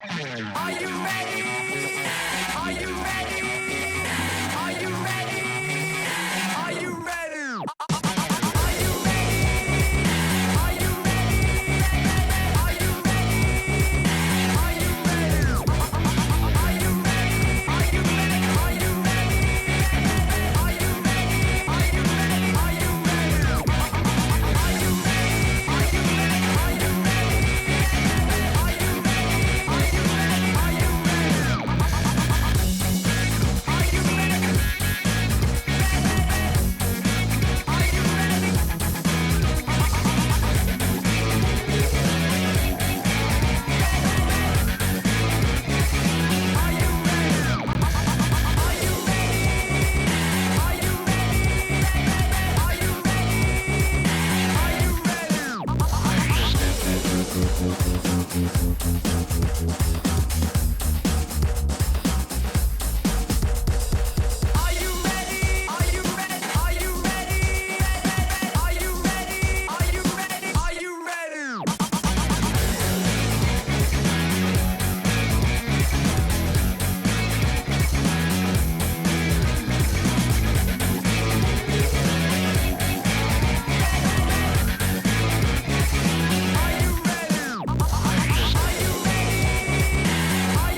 Are you ready? Are you ready? Are you ready? Are you ready? Are you ready? Are you ready? Are you ready? Are you ready? Are you ready? Are you ready? Are you ready? Are you ready? Are you ready? Are you ready? Are you ready? Are you ready? Are you ready? Are you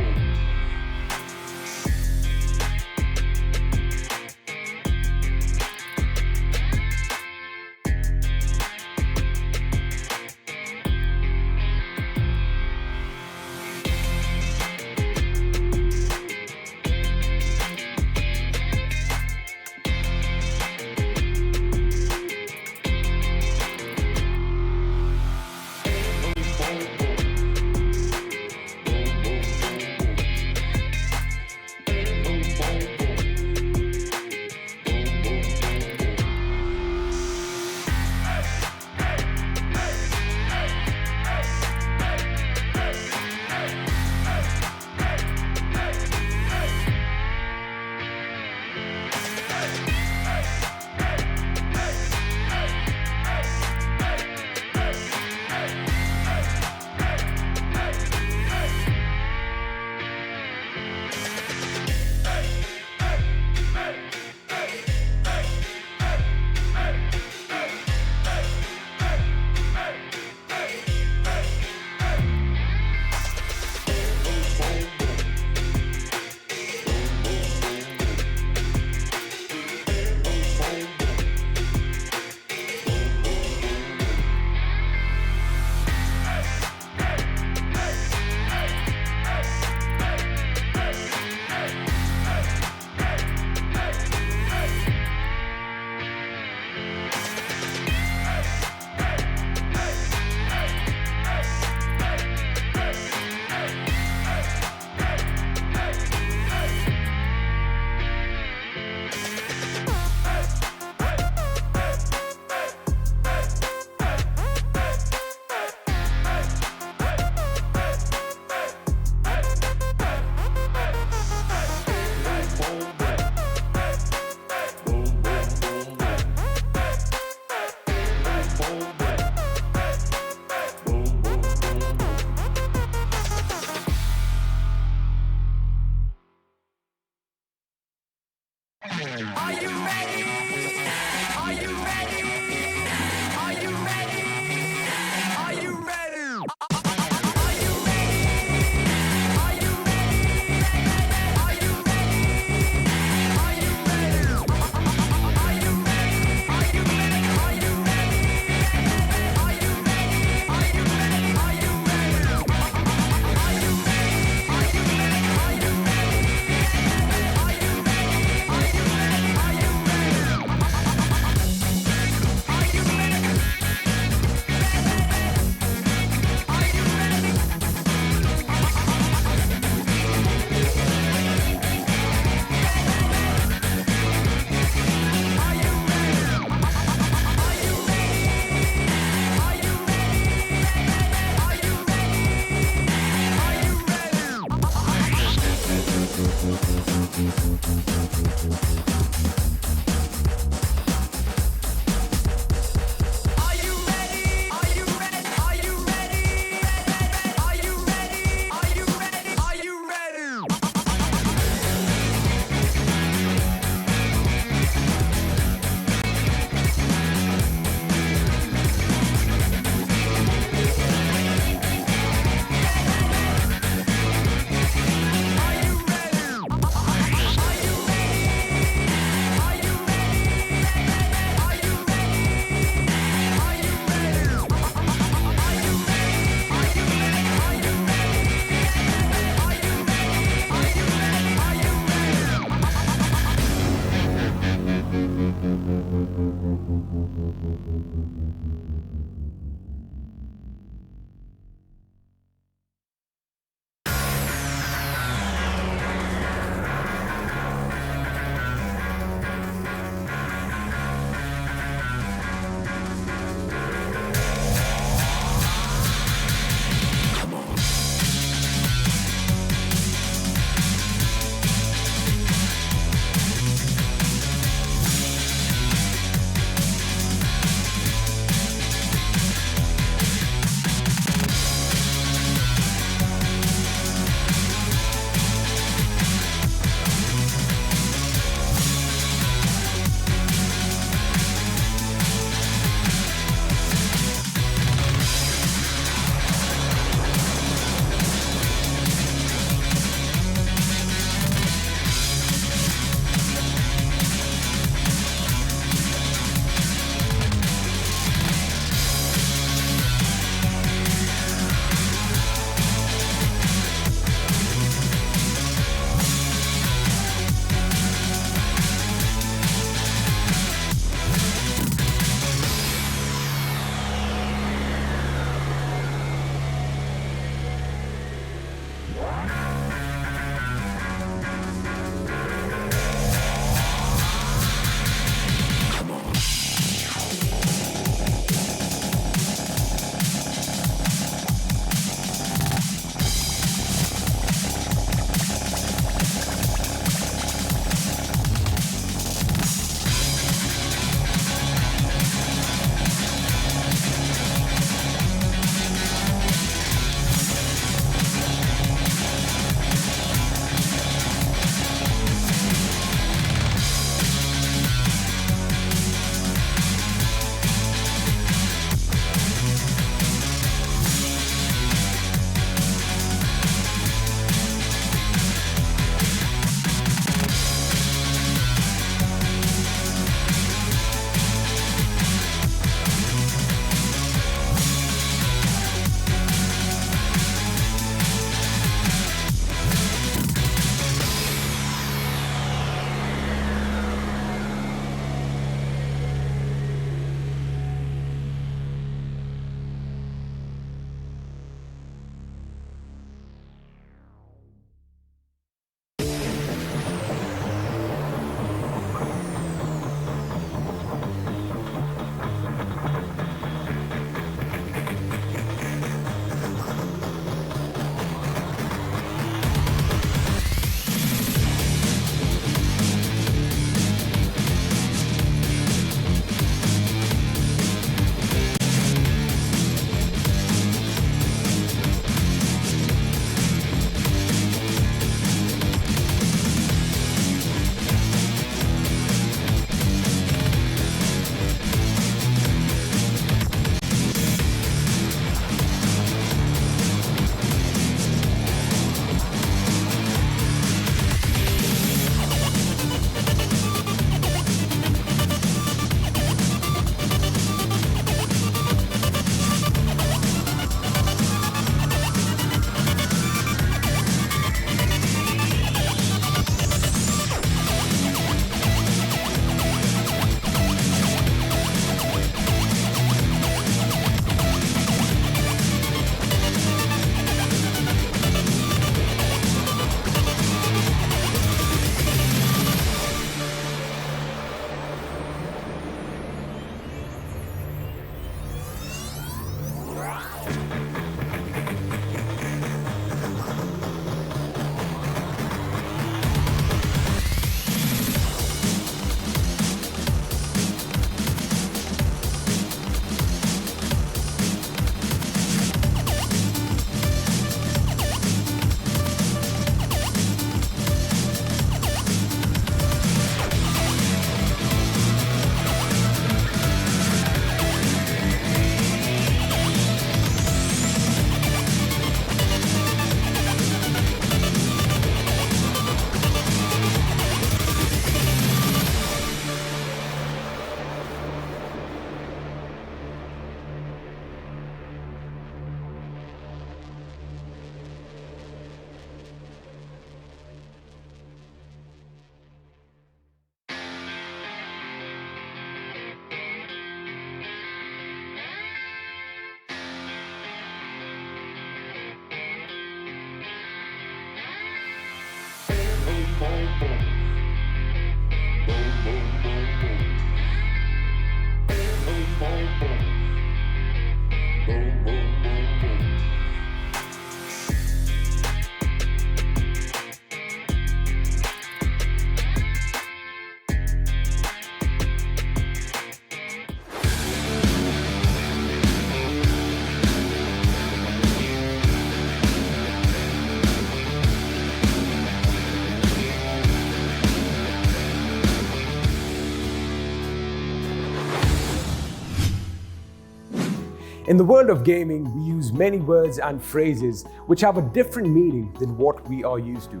In the world of gaming, we use many words and phrases which have a different meaning than what we are used to.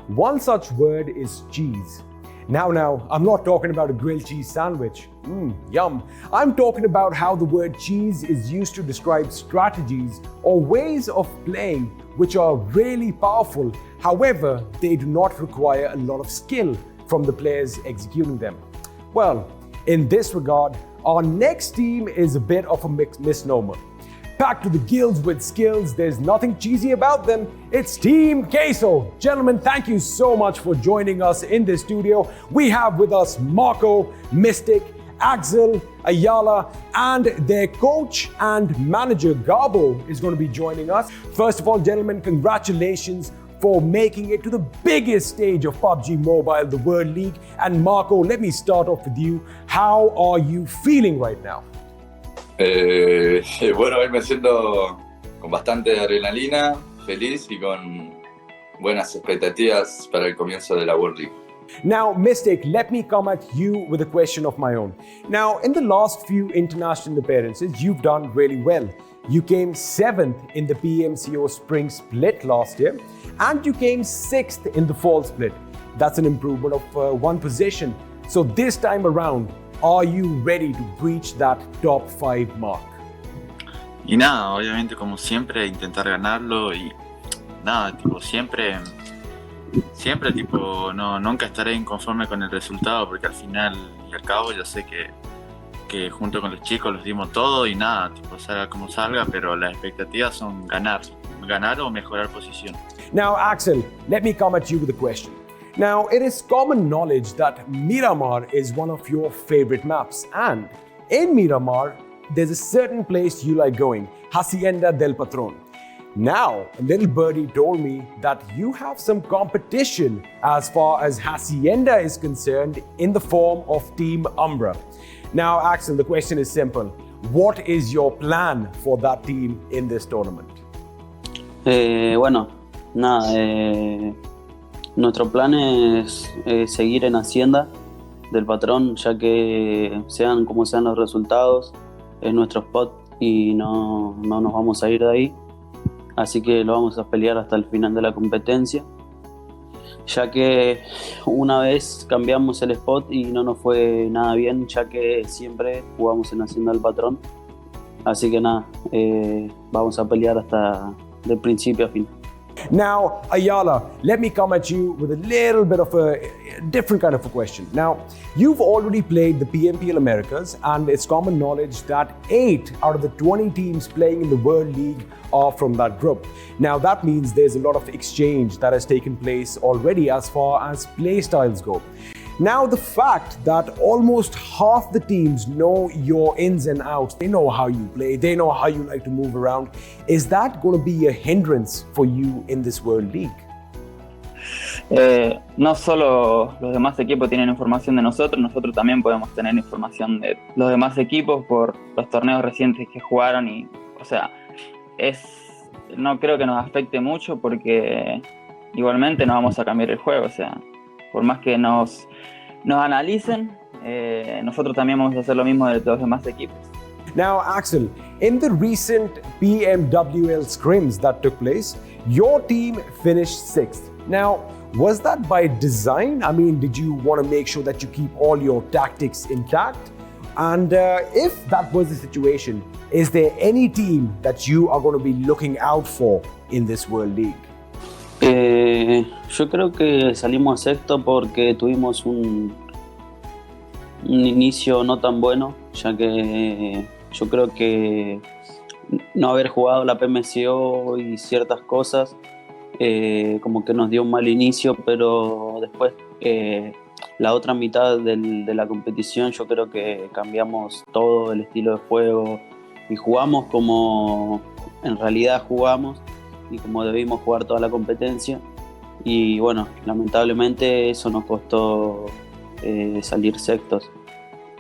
One such word is cheese. Now, I'm not talking about a grilled cheese sandwich. Yum. I'm talking about how the word cheese is used to describe strategies or ways of playing which are really powerful. However, they do not require a lot of skill from the players executing them. Well, in this regard, our next team is a bit of a misnomer. Packed to the gills with skills, there's nothing cheesy about them. It's Team Queso. Gentlemen, thank you so much for joining us in this studio. We have with us Marco, Mystic, Axel, Ayala, and their coach and manager, Gabo, is going to be joining us. First of all, gentlemen, congratulations for making it to the biggest stage of PUBG Mobile, the World League. And Marco, let me start off with you. How are you feeling right now? Bueno, hoy me siento con bastante adrenalina, feliz y con buenas expectativas para el comienzo de la World League. Now, Mystic, let me come at you with a question of my own. Now, in the last few international appearances, you've done really well. You came 7th in the PMCO Spring Split last year, and you came 6th in the Fall Split. That's an improvement of one position. So this time around, are you ready to breach that top 5 mark? Y nada, obviamente como siempre intentar ganarlo y nada, tipo siempre tipo nunca estaré inconforme con el resultado porque al final y al cabo yo sé que junto con los chicos los dimos todo y nada, tipo salga como salga, pero las expectativas son ganar o mejorar posición. Now Axel, let me come at you with a question. Now, it is common knowledge that Miramar is one of your favorite maps, and in Miramar, there's a certain place you like going, Hacienda del Patron. Now, a little birdie told me that you have some competition as far as Hacienda is concerned in the form of Team Umbra. Now, Axel, the question is simple. What is your plan for that team in this tournament? Nuestro plan es seguir en Hacienda del Patrón, ya que sean como sean los resultados, es nuestro spot y no nos vamos a ir de ahí. Así que lo vamos a pelear hasta el final de la competencia, ya que una vez cambiamos el spot y no nos fue nada bien, ya que siempre jugamos en Hacienda del Patrón. Así que nada, vamos a pelear hasta del principio a fin. Now, Ayala, let me come at you with a little bit of a different kind of a question. Now, you've already played the PMPL Americas, and it's common knowledge that 8 out of the 20 teams playing in the World League are from that group. Now, that means there's a lot of exchange that has taken place already as far as play styles go. Now, the fact that almost half the teams know your ins and outs, they know how you play, they know how you like to move around, is that going to be a hindrance for you in this World League? No solo los demás equipos tienen información de nosotros también podemos tener información de los demás equipos por los torneos recientes que jugaron y, o sea, no creo que nos afecte mucho porque igualmente no vamos a cambiar el juego, o sea, por más que nos analicen, nosotros también vamos a hacer lo mismo de los demás equipos. Now, Axel, in the recent PMWL scrims that took place, your team finished 6th. Now, was that by design? I mean, did you want to make sure that you keep all your tactics intact? And if that was the situation, is there any team that you are going to be looking out for in this World League? Yo creo que salimos sexto porque tuvimos un inicio no tan bueno, ya que yo creo que no haber jugado la PMCO y ciertas cosas como que nos dio un mal inicio, pero después la otra mitad de la competición yo creo que cambiamos todo el estilo de juego y jugamos como en realidad jugamos y como debimos jugar toda la competencia y bueno, lamentablemente eso nos costó salir sextos.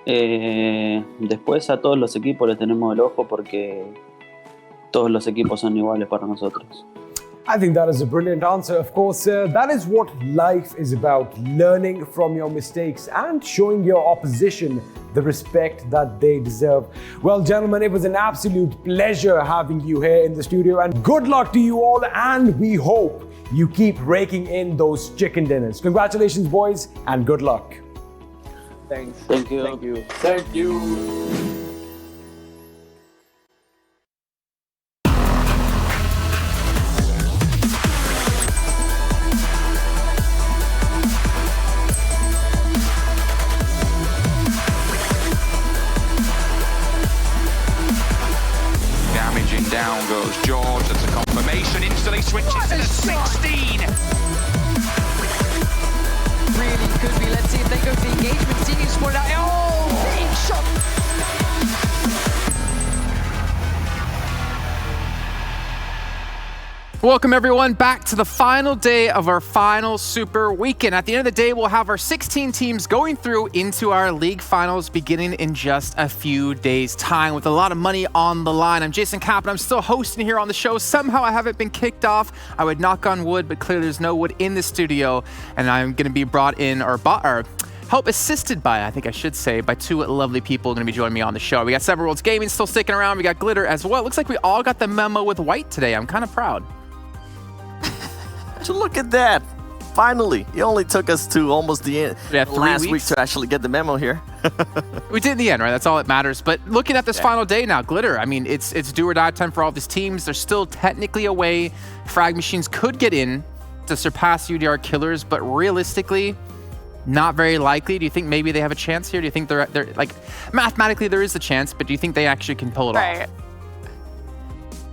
Después a todos los equipos les tenemos el ojo porque todos los equipos son iguales para nosotros. I think that is a brilliant answer. Of course, that is what life is about, learning from your mistakes and showing your opposition the respect that they deserve. Well, gentlemen, it was an absolute pleasure having you here in the studio, and good luck to you all, and we hope you keep raking in those chicken dinners. Congratulations, boys, and good luck. Thanks. Thank you. Thank you. Thank you. Damaging down goes George. That's a confirmation. Instantly switches to the 16. Really could be. Let's see if they go for the engagement. Seeing it sport out. Oh, big shot. Welcome everyone back to the final day of our final Super Weekend. At the end of the day, we'll have our 16 teams going through into our league finals beginning in just a few days' time with a lot of money on the line. I'm Jason Kapp, and I'm still hosting here on the show. Somehow I haven't been kicked off. I would knock on wood, but clearly there's no wood in the studio, and I'm going to be brought in or help assisted by, I think I should say, by two lovely people going to be joining me on the show. We got Seven Worlds Gaming still sticking around. We got Glitter as well. It looks like we all got the memo with White today. I'm kind of proud. So look at that. Finally, it only took us to almost the end last week to actually get the memo here. We did in the end, right? That's all that matters. But looking at this final day now, Glitter, I mean, it's do or die time for all these teams. There's still technically a way Frag Machines could get in to surpass UDR Killers, but realistically, not very likely. Do you think maybe they have a chance here? Do you think they're like, mathematically there is a chance, but do you think they actually can pull it off?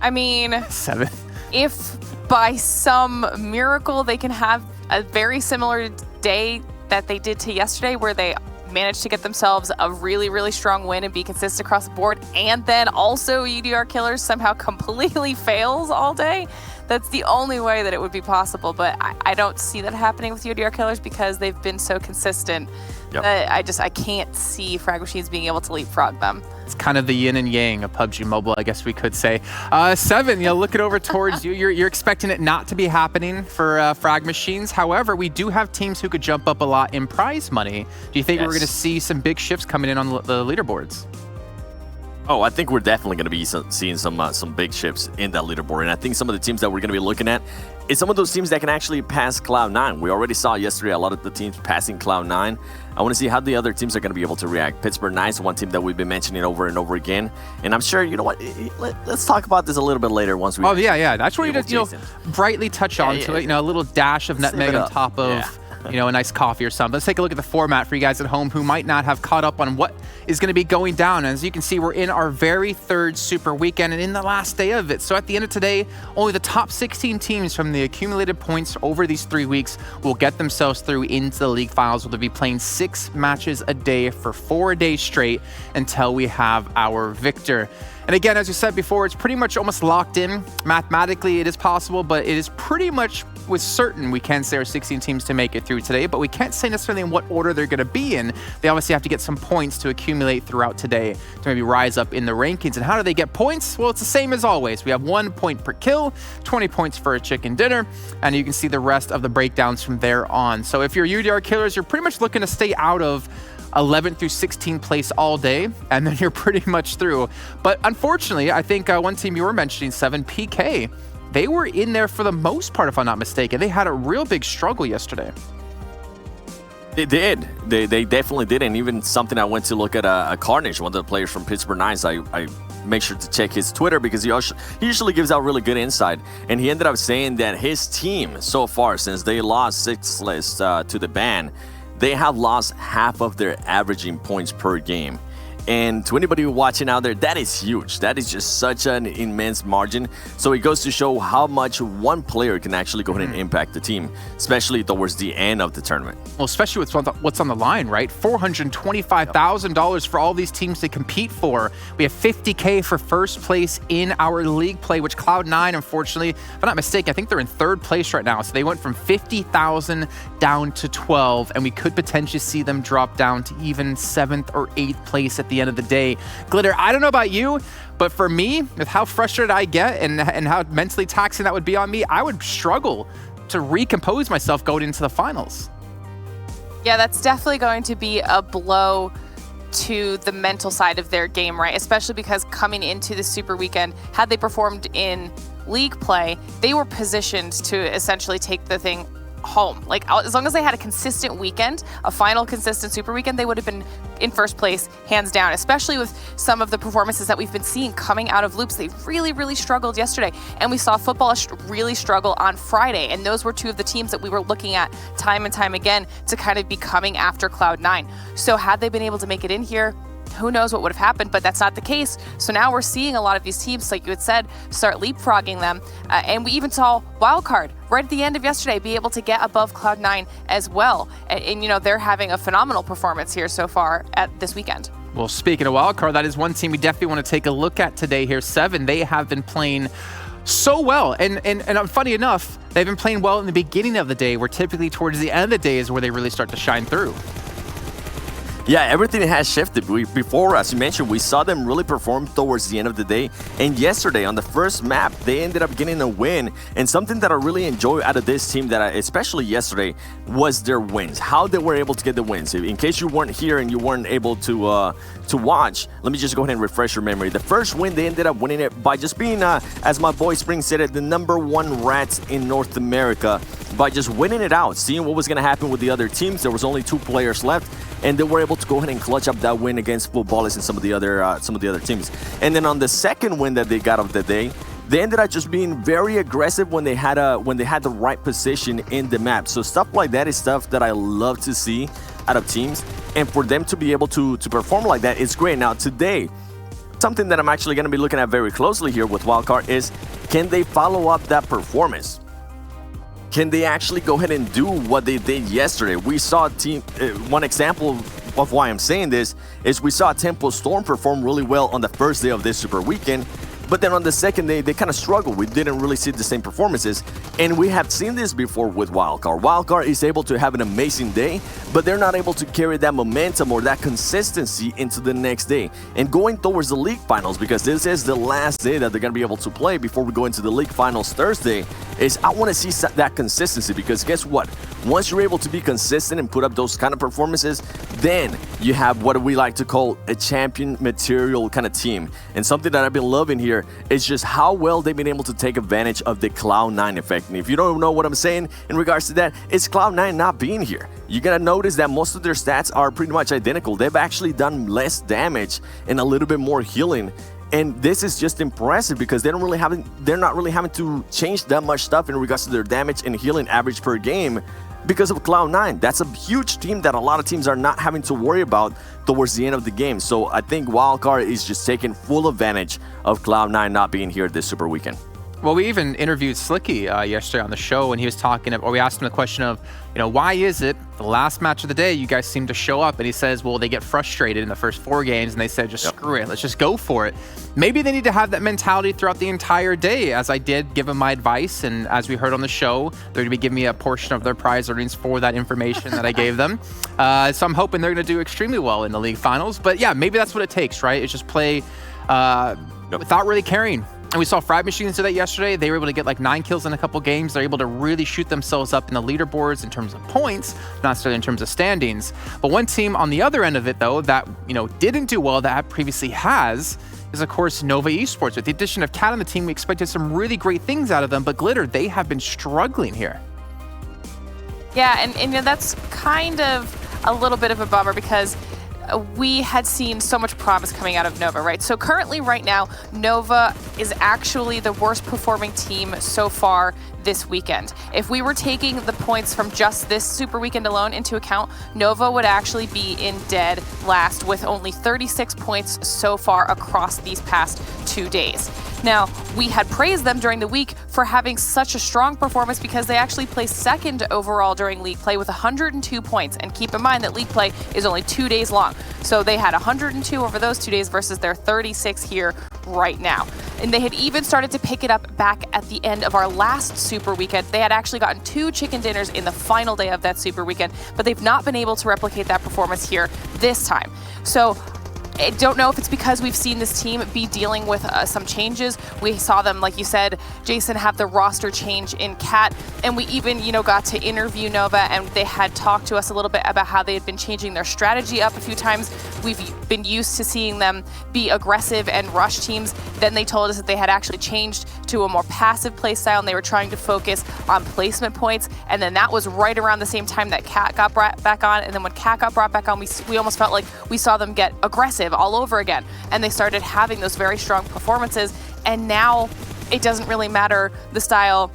I mean, 7. If by some miracle they can have a very similar day that they did to yesterday, where they managed to get themselves a really, really strong win and be consistent across the board, and then also UDR Killers somehow completely fails all day, that's the only way that it would be possible. But I don't see that happening with UDR Killers because they've been so consistent. Yep. That I can't see Frag Machines being able to leapfrog them. It's kind of the yin and yang of PUBG Mobile, I guess we could say. 7, looking over towards you. You're expecting it not to be happening for Frag Machines. However, we do have teams who could jump up a lot in prize money. Do you think we're going to see some big shifts coming in on the leaderboards? Oh, I think we're definitely going to be seeing some big shifts in that leaderboard. And I think some of the teams that we're going to be looking at is some of those teams that can actually pass Cloud9. We already saw yesterday a lot of the teams passing Cloud9. I want to see how the other teams are going to be able to react. Pittsburgh Knights, one team that we've been mentioning over and over again. And I'm sure, you know what, let's talk about this a little bit later once we... Oh, yeah. That's where you just, brightly touch onto it. A little dash of nutmeg on top of... a nice coffee or something. Let's take a look at the format for you guys at home who might not have caught up on what is going to be going down. As you can see, we're in our very third Super Weekend and in the last day of it. So at the end of today, only the top 16 teams from the accumulated points over these 3 weeks will get themselves through into the league finals. We'll be playing 6 matches a day for 4 days straight until we have our victor. And again, as you said before, it's pretty much almost locked in. Mathematically, it is possible, but it is pretty much with certain we can say our 16 teams to make it through today, but we can't say necessarily in what order they're going to be in. They obviously have to get some points to accumulate throughout today to maybe rise up in the rankings. And how do they get points? Well, it's the same as always. We have 1 point per kill, 20 points for a chicken dinner, and you can see the rest of the breakdowns from there on. So if you're UDR Killers, you're pretty much looking to stay out of 11th through 16th place all day, and then you're pretty much through. But unfortunately, I think one team you were mentioning, 7, PK, they were in there for the most part, if I'm not mistaken. They had a real big struggle yesterday. They did. They definitely did. And even something I went to look at a Carnage, one of the players from Pittsburgh Knights. I make sure to check his Twitter because he usually gives out really good insight. And he ended up saying that his team so far, since they lost 6 lists to the ban, they have lost half of their averaging points per game. And to anybody watching out there, that is huge. That is just such an immense margin. So it goes to show how much one player can actually go ahead and impact the team, especially towards the end of the tournament. Well, especially with what's on the line, right? $425,000 for all these teams to compete for. We have $50K for first place in our league play, which Cloud9, unfortunately, if I'm not mistaken, I think they're in 3rd place right now. So they went from 50,000 down to 12, and we could potentially see them drop down to even 7th or 8th place at the end of the day. Glitter, I don't know about you, but for me, with how frustrated I get and how mentally taxing that would be on me, I would struggle to recompose myself going into the finals. Yeah, that's definitely going to be a blow to the mental side of their game, right? Especially because coming into the Super Weekend, had they performed in league play, they were positioned to essentially take the thing home. Like, as long as they had a consistent weekend, a final consistent Super Weekend, they would have been in first place, hands down, especially with some of the performances that we've been seeing coming out of loops. They really, really struggled yesterday. And we saw football really struggle on Friday. And those were two of the teams that we were looking at time and time again to kind of be coming after Cloud9. So had they been able to make it in here, who knows what would have happened, but that's not the case. So now we're seeing a lot of these teams, like you had said, start leapfrogging them. And we even saw Wildcard right at the end of yesterday be able to get above Cloud9 as well. And you know, they're having a phenomenal performance here so far at this weekend. Well, speaking of Wildcard, that is one team we definitely want to take a look at today here. 7, they have been playing so well. And funny enough, they've been playing well in the beginning of the day, where typically towards the end of the day is where they really start to shine through. Yeah, everything has shifted. Before, as you mentioned, we saw them really perform towards the end of the day. And yesterday, on the first map, they ended up getting a win. And something that I really enjoy out of this team, that especially yesterday, was their wins. How they were able to get the wins. In case you weren't here and you weren't able to watch, let me just go ahead and refresh your memory. The first win, they ended up winning it by just being, as my boy Spring said it, the #1 rats in North America, by just winning it out, seeing what was going to happen with the other teams. There was only 2 players left, and they were able to go ahead and clutch up that win against Footballers and some of the other teams. And then on the second win that they got of the day, they ended up just being very aggressive when they had the right position in the map. So stuff like that is stuff that I love to see out of teams, and for them to be able to perform like that, it's great. Now today, something that I'm actually going to be looking at very closely here with Wildcard is, can they follow up that performance? Can they actually go ahead and do what they did yesterday? We saw one example of why I'm saying this is we saw Tempo Storm perform really well on the first day of this Super Weekend, but then on the second day, they kind of struggled. We didn't really see the same performances, and we have seen this before with Wildcard. Wildcard is able to have an amazing day, but they're not able to carry that momentum or that consistency into the next day. And going towards the league finals, because this is the last day that they're going to be able to play before we go into the league finals Thursday, is I want to see that consistency, because guess what? Once you're able to be consistent and put up those kind of performances, then you have what we like to call a champion material kind of team. And something that I've been loving here is just how well they've been able to take advantage of the Cloud9 effect. And if you don't know what I'm saying in regards to that, it's Cloud9 not being here. You're going to notice that most of their stats are pretty much identical. They've actually done less damage and a little bit more healing. And this is just impressive, because they're not really having to change that much stuff in regards to their damage and healing average per game because of Cloud9. That's a huge team that a lot of teams are not having to worry about towards the end of the game. So I think Wildcard is just taking full advantage of Cloud9 not being here this Super Weekend. Well, we even interviewed Slicky yesterday on the show, and he was talking, or we asked him the question of, you know, why is it the last match of the day you guys seem to show up? And he says, well, they get frustrated in the first 4 games, and they said, just screw it, let's just go for it. Maybe they need to have that mentality throughout the entire day, as I did give them my advice, and as we heard on the show, they're going to be giving me a portion of their prize earnings for that information that I gave them. So I'm hoping they're going to do extremely well in the league finals. But yeah, maybe that's what it takes, right? It's just play without really caring. And we saw Fried Machines do that yesterday. They were able to get like 9 kills in a couple games. They're able to really shoot themselves up in the leaderboards in terms of points, not necessarily in terms of standings. But one team on the other end of it, though, that, you know, didn't do well, that previously has, is of course Nova Esports. With the addition of Cat on the team, we expected some really great things out of them, but Glitter, they have been struggling here. Yeah, and you know, that's kind of a little bit of a bummer, because we had seen so much promise coming out of Nova, right? So currently right now, Nova is actually the worst performing team so far this weekend. If we were taking the points from just this Super Weekend alone into account, Nova would actually be in dead last with only 36 points so far across these past 2 days. Now, we had praised them during the week for having such a strong performance, because they actually placed second overall during league play with 102 points. And keep in mind that league play is only 2 days long. So they had 102 over those 2 days versus their 36 here right now. And they had even started to pick it up back at the end of our last Super Weekend. They had actually gotten 2 chicken dinners in the final day of that Super Weekend, but they've not been able to replicate that performance here this time. So I don't know if it's because we've seen this team be dealing with some changes. We saw them, like you said, Jason, have the roster change in Cat, and we even, got to interview Nova, and they had talked to us a little bit about how they had been changing their strategy up a few times. We've been used to seeing them be aggressive and rush teams. Then they told us that they had actually changed to a more passive play style, and they were trying to focus on placement points. And then that was right around the same time that Cat got brought back on. And then when Cat got brought back on, we almost felt like we saw them get aggressive all over again. And they started having those very strong performances. And now it doesn't really matter the style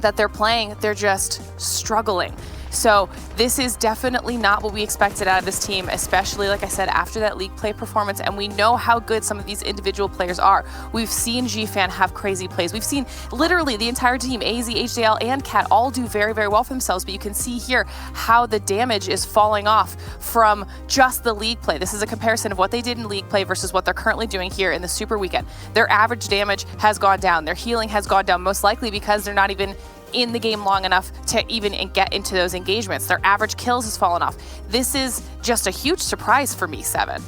that they're playing, they're just struggling. So this is definitely not what we expected out of this team, especially, like I said, after that league play performance. And we know how good some of these individual players are. We've seen GFan have crazy plays. We've seen literally the entire team, AZ, HJL, and Cat, all do very, very well for themselves. But you can see here how the damage is falling off from just the league play. This is a comparison of what they did in league play versus what they're currently doing here in the Super Weekend. Their average damage has gone down. Their healing has gone down, most likely because they're not even in the game long enough to even get into those engagements. Their average kills has fallen off. This is just a huge surprise for me, Seven.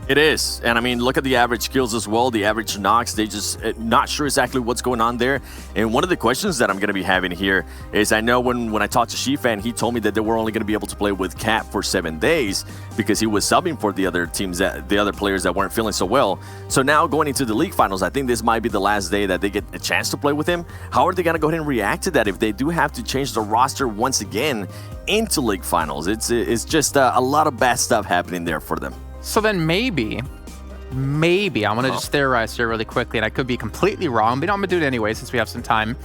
It is. And I mean, look at the average kills as well, the average knocks. They just not sure exactly what's going on there. And one of the questions that I'm going to be having here is, I know when I talked to Shifan, he told me that they were only going to be able to play with Cat for 7 days because he was subbing for the other teams, the other players that weren't feeling so well. So now going into the league finals, I think this might be the last day that they get a chance to play with him. How are they going to go ahead and react to that if they do have to change the roster once again into league finals? It's just a lot of bad stuff happening there for them. So then maybe, I want to just theorize here really quickly, and I could be completely wrong, but I'm going to do it anyway since we have some time.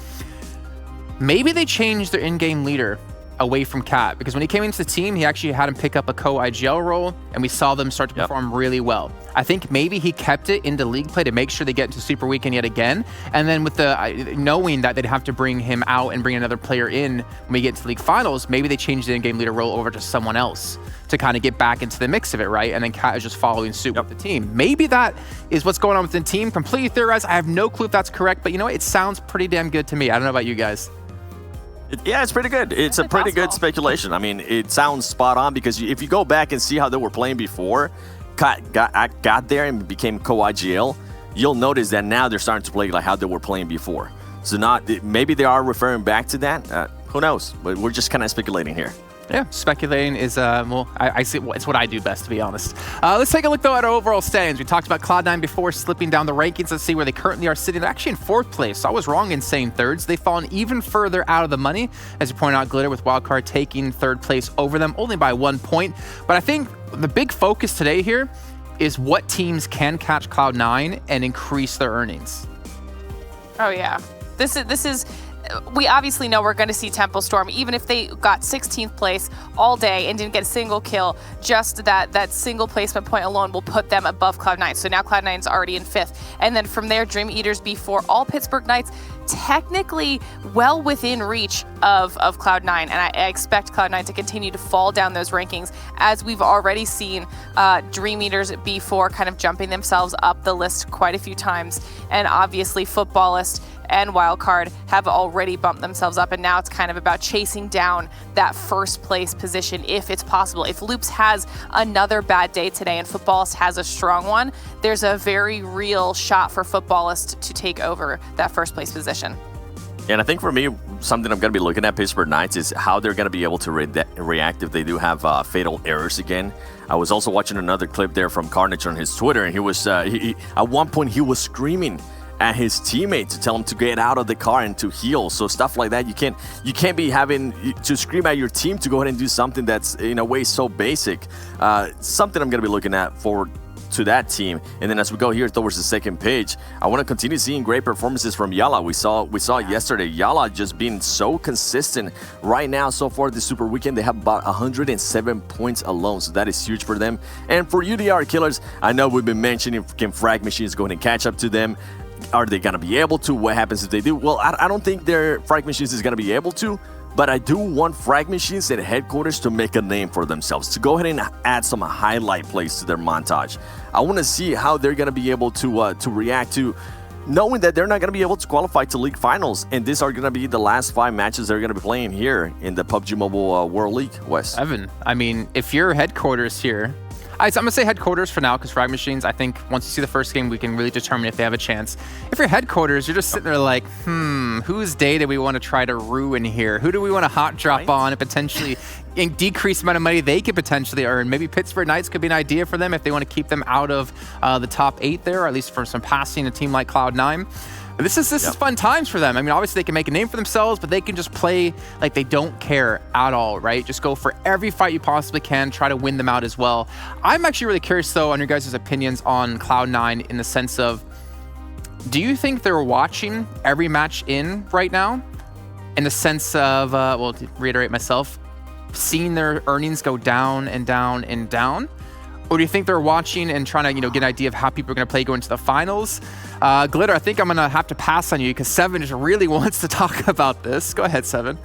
Maybe they changed their in-game leader away from Cat, because when he came into the team, he actually had him pick up a co-IGL role, and we saw them start to perform really well. I think maybe he kept it into league play to make sure they get into Super Weekend yet again, and then with the knowing that they'd have to bring him out and bring another player in when we get into league finals, maybe they changed the in-game leader role over to someone else to kind of get back into the mix of it, right? And then Cat is just following suit with the team. Maybe that is what's going on with the team. Completely theorized. I have no clue if that's correct, but you know what? It sounds pretty damn good to me. I don't know about you guys. Yeah, it's pretty good. It's a pretty good speculation. I mean, it sounds spot on because if you go back and see how they were playing before, got there and became co-IGL, you'll notice that now they're starting to play like how they were playing before. So maybe they are referring back to that. Who knows? But we're just kind of speculating here. Yeah, speculating is, I see it's what I do best, to be honest. Let's take a look, though, at our overall standings. We talked about Cloud9 before, slipping down the rankings. Let's see where they currently are sitting. They're actually in 4th place, so I was wrong in saying 3rds. They've fallen even further out of the money, as you pointed out, Glitter, with Wildcard taking 3rd place over them, only by 1 point. But I think the big focus today here is what teams can catch Cloud9 and increase their earnings. Oh, yeah. This is we obviously know we're going to see Temple Storm, even if they got 16th place all day and didn't get a single kill. Just that single placement point alone will put them above Cloud9. So now Cloud9 is already in 5th. And then from there, Dream Eaters before all Pittsburgh Knights, technically well within reach of Cloud9. And I expect Cloud9 to continue to fall down those rankings, as we've already seen Dream Eaters before kind of jumping themselves up the list quite a few times. And obviously Footballist and Wildcard have already bumped themselves up, and now it's kind of about chasing down that 1st place position if it's possible. If Loops has another bad day today and Footballist has a strong one, there's a very real shot for Footballist to take over that 1st place position. And I think for me, something I'm going to be looking at Pittsburgh Knights is how they're going to be able to react if they do have fatal errors again. I was also watching another clip there from Carnage on his Twitter, and he was at one point he was screaming at his teammate to tell him to get out of the car and to heal. So stuff like that, you can't be having to scream at your team to go ahead and do something that's in a way so basic. Something I'm going to be looking at forward to that team. And then as we go here towards the 2nd page, I want to continue seeing great performances from Yala. We saw yesterday, Yala just being so consistent. Right now, so far this Super Weekend, they have about 107 points alone, so that is huge for them. And for UDR Killers, I know we've been mentioning, can Frag Machines go ahead and catch up to them? Are they going to be able to? What happens if they do? Well, I don't think their Frag Machines is going to be able to, but I do want Frag Machines at headquarters to make a name for themselves, to go ahead and add some highlight plays to their montage. I want to see how they're going to be able to react to knowing that they're not going to be able to qualify to league finals, and these are going to be the last 5 matches they're going to be playing here in the PUBG Mobile World League, Wes. Evan, I mean, if you're headquarters here, I'm going to say headquarters for now, because Frag Machines, I think once you see the first game, we can really determine if they have a chance. If you're headquarters, you're just sitting there like, whose day do we want to try to ruin here? Who do we want to hot drop on and potentially decrease the amount of money they could potentially earn? Maybe Pittsburgh Knights could be an idea for them if they want to keep them out of the top 8 there, or at least for some passing a team like Cloud9. But this is fun times for them. I mean, obviously they can make a name for themselves, but they can just play like they don't care at all, right? Just go for every fight you possibly can, try to win them out as well. I'm actually really curious, though, on your guys' opinions on Cloud9 in the sense of, do you think they're watching every match in right now? In the sense of, well, to reiterate myself, seeing their earnings go down and down and down? Or do you think they're watching and trying to, get an idea of how people are going to play going to the finals? Glitter, I think I'm going to have to pass on you because Seven just really wants to talk about this. Go ahead, Seven.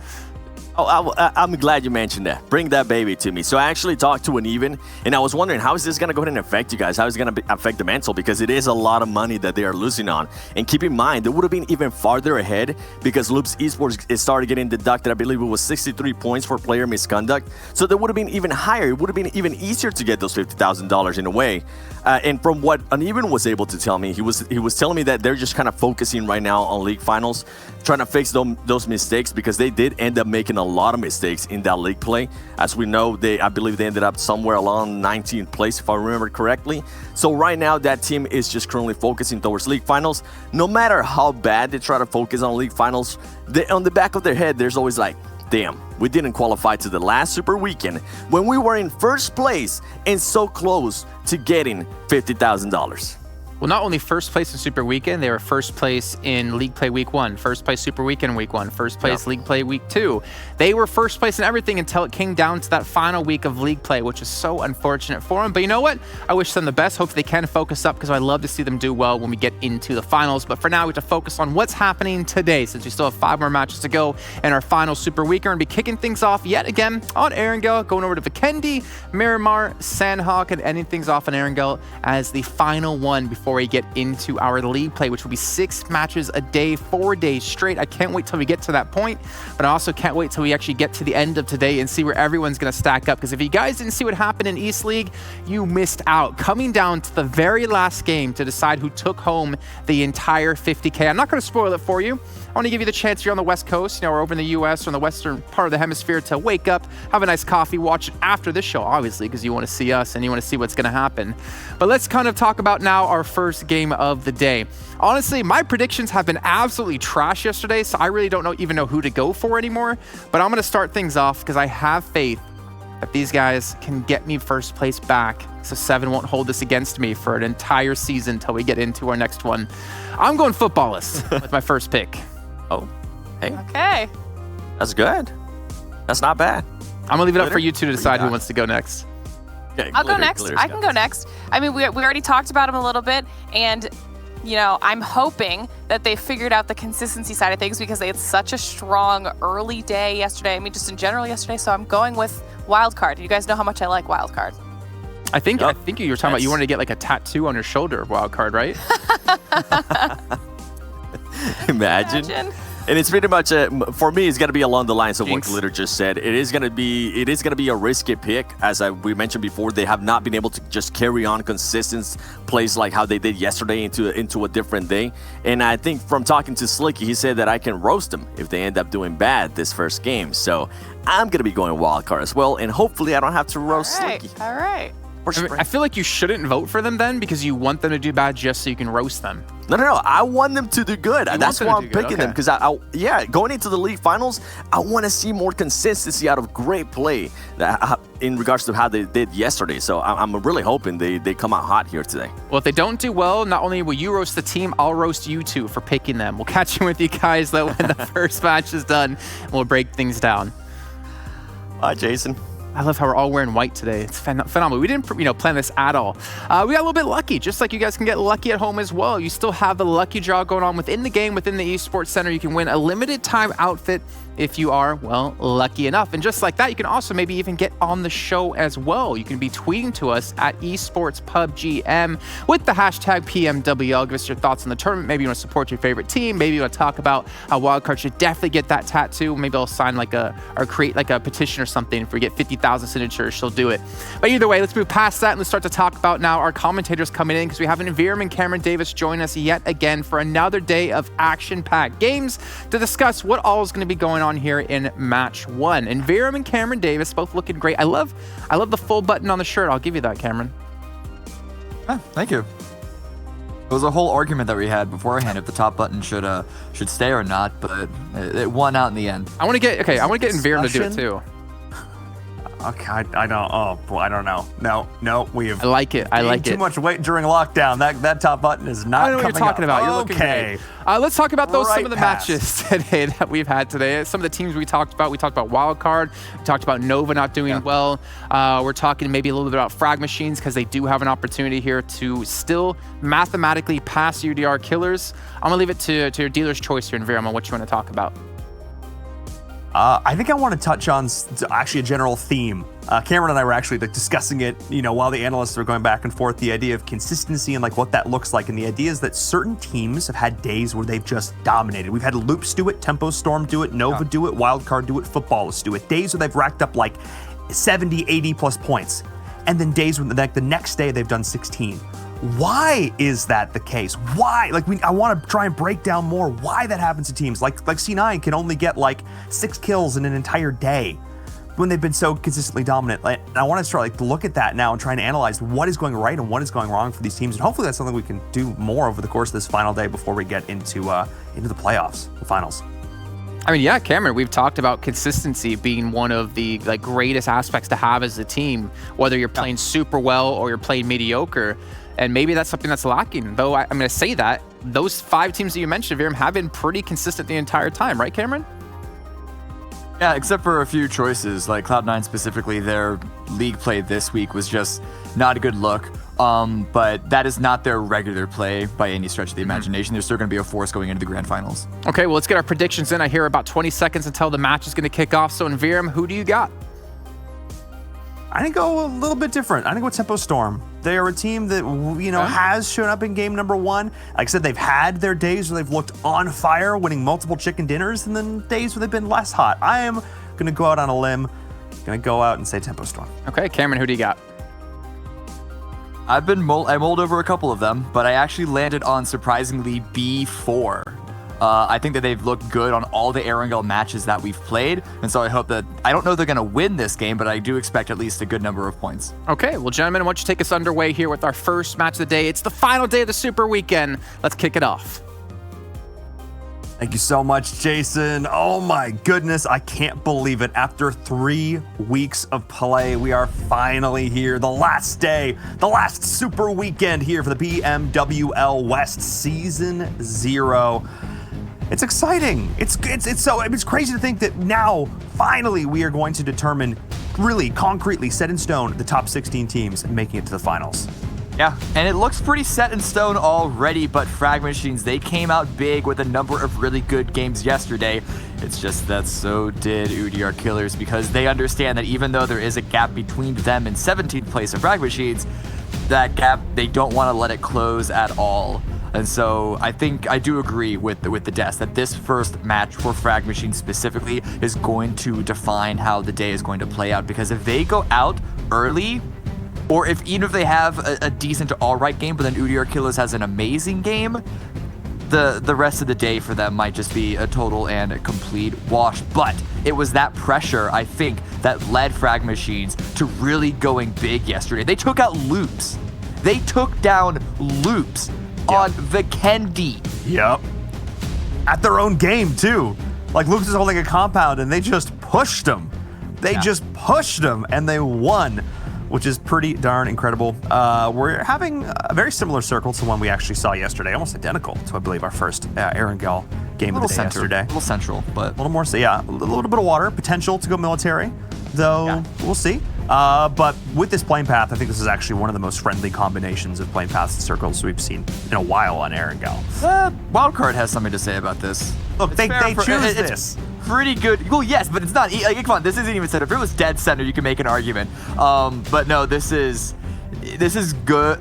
Oh, I'm glad you mentioned that. Bring that baby to me. So I actually talked to an even, and I was wondering, how is this going to go ahead and affect you guys? How is it going to affect the mental? Because it is a lot of money that they are losing on. And keep in mind, they would have been even farther ahead because Loops Esports started getting deducted. I believe it was 63 points for player misconduct. So they would have been even higher. It would have been even easier to get those $50,000 in a way. And from what Uneven was able to tell me, he was telling me that they're just kind of focusing right now on league finals, trying to fix those mistakes, because they did end up making a lot of mistakes in that league play. As we know, I believe they ended up somewhere along 19th place, if I remember correctly. So right now, that team is just currently focusing towards league finals. No matter how bad they try to focus on league finals, on the back of their head, there's always like, damn, we didn't qualify to the last Super Weekend when we were in first place and so close to getting $50,000. Well, not only first place in Super Weekend, they were first place in League Play Week 1, first place Super Weekend Week 1, first place League Play Week 2. They were first place in everything until it came down to that final week of League Play, which is so unfortunate for them. But you know what? I wish them the best. Hopefully they can focus up, because I love to see them do well when we get into the finals. But for now, we have to focus on what's happening today, since we still have 5 more matches to go in our final Super Week. We're going to be kicking things off yet again on Erangel, going over to Vikendi, Miramar, Sanhok, and ending things off on Erangel as the final one before we get into our league play, which will be 6 matches a day, 4 days straight. I can't wait till we get to that point, but I also can't wait till we actually get to the end of today and see where everyone's going to stack up, because if you guys didn't see what happened in East League, you missed out. Coming down to the very last game to decide who took home the entire 50K. I'm not going to spoil it for you. I want to give you the chance here on the West Coast, or over in the US or in the western part of the hemisphere, to wake up, have a nice coffee, watch it after this show, obviously, because you want to see us and you want to see what's going to happen. But let's kind of talk about now our first game of the day. Honestly, my predictions have been absolutely trash yesterday, so I really don't even know who to go for anymore. But I'm going to start things off because I have faith that these guys can get me first place back, so Seven won't hold this against me for an entire season until we get into our next one. I'm going footballist with my first pick. Oh, hey. Okay. That's good. That's not bad. I'm going to leave it up for you two to decide who wants to go next. Okay, I'll go next. I can go next. I mean, we already talked about him a little bit, and I'm hoping that they figured out the consistency side of things, because they had such a strong early day yesterday. I mean, just in general yesterday. So I'm going with Wildcard. You guys know how much I like Wildcard. I think you were talking about you wanted to get like a tattoo on your shoulder of Wildcard, right? Imagine. And it's pretty much for me, it's gonna be along the lines of what Glitter just said. It is gonna be a risky pick, as we mentioned before. They have not been able to just carry on consistent plays like how they did yesterday into a different day. And I think from talking to Slicky, he said that I can roast them if they end up doing bad this first game. So I'm gonna be going Wildcard as well, and hopefully I don't have to roast Slicky. All right. I feel like you shouldn't vote for them then, because you want them to do bad just so you can roast them. No. I want them to do good. That's why I'm picking them, because going into the league finals, I want to see more consistency out of great play in regards to how they did yesterday. So I'm really hoping they come out hot here today. Well, if they don't do well, not only will you roast the team, I'll roast you two for picking them. We'll catch you with you guys though when the first match is done, and we'll break things down. Bye, Jason. I love how we're all wearing white today. It's phenomenal. We didn't, plan this at all. We got a little bit lucky, just like you guys can get lucky at home as well. You still have the lucky draw going on within the game, within the Esports Center. You can win a limited time outfit if you are, well, lucky enough. And just like that, you can also maybe even get on the show as well. You can be tweeting to us at Esports PubGM with the hashtag PMWL. Give us your thoughts on the tournament. Maybe you want to support your favorite team. Maybe you want to talk about how Wildcard should definitely get that tattoo. Maybe I'll sign or create like a petition or something if we get 50,000 1,000 signatures, she'll do it. But either way, let's move past that and let's start to talk about now our commentators coming in, because we have an Viram and Cameron Davis join us yet again for another day of action-packed games to discuss what all is going to be going on here in match 1. And Viram and Cameron Davis both looking great. I love the full button on the shirt. I'll give you that, Cameron. Thank you. It was a whole argument that we had beforehand if the top button should stay or not, but it won out in the end. I want to get Viram to do it too. Okay, I don't. Oh boy, I don't know. No, we have. I like it. I like it. Too much weight during lockdown. That top button is not. I know what you're talking about. You're looking okay. great. Let's talk about Right some of the matches today that we've had today. Some of the teams we talked about. We talked about Wildcard. We talked about Nova not doing well. We're talking maybe a little bit about Frag Machines because they do have an opportunity here to still mathematically pass UDR Killers. I'm gonna leave it to your dealer's choice here in Viram on what you want to talk about. I think I want to touch on actually a general theme. Cameron and I were actually discussing it, while the analysts were going back and forth, the idea of consistency and what that looks like. And the idea is that certain teams have had days where they've just dominated. We've had Loops do it, Tempo Storm do it, Nova do it, Wildcard do it, Footballists do it. Days where they've racked up 70, 80 plus points. And then days when the next day they've done 16. Why is that the case? Why? I want to try and break down more why that happens to teams. Like C9 can only get 6 kills in an entire day when they've been so consistently dominant. And I want to start to look at that now and try and analyze what is going right and what is going wrong for these teams. And hopefully that's something we can do more over the course of this final day before we get into the playoffs, the finals. I mean, yeah, Cameron, we've talked about consistency being one of the greatest aspects to have as a team, whether you're playing super well or you're playing mediocre. And maybe that's something that's lacking. Though I'm going to say that those 5 teams that you mentioned, Viram, have been pretty consistent the entire time, right, Cameron? Yeah, except for a few choices. Like Cloud9 specifically, their league play this week was just not a good look. But that is not their regular play by any stretch of the imagination. They're still going to be a force going into the grand finals. Okay, well, let's get our predictions in. I hear about 20 seconds until the match is going to kick off. So in Viram, who do you got? I think go a little bit different. I think with Tempo Storm. They are a team that, has shown up in game number 1. Like I said, they've had their days where they've looked on fire, winning multiple chicken dinners, and then days where they've been less hot. I am going to go out on a limb, going to go out and say Tempo Storm. Okay, Cameron, who do you got? I mulled over a couple of them, but I actually landed on, surprisingly, B4. I think that they've looked good on all the Erangel matches that we've played, and so I hope that, I don't know they're going to win this game, but I do expect at least a good number of points. Okay, well, gentlemen, why don't you take us underway here with our first match of the day. It's the final day of the Super Weekend. Let's kick it off. Thank you so much, Jason. Oh my goodness, I can't believe it. After 3 weeks of play, we are finally here. The last day, the last Super Weekend here for the PMWL West Season 0. It's exciting. It's crazy to think that now, finally, we are going to determine, really concretely set in stone, the top 16 teams making it to the finals. Yeah, and it looks pretty set in stone already, but Frag Machines, they came out big with a number of really good games yesterday. It's just that so did UDR Killers, because they understand that even though there is a gap between them and 17th place of Frag Machines, that gap, they don't want to let it close at all. And so I think I do agree with the desk that this first match for Frag Machine specifically is going to define how the day is going to play out, because if they go out early, or even if they have a decent to all right game, but then UDR Killers has an amazing game, the rest of the day for them might just be a total and a complete wash. But it was that pressure, I think, that led Frag Machines to really going big yesterday. They took out Loops. They took down Loops on Vikendi. Yep. At their own game, too. Loops is holding a compound, and they just pushed them. They just pushed them, and they won, which is pretty darn incredible. We're having a very similar circle to one we actually saw yesterday, almost identical to, I believe, our first Erangel game of the day yesterday. A little central, but... A little more, so yeah, a little bit of water, potential to go military, though we'll see. But with this plane path, I think this is actually one of the most friendly combinations of plane paths and circles we've seen in a while on Erangel. Wildcard has something to say about this. Look, they choose this. It's pretty good. Well, yes, but it's not. Come on, this isn't even set up. If it was dead center, you can make an argument. But no, this is good.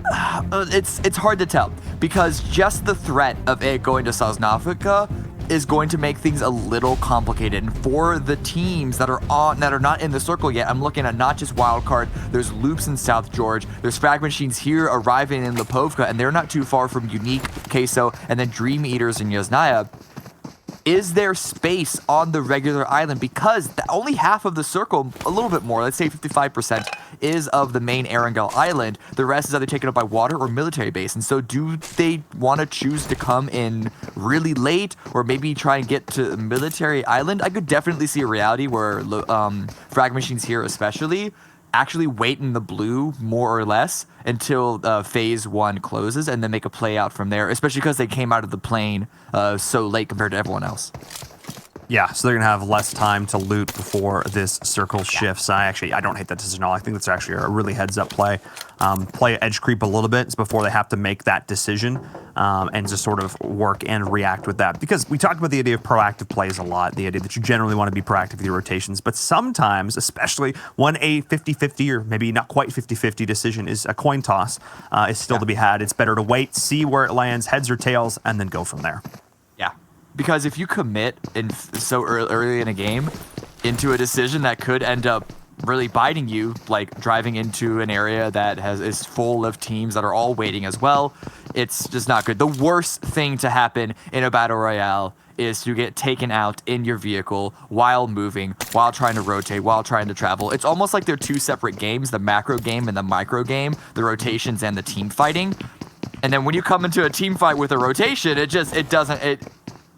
It's hard to tell, because just the threat of it going to South Africa is going to make things a little complicated. And for the teams that are not in the circle yet, I'm looking at not just Wildcard, there's Loops in South George, there's Frag Machines here arriving in Lipovka, and they're not too far from Unique, Queso, and then Dream Eaters in Yasnaya. Is there space on the regular island? Because only half of the circle, a little bit more, let's say 55%, is of the main Erangel island. The rest is either taken up by water or military base. And so do they want to choose to come in really late or maybe try and get to military island? I could definitely see a reality where Frag Machines here especially actually wait in the blue more or less until phase 1 closes and then make a play out from there, especially because they came out of the plane so late compared to everyone else. Yeah, so they're going to have less time to loot before this circle shifts. I don't hate that decision at all. I think that's actually a really heads-up play. Play edge creep a little bit before they have to make that decision and just sort of work and react with that. Because we talked about the idea of proactive plays a lot, the idea that you generally want to be proactive with your rotations, but sometimes, especially when a 50-50 or maybe not quite 50-50 decision is a coin toss, is still to be had. It's better to wait, see where it lands, heads or tails, and then go from there. Yeah, because if you commit so early in a game into a decision that could end up really biting you, like driving into an area that is full of teams that are all waiting as well, it's just not good. The worst thing to happen in a battle royale is to get taken out in your vehicle while moving, while trying to rotate, while trying to travel. It's almost like they're two separate games, the macro game and the micro game, the rotations and the team fighting. And then when you come into a team fight with a rotation,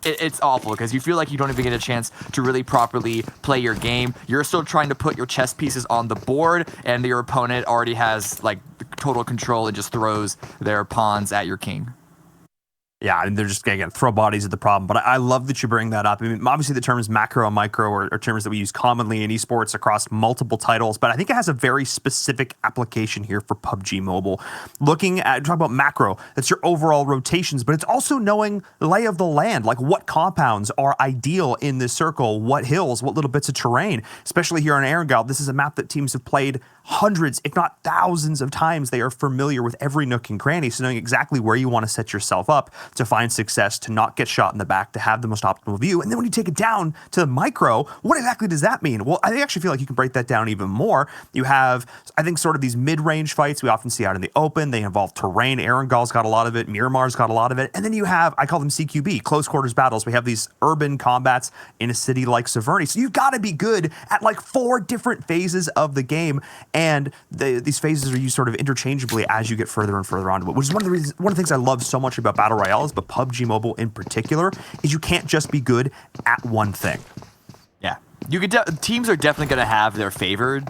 it's awful because you feel like you don't even get a chance to really properly play your game. You're still trying to put your chess pieces on the board, and your opponent already has like total control and just throws their pawns at your king. Yeah, and they're just going to throw bodies at the problem. But I love that you bring that up. I mean, obviously the terms macro and micro are terms that we use commonly in esports across multiple titles, but I think it has a very specific application here for PUBG Mobile. Looking at, talk about macro, that's your overall rotations, but it's also knowing the lay of the land, like what compounds are ideal in this circle, what hills, what little bits of terrain, especially here on Erangel. This is a map that teams have played hundreds, if not thousands of times. They are familiar with every nook and cranny, so knowing exactly where you want to set yourself up to find success, to not get shot in the back, to have the most optimal view. And then when you take it down to the micro, what exactly does that mean? Well, I actually feel like you can break that down even more. You have, I think, sort of these mid-range fights we often see out in the open. They involve terrain. Erangel's got a lot of it. Miramar's got a lot of it. And then you have, I call them CQB, close quarters battles. We have these urban combats in a city like Severny. So you've got to be good at like 4 different phases of the game. And these phases are used sort of interchangeably as you get further and further onto it, which is one of the things I love so much about Battle Royales, but PUBG Mobile in particular, is you can't just be good at one thing. Yeah. You could teams are definitely going to have their favored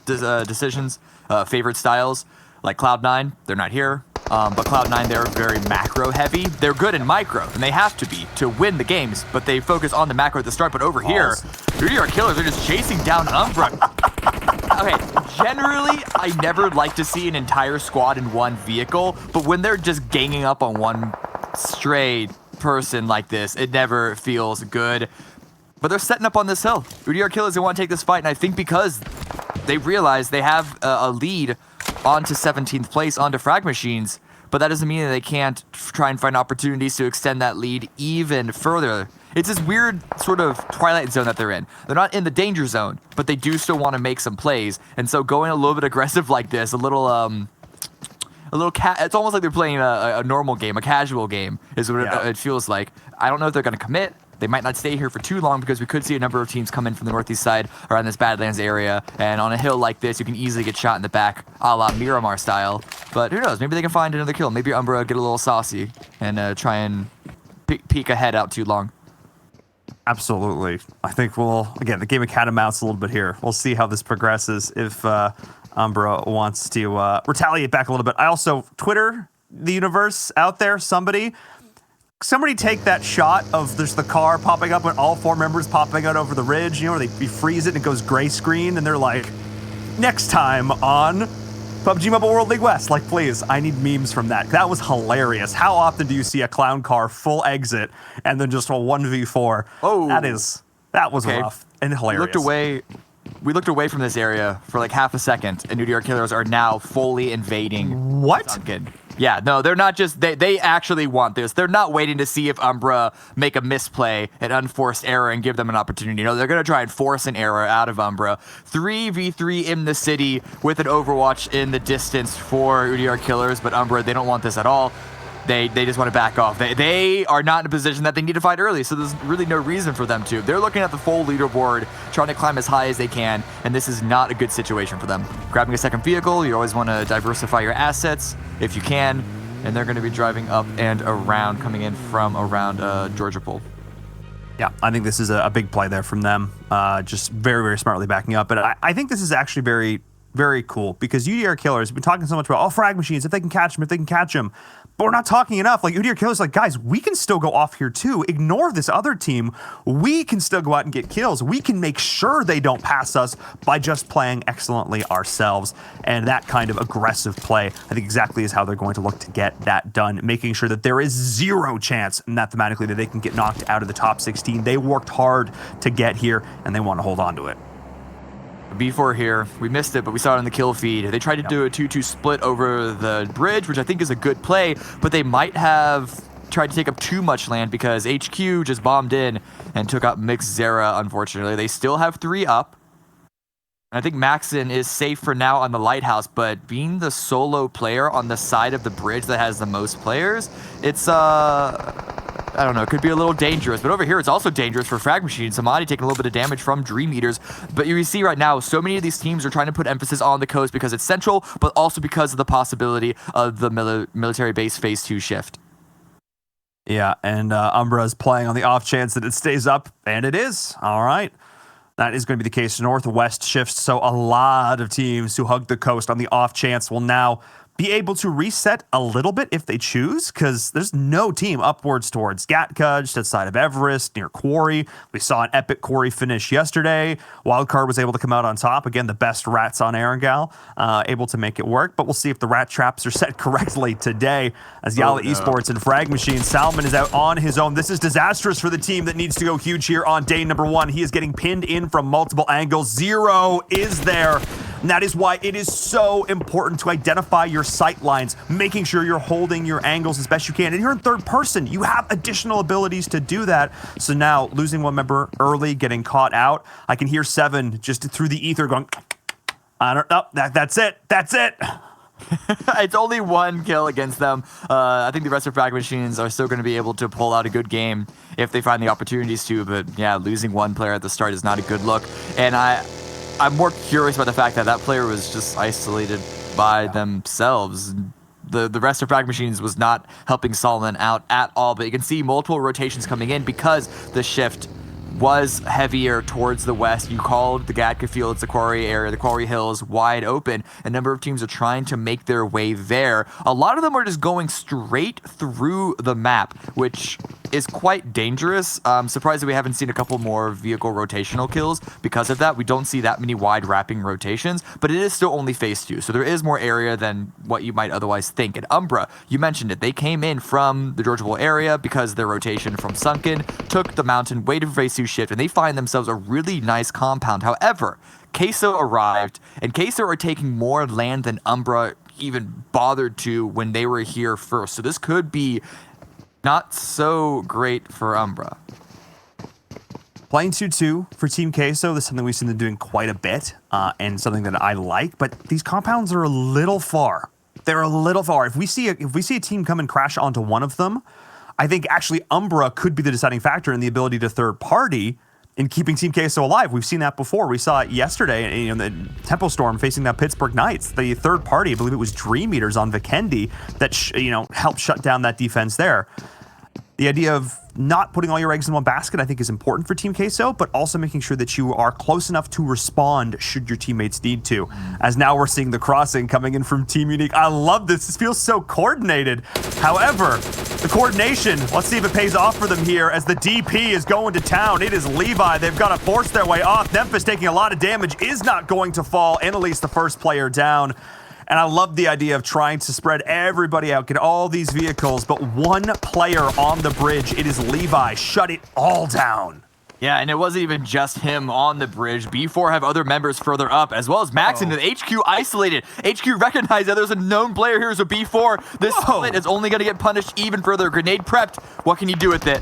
decisions, favorite styles, like Cloud9. They're not here. But Cloud9, they're very macro heavy. They're good in micro, and they have to be to win the games, but they focus on the macro at the start. But over here, 3DR Killers are just chasing down Umbra. Okay, generally, I never like to see an entire squad in one vehicle, but when they're just ganging up on one stray person like this, it never feels good. But they're setting up on this hill. UDR Killers, they want to take this fight, and I think because they realize they have a lead onto 17th place, onto Frag Machines, but that doesn't mean that they can't try and find opportunities to extend that lead even further. It's this weird sort of twilight zone that they're in. They're not in the danger zone, but they do still want to make some plays. And so going a little bit aggressive like this, it's almost like they're playing a normal game, a casual game, is what it feels like. I don't know if they're going to commit. They might not stay here for too long because we could see a number of teams come in from the northeast side around this Badlands area. And on a hill like this, you can easily get shot in the back, a la Miramar style. But who knows? Maybe they can find another kill. Maybe Umbra get a little saucy and try and peek ahead out too long. Absolutely. I think again, the game of cat and mouse a little bit here. We'll see how this progresses if Umbra wants to retaliate back a little bit. I also, Twitter, the universe out there, somebody take that shot of there's the car popping up and all 4 members popping out over the ridge, you know, where they freeze it and it goes gray screen and they're like, next time on PUBG Mobile World League West. Like, please, I need memes from that. That was hilarious. How often do you see a clown car full exit and then just a 1v4? Oh. That was rough and hilarious. Looked away. we looked away from this area for like half a second, and UDR Killers are now fully invading. What? Sunken. Yeah, no, they're not just, they actually want this. They're not waiting to see if Umbra make a misplay, an unforced error, and give them an opportunity. No, they're going to try and force an error out of Umbra. 3v3 in the city with an Overwatch in the distance for UDR Killers, but Umbra, they don't want this at all. They just want to back off. They are not in a position that they need to fight early, so there's really no reason for them to. They're looking at the full leaderboard, trying to climb as high as they can, and this is not a good situation for them. Grabbing a second vehicle, you always want to diversify your assets if you can, and they're going to be driving up and around, coming in from around Georgia Pool. Yeah, I think this is a big play there from them, just very, very smartly backing up. But I think this is actually very, very cool because UDR Killers have been talking so much about, frag machines, if they can catch them. But we're not talking enough. Like, UDR Killers, like, guys, we can still go off here too. Ignore this other team. We can still go out and get kills. We can make sure they don't pass us by just playing excellently ourselves. And that kind of aggressive play, I think exactly is how they're going to look to get that done, making sure that there is zero chance mathematically that they can get knocked out of the top 16. They worked hard to get here, and they want to hold on to it. B4 here. We missed it, but we saw it on the kill feed. They tried to do a 2-2 split over the bridge, which I think is a good play, but they might have tried to take up too much land because HQ just bombed in and took out Mix Zera, unfortunately. They still have 3 up. And I think Maxon is safe for now on the lighthouse, but being the solo player on the side of the bridge that has the most players, it's I don't know, it could be a little dangerous, but over here it's also dangerous for Frag Machine. Samadi taking a little bit of damage from Dream Eaters, but you see right now, so many of these teams are trying to put emphasis on the coast because it's central, but also because of the possibility of the military base phase 2 shift. Yeah, and Umbra is playing on the off chance that it stays up, and it is. All right. That is going to be the case. Northwest shifts, so a lot of teams who hug the coast on the off chance will now be able to reset a little bit if they choose, because there's no team upwards towards Gatkaj, to the side of Everest, near Quarry. We saw an epic Quarry finish yesterday. Wildcard was able to come out on top. Again, the best rats on Erangel, able to make it work, but we'll see if the rat traps are set correctly today. As Yala Esports and Frag Machine, Salmon is out on his own. This is disastrous for the team that needs to go huge here on day number 1. He is getting pinned in from multiple angles. Zero is there. And that is why it is so important to identify your sight lines, making sure you're holding your angles as best you can. And you're in third person. You have additional abilities to do that. So now, losing one member early, getting caught out. I can hear Seven just through the ether going, I don't know, that's it. It's only 1 kill against them. I think the rest of Frag Machines are still going to be able to pull out a good game if they find the opportunities to. But yeah, losing 1 player at the start is not a good look. And I'm more curious about the fact that player was just isolated by themselves. The rest of Frag Machines was not helping Solomon out at all, but you can see multiple rotations coming in because the shift was heavier towards the west. You called the Gatka Fields, the Quarry area, the Quarry Hills wide open. A number of teams are trying to make their way there. A lot of them are just going straight through the map, which is quite dangerous. I'm surprised that we haven't seen a couple more vehicle rotational kills because of that. We don't see that many wide wrapping rotations, but it is still only phase 2, so there is more area than what you might otherwise think. And Umbra, you mentioned it, they came in from the Georgiaville area because their rotation from Sunken took the mountain, waited for phase 2 shift, and they find themselves a really nice compound. However, Queso arrived, and Queso are taking more land than Umbra even bothered to when they were here first. So this could be not so great for Umbra. Playing 2-2 for Team Queso, this is something we've seen them doing quite a bit, and something that I like, but these compounds are a little far. They're a little far. If we see a team come and crash onto one of them, I think actually Umbra could be the deciding factor in the ability to third party in keeping Team Queso alive. We've seen that before. We saw it yesterday in the Tempo Storm facing that Pittsburgh Knights. The third party, I believe it was Dream Eaters on Vikendi, that helped shut down that defense there. The idea of not putting all your eggs in one basket, I think, is important for Team Queso, but also making sure that you are close enough to respond should your teammates need to. As now we're seeing the crossing coming in from Team Unique. I love this. This feels so coordinated. However, the coordination, let's see if it pays off for them here as the DP is going to town. It is Levi. They've got to force their way off. Memphis taking a lot of damage, is not going to fall. Annalise, the first player down. And I love the idea of trying to spread everybody out, get all these vehicles, but one player on the bridge. It is Levi. Shut it all down. Yeah, and it wasn't even just him on the bridge. B4 have other members further up, as well as Max into the HQ isolated. HQ recognized that there's a known player here, so B4, this split is only going to get punished even further. Grenade prepped. What can you do with it?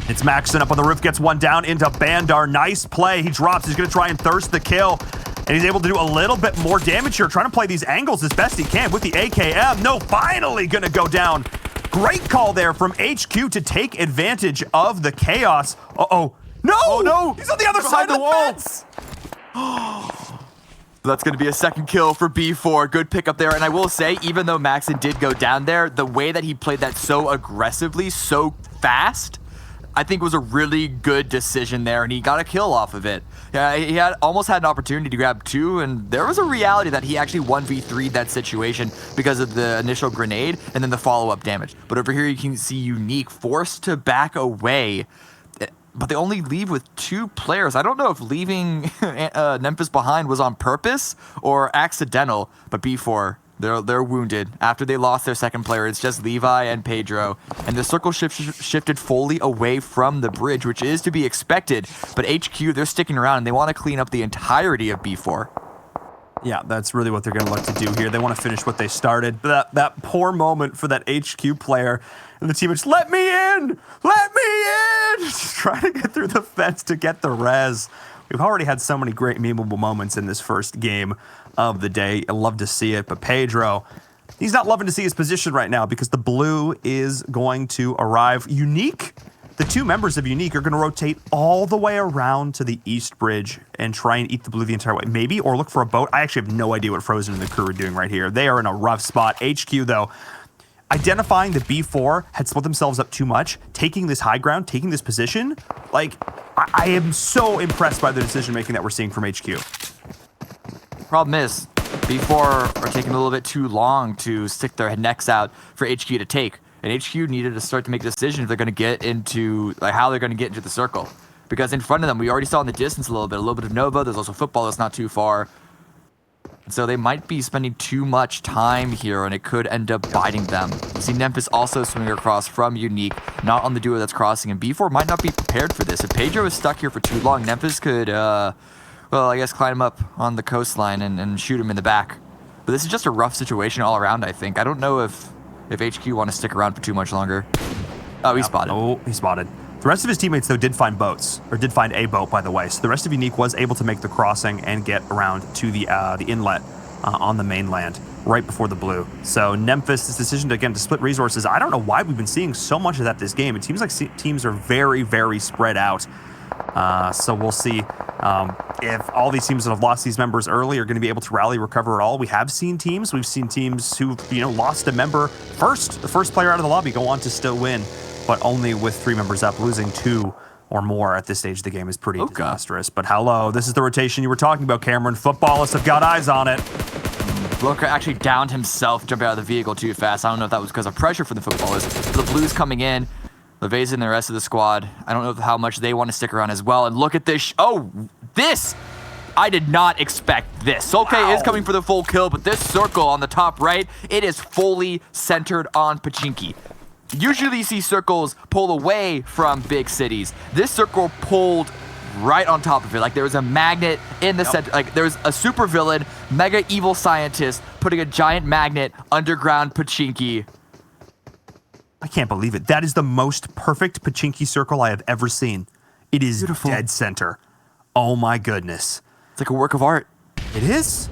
It's Maxon up on the roof, gets one down into Bandar. Nice play. He drops. He's going to try and thirst the kill. And he's able to do a little bit more damage here, trying to play these angles as best he can with the AKM. No, finally going to go down. Great call there from HQ to take advantage of the chaos. Uh-oh. No! Oh, no! He's on the other side of the fence! That's going to be a second kill for B4. Good pick up there. And I will say, even though Maxon did go down there, the way that he played that so aggressively, so fast, I think was a really good decision there, and he got a kill off of it. Yeah, he almost had an opportunity to grab 2, and there was a reality that he actually 1v3'd that situation because of the initial grenade and then the follow-up damage. But over here you can see Unique forced to back away, but they only leave with 2 players. I don't know if leaving Nemphis behind was on purpose or accidental, but B4, they're wounded. After they lost their second player, it's just Levi and Pedro, and the circle shifted fully away from the bridge, which is to be expected, but HQ, they're sticking around, and they want to clean up the entirety of B4. Yeah, that's really what they're going to look to do here. They want to finish what they started. But that poor moment for that HQ player and the teammates, let me in! Let me in! Just trying to get through the fence to get the res. We've already had so many great memeable moments in this first game of the day. I love to see it, but Pedro, he's not loving to see his position right now because the blue is going to arrive. Unique, the 2 members of Unique are going to rotate all the way around to the east bridge and try and eat the blue the entire way. Maybe, or look for a boat. I actually have no idea what Frozen and the crew are doing right here. They are in a rough spot. HQ, though, identifying that B4 had split themselves up too much, taking this high ground, taking this position, like, I am so impressed by the decision-making that we're seeing from HQ. Problem is, B4 are taking a little bit too long to stick their necks out for HQ to take. And HQ needed to start to make a decision if they're going to get into, like, how they're going to get into the circle. Because in front of them, we already saw in the distance a little bit of Nova. There's also football that's not too far. So they might be spending too much time here, and it could end up biting them. You see Nemphis also swimming across from Unique, not on the duo that's crossing, and B4 might not be prepared for this. If Pedro is stuck here for too long, Nemphis could, well, I guess climb up on the coastline and shoot him in the back. But this is just a rough situation all around, I think. I don't know if HQ want to stick around for too much longer. Oh, he spotted. Oh, he spotted. The rest of his teammates, though, did find boats, or did find a boat, by the way. So the rest of Unique was able to make the crossing and get around to the inlet on the mainland right before the blue. So Nemphis' decision to, again, to split resources, I don't know why we've been seeing so much of that this game. It seems like teams are very, very spread out. So we'll see if all these teams that have lost these members early are going to be able to rally, recover it all. We've seen teams who, lost a member the first player out of the lobby go on to still win, but only with 3 members up. Losing 2 or more at this stage of the game is pretty disastrous. But hello, this is the rotation you were talking about, Cameron. Footballists have got eyes on it. Looker actually downed himself jumping out of the vehicle too fast. I don't know if that was because of pressure from the footballists. The Blues coming in. LeVay's and the rest of the squad. I don't know how much they want to stick around as well. And look at this. This! I did not expect this. Solkay is coming for the full kill, but this circle on the top right, it is fully centered on Pachinki. Usually you see circles pull away from big cities. This circle pulled right on top of it. Like there was a magnet in the center. Like there was a super villain, mega evil scientist putting a giant magnet underground Pachinki. I can't believe it. That is the most perfect Pachinki circle I have ever seen. It is beautiful. Dead center. Oh my goodness. It's like a work of art. It is.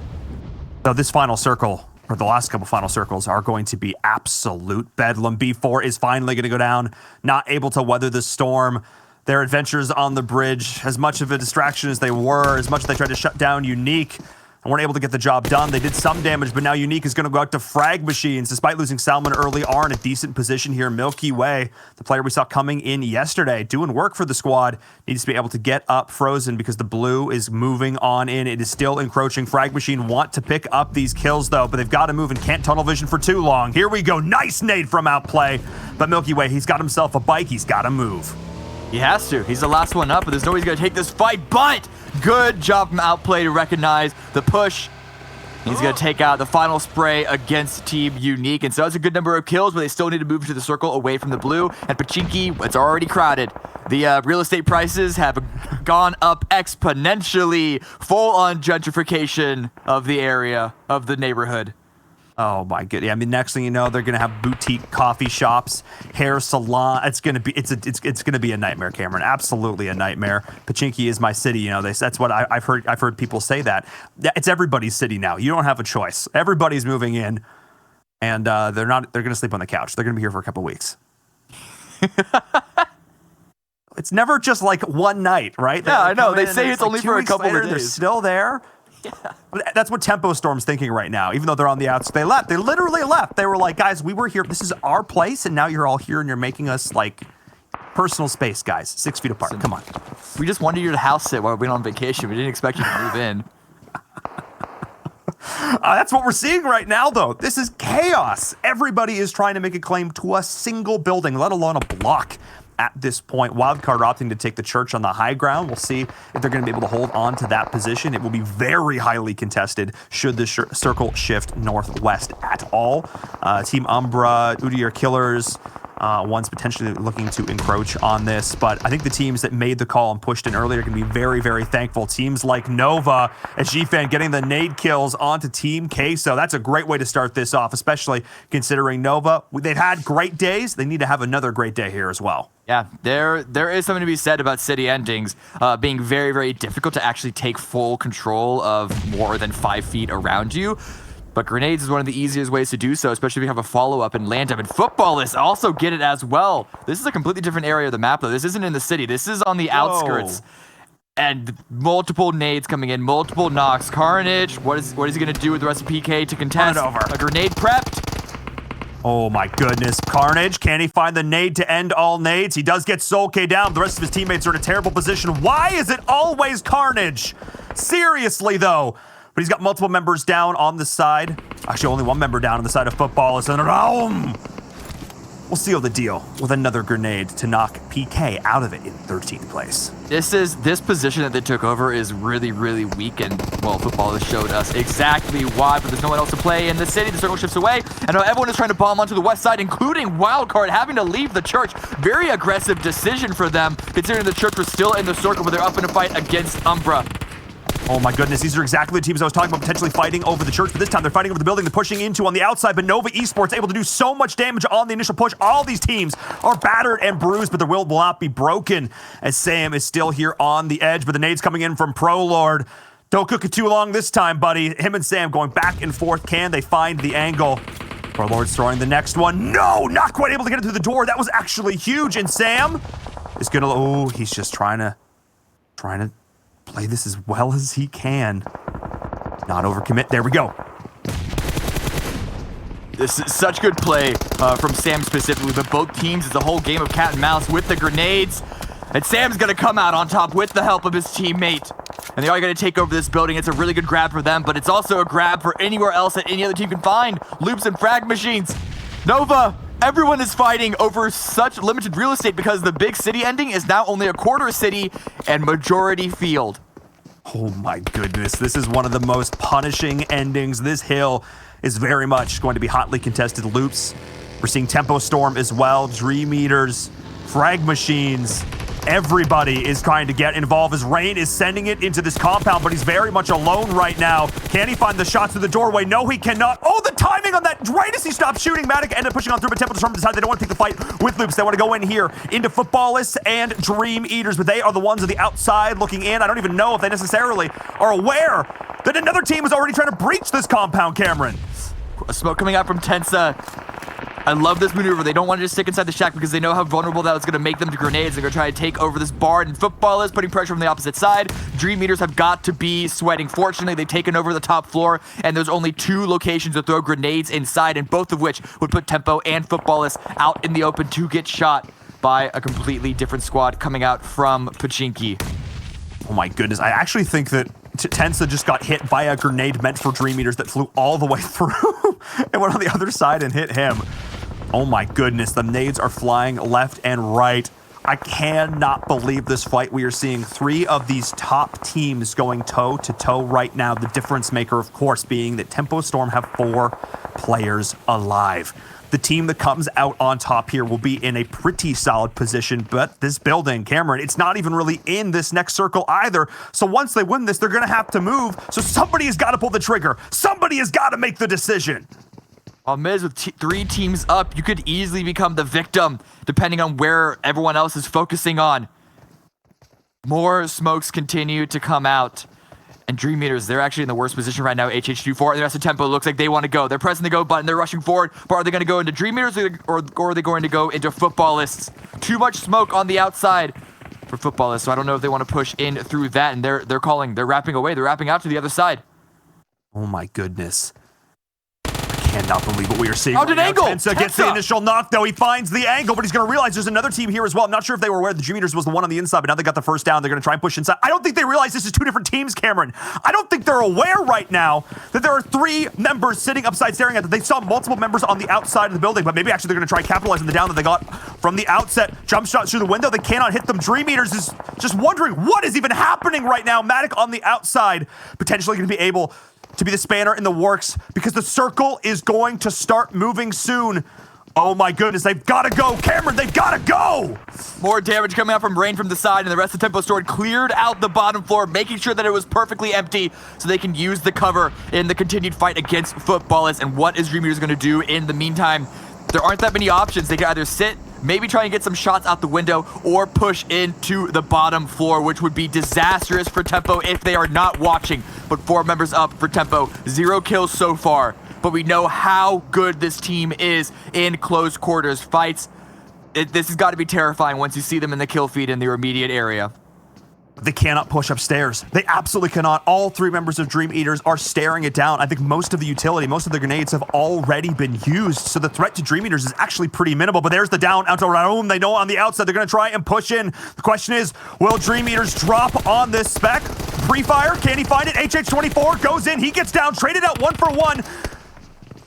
So this final circle, or the last couple final circles, are going to be absolute bedlam. B4 is finally going to go down, not able to weather the storm. Their adventures on the bridge, as much of a distraction as they were, as much as they tried to shut down Unique, and weren't able to get the job done. They did some damage, but now Unique is going to go out to frag machines. Despite losing Salmon early, are in a decent position here. Milky Way, the player we saw coming in yesterday, doing work for the squad, needs to be able to get up Frozen because the blue is moving on in. It is still encroaching. Frag Machine want to pick up these kills, though, but they've got to move and can't tunnel vision for too long. Here we go. Nice nade from Outplay. But Milky Way, he's got himself a bike. He's got to move. He has to. He's the last one up, but there's no way he's going to take this fight. But good job from Outplay to recognize the push. He's going to take out the final spray against Team Unique. And so that's a good number of kills, but they still need to move to the circle away from the blue. And Pachinki, it's already crowded. The real estate prices have gone up exponentially. Full-on gentrification of the area, of the neighborhood. Oh my goodness! I mean, next thing you know, they're gonna have boutique coffee shops, hair salon. It's gonna be a nightmare, Cameron. Absolutely a nightmare. Pachinki is my city. You know, that's what I've heard. I've heard people say that. It's everybody's city now. You don't have a choice. Everybody's moving in, and they're gonna sleep on the couch. They're gonna be here for a couple weeks. It's never just like one night, right? Yeah, I know. They say it's only for a couple of days. They're still there. Yeah. That's what Tempo Storm's thinking right now. Even though they're on the outs, they left. They literally left. They were like, guys, we were here. This is our place, and now you're all here, and you're making us like personal space, guys. 6 feet apart. Come on. We just wanted you to house sit while we went on vacation. We didn't expect you to move in. That's what we're seeing right now, though. This is chaos. Everybody is trying to make a claim to a single building, let alone a block. At this point, Wildcard opting to take the church on the high ground. We'll see if they're going to be able to hold on to that position. It will be very highly contested should the circle shift northwest at all. Team Umbra, Udyr Killers, one's potentially looking to encroach on this, but I think the teams that made the call and pushed in earlier can be very, very thankful. Teams like Nova and GFan getting the nade kills onto Team Queso. That's a great way to start this off, especially considering Nova. They've had great days. They need to have another great day here as well. Yeah, there is something to be said about city endings being very, very difficult to actually take full control of more than 5 feet around you. But grenades is one of the easiest ways to do so, especially if you have a follow-up and land them. And footballists also get it as well. This is a completely different area of the map, though. This isn't in the city. This is on the outskirts. And multiple nades coming in, multiple knocks. Carnage, what is he going to do with the rest of PK to contest? A grenade prepped. Oh my goodness, Carnage, can he find the nade to end all nades? He does get Soul K down. The rest of his teammates are in a terrible position. Why is it always Carnage? Seriously, though. But he's got multiple members down on the side. Actually, only one member down on the side of football. Is in We'll seal the deal with another grenade to knock PK out of it in 13th place. This position that they took over is really, really weak, and well, football has showed us exactly why, but there's no one else to play in the city. The circle shifts away, and now everyone is trying to bomb onto the west side, including Wildcard having to leave the church. Very aggressive decision for them, considering the church was still in the circle, but they're up in a fight against Umbra. Oh my goodness, these are exactly the teams I was talking about potentially fighting over the church, but this time they're fighting over the building they're pushing into on the outside, but Nova Esports able to do so much damage on the initial push. All these teams are battered and bruised, but their will not be broken as Sam is still here on the edge, but the nades coming in from Pro Lord. Don't cook it too long this time, buddy. Him and Sam going back and forth. Can they find the angle? Pro Lord's throwing the next one. No, not quite able to get it through the door. That was actually huge, and Sam is gonna, he's just trying to play this as well as he can. Not overcommit. There we go. This is such good play from Sam specifically, but both teams, it's a whole game of cat and mouse with the grenades. And Sam's going to come out on top with the help of his teammate. And they are going to take over this building. It's a really good grab for them, but it's also a grab for anywhere else that any other team can find. Loops and frag machines. Nova, everyone is fighting over such limited real estate because the big city ending is now only a quarter city and majority field. Oh my goodness, this is one of the most punishing endings. This hill is very much going to be hotly contested loops. We're seeing Tempo Storm as well, Dream Eaters, frag machines. Everybody is trying to get involved as Rain is sending it into this compound, but he's very much alone right now. Can he find the shot through the doorway? No, he cannot. Oh, the timing on that. Right as he stopped shooting, Matic ended up pushing on through, but Tempo Storm decided they don't want to take the fight with Loops. They want to go in here into Footballists and Dream Eaters, but they are the ones on the outside looking in. I don't even know if they necessarily are aware that another team is already trying to breach this compound, Cameron. A smoke coming out from Tensa. I love this maneuver. They don't want to just stick inside the shack because they know how vulnerable that is going to make them to grenades. They're going to try to take over this bar, and football is putting pressure from the opposite side. Dream Eaters have got to be sweating. Fortunately, they've taken over the top floor, and there's only 2 locations to throw grenades inside, and both of which would put Tempo and Footballists out in the open to get shot by a completely different squad coming out from Pachinki. Oh my goodness. I actually think that Tensa just got hit by a grenade meant for Dream Eaters that flew all the way through and went on the other side and hit him. Oh my goodness, the nades are flying left and right. I cannot believe this fight. We are seeing 3 of these top teams going toe-to-toe right now. The difference maker, of course, being that Tempo Storm have 4 players alive. The team that comes out on top here will be in a pretty solid position, but this building, Cameron, it's not even really in this next circle either. So once they win this, they're going to have to move. So somebody has got to pull the trigger. Somebody has got to make the decision. Miz, with 3 teams up, you could easily become the victim, depending on where everyone else is focusing on. More smokes continue to come out. And Dream Eaters, they're actually in the worst position right now. HH24 and the rest of Tempo looks like they want to go. They're pressing the go button. They're rushing forward. But are they going to go into Dream Eaters or are they going to go into Footballists? Too much smoke on the outside for Footballists, so I don't know if they want to push in through that. And they're calling. They're wrapping away. They're wrapping out to the other side. Oh my goodness. Cannot believe what we are seeing. Found an angle. Tensa gets the initial knock, though. He finds the angle, but he's going to realize there's another team here as well. I'm not sure if they were aware the Dream Eaters was the one on the inside, but now they got the first down. They're going to try and push inside. I don't think they realize this is 2 different teams, Cameron. I don't think they're aware right now that there are 3 members sitting upside staring at them. They saw multiple members on the outside of the building, but maybe actually they're going to try capitalizing the down that they got from the outset. Jump shot through the window. They cannot hit them. Dream Eaters is just wondering what is even happening right now. Matic on the outside, potentially going to be able to be the spanner in the works because the circle is going to start moving soon. Oh my goodness, they've got to go. Cameron, they've got to go. More damage coming out from Rain from the side, and the rest of Tempo Storm cleared out the bottom floor, making sure that it was perfectly empty so they can use the cover in the continued fight against Footballists. And what is Dream Eaters going to do in the meantime? There aren't that many options. They can either sit, maybe try and get some shots out the window, or push into the bottom floor, which would be disastrous for Tempo if they are not watching. But 4 members up for Tempo, 0 kills so far. But we know how good this team is in close quarters fights. This has got to be terrifying once you see them in the kill feed in their immediate area. They cannot push upstairs. They absolutely cannot. All 3 members of Dream Eaters are staring it down. I think most of the utility, most of the grenades have already been used, so the threat to Dream Eaters is actually pretty minimal, but there's the down out to Raum. They know on the outside they're going to try and push in. The question is, will Dream Eaters drop on this spec? Pre-fire, can he find it? HH24 goes in, he gets down, traded out 1 for 1.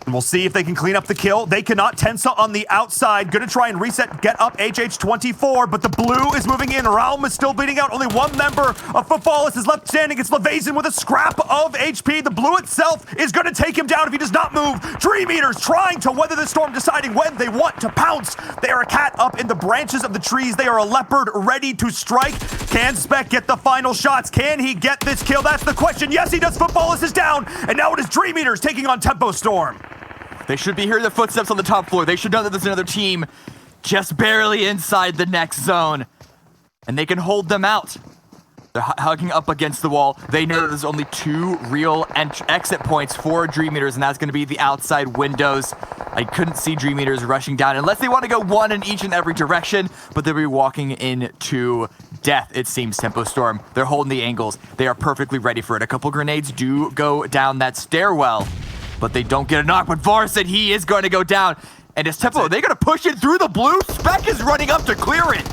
And we'll see if they can clean up the kill. They cannot. Tensa on the outside. Gonna try and reset, get up HH24, but the blue is moving in. Raum is still bleeding out. Only 1 member of Footballists is left standing. It's Levazen with a scrap of HP. The blue itself is gonna take him down if he does not move. Dream Eaters trying to weather the storm, deciding when they want to pounce. They are a cat up in the branches of the trees. They are a leopard ready to strike. Can Spec get the final shots? Can he get this kill? That's the question. Yes, he does. Footballist is down, and now it is Dream Eaters taking on Tempo Storm. They should be hearing the footsteps on the top floor. They should know that there's another team just barely inside the next zone. And they can hold them out. They're hugging up against the wall. They know that there's only 2 real exit points for Dream Eaters, and that's going to be the outside windows. I couldn't see Dream Eaters rushing down unless they want to go 1 in each and every direction, but they'll be walking into death, it seems, Tempo Storm. They're holding the angles. They are perfectly ready for it. A couple grenades do go down that stairwell, but they don't get a knock. But Var said he is going to go down. And it's Tempo. They're going to push it through the blue. Spec is running up to clear it.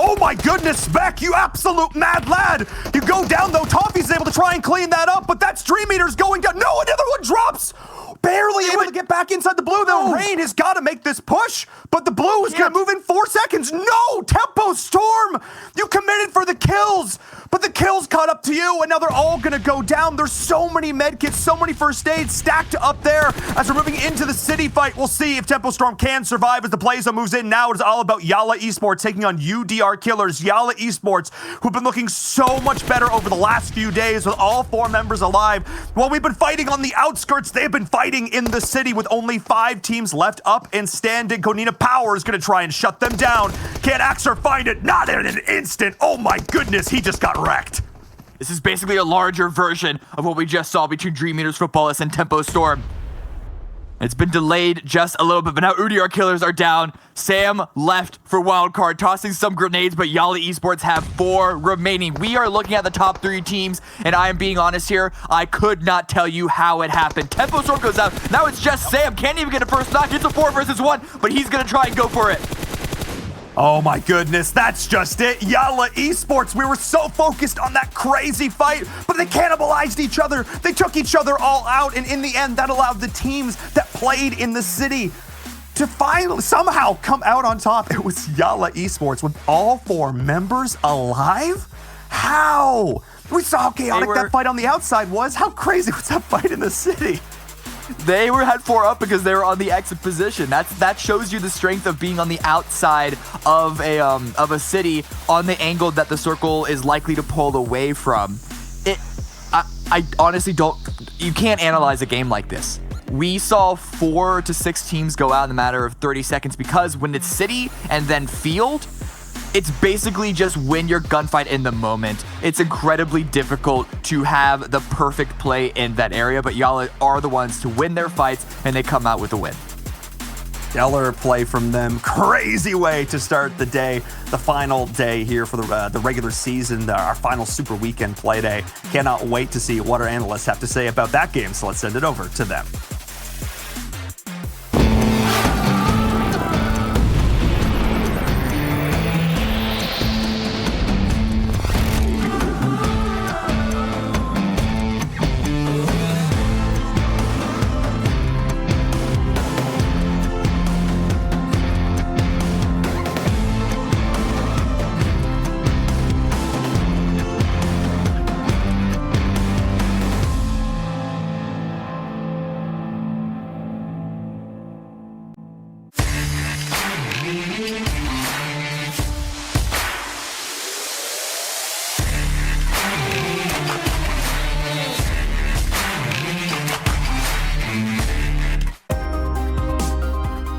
Oh my goodness, Spec, you absolute mad lad. You go down, though. Toffee's able to try and clean that up, but that's Dream Eaters going down. No, another one drops. Barely able to get back inside the blue, though. Rain has got to make this push, but the blue is going to move in 4 seconds. No, Tempo Storm, you committed for the kills, but the kills caught up to you, and now they're all going to go down. There's so many medkits, so many first aids stacked up there as we're moving into the city fight. We'll see if Tempo Storm can survive as the play zone moves in. Now it's all about Yala Esports taking on UDR Killers. Yala Esports, who've been looking so much better over the last few days with all 4 members alive. While we've been fighting on the outskirts, they've been fighting in the city with only 5 teams left up and standing. Konina Power is going to try and shut them down. Can Axer find it? Not in an instant. Oh my goodness, he just got wrecked. This is basically a larger version of what we just saw between Dream Eaters, Footballists, and Tempo Storm. It's been delayed just a little bit, but now UDR Killers are down. Sam left for wildcard, tossing some grenades, but Yala Esports have 4 remaining. We are looking at the top 3 teams, and I am being honest here, I could not tell you how it happened. Tempo Storm goes out. Now it's just Sam. Can't even get a first knock. It's a 4 versus 1, but he's going to try and go for it. Oh my goodness, that's just it. Yala Esports, we were so focused on that crazy fight, but they cannibalized each other. They took each other all out, and in the end, that allowed the teams that played in the city to finally somehow come out on top. It was Yalla Esports with all 4 members alive? How? We saw how chaotic that fight on the outside was. How crazy was that fight in the city? They had 4 up because they were on the exit position. That shows you the strength of being on the outside of a city on the angle that the circle is likely to pull away from. I honestly don't. You can't analyze a game like this. We saw 4 to 6 teams go out in a matter of 30 seconds because when it's city and then field, it's basically just win your gunfight in the moment. It's incredibly difficult to have the perfect play in that area, but Yalla are the ones to win their fights, and they come out with a win. Stellar play from them. Crazy way to start the day. The final day here for the regular season, our final Super Weekend play day. Cannot wait to see what our analysts have to say about that game, so let's send it over to them.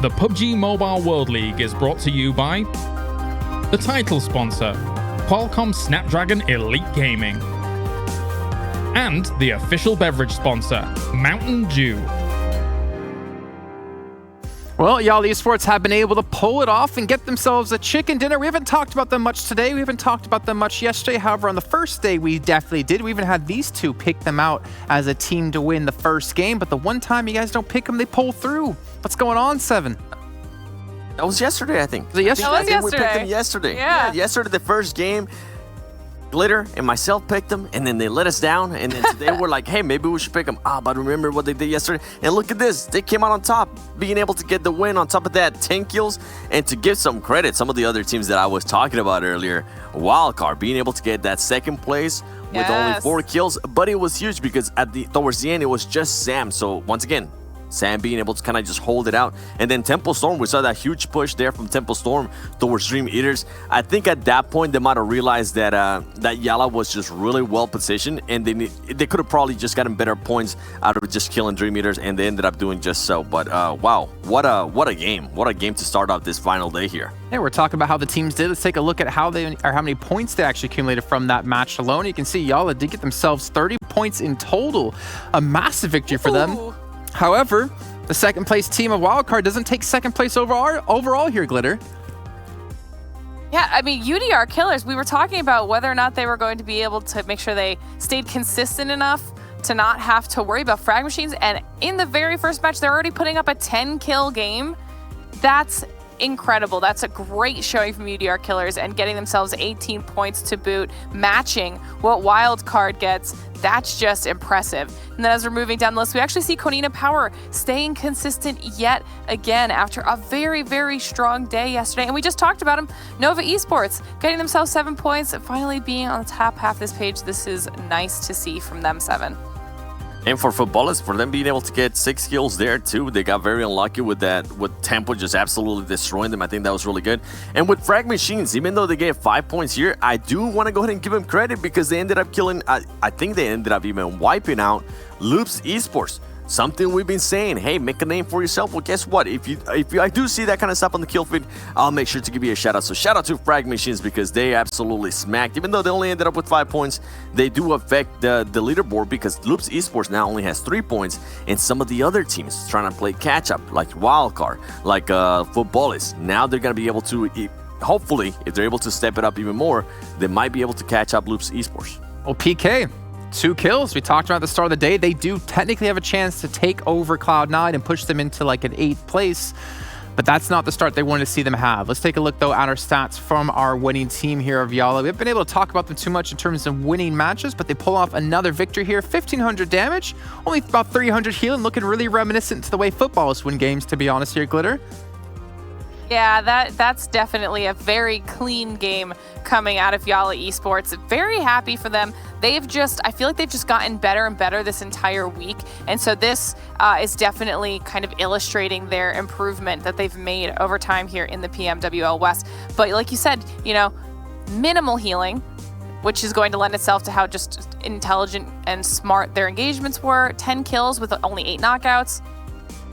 The PUBG Mobile World League is brought to you by the title sponsor, Qualcomm Snapdragon Elite Gaming, and the official beverage sponsor, Mountain Dew. Well, Yalla Esports have been able to pull it off and get themselves a chicken dinner. We haven't talked about them much today. We haven't talked about them much yesterday. However, on the first day, we definitely did. We even had these two pick them out as a team to win the first game. But the one time you guys don't pick them, they pull through. What's going on, Seven? That was yesterday, I think. Was it yesterday? That was yesterday. We picked them yesterday. Yeah. Yesterday, the first game. Glitter and myself picked them, and then they let us down, and then today we're like, hey, maybe we should pick them. But remember what they did yesterday? And look at this. They came out on top, being able to get the win. On top of that, 10 kills. And to give some credit, some of the other teams that I was talking about earlier, Wildcard, being able to get that second place with only 4 kills. But it was huge because towards the end, it was just Sam. So once again, Sam being able to kind of just hold it out. And then Temple Storm, we saw that huge push there from Temple Storm towards Dream Eaters. I think at that point, they might have realized that that Yalla was just really well positioned, and they could have probably just gotten better points out of just killing Dream Eaters, and they ended up doing just so. But wow, what a game. What a game to start off this final day here. Hey, we're talking about how the teams did. Let's take a look at how many points they actually accumulated from that match alone. You can see Yalla did get themselves 30 points in total. A massive victory for them. However, the second place team of Wildcard doesn't take second place overall here, Glitter. Yeah, I mean, UDR Killers, we were talking about whether or not they were going to be able to make sure they stayed consistent enough to not have to worry about frag machines. And in the very first match, they're already putting up a 10-kill game. That's incredible. That's a great showing from UDR Killers, and getting themselves 18 points to boot, matching what Wildcard gets. That's just impressive. And then as we're moving down the list, we actually see Konina Power staying consistent yet again after a very, very strong day yesterday. And we just talked about him, Nova Esports, getting themselves 7 points, finally being on the top half of this page. This is nice to see from them, Seven. And for Footballers, for them being able to get 6 kills there too, they got very unlucky with that, with Tempo just absolutely destroying them. I think that was really good. And with Frag Machines, even though they gave 5 points here, I do want to go ahead and give them credit because they ended up killing, I think they ended up even wiping out Loops Esports. Something we've been saying, hey, make a name for yourself. Well, guess what? If I do see that kind of stuff on the kill feed, I'll make sure to give you a shout out. So shout out to Frag Machines because they absolutely smacked. Even though they only ended up with 5 points, they do affect the leaderboard because Loops Esports now only has 3 points, and some of the other teams trying to play catch up, like Wildcard, like Footballers. Now they're gonna be able to, hopefully, if they're able to step it up even more, they might be able to catch up Loops Esports. Well, PK. 2 kills. We talked about at the start of the day. They do technically have a chance to take over Cloud9 and push them into like an 8th place, but that's not the start they wanted to see them have. Let's take a look though at our stats from our winning team here of Yalla. We haven't been able to talk about them too much in terms of winning matches, but they pull off another victory here. 1,500 damage, only about 300 healing, looking really reminiscent to the way footballers win games, to be honest here, Glitter. Yeah, that's definitely a very clean game coming out of Yala Esports. Very happy for them. I feel like they've just gotten better and better this entire week. And so this is definitely kind of illustrating their improvement that they've made over time here in the PMWL West. But like you said, minimal healing, which is going to lend itself to how just intelligent and smart their engagements were. 10 kills with only 8 knockouts.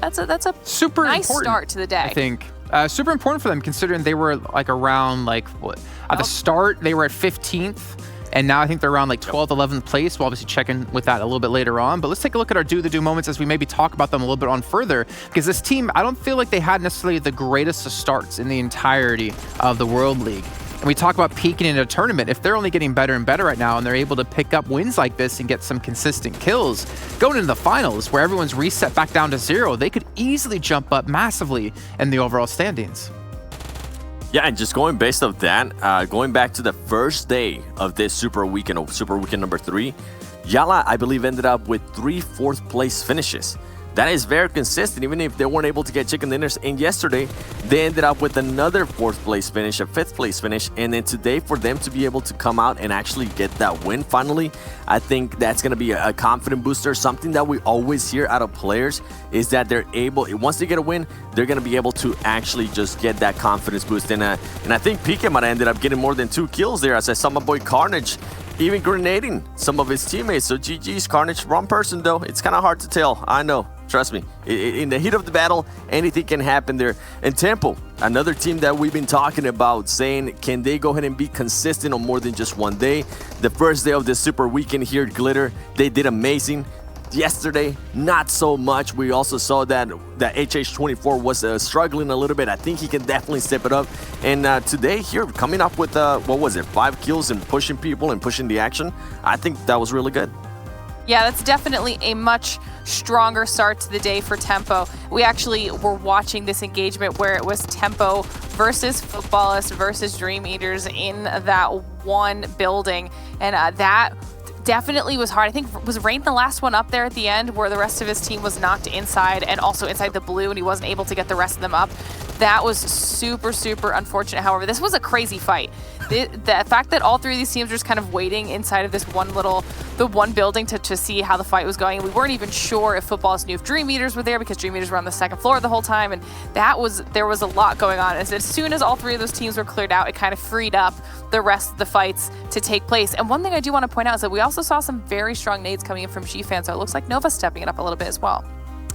That's a super nice important start to the day. I think. Super important for them considering they were like around at the start they were at 15th, and now I think they're around like 12th, 11th place. We'll obviously check in with that a little bit later on, but let's take a look at our do moments as we maybe talk about them a little bit on further, because this team, I don't feel like they had necessarily the greatest of starts in the entirety of the World League. And we talk about peaking in a tournament. If they're only getting better and better right now and they're able to pick up wins like this and get some consistent kills, going into the finals where everyone's reset back down to 0, they could easily jump up massively in the overall standings. Yeah, and just going based off that, going back to the first day of this Super Weekend number 3, Yala, I believe, ended up with 3 4th place finishes. That is very consistent, even if they weren't able to get chicken dinners. And yesterday, they ended up with another 4th place finish, a 5th place finish. And then today, for them to be able to come out and actually get that win finally, I think that's going to be a confident booster. Something that we always hear out of players is that they're able, once they get a win, they're going to be able to actually just get that confidence boost. And I think PK might have ended up getting more than 2 kills there, as I saw my boy Carnage even grenading some of his teammates. So GG's, Carnage. Wrong person, though. It's kind of hard to tell. I know. Trust me, in the heat of the battle, anything can happen there. And Tempo, another team that we've been talking about, saying, can they go ahead and be consistent on more than just one day? The first day of the Super Weekend here at Glitter, they did amazing. Yesterday, not so much. We also saw that HH24 was struggling a little bit. I think he can definitely step it up. And today here, coming up with, 5 kills and pushing people and pushing the action. I think that was really good. Yeah, that's definitely a much stronger start to the day for Tempo. We actually were watching this engagement where it was Tempo versus Footballists versus Dream Eaters in that one building. And that definitely was hard. I think, was Rain the last one up there at the end where the rest of his team was knocked inside and also inside the blue, and he wasn't able to get the rest of them up. That was super, super unfortunate. However, this was a crazy fight. The fact that all 3 of these teams were just kind of waiting inside of this the one building to see how the fight was going. We weren't even sure if Footballists knew if Dream Eaters were there, because Dream Eaters were on the 2nd floor the whole time, and there was a lot going on. As soon as all 3 of those teams were cleared out, it kind of freed up the rest of the fights to take place. And one thing I do want to point out is that we also saw some very strong nades coming in from G-Fan, so it looks like Nova's stepping it up a little bit as well.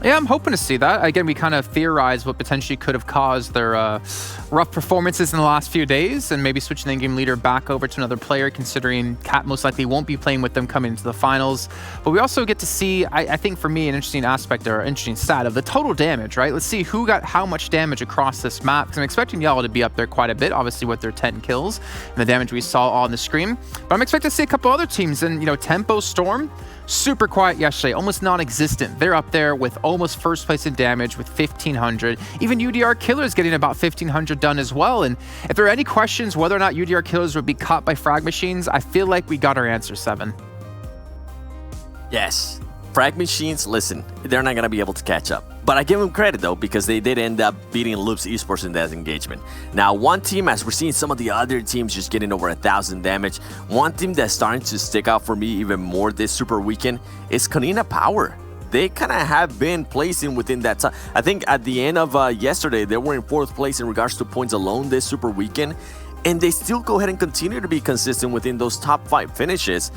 Yeah, I'm hoping to see that. Again, we kind of theorized what potentially could have caused their rough performances in the last few days, and maybe switching the in-game leader back over to another player, considering Cat most likely won't be playing with them coming into the finals. But we also get to see, I think for me, an interesting aspect or interesting stat of the total damage, right? Let's see who got how much damage across this map, because I'm expecting Yala to be up there quite a bit, obviously with their 10 kills and the damage we saw on the screen. But I'm expecting to see a couple other teams, and Tempo Storm, super quiet yesterday, almost non-existent. They're up there with almost first place in damage with 1,500. Even UDR Killers getting about 1,500 done as well. And if there are any questions whether or not UDR Killers would be caught by frag machines, I feel like we got our answer, 7. Yes. Frag machines, listen, they're not going to be able to catch up. But I give them credit, though, because they did end up beating Loops Esports in that engagement. Now, one team, as we're seeing some of the other teams just getting over 1,000 damage, one team that's starting to stick out for me even more this Super Weekend is Kanina Power. They kind of have been placing within that time. I think at the end of yesterday, they were in 4th place in regards to points alone this Super Weekend, and they still go ahead and continue to be consistent within those top 5 finishes.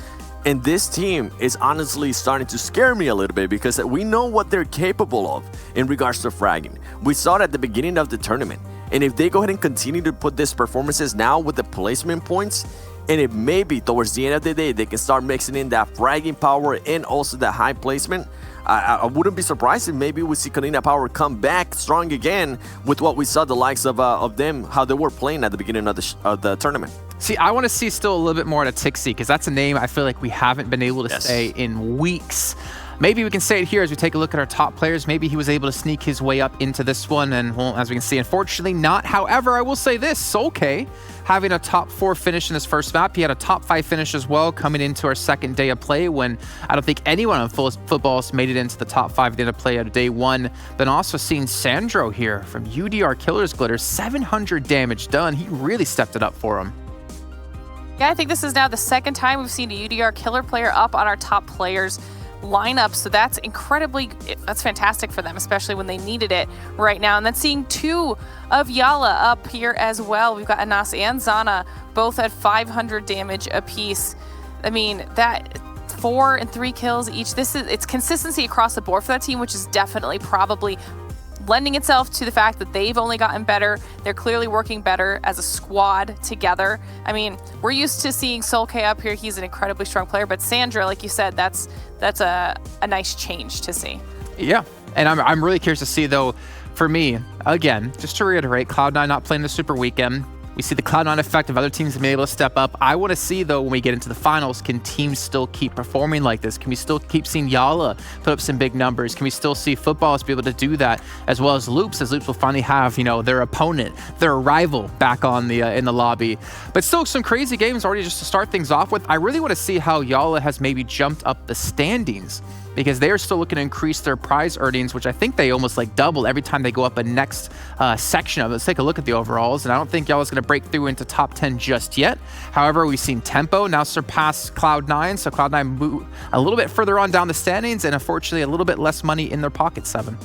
And this team is honestly starting to scare me a little bit, because we know what they're capable of in regards to fragging. We saw it at the beginning of the tournament. And if they go ahead and continue to put these performances now with the placement points, and it may be towards the end of the day, they can start mixing in that fragging power and also the high placement, I wouldn't be surprised if maybe we see Kanina Power come back strong again with what we saw the likes of them, how they were playing at the beginning of the tournament. See, I want to see still a little bit more out of Tixie, because that's a name I feel like we haven't been able to say in weeks. maybe we can say it here as we take a look at our top players. Maybe he was able to sneak his way up into this one, and well, as we can see, unfortunately not. However, I will say this, Solke having a top 4 finish in this first map. He had a top 5 finish as well coming into our second day of play, when I don't think anyone on football has made it into the top 5 at the end of play out of day 1. Then also seeing Sandro here from UDR Killers Glitter, 700 damage done. He really stepped it up for him. Yeah, I think this is now the second time we've seen a UDR Killer player up on our top players lineup, so that's fantastic for them, especially when they needed it right now. And then seeing 2 of Yala up here as well. We've got Anas and Zana both at 500 damage apiece. I mean, that 4 and 3 kills each. It's consistency across the board for that team, which is definitely probably lending itself to the fact that they've only gotten better. They're clearly working better as a squad together. I mean, we're used to seeing Solke up here. He's an incredibly strong player, but Sandra, like you said, that's a nice change to see. Yeah, and I'm really curious to see, though, for me, again, just to reiterate, Cloud9 not playing the Super Weekend. We see the Cloud9 effect of other teams being able to step up. I want to see, though, when we get into the finals, can teams still keep performing like this? Can we still keep seeing Yala put up some big numbers? Can we still see Footballists be able to do that, as well as Loops will finally have, their opponent, their rival back on the in the lobby. But still some crazy games already just to start things off with. I really want to see how Yala has maybe jumped up the standings, because they are still looking to increase their prize earnings, which I think they almost double every time they go up a next section of it. Let's take a look at the overalls, and I don't think Yala's going to break through into top 10 just yet. However, we've seen Tempo now surpass Cloud9, so Cloud9 move a little bit further on down the standings, and unfortunately a little bit less money in their pocket, 7.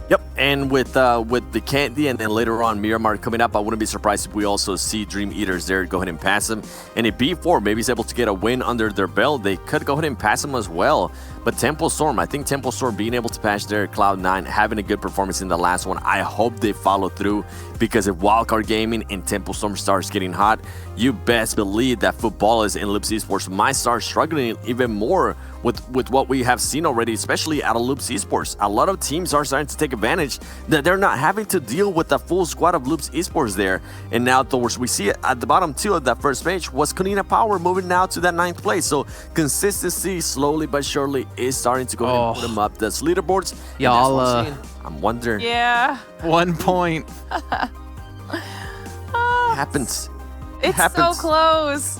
Yep, and with Vikendi and then later on Miramar coming up, I wouldn't be surprised if we also see Dream Eaters there go ahead and pass them. And if B4 maybe is able to get a win under their belt, they could go ahead and pass them as well. But Temple Storm, I think Temple Storm being able to pass their Cloud9, having a good performance in the last one, I hope they follow through, because if Wildcard Gaming and Temple Storm starts getting hot, you best believe that Footballists and Loops Esports might start struggling even more with what we have seen already, especially out of Loops Esports. A lot of teams are starting to take advantage that they're not having to deal with the full squad of Loops Esports there. And now, towards we see it at the bottom 2 of that first page was Konina Power moving now to that 9th place. So consistency, slowly but surely, is starting to go ahead and put them up the leaderboards. Y'all, I'm wondering. Yeah. 1 point. It happens. It's so close.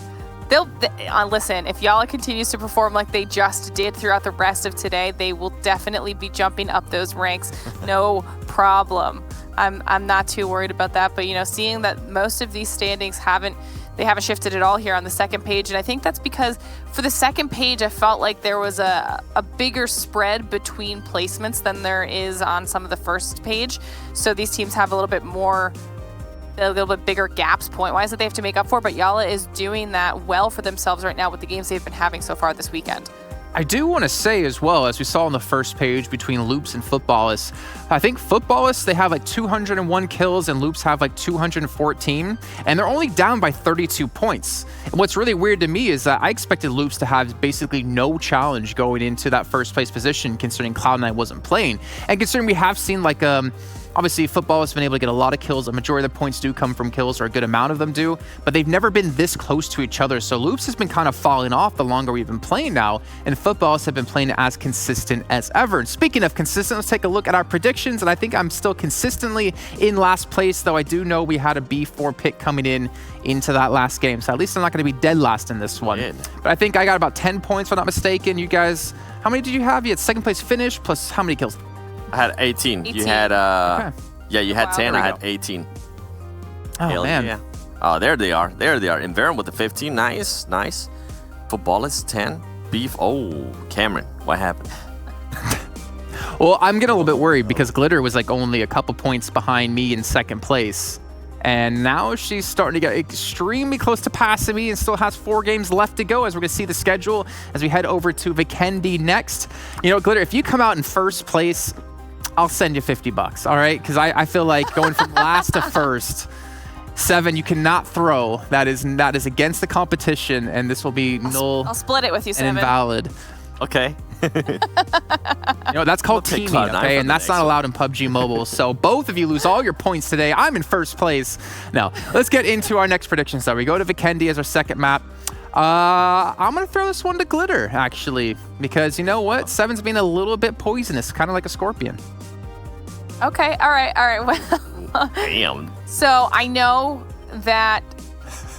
Listen, if Yala continues to perform like they just did throughout the rest of today, they will definitely be jumping up those ranks. No problem. I'm not too worried about that. But seeing that most of these standings haven't shifted at all here on the second page, and I think that's because for the second page I felt like there was a bigger spread between placements than there is on some of the first page. So these teams have a little bit bigger gaps point-wise that they have to make up for, but Yala is doing that well for themselves right now with the games they've been having so far this weekend. I do want to say as well, as we saw on the first page between Loops and Footballists, I think Footballists, they have 201 kills and Loops have 214, and they're only down by 32 points. And what's really weird to me is that I expected Loops to have basically no challenge going into that first place position, considering Cloud9 wasn't playing. And considering we have seen obviously, Football has been able to get a lot of kills. A majority of the points do come from kills, or a good amount of them do, but they've never been this close to each other. So Loops has been kind of falling off the longer we've been playing now, and Footballs have been playing as consistent as ever. And speaking of consistent, let's take a look at our predictions, and I think I'm still consistently in last place, though I do know we had a B4 pick coming into that last game, so at least I'm not going to be dead last in this one. But I think I got about 10 points, if I'm not mistaken. You guys, how many did you have? You had second place finish, plus how many kills? I had 18. You had, yeah, you had 10. I had 18. Oh, man. Yeah. Oh, there they are. And Varen with the 15. Nice. Footballists, 10. Beef. Oh, Cameron, what happened? Well, I'm getting a little bit worried because Glitter was only a couple points behind me in second place. And now she's starting to get extremely close to passing me and still has 4 games left to go, as we're going to see the schedule as we head over to Vikendi next. Glitter, if you come out in first place, I'll send you $50, all right? Because I feel like going from last to first, 7, you cannot throw. That is against the competition, and this will be null. I'll split it with you, 7. And invalid. Okay. That's called teaming, okay? And that's not allowed in PUBG Mobile. So both of you lose all your points today. I'm in first place. Now, let's get into our next predictions, though. We go to Vikendi as our second map. I'm going to throw this one to Glitter, actually, because you know what? 7's being a little bit poisonous, kind of like a scorpion. Okay, all right. Well, Damn. so I know that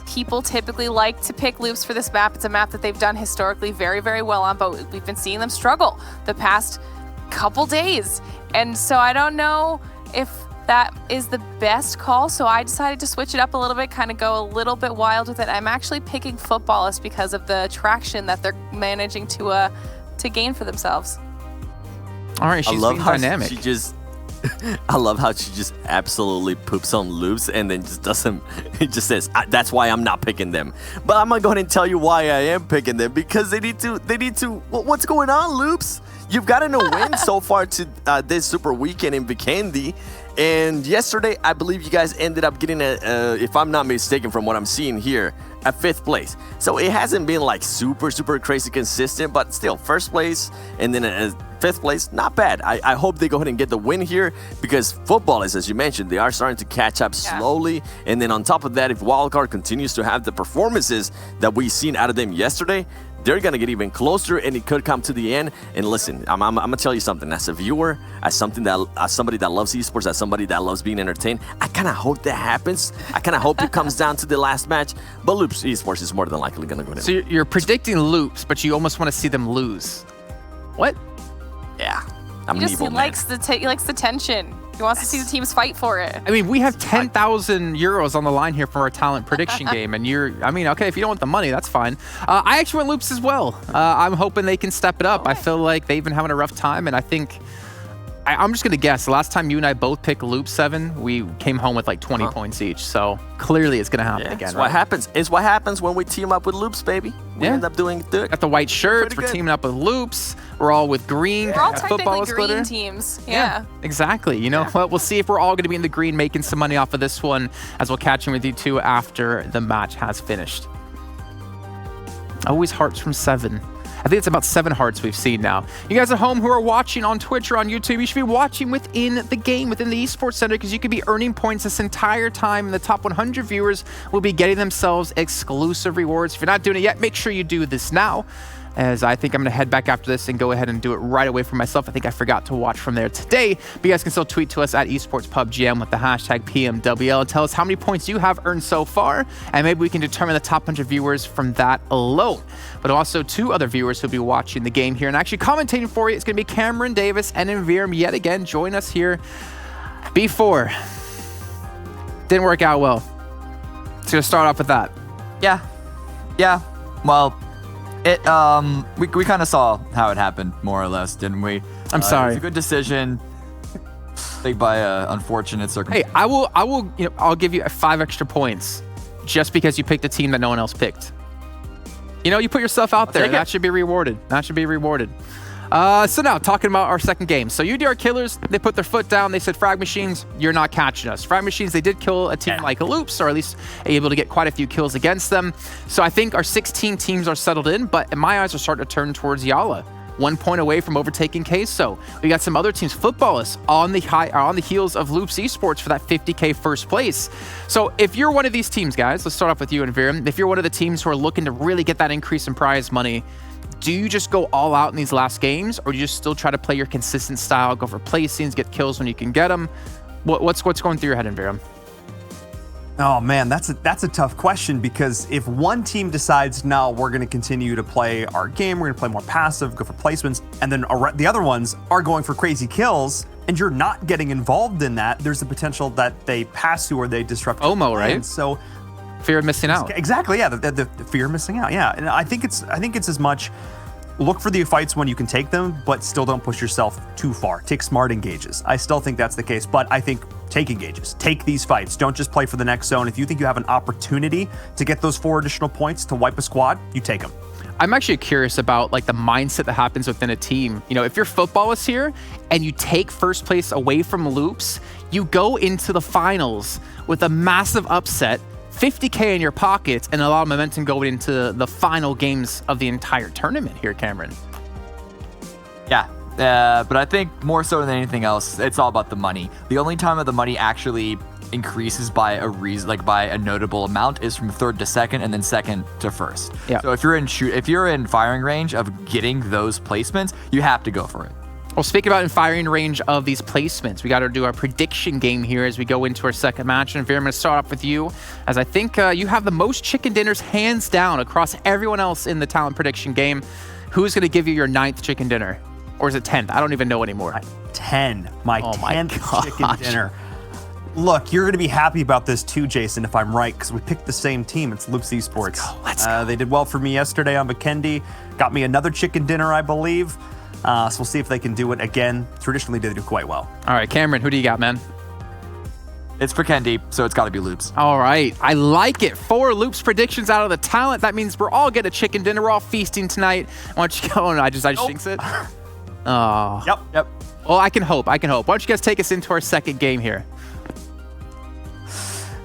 people typically like to pick loops for this map. It's a map that they've done historically very, very well on, but we've been seeing them struggle the past couple days. And so I don't know if that is the best call, so I decided to switch it up a little bit, kind of go a little bit wild with it. I'm actually picking Footballists because of the traction that they're managing to gain for themselves. All right, she's being dynamic. I love how she just absolutely poops on loops and then just doesn't. It just says that's why I'm not picking them. But I'm gonna go ahead and tell you why I am picking them, because they need to. What's going on, loops? You've gotten a win so far to this super weekend in Vikendi. And yesterday, I believe you guys ended up getting if I'm not mistaken from what I'm seeing here, a 5th place. So it hasn't been like super crazy consistent, but still 1st place and then a 5th place, not bad. I hope they go ahead and get the win here, because Footballists, as you mentioned, they are starting to catch up slowly. And then on top of that, if Wildcard continues to have the performances that we've seen out of them yesterday, they're going to get even closer, and it could come to the end. And listen, I'm going to tell you something. As a viewer, as somebody that loves esports, as somebody that loves being entertained, I kind of hope that happens. I kind of hope it comes down to the last match. But Loops Esports is more than likely going to go in. So you're predicting Loops, but you almost want to see them lose. What? Yeah. He likes the tension. He wants to see the teams fight for it. I mean, we have 10,000 euros on the line here for our talent prediction game, and okay, if you don't want the money, that's fine. I actually went Loops as well. I'm hoping they can step it up. I feel like they've been having a rough time, and I think I'm just going to guess. The last time you and I both picked Loop 7, we came home with like 20 points each. So clearly it's going to happen again. It's what happens. It's what happens when we team up with Loops, baby. We end up doing good. Got the white shirts. We're teaming up with Loops. We're all with green. We're all technically green glitter. Teams. Yeah. Exactly. You know what? We'll see if we're all going to be in the green making some money off of this one, as we'll catch in with you two after the match has finished. Always hearts from 7. I think it's about 7 hearts we've seen now. You guys at home who are watching on Twitch or on YouTube, you should be watching within the game, within the Esports Center, because you could be earning points this entire time, and the top 100 viewers will be getting themselves exclusive rewards. If you're not doing it yet, make sure you do this now, as I think I'm going to head back after this and go ahead and do it right away for myself. I think I forgot to watch from there today, but you guys can still tweet to us at esportspubgm with the hashtag PMWL and tell us how many points you have earned so far, and maybe we can determine the top 100 viewers from that alone. But also 2 other viewers who'll be watching the game here and actually commentating for you. It's going to be Cameron Davis and Envirum yet again. Join us here. B4 didn't work out well. It's going to start off with that. Yeah. Well, it we kind of saw how it happened, more or less, didn't we? I'm sorry. It was a good decision. I think by unfortunate circumstances. Hey, I'll give you 5 extra points just because you picked a team that no one else picked. You put yourself out there. That should be rewarded. So now, talking about our second game. So UDR Killers, they put their foot down. They said, Frag Machines, you're not catching us. Frag Machines, they did kill a team like Loops, or at least able to get quite a few kills against them. So I think our 16 teams are settled in, but in my eyes are starting to turn towards Yala. 1 point away from overtaking Queso. We got some other teams, Footballists, on the heels of Loops Esports for that 50K first place. So if you're one of these teams, guys, let's start off with you and Viren. If you're one of the teams who are looking to really get that increase in prize money, do you just go all out in these last games, or do you just still try to play your consistent style, go for placings, get kills when you can get them? What's going through your head, Envirum? Oh man, that's a tough question, because if one team decides, no, we're going to continue to play our game, we're going to play more passive, go for placements, and then the other ones are going for crazy kills, and you're not getting involved in that, there's the potential that they pass you or they disrupt. OMO, right? So fear of missing out. Exactly, yeah, the fear of missing out, yeah. And I think it's as much look for the fights when you can take them, but still don't push yourself too far. Take smart engages. I still think that's the case, but I think take engages. Take these fights. Don't just play for the next zone. If you think you have an opportunity to get those 4 additional points to wipe a squad, you take them. I'm actually curious about the mindset that happens within a team. If your Footballists here and you take first place away from Loops, you go into the finals with a massive upset, 50K in your pockets, and a lot of momentum going into the final games of the entire tournament here, Cameron. Yeah, but I think more so than anything else, it's all about the money. The only time that the money actually increases by a notable amount is from third to second and then second to first. Yeah. So if you're in firing range of getting those placements, you have to go for it. Well, speaking about in firing range of these placements, we got to do our prediction game here as we go into our second match. And Veer, I'm going to start off with you, as I think you have the most chicken dinners hands down across everyone else in the talent prediction game. Who's going to give you your 9th chicken dinner? Or is it 10th? I don't even know anymore. 10. My 10th chicken dinner. Look, you're going to be happy about this too, Jason, if I'm right, because we picked the same team. It's Loops Esports. Let's go. They did well for me yesterday on Vikendi. Got me another chicken dinner, I believe. So we'll see if they can do it again. Traditionally, they do quite well. All right, Cameron, who do you got, man? It's Vikendi, so it's got to be Loops. All right, I like it. 4 Loops predictions out of the talent. That means we're all getting a chicken dinner. We're all feasting tonight. Why don't you go? I just jinx it. Oh. Yep. Well, I can hope. Why don't you guys take us into our second game here?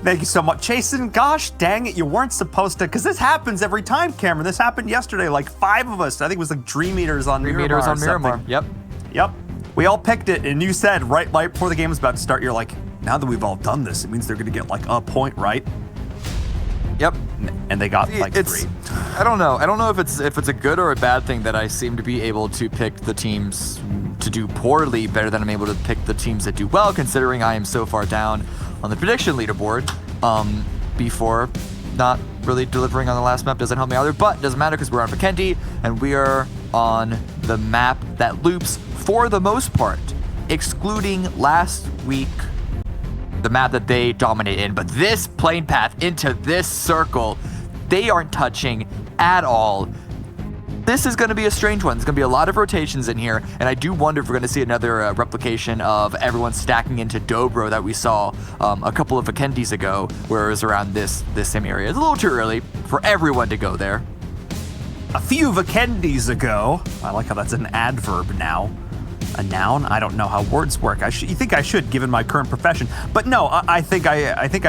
Thank you so much, Jason. Gosh dang it, you weren't supposed to, because this happens every time, Cameron. This happened yesterday, like 5 of us. I think it was like Dream Eaters on Miramar. Dream Eaters on Miramar, Yep. We all picked it, and you said right before the game was about to start, you're like, now that we've all done this, it means they're going to get like a point, right? Yep. And they got like 3. I don't know. I don't know if it's a good or a bad thing that I seem to be able to pick the teams to do poorly better than I'm able to pick the teams that do well, considering I am so far down on the prediction leaderboard. Before not really delivering on the last map doesn't help me either, but doesn't matter because we're on Vikendi and we are on the map that Loops, for the most part, excluding last week, the map that they dominate in. But this plane path into this circle, they aren't touching at all. This is going to be a strange one. There's going to be a lot of rotations in here, and I do wonder if we're going to see another replication of everyone stacking into Dobro that we saw a couple of Vikendis ago, where it was around this same area. It's a little too early for everyone to go there. A few Vikendis ago. I like how that's an adverb now. A noun? I don't know how words work. You think I should, given my current profession. But no, I think I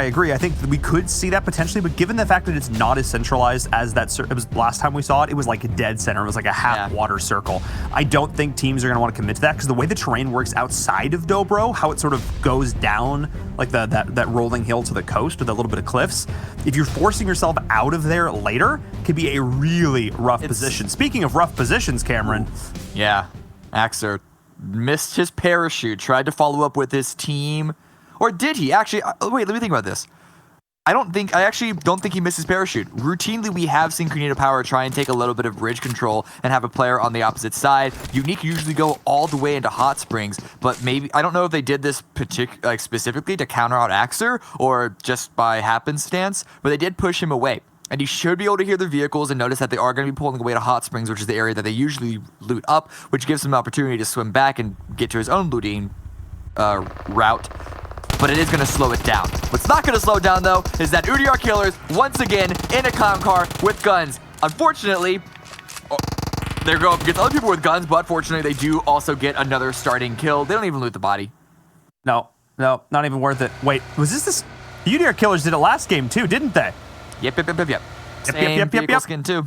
agree. I think that we could see that potentially, but given the fact that it's not as centralized as it was last time we saw it, it was like a dead center. It was like a half water circle. I don't think teams are going to want to commit to that because the way the terrain works outside of Dobro, how it sort of goes down like that rolling hill to the coast with a little bit of cliffs, if you're forcing yourself out of there later, it could be a really rough position. Speaking of rough positions, Cameron. Yeah, Axer missed his parachute, tried to follow up with his team. Or did he? Actually, wait, let me think about this. I actually don't think he missed his parachute. Routinely, we have seen Creative Power try and take a little bit of bridge control and have a player on the opposite side. Unique usually go all the way into Hot Springs, but maybe, I don't know if they did this specifically to counter out Axer or just by happenstance, but they did push him away. And he should be able to hear the vehicles and notice that they are going to be pulling away to Hot Springs, which is the area that they usually loot up, which gives him an opportunity to swim back and get to his own looting route. But it is going to slow it down. What's not going to slow it down, though, is that UDR Killers, once again, in a clown car with guns. Unfortunately, they're going up against other people with guns, but fortunately, they do also get another starting kill. They don't even loot the body. No, not even worth it. Wait, was this? The UDR Killers did it last game, too, didn't they? Yep. Same vehicle skin, too.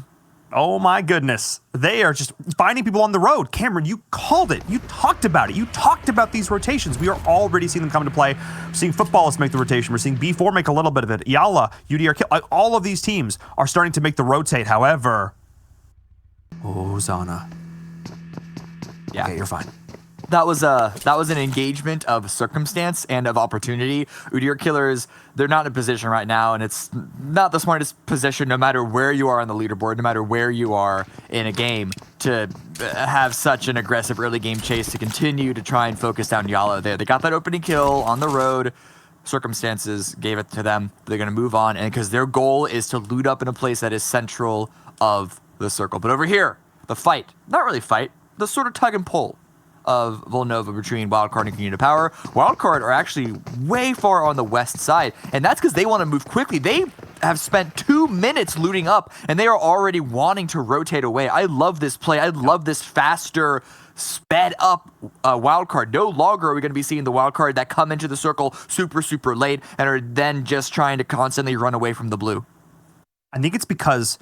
Oh my goodness. They are just finding people on the road. Cameron, you called it. You talked about it. You talked about these rotations. We are already seeing them come into play. We're seeing Footballists make the rotation. We're seeing B4 make a little bit of it. Yala, UDR, all of these teams are starting to make the rotate. However, Zana. Yeah. Okay, you're fine. That was an engagement of circumstance and of opportunity. UDR Killers, they're not in a position right now, and it's not the smartest position no matter where you are on the leaderboard, no matter where you are in a game, to have such an aggressive early game chase to continue to try and focus down Yala there. They got that opening kill on the road. Circumstances gave it to them. They're going to move on, and because their goal is to loot up in a place that is central of the circle. But over here, the fight, not really fight, the sort of tug and pull of Villanova between Wildcard and Creative Power. Wildcard are actually way far on the west side, and that's because they want to move quickly. They have spent 2 minutes looting up, and they are already wanting to rotate away. I love this play. I love this faster, sped up Wildcard. No longer are we going to be seeing the Wildcard that come into the circle super late and are then just trying to constantly run away from the blue. I think it's because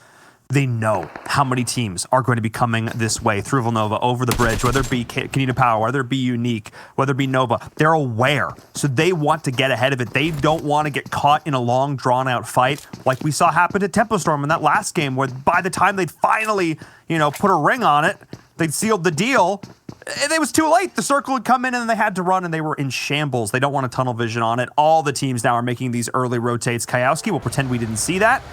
They know how many teams are going to be coming this way through Villanova, over the bridge, whether it be Canadian Power, whether it be Unique, whether it be Nova. They're aware, so they want to get ahead of it. They don't want to get caught in a long, drawn-out fight like we saw happen to Tempo Storm in that last game, where by the time they'd finally, put a ring on it, they'd sealed the deal, and it was too late. The circle had come in, and they had to run, and they were in shambles. They don't want a tunnel vision on it. All the teams now are making these early rotates. Kayowski will pretend we didn't see that,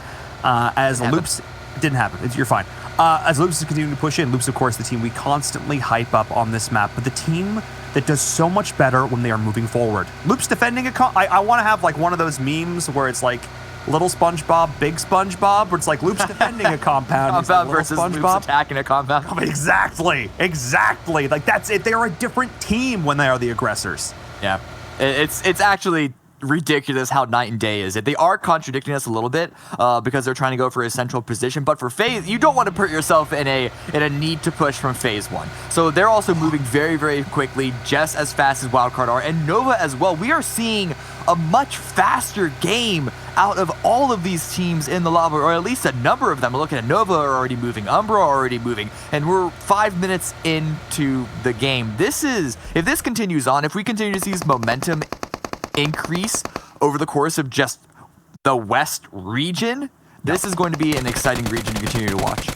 as Loops... Didn't happen. You're fine. As Loops is continuing to push in, Loops, of course, the team we constantly hype up on this map, but the team that does so much better when they are moving forward. Loops defending I want to have like one of those memes where it's like little SpongeBob, big SpongeBob, where it's like Loops defending a compound. Compound versus SpongeBob Loops attacking a compound. Exactly. Like that's it. They are a different team when they are the aggressors. Yeah. It's actually ridiculous how night and day is it. They are contradicting us a little bit because they're trying to go for a central position, but for FaZe, you don't want to put yourself in a need to push from phase one. So they're also moving very, very quickly, just as fast as Wildcard are, and Nova as well. We are seeing a much faster game out of all of these teams in the lava, or at least a number of them. We're looking at Nova are already moving, Umbra are already moving, and we're 5 minutes into the game. If this continues on, if we continue to see this momentum increase over the course of just the West region, this is going to be an exciting region to continue to watch.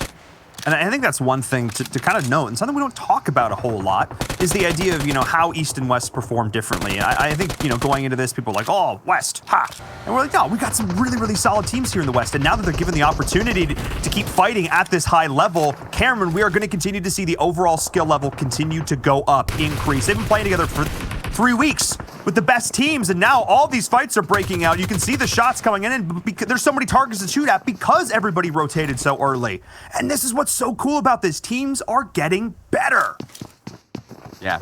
And I think that's one thing to kind of note, and something we don't talk about a whole lot, is the idea of, how East and West perform differently. I think, going into this, people are like, oh, West, ha. And we're like, no, we got some really, really solid teams here in the West. And now that they're given the opportunity to keep fighting at this high level, Cameron, we are going to continue to see the overall skill level continue to go up, increase. They've been playing together for 3 weeks with the best teams, and now all these fights are breaking out. You can see the shots coming in, and because there's so many targets to shoot at because everybody rotated so early. And this is what's so cool about this. Teams are getting better. Yeah.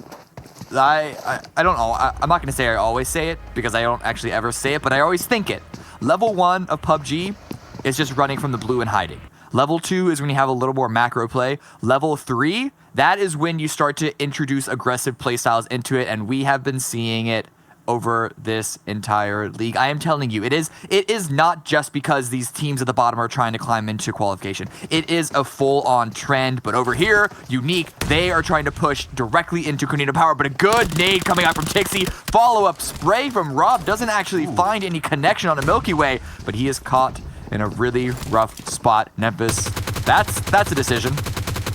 I don't know. I'm not going to say I always say it because I don't actually ever say it, but I always think it. Level 1 of PUBG is just running from the blue and hiding. Level 2 is when you have a little more macro play. Level 3, that is when you start to introduce aggressive playstyles into it, and we have been seeing it over this entire league. I am telling you, it is not just because these teams at the bottom are trying to climb into qualification. It is a full-on trend, but over here, Unique, they are trying to push directly into Canadian Power, but a good nade coming out from Tixie. Follow-up spray from Rob doesn't actually find any connection on the Milky Way, but he is caught in a really rough spot. Nempus, that's a decision.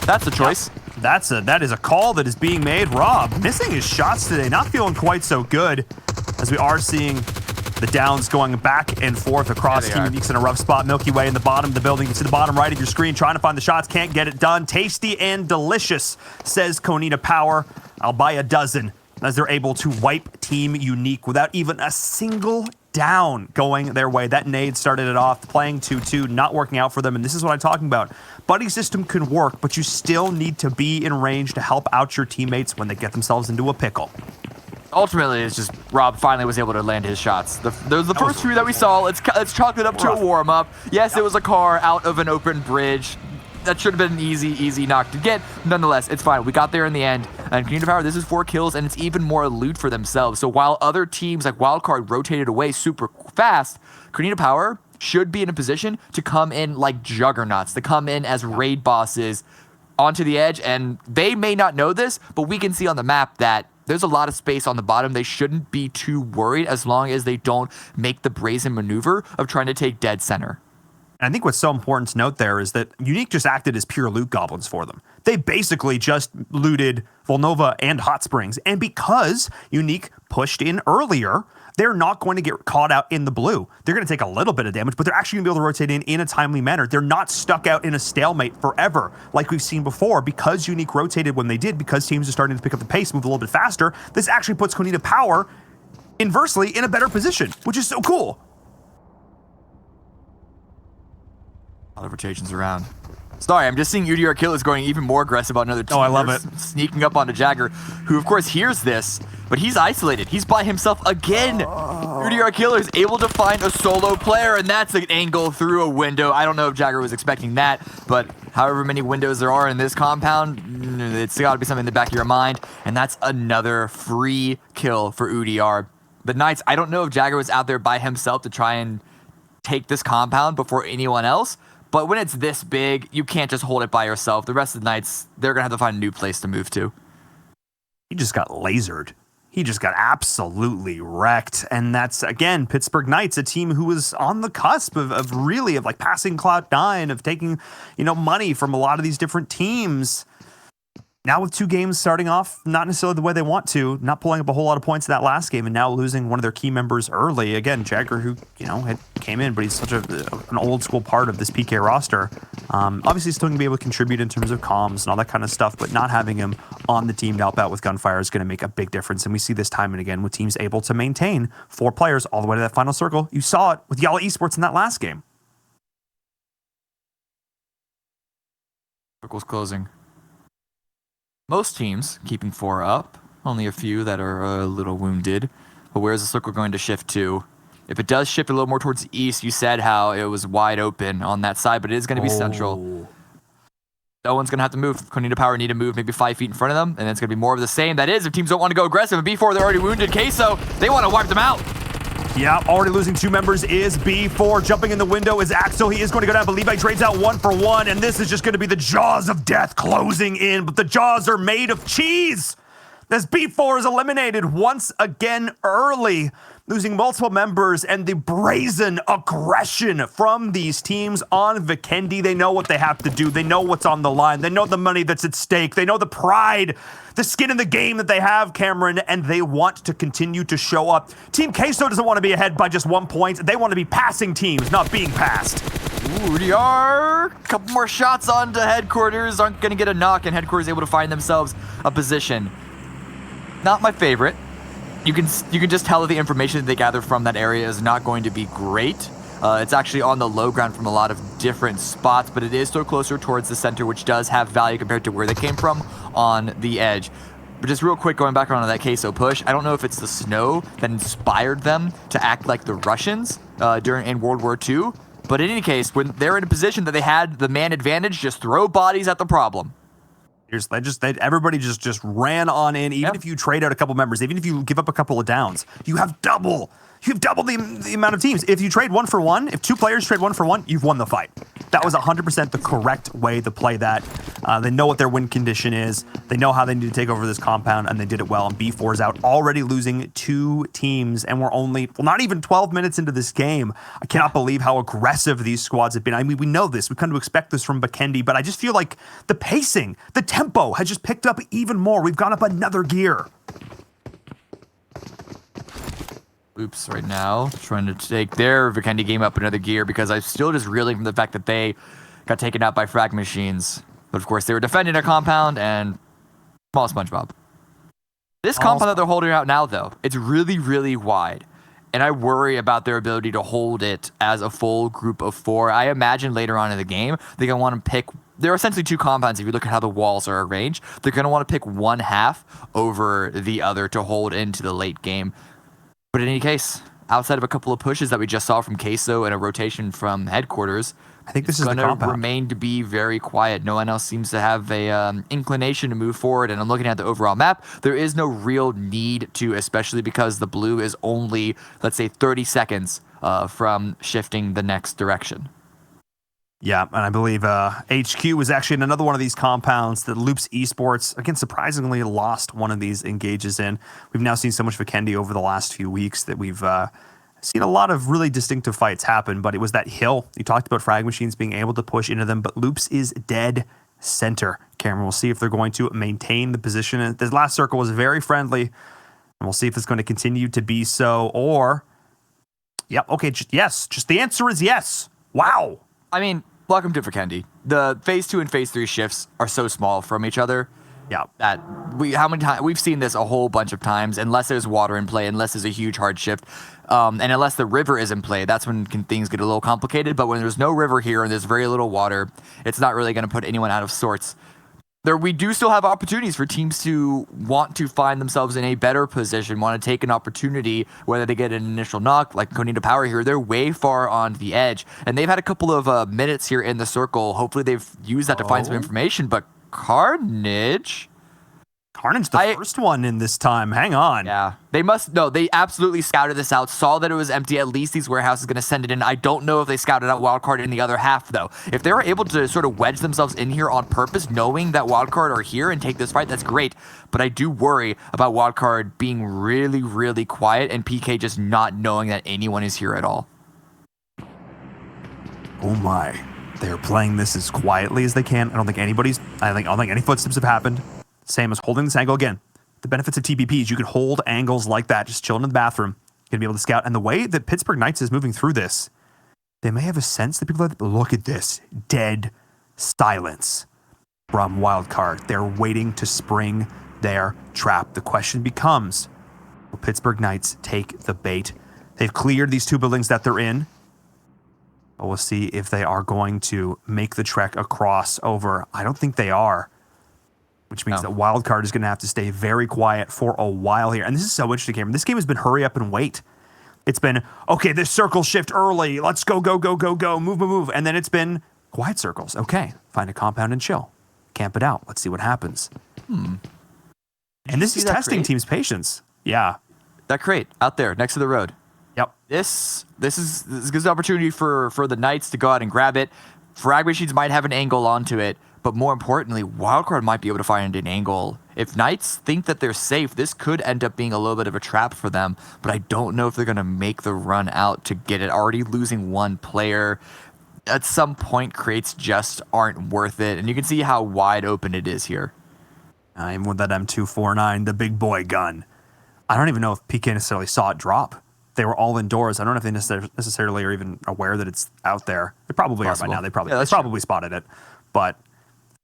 That's a choice. That is a call that is being made. Rob missing his shots today, not feeling quite so good, as we are seeing the downs going back and forth across Team Unique's in a rough spot. Milky Way in the bottom of the building. You can see the bottom right of your screen, trying to find the shots, can't get it done. Tasty and delicious, says Konina Power. I'll buy a dozen, as they're able to wipe Team Unique without even a single down going their way. That nade started it off, playing 2-2, not working out for them, and this is what I'm talking about. Buddy system can work, but you still need to be in range to help out your teammates when they get themselves into a pickle. Ultimately, it's just Rob finally was able to land his shots. Those the first few that we saw. Let's chalk it up to a warm-up. Yes, it was a car out of an open bridge. That should have been an easy knock to get. Nonetheless, it's fine. We got there in the end. And Canadian Power, this is 4 kills, and it's even more loot for themselves. So while other teams like Wildcard rotated away super fast, Canadian Power should be in a position to come in like juggernauts, to come in as raid bosses onto the edge. And they may not know this, but we can see on the map that there's a lot of space on the bottom. They shouldn't be too worried as long as they don't make the brazen maneuver of trying to take dead center. And I think what's so important to note there is that Unique just acted as pure loot goblins for them. They basically just looted Volnova and Hot Springs. And because Unique pushed in earlier, they're not going to get caught out in the blue. They're going to take a little bit of damage, but they're actually going to be able to rotate in a timely manner. They're not stuck out in a stalemate forever like we've seen before. Because Unique rotated when they did, because teams are starting to pick up the pace, move a little bit faster, this actually puts Konina Power inversely in a better position, which is so cool. A lot of rotations around. Sorry, I'm just seeing UDR Killers going even more aggressive on another team. Oh, I love it. Sneaking up onto Jagger, who of course hears this, but he's isolated. He's by himself again. UDR Killers able to find a solo player, and that's an angle through a window. I don't know if Jagger was expecting that, but however many windows there are in this compound, it's got to be something in the back of your mind, and that's another free kill for UDR. The Knights, I don't know if Jagger was out there by himself to try and take this compound before anyone else, But when it's this big, you can't just hold it by yourself. The rest of the nights, they're going to have to find a new place to move to. He just got lasered. He just got absolutely wrecked. And that's, again, Pittsburgh Knights, a team who was on the cusp of like passing Cloud9, of taking, money from a lot of these different teams. Now with 2 games starting off, not necessarily the way they want to, not pulling up a whole lot of points in that last game, and now losing one of their key members early. Again, Jagger, who, had came in, but he's such an old school part of this PK roster. Obviously, still going to be able to contribute in terms of comms and all that kind of stuff, but not having him on the team to help out with Gunfire is going to make a big difference. And we see this time and again with teams able to maintain 4 players all the way to that final circle. You saw it with Yala Esports in that last game. Circle's closing. Most teams keeping 4 up, only a few that are a little wounded. But where's the circle going to shift to? If it does shift a little more towards the east, you said how it was wide open on that side, but it is going to be central. No one's going to have to move. Konita Power need to move maybe 5 feet in front of them, and it's going to be more of the same. That is, if teams don't want to go aggressive, and B4, they're already wounded. Queso, they want to wipe them out. Yeah, already losing 2 members is B4. Jumping in the window is Axel. He is going to go down, but Levi trades out 1 for 1, and this is just going to be the jaws of death closing in, but the jaws are made of cheese. As B4 is eliminated once again early, losing multiple members, and the brazen aggression from these teams on Vikendi. They know what they have to do. They know what's on the line. They know the money that's at stake. They know the pride, the skin in the game that they have, Cameron, and they want to continue to show up. Team Queso doesn't want to be ahead by just 1 point. They want to be passing teams, not being passed. Ooh, DR, couple more shots onto headquarters. Aren't going to get a knock, and headquarters able to find themselves a position. Not my favorite. You can just tell that the information that they gather from that area is not going to be great. It's actually on the low ground from a lot of different spots, but it is still closer towards the center, which does have value compared to where they came from on the edge. But just real quick, going back around to that Queso push, I don't know if it's the snow that inspired them to act like the Russians in World War II, but in any case, when they're in a position that they had the man advantage, just throw bodies at the problem. Everybody just ran on in. Even if you trade out a couple members, even if you give up a couple of downs, you have double the amount of teams. If you trade 1 for 1, if 2 players trade 1 for 1, you've won the fight. That was 100% the correct way to play that. They know what their win condition is. They know how they need to take over this compound, and they did it well. And B4 is out, already losing 2 teams, and we're not even 12 minutes into this game. I cannot believe how aggressive these squads have been. I mean, we know this. We've come to expect this from Vikendi, but I just feel like the pacing, the tempo has just picked up even more. We've gone up another gear. Oops, right now, trying to take their Vikendi game up another gear because I'm still just reeling from the fact that they got taken out by frag machines. But of course, they were defending a compound and small SpongeBob. This compound that they're holding out now, though, it's really, really wide. And I worry about their ability to hold it as a full group of 4. I imagine later on in the game, they're going to want to pick... There are essentially 2 compounds if you look at how the walls are arranged. They're going to want to pick one half over the other to hold into the late game. But in any case, outside of a couple of pushes that we just saw from Queso and a rotation from headquarters, I think this is going to remain to be very quiet. No one else seems to have a inclination to move forward. And I'm looking at the overall map. There is no real need to, especially because the blue is only, let's say, 30 seconds from shifting the next direction. Yeah, and I believe HQ was actually in another one of these compounds that Loops Esports, again, surprisingly lost one of these engages in. We've now seen so much Vikendi over the last few weeks that we've seen a lot of really distinctive fights happen, but it was that hill. You talked about frag machines being able to push into them, but Loops is dead center. Cameron, we'll see if they're going to maintain the position. This last circle was very friendly, and we'll see if it's going to continue to be so, or... Yep, okay, yes. Just the answer is yes. Wow. I mean, welcome to Vikendi. The phase 2 and phase 3 shifts are so small from each other. Yeah. That we've seen this a whole bunch of times. Unless there's water in play, unless there's a huge hard shift, and unless the river is in play, that's when things get a little complicated. But when there's no river here and there's very little water, it's not really going to put anyone out of sorts. We do still have opportunities for teams to want to find themselves in a better position, want to take an opportunity, whether they get an initial knock, like Konita Power here. They're way far on the edge, and they've had a couple of minutes here in the circle. Hopefully they've used that to find some information, but Carnage Carnage, the first one in this time. Hang on. Yeah. They absolutely scouted this out, saw that it was empty. At least these warehouses going to send it in. I don't know if they scouted out Wildcard in the other half, though. If they were able to sort of wedge themselves in here on purpose, knowing that Wildcard are here and take this fight, that's great. But I do worry about Wildcard being really, really quiet and PK just not knowing that anyone is here at all. Oh my. They're playing this as quietly as they can. I don't think any footsteps have happened. Same as holding this angle again. The benefits of TPP is you can hold angles like that, just chilling in the bathroom. You're going to be able to scout. And the way that Pittsburgh Knights is moving through this, they may have a sense that people are, look at this. Dead silence from Wildcard. They're waiting to spring their trap. The question becomes, will Pittsburgh Knights take the bait? They've cleared these 2 buildings that they're in. But we'll see if they are going to make the trek across over. I don't think they are. Which means that Wildcard is going to have to stay very quiet for a while here. And this is so interesting, Cameron. This game has been hurry up and wait. It's been, okay, this circle shift early. Let's go, move. And then it's been quiet circles. Okay, find a compound and chill. Camp it out. Let's see what happens. And this is testing teams' patience. Yeah. That crate out there next to the road. Yep. This gives an opportunity for the Knights to go out and grab it. Frag machines might have an angle onto it. But more importantly, Wildcard might be able to find an angle. If Knights think that they're safe, this could end up being a little bit of a trap for them. But I don't know if they're going to make the run out to get it. Already losing 1 player. At some point, crates just aren't worth it. And you can see how wide open it is here. I'm with that M249, the big boy gun. I don't even know if PK necessarily saw it drop. They were all indoors. I don't know if they necessarily are even aware that it's out there. They probably are by now. They probably spotted it. But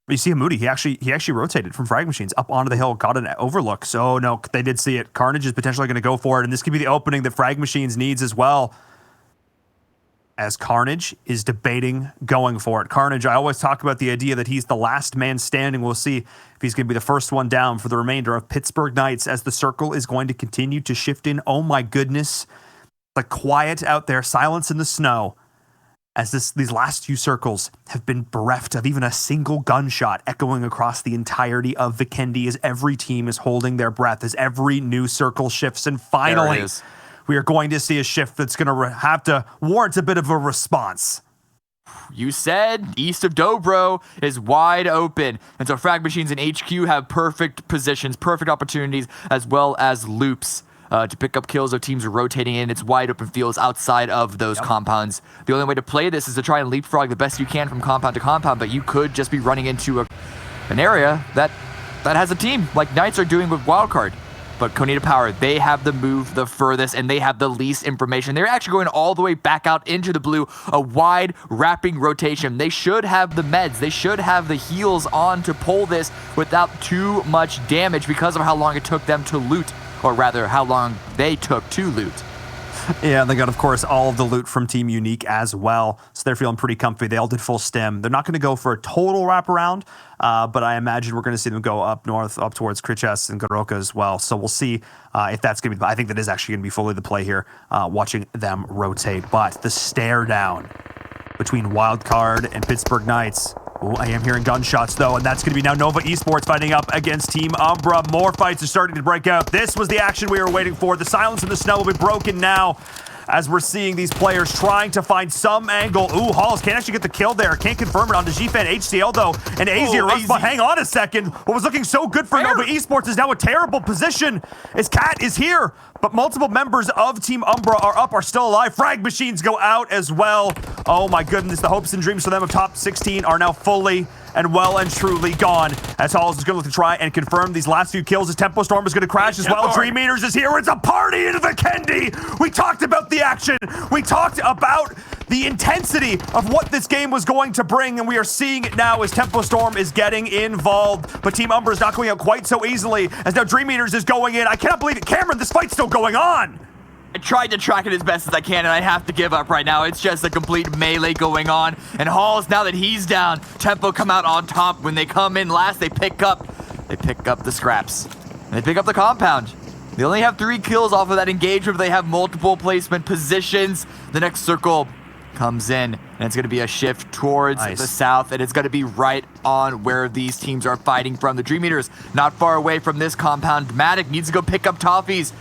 you see Hamudi, he actually rotated from frag machines up onto the hill, got an overlook. So no, they did see it. Carnage is potentially going to go for it, and this could be the opening that frag machines needs as well. As Carnage is debating going for it. Carnage, I always talk about the idea that he's the last man standing. We'll see if he's going to be the first one down for the remainder of Pittsburgh Knights as the circle is going to continue to shift in. Oh my goodness. The quiet out there, silence in the snow. As these last few circles have been bereft of even a single gunshot echoing across the entirety of Vikendi as every team is holding their breath, as every new circle shifts. And finally, we are going to see a shift that's going to have to warrant a bit of a response. You said east of Dobro is wide open. And so frag machines and HQ have perfect positions, perfect opportunities, as well as loops. To pick up kills of teams rotating in its wide open fields outside of those compounds. The only way to play this is to try and leapfrog the best you can from compound to compound, but you could just be running into an area that has a team, like Knights are doing with Wildcard. But Konita Power, they have the move the furthest, and they have the least information. They're actually going all the way back out into the blue, a wide wrapping rotation. They should have the meds. They should have the heals on to pull this without too much damage because of how long it took them to loot. Or rather, how long they took to loot. Yeah, they got, of course, all of the loot from Team Unique as well. So they're feeling pretty comfy. They all did full stim. They're not going to go for a total wraparound, but I imagine we're going to see them go up north, up towards Krichas and Goroka as well. So we'll see if that's going to be... I think that is actually going to be fully the play here, watching them rotate. But the stare down between Wildcard and Pittsburgh Knights... Oh, I am hearing gunshots, though, and that's going to be now Nova Esports fighting up against Team Umbra. More fights are starting to break out. This was the action we were waiting for. The silence in the snow will be broken now as we're seeing these players trying to find some angle. Ooh, Halls can't actually get the kill there. Can't confirm it onto GFan HCL, though. And AZ, but hang on a second. What was looking so good for Nova Esports is now a terrible position as Cat is here. But multiple members of Team Umbra are still alive. Frag machines go out as well. Oh my goodness, the hopes and dreams for them of top 16 are now fully and well and truly gone. As Halls is going to look to try and confirm these last few kills. As Tempo Storm is going to crash as well. Dream Eaters is here. It's a party in Vikendi. We talked about the action. We talked about the intensity of what this game was going to bring, and we are seeing it now as Tempo Storm is getting involved. But Team Umbra is not going out quite so easily as now Dream Eaters is going in. I cannot believe it. Cameron, this fight's still going on. I tried to track it as best as I can, and I have to give up right now. It's just a complete melee going on. And Halls, now that he's down, Tempo come out on top. When they come in last, they pick up the scraps. And they pick up the compound. They only have 3 kills off of that engagement, but they have multiple placement positions. The next circle comes in. And it's going to be a shift towards the south, and it's going to be right on where these teams are fighting from. The Dream Eaters not far away from this compound. Matic needs to go pick up Toffees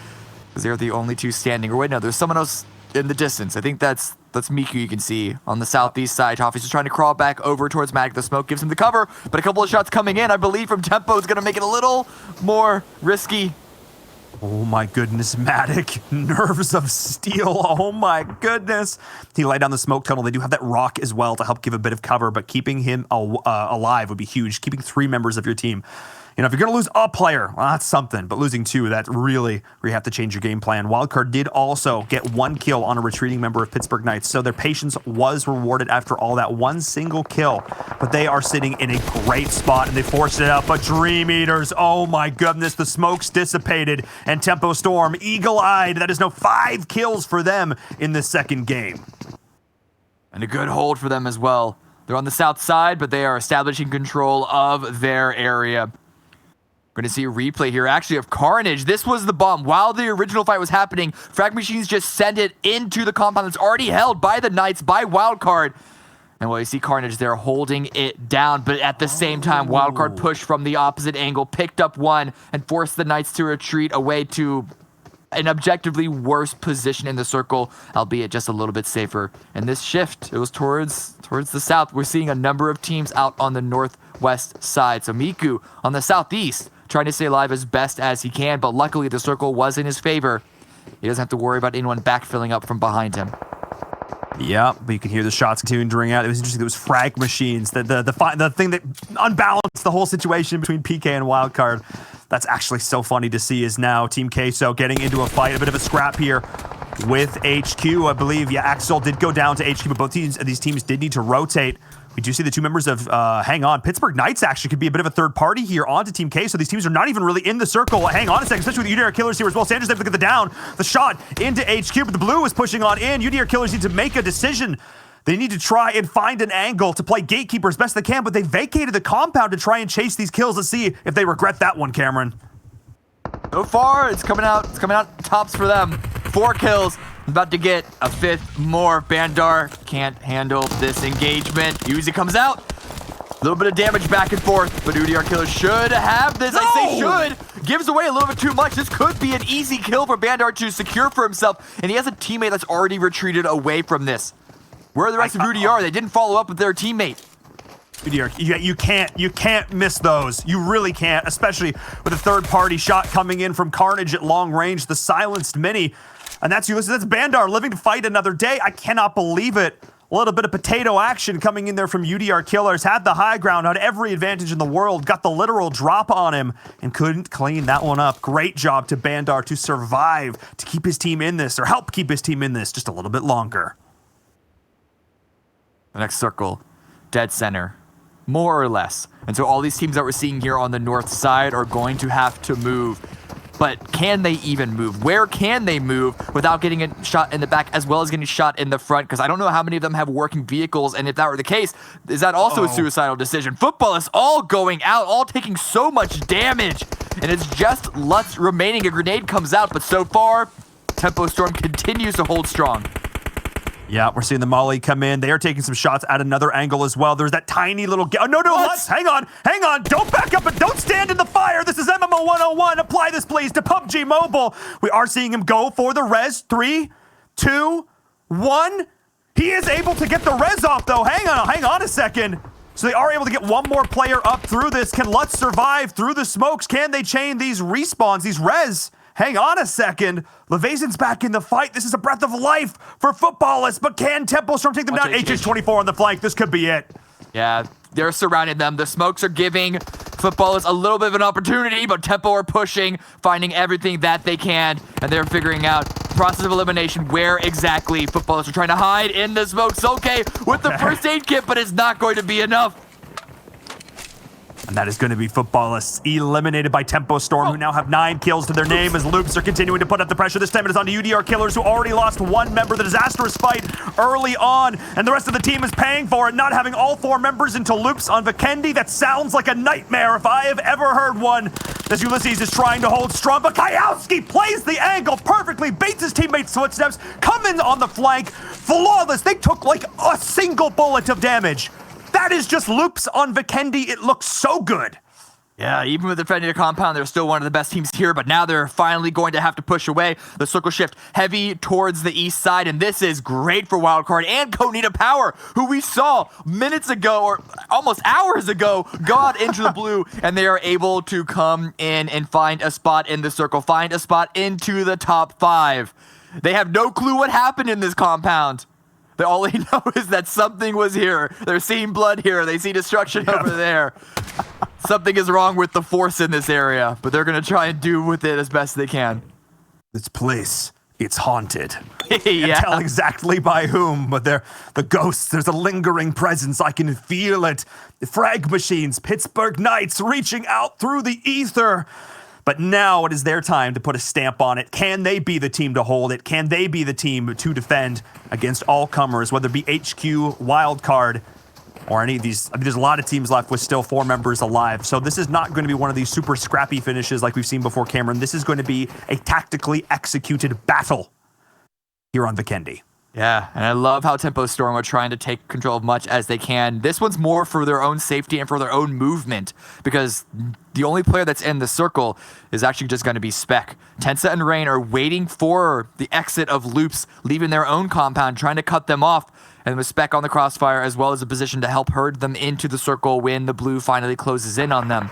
because they're the only two standing. Or wait, no, there's someone else in the distance. I think that's Miku you can see on the southeast side. Toffees is trying to crawl back over towards Matic. The smoke gives him the cover, but a couple of shots coming in, I believe, from Tempo is going to make it a little more risky. Oh my goodness, Matic. Nerves of steel. Oh my goodness. He laid down the smoke tunnel. They do have that rock as well to help give a bit of cover, but keeping him alive would be huge. Keeping 3 members of your team. You know, if you're going to lose a player, well, that's something, but losing 2, that's really where you have to change your game plan. Wildcard did also get 1 kill on a retreating member of Pittsburgh Knights, so their patience was rewarded after all that 1 single kill, but they are sitting in a great spot, and they forced it out, but Dream Eaters, oh my goodness, the smoke's dissipated, and Tempo Storm, eagle-eyed, that is now 5 kills for them in the second game. And a good hold for them as well. They're on the south side, but they are establishing control of their area. We're going to see a replay here, actually, of Carnage. This was the bomb. While the original fight was happening, Frag Machines just send it into the compound that's already held by the Knights, by Wildcard. And well, you see Carnage there holding it down, but at the same time, Wildcard pushed from the opposite angle, picked up 1, and forced the Knights to retreat away to an objectively worse position in the circle, albeit just a little bit safer. And this shift, it was towards the south. We're seeing a number of teams out on the northwest side. So Miku on the southeast, trying to stay alive as best as he can, but luckily the circle was in his favor. He doesn't have to worry about anyone backfilling up from behind him. Yeah, but you can hear the shots continuing to ring out. It was interesting. It was Frag Machines, the thing that unbalanced the whole situation between PK and Wildcard. That's actually so funny to see is now Team Queso getting into a fight, a bit of a scrap here with HQ. I believe, yeah, Axel did go down to HQ, but both these teams did need to rotate. We do see the 2 members of, hang on, Pittsburgh Knights actually could be a bit of a third party here onto Team K, so these teams are not even really in the circle. Hang on a second, especially with UDR Killers here as well. Sanders able to get the down, the shot into HQ, but the blue is pushing on in. UDR Killers need to make a decision. They need to try and find an angle to play Gatekeeper as best they can, but they vacated the compound to try and chase these kills. Let's see if they regret that one, Cameron. So far, it's coming out tops for them. 4 kills. About to get a 5th more. Bandar can't handle this engagement. Uzi comes out. A little bit of damage back and forth, but UDR Killer should have this. No! I say should. Gives away a little bit too much. This could be an easy kill for Bandar to secure for himself, and he has a teammate that's already retreated away from this. Where are the rest of UDR? They didn't follow up with their teammate. You can't miss those. You really can't, especially with a third-party shot coming in from Carnage at long range, the silenced mini. And that's Bandar living to fight another day. I cannot believe it. A little bit of potato action coming in there from UDR Killers. Had the high ground, had every advantage in the world, got the literal drop on him, and couldn't clean that one up. Great job to Bandar to survive, to keep his team in this, or help keep his team in this just a little bit longer. The next circle, dead center, more or less. And so all these teams that we're seeing here on the north side are going to have to move. But can they even move? Where can they move without getting a shot in the back as well as getting shot in the front? Because I don't know how many of them have working vehicles, and if that were the case, is that also a suicidal decision? Football is all going out, all taking so much damage, and it's just Lutz remaining. A grenade comes out, but so far, Tempo Storm continues to hold strong. Yeah, we're seeing the Molly come in. They are taking some shots at another angle as well. There's that tiny little... Oh, no, Lutz, hang on. Don't back up and don't stand in the fire. This is MMO 101. Apply this, please, to PUBG Mobile. We are seeing him go for the res. 3, 2, 1. He is able to get the res off, though. Hang on a second. So they are able to get one more player up through this. Can Lutz survive through the smokes? Can they chain these respawns, these res? Hang on a second. Levasion's back in the fight. This is a breath of life for Footballists, but can Tempo Storm take them down? HH24 on the flank. This could be it. Yeah, they're surrounding them. The smokes are giving Footballists a little bit of an opportunity, but Tempo are pushing, finding everything that they can, and they're figuring out process of elimination where exactly Footballists are trying to hide in the smokes. Okay, with the first aid kit, but it's not going to be enough. And that is going to be Footballists eliminated by Tempo Storm, who now have 9 kills to their name as Loops are continuing to put up the pressure. This time it is on to UDR Killers, who already lost 1 member. The disastrous fight early on, and the rest of the team is paying for it, not having all 4 members into Loops on Vikendi. That sounds like a nightmare if I have ever heard one. as Ulysses is trying to hold strong, but Kayowski plays the angle perfectly, baits his teammates' footsteps, come in on the flank, flawless. They took like a single bullet of damage. That is just loops on Vikendi. It looks so good. Yeah, even with defending a compound, they're still one of the best teams here, but now they're finally going to have to push away. The circle shift heavy towards the east side, and this is great for Wildcard and Konita Power, who we saw minutes ago, or almost hours ago, go out into the blue, and they are able to come in and find a spot in the circle, find a spot into the top 5. They have no clue what happened in this compound. All they know is that something was here. They're seeing blood here. They see destruction over there. Something is wrong with the force in this area, but they're going to try and do with it as best they can. This place, it's haunted. Yeah. Can't tell exactly by whom, but the ghosts, there's a lingering presence. I can feel it. The frag machines, Pittsburgh Knights reaching out through the ether. But now it is their time to put a stamp on it. Can they be the team to hold it? Can they be the team to defend against all comers, whether it be HQ, Wildcard, or any of these? I mean, there's a lot of teams left with still 4 members alive. So this is not going to be one of these super scrappy finishes like we've seen before, Cameron. This is going to be a tactically executed battle here on Vikendi. Yeah, and I love how Tempo Storm are trying to take control of much as they can. This one's more for their own safety and for their own movement, because the only player that's in the circle is actually just going to be Spec. Tensa and Rain are waiting for the exit of Loops, leaving their own compound, trying to cut them off, and with Spec on the crossfire, as well as a position to help herd them into the circle when the blue finally closes in on them.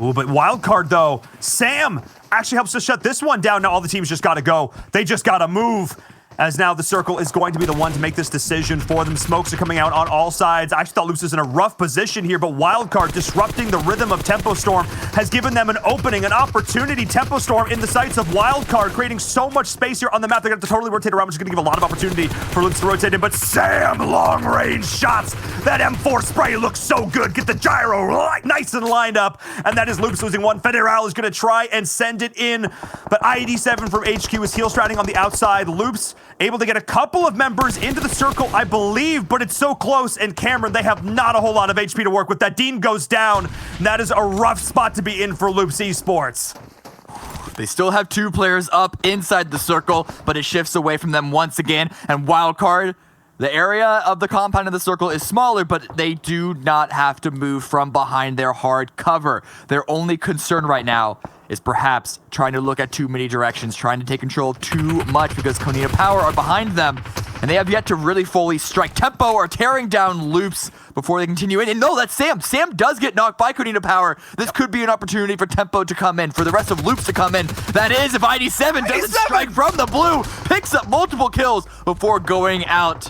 Ooh, but Wildcard, though, Sam actually helps to shut this one down. Now all the teams just got to go. They just got to move. As now the circle is going to be the one to make this decision for them. Smokes are coming out on all sides. I actually thought Loops was in a rough position here, but Wildcard disrupting the rhythm of Tempo Storm has given them an opening, an opportunity. Tempo Storm in the sights of Wildcard, creating so much space here on the map. They're going to have to totally rotate around, which is going to give a lot of opportunity for Loops to rotate in. But Sam, long-range shots. That M4 spray looks so good. Get the gyro nice and lined up. And that is Loops losing one. Federal is going to try and send it in. But ID7 from HQ is heel stratting on the outside. Loops able to get a couple of members into the circle, I believe, but it's so close. And Cameron, they have not a whole lot of HP to work with. That Dean goes down. And that is a rough spot to be in for Loops Esports. They still have 2 players up inside the circle, but it shifts away from them once again. And Wildcard, the area of the compound of the circle is smaller, but they do not have to move from behind their hard cover. Their only concern right now is perhaps trying to look at too many directions, trying to take control of too much, because Konita Power are behind them, and they have yet to really fully strike. Tempo are tearing down Loops before they continue in. And no, that's Sam. Sam does get knocked by Konita Power. This could be an opportunity for Tempo to come in, for the rest of Loops to come in. That is, if ID7 doesn't strike from the blue, picks up multiple kills before going out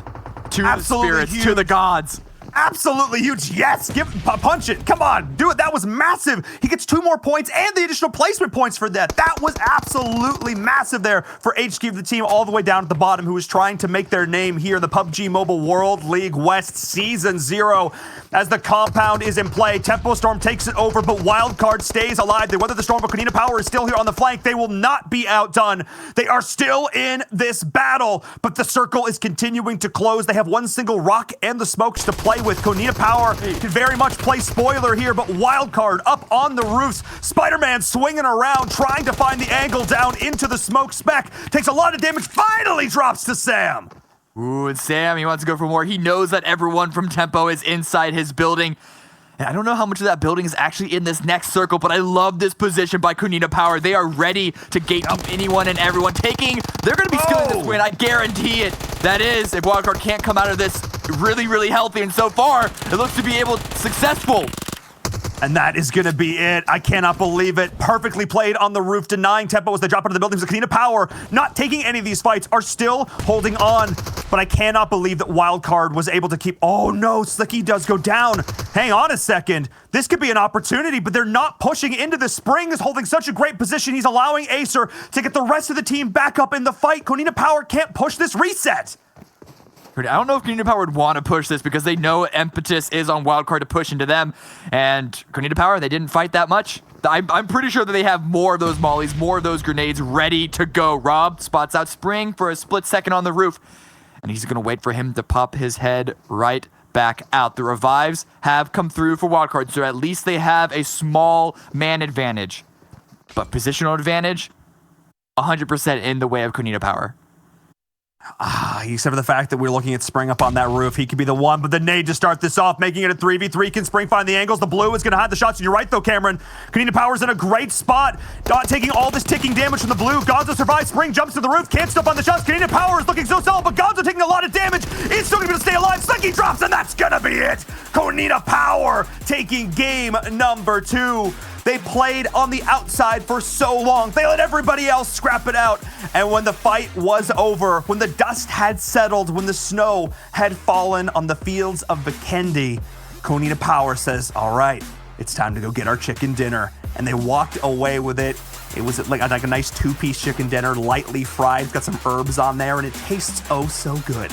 to the spirits, huge. to the gods. Absolutely huge. Yes, punch it. Come on, do it. That was massive. He gets 2 more points and the additional placement points for that. That was absolutely massive there for HQ of the team all the way down at the bottom, who is trying to make their name here in the PUBG Mobile World League West Season 0. As the compound is in play, Tempo Storm takes it over, but Wildcard stays alive. They weather the storm, but Konita Power is still here on the flank. They will not be outdone. They are still in this battle, but the circle is continuing to close. They have 1 single rock and the smokes to play with. Konita Power can very much play spoiler here, but Wildcard up on the roofs. Spider-Man swinging around, trying to find the angle down into the smoke. Spec takes a lot of damage, finally drops to Sam. Ooh, and Sam, he wants to go for more. He knows that everyone from Tempo is inside his building. And I don't know how much of that building is actually in this next circle, but I love this position by Konita Power. They are ready to gatekeep anyone and everyone. They're going to be stealing this win, I guarantee it. That is, if Wildcard can't come out of this really, really healthy, and so far, it looks to be successful. And that is going to be it. I cannot believe it. Perfectly played on the roof, denying Tempo as they drop into the buildings. The Konita Power, not taking any of these fights, are still holding on. But I cannot believe that Wildcard was able to keep... Oh no, Slicky does go down. Hang on a second. This could be an opportunity, but they're not pushing into the Spring is holding such a great position. He's allowing Acer to get the rest of the team back up in the fight. Konita Power can't push this reset. I don't know if Konita Power would want to push this because they know impetus is on Wildcard to push into them. And Konita Power, they didn't fight that much. I'm pretty sure that they have more of those mollies, more of those grenades ready to go. Rob spots out Spring for a split second on the roof. And he's going to wait for him to pop his head right back out. The Revives have come through for wildcard, so at least they have a small man advantage. But positional advantage, 100% in the way of Kunina Power. Except for the fact that we're looking at Spring up on that roof. He could be the one, but the nade to start this off, making it a 3v3. Can Spring find the angles? The blue is going to hide the shots. And you're right, though, Cameron. Kunina Power's in a great spot. Taking all this ticking damage from the blue. Gonzo survives. Spring jumps to the roof. Can't stop on the shots. Kunina Power is looking so solid, but Gonzo taking a lot of damage. It's still going to be able to stay alive. Sucky drops, and that's going to be it. Kunina Power taking game number 2. They played on the outside for so long. They let everybody else scrap it out. And when the fight was over, when the dust had settled, when the snow had fallen on the fields of Vikendi, Kunina Power says, all right, it's time to go get our chicken dinner. And they walked away with it. It was like a nice 2-piece chicken dinner, lightly fried. It's got some herbs on there, and it tastes oh so good.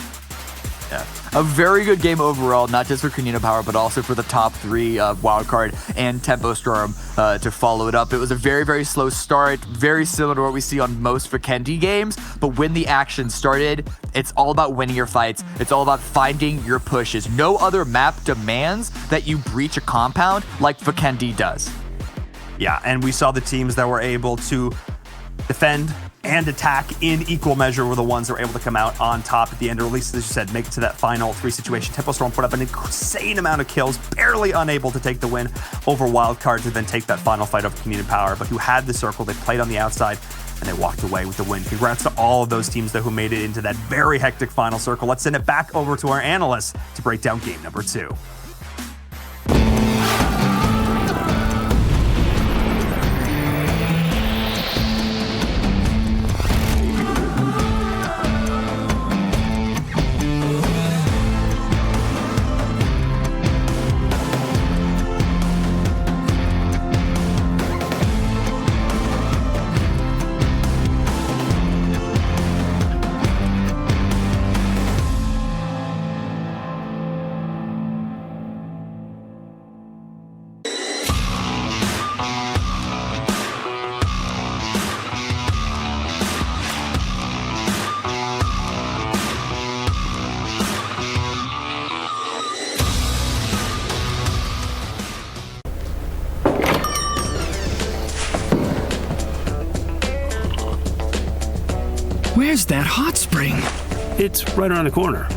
Yeah. A very good game overall, not just for Kunina Power, but also for the top 3 Wildcard and Tempo Storm to follow it up. It was a very, very slow start, very similar to what we see on most Vikendi games, but when the action started, it's all about winning your fights. It's all about finding your pushes. No other map demands that you breach a compound like Vikendi does. Yeah, and we saw the teams that were able to defend and attack in equal measure were the ones that were able to come out on top at the end, or at least, as you said, make it to that final 3 situation. Tempo Storm put up an insane amount of kills, barely unable to take the win over Wildcard to then take that final fight of Kunina Power, but who had the circle, they played on the outside, and they walked away with the win. Congrats to all of those teams, though, who made it into that very hectic final circle. Let's send it back over to our analysts to break down game number 2. Where's that hot spring? It's right around the corner.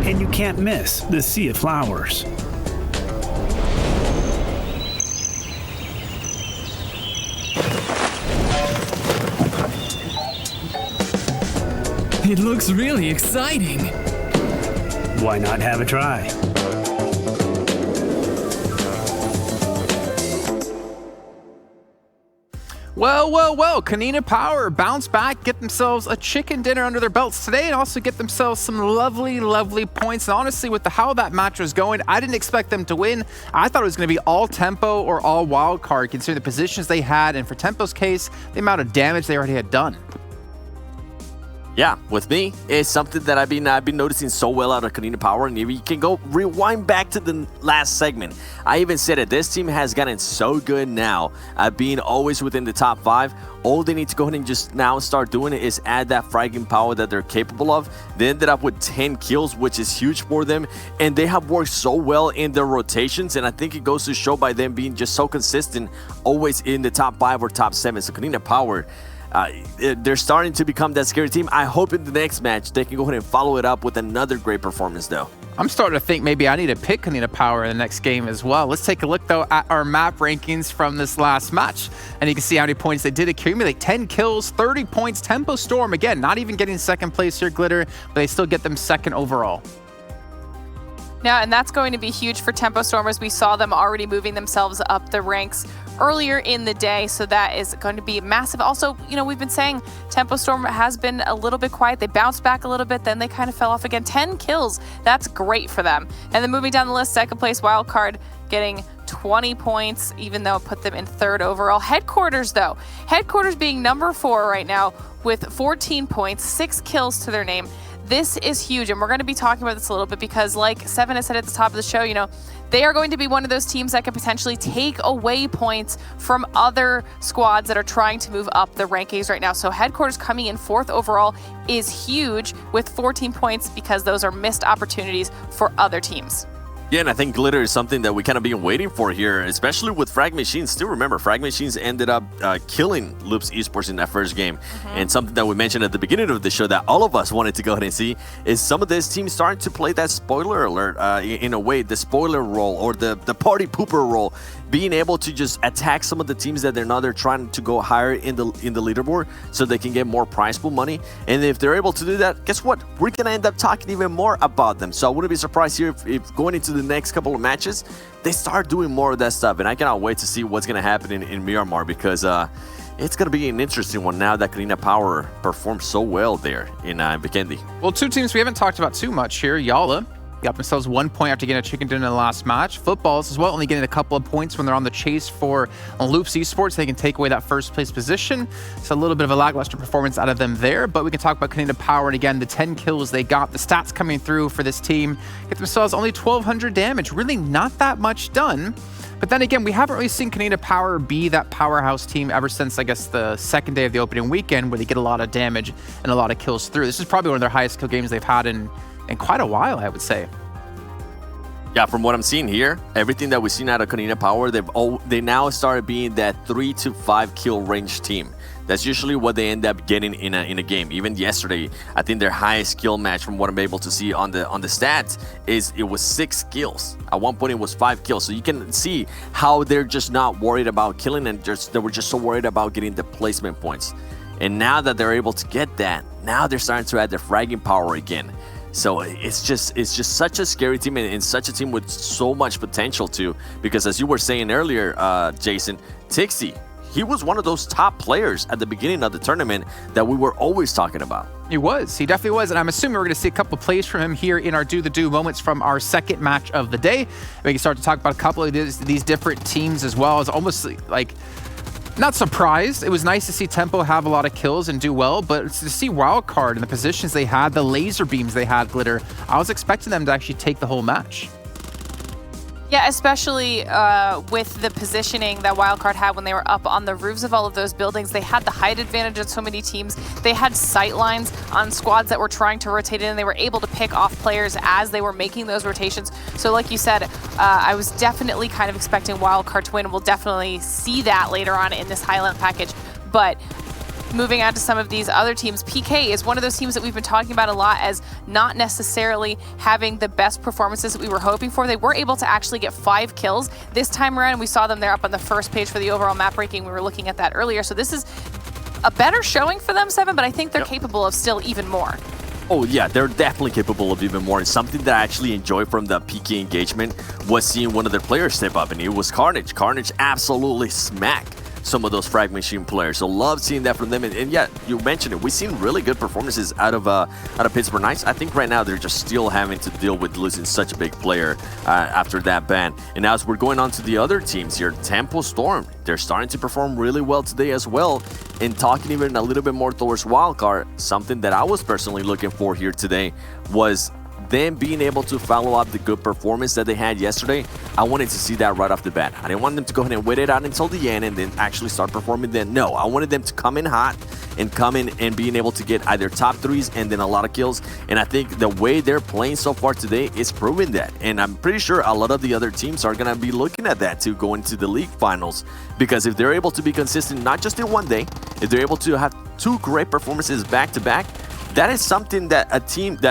And you can't miss the sea of flowers. It looks really exciting. Why not have a try? Well, Kunina Power bounce back, get themselves a chicken dinner under their belts today, and also get themselves some lovely, lovely points. And honestly, with how that match was going, I didn't expect them to win. I thought it was going to be all Tempo or all Wildcard, considering the positions they had, and for Tempo's case, the amount of damage they already had done. Yeah, with me, it's something that I've been noticing so well out of Kunina Power, and if you can go rewind back to the last segment, I even said it, this team has gotten so good now at being always within the top 5. All they need to go ahead and just now start doing it is add that fragging power that they're capable of. They ended up with 10 kills, which is huge for them, and they have worked so well in their rotations, and I think it goes to show by them being just so consistent, always in the top 5 or top 7. So Kunina Power, they're starting to become that scary team. I hope in the next match they can go ahead and follow it up with another great performance, though. I'm starting to think maybe I need to pick Kunina Power in the next game as well. Let's take a look, though, at our map rankings from this last match. And you can see how many points they did accumulate. 10 kills, 30 points. Tempo Storm, again, not even getting second place here, Glitter, but they still get them second overall. Yeah, and that's going to be huge for Tempo Storm, as we saw them already moving themselves up the ranks earlier in the day, so that is going to be massive. Also, you know, we've been saying Tempo Storm has been a little bit quiet. They bounced back a little bit, then they kind of fell off again. 10 kills, that's great for them. And then moving down the list, second place Wildcard getting 20 points, even though it put them in third overall. Headquarters, though. Headquarters being number 4 right now with 14 points, 6 kills to their name. This is huge, and we're going to be talking about this a little bit because, like Seven has said at the top of the show, they are going to be one of those teams that could potentially take away points from other squads that are trying to move up the rankings right now. So Headquarters coming in 4th overall is huge with 14 points because those are missed opportunities for other teams. Yeah, and I think Glitter is something that we kind of been waiting for here, especially with Frag Machines. Still remember, Frag Machines ended up killing Loops Esports in that first game. And something that we mentioned at the beginning of the show that all of us wanted to go ahead and see is some of this teams starting to play that spoiler alert in a way, the spoiler role or the party pooper role, being able to just attack some of the teams that they're trying to go higher in the leaderboard so they can get more prize pool money. And if they're able to do that, guess what? We're going to end up talking even more about them. So I wouldn't be surprised here if going into the next couple of matches, they start doing more of that stuff. And I cannot wait to see what's going to happen in Miramar because it's going to be an interesting one now that Karina Power performed so well there in Vikendi. Well, 2 teams we haven't talked about too much here. Yala got themselves 1 point after getting a chicken dinner in the last match. Footballs as well, only getting a couple of points when they're on the chase for Loops Esports. They can take away that first place position. It's a little bit of a lackluster performance out of them there, but we can talk about Canada Power, and again, the 10 kills they got, the stats coming through for this team, get themselves only 1,200 damage. Really not that much done. But then again, we haven't really seen Canada Power be that powerhouse team ever since, I guess, the second day of the opening weekend where they get a lot of damage and a lot of kills through. This is probably one of their highest kill games they've had in quite a while, I would say. Yeah, from what I'm seeing here, everything that we've seen out of Canina Power, they now started being that 3 to 5 kill range team. That's usually what they end up getting in a game. Even yesterday, I think their highest kill match, from what I'm able to see on the stats, it was 6 kills. At one point, it was 5 kills. So you can see how they're just not worried about killing, and they were just so worried about getting the placement points. And now that they're able to get that, now they're starting to add their fragging power again. So it's just such a scary team, and such a team with so much potential too. Because as you were saying earlier, Jason, Tixie, he was one of those top players at the beginning of the tournament that we were always talking about. He definitely was, and I'm assuming we're going to see a couple of plays from him here in our Do the Do moments from our second match of the day. We can start to talk about a couple of these different teams as well. It's almost like, not surprised. It was nice to see Tempo have a lot of kills and do well, but to see Wildcard and the positions they had, the laser beams they had, Glitter, I was expecting them to actually take the whole match. Yeah, especially with the positioning that Wildcard had when they were up on the roofs of all of those buildings. They had the height advantage on so many teams. They had sight lines on squads that were trying to rotate in, and they were able to pick off players as they were making those rotations. So like you said, I was definitely kind of expecting Wildcard to win. We'll definitely see that later on in this highlight package. But moving on to some of these other teams, PK is one of those teams that we've been talking about a lot as not necessarily having the best performances that we were hoping for. They were able to actually get 5 kills this time around. We saw them there up on the first page for the overall map ranking. We were looking at that earlier. So this is a better showing for them, Seven, but I think they're capable of still even more. Oh yeah, they're definitely capable of even more. And something that I actually enjoyed from the PK engagement was seeing one of their players step up, and it was Carnage. Carnage absolutely smacked some of those Frag Machine players. So love seeing that from them. And yeah, you mentioned it. We've seen really good performances out of Pittsburgh Knights. I think right now they're just still having to deal with losing such a big player after that ban. And as we're going on to the other teams here, Tempo Storm, they're starting to perform really well today as well. And talking even a little bit more towards Wildcard, something that I was personally looking for here today was them being able to follow up the good performance that they had yesterday. I wanted to see that right off the bat. I didn't want them to go ahead and wait it out until the end and then actually start performing then. No, I wanted them to come in hot and come in and being able to get either top 3s and then a lot of kills. And I think the way they're playing so far today is proving that. And I'm pretty sure a lot of the other teams are going to be looking at that to go into the league finals. Because if they're able to be consistent, not just in one day, if they're able to have 2 great performances back to back, that is something that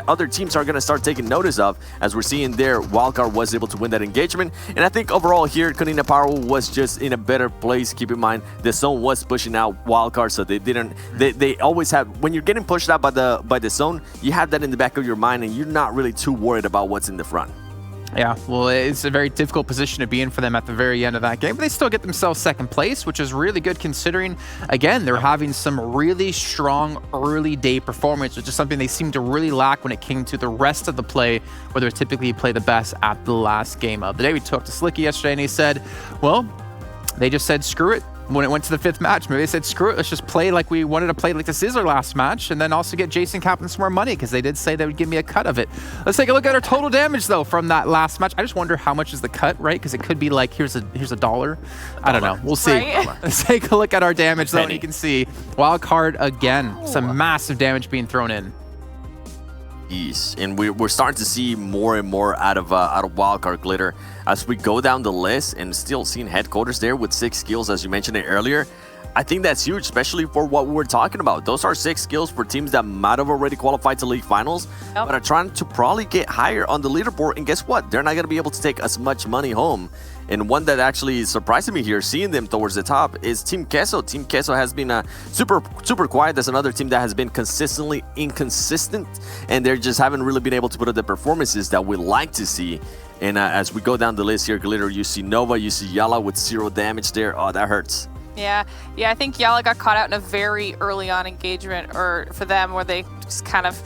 other teams are going to start taking notice of, as we're seeing there. Wildcard was able to win that engagement, and I think overall here, Canina Power was just in a better place. Keep in mind, the zone was pushing out Wildcard, so they always have, when you're getting pushed out by the zone, you have that in the back of your mind, and you're not really too worried about what's in the front. Yeah, well, it's a very difficult position to be in for them at the very end of that game, but they still get themselves second place, which is really good considering, again, they're having some really strong early day performance, which is something they seem to really lack when it came to the rest of the play, where they typically play the best at the last game of the day. We talked to Slicky yesterday, and he said, well, they just said, screw it. when it went to the 5th match, maybe they said, screw it, let's just play like we wanted to play like this is our last match, and then also get Jason Kaplan some more money, because they did say they would give me a cut of it. Let's take a look at our total damage, though, from that last match. I just wonder how much is the cut, right? Because it could be like, here's a dollar. I don't know. We'll see. Right? Let's take a look at our damage, though, and you can see wild card again. Some massive damage being thrown in. Yes, and we're starting to see more and more out of Wildcard Glitter as we go down the list, and still seeing headquarters there with 6 kills, as you mentioned it earlier. I think that's huge, especially for what we were talking about. Those are 6 kills for teams that might have already qualified to league finals, but are trying to probably get higher on the leaderboard. And guess what? They're not going to be able to take as much money home. And one that actually surprised me here, seeing them towards the top, is Team Queso. Team Queso has been super quiet. That's another team that has been consistently inconsistent, and they just haven't really been able to put up the performances that we like to see. And as we go down the list here, Glitter, you see Nova, you see Yala with 0 damage there. Oh, that hurts. Yeah, I think Yala got caught out in a very early on engagement, or for them, where they just kind of,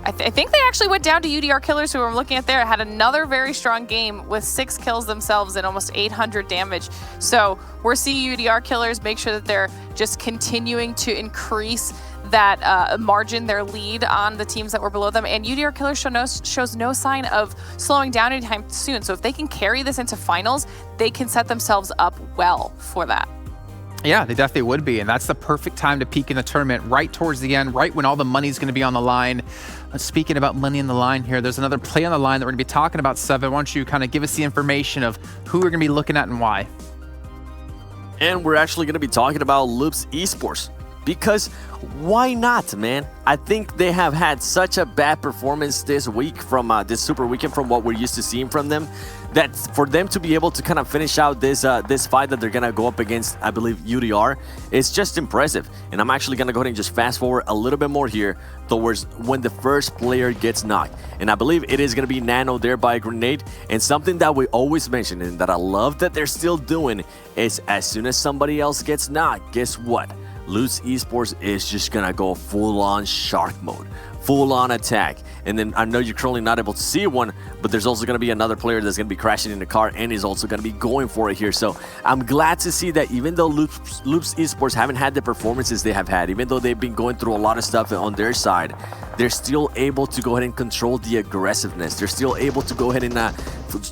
I think they actually went down to UDR Killers, who I'm looking at there, had another very strong game with 6 kills themselves and almost 800 damage. So we're seeing UDR Killers make sure that they're just continuing to increase that margin, their lead on the teams that were below them. And UDR Killers shows no sign of slowing down anytime soon. So if they can carry this into finals, they can set themselves up well for that. Yeah, they definitely would be, and that's the perfect time to peak in the tournament, right towards the end, right when all the money's going to be on the line. Speaking about money in the line here, there's another play on the line that we're going to be talking about, Seven. Why don't you kind of give us the information of who we're going to be looking at and why? And we're actually going to be talking about Loops Esports, because why not, man? I think they have had such a bad performance this week from this Super Weekend from what we're used to seeing from them, that for them to be able to kind of finish out this this fight that they're going to go up against, I believe, UDR, is just impressive. And I'm actually going to go ahead and just fast forward a little bit more here towards when the first player gets knocked. And I believe it is going to be Nano there by a grenade. And something that we always mention and that I love that they're still doing is as soon as somebody else gets knocked, guess what? Loops Esports is just gonna go full-on shark mode, full-on attack. And then I know you're currently not able to see one, but there's also gonna be another player that's gonna be crashing in the car and is also gonna be going for it here. So I'm glad to see that even though Loops Esports haven't had the performances they have had, even though they've been going through a lot of stuff on their side, they're still able to go ahead and control the aggressiveness. They're still able to go ahead and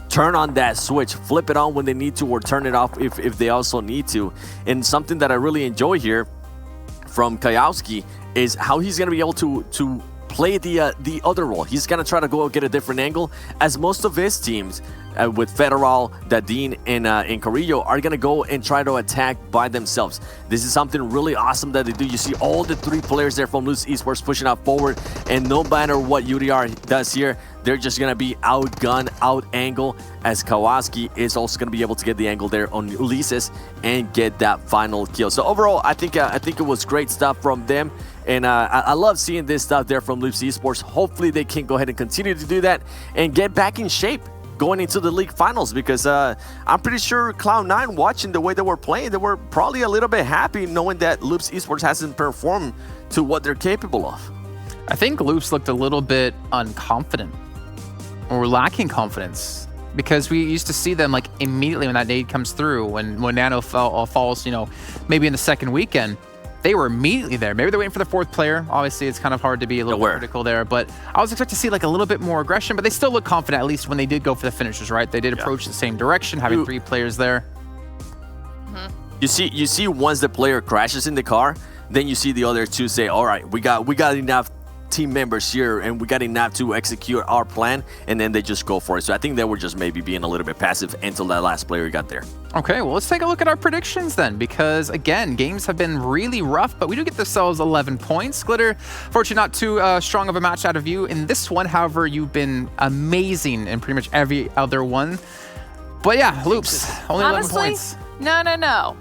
turn on that switch, flip it on when they need to, or turn it off if they also need to. And something that I really enjoy here from Kayowski is how he's going to be able to play the other role. He's going to try to go get a different angle, as most of his teams with Federal, Dadin, and Carrillo are going to go and try to attack by themselves. This is something really awesome that they do. You see all the 3 players there from Loops Esports pushing out forward, and no matter what UDR does here, they're just going to be outgun, out-angle, as Kawasaki is also going to be able to get the angle there on Ulises and get that final kill. So overall, I think it was great stuff from them. And I love seeing this stuff there from Loops Esports. Hopefully they can go ahead and continue to do that and get back in shape going into the league finals, because I'm pretty sure Cloud9, watching the way they were playing, they were probably a little bit happy knowing that Loops Esports hasn't performed to what they're capable of. I think Loops looked a little bit unconfident or lacking confidence, because we used to see them like immediately when that nade comes through, when Nano falls, you know, maybe in the second weekend, they were immediately there. Maybe they're waiting for the 4th player. Obviously, it's kind of hard to be a little critical there, but I was expecting to see like a little bit more aggression, but they still look confident, at least when they did go for the finishers, right? They did approach the same direction, having 3 players there. You see once the player crashes in the car, then you see the other 2 say, all right, we got enough team members here and we got enough to execute our plan, and then they just go for it. So I think they were just maybe being a little bit passive until that last player got there. Okay, well, let's take a look at our predictions then, because again, games have been really rough, but we do get ourselves 11 points. Glitter, fortunately not too strong of a match out of you in this one. However, you've been amazing in pretty much every other one. But yeah, Loops, only 11 points. No.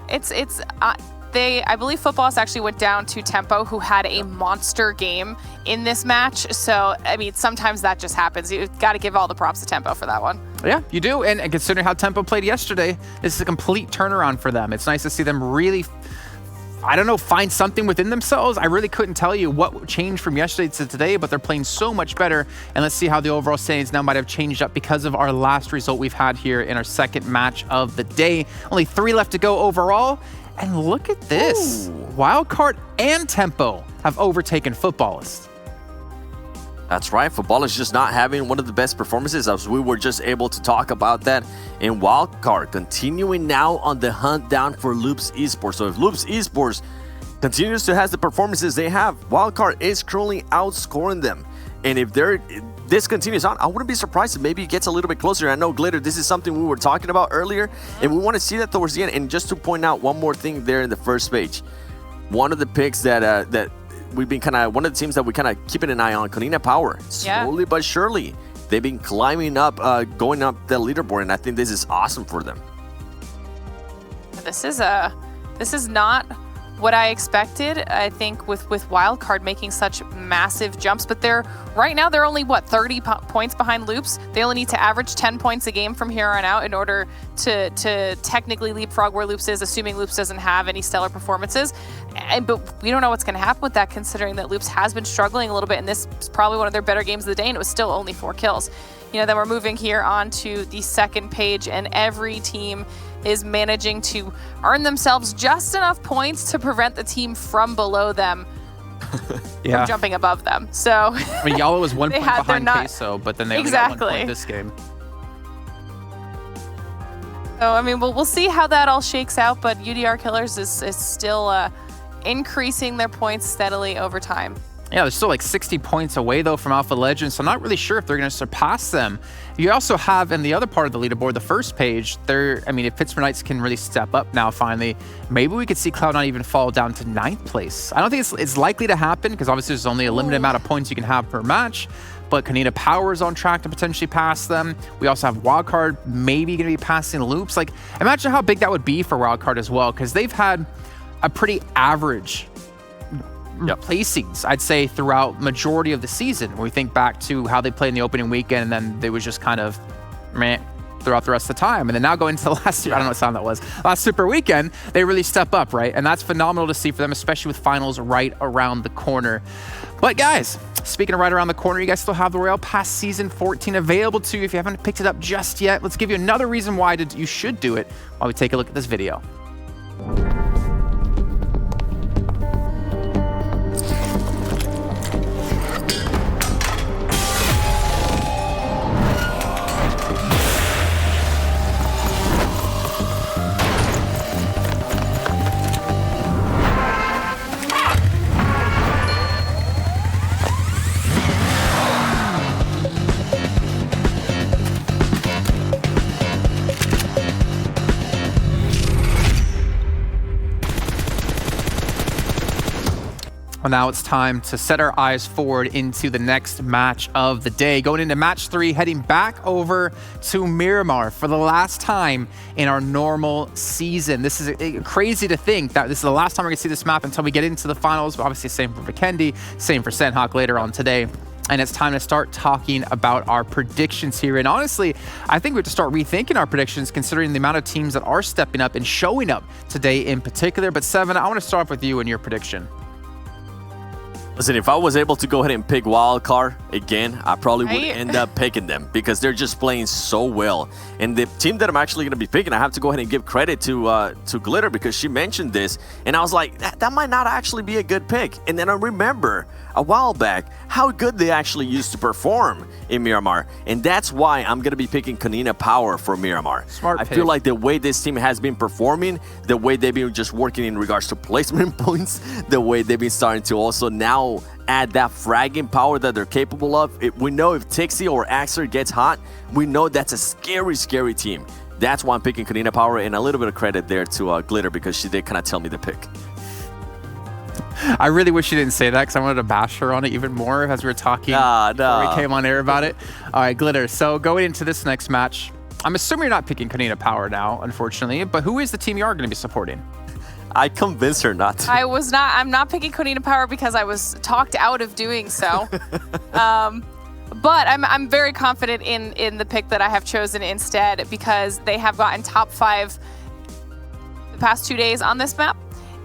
I believe Footballs actually went down to Tempo, who had a monster game in this match. So, I mean, sometimes that just happens. You've got to give all the props to Tempo for that one. Yeah, you do. And considering how Tempo played yesterday, this is a complete turnaround for them. It's nice to see them really, I don't know, find something within themselves. I really couldn't tell you what changed from yesterday to today, but they're playing so much better. And let's see how the overall standings now might have changed up because of our last result we've had here in our second match of the day. Only 3 left to go overall. And look at this. Wildcard and Tempo have overtaken Footballist. That's right. Football is just not having one of the best performances, as we were just able to talk about that in Wildcard. Continuing now on the hunt down for Loops Esports. So if Loops Esports continues to have the performances they have, Wildcard is currently outscoring them. And if this continues on, I wouldn't be surprised if maybe it gets a little bit closer. I know, Glitter, this is something we were talking about earlier, and we want to see that towards the end. And just to point out one more thing there in the first page, one of the picks that we've been one of the teams that we kind of keeping an eye on, Konina Power. Slowly but surely, they've been climbing up, going up the leaderboard, and I think this is awesome for them. This is not what I expected. I think with Wildcard making such massive jumps, but right now they're only 30 points behind Loops. They only need to average 10 points a game from here on out in order to technically leapfrog where Loops is, assuming Loops doesn't have any stellar performances. But we don't know what's going to happen with that, considering that Loops has been struggling a little bit, and this is probably one of their better games of the day, and it was still only 4 kills. Then we're moving here on to the second page, and every team is managing to earn themselves just enough points to prevent the team from below them from jumping above them. So I mean, Yalo was 1 point behind Peso, but then they only got 1 point this game. So I mean, we'll see how that all shakes out, but UDR Killers is still increasing their points steadily over time. Yeah, they're still like 60 points away, though, from Alpha Legends, so I'm not really sure if they're going to surpass them. You also have, in the other part of the leaderboard, the first page, if Pittsburgh Knights can really step up now, finally, maybe we could see Cloud9 even fall down to 9th place. I don't think it's likely to happen, because obviously there's only a limited amount of points you can have per match, but Konina Power is on track to potentially pass them. We also have Wildcard maybe going to be passing Loops. Like, imagine how big that would be for Wildcard as well, because they've had a pretty average placings, I'd say, throughout majority of the season. When we think back to how they played in the opening weekend, and then they was just kind of meh throughout the rest of the time. And then now going into the last, I don't know what sound that was, last Super Weekend, they really step up, right? And that's phenomenal to see for them, especially with finals right around the corner. But guys, speaking of right around the corner, you guys still have the Royale Pass Season 14 available to you if you haven't picked it up just yet. Let's give you another reason why you should do it while we take a look at this video. Well, now it's time to set our eyes forward into the next match of the day. Going into match 3, heading back over to Miramar for the last time in our normal season. This is crazy to think that this is the last time we're going to see this map until we get into the finals. But obviously, same for Vikendi, same for Sanhok later on today. And it's time to start talking about our predictions here. And honestly, I think we have to start rethinking our predictions, considering the amount of teams that are stepping up and showing up today in particular. But Seven, I want to start off with you and your prediction. Listen, if I was able to go ahead and pick Wildcard again, I probably would end up picking them because they're just playing so well. And the team that I'm actually going to be picking, I have to go ahead and give credit to Glitter because she mentioned this. And I was like, that might not actually be a good pick. And then I remember a while back how good they actually used to perform in Miramar. And that's why I'm going to be picking Konina Power for Miramar. Smart pick. I feel like the way this team has been performing, the way they've been just working in regards to placement points, the way they've been starting to also now add that fragging power that they're capable of. We know if Tixie or Axer gets hot, we know that's a scary, scary team. That's why I'm picking Konina Power, and a little bit of credit there to Glitter because she did kind of tell me the pick. I really wish you didn't say that because I wanted to bash her on it even more as we were talking before we came on air about it. All right, Glitter. So going into this next match, I'm assuming you're not picking Konina Power now, unfortunately, but who is the team you are going to be supporting? I convinced her not to. I'm not picking Konina Power because I was talked out of doing so. But I'm very confident in the pick that I have chosen instead because they have gotten top 5 the past 2 days on this map.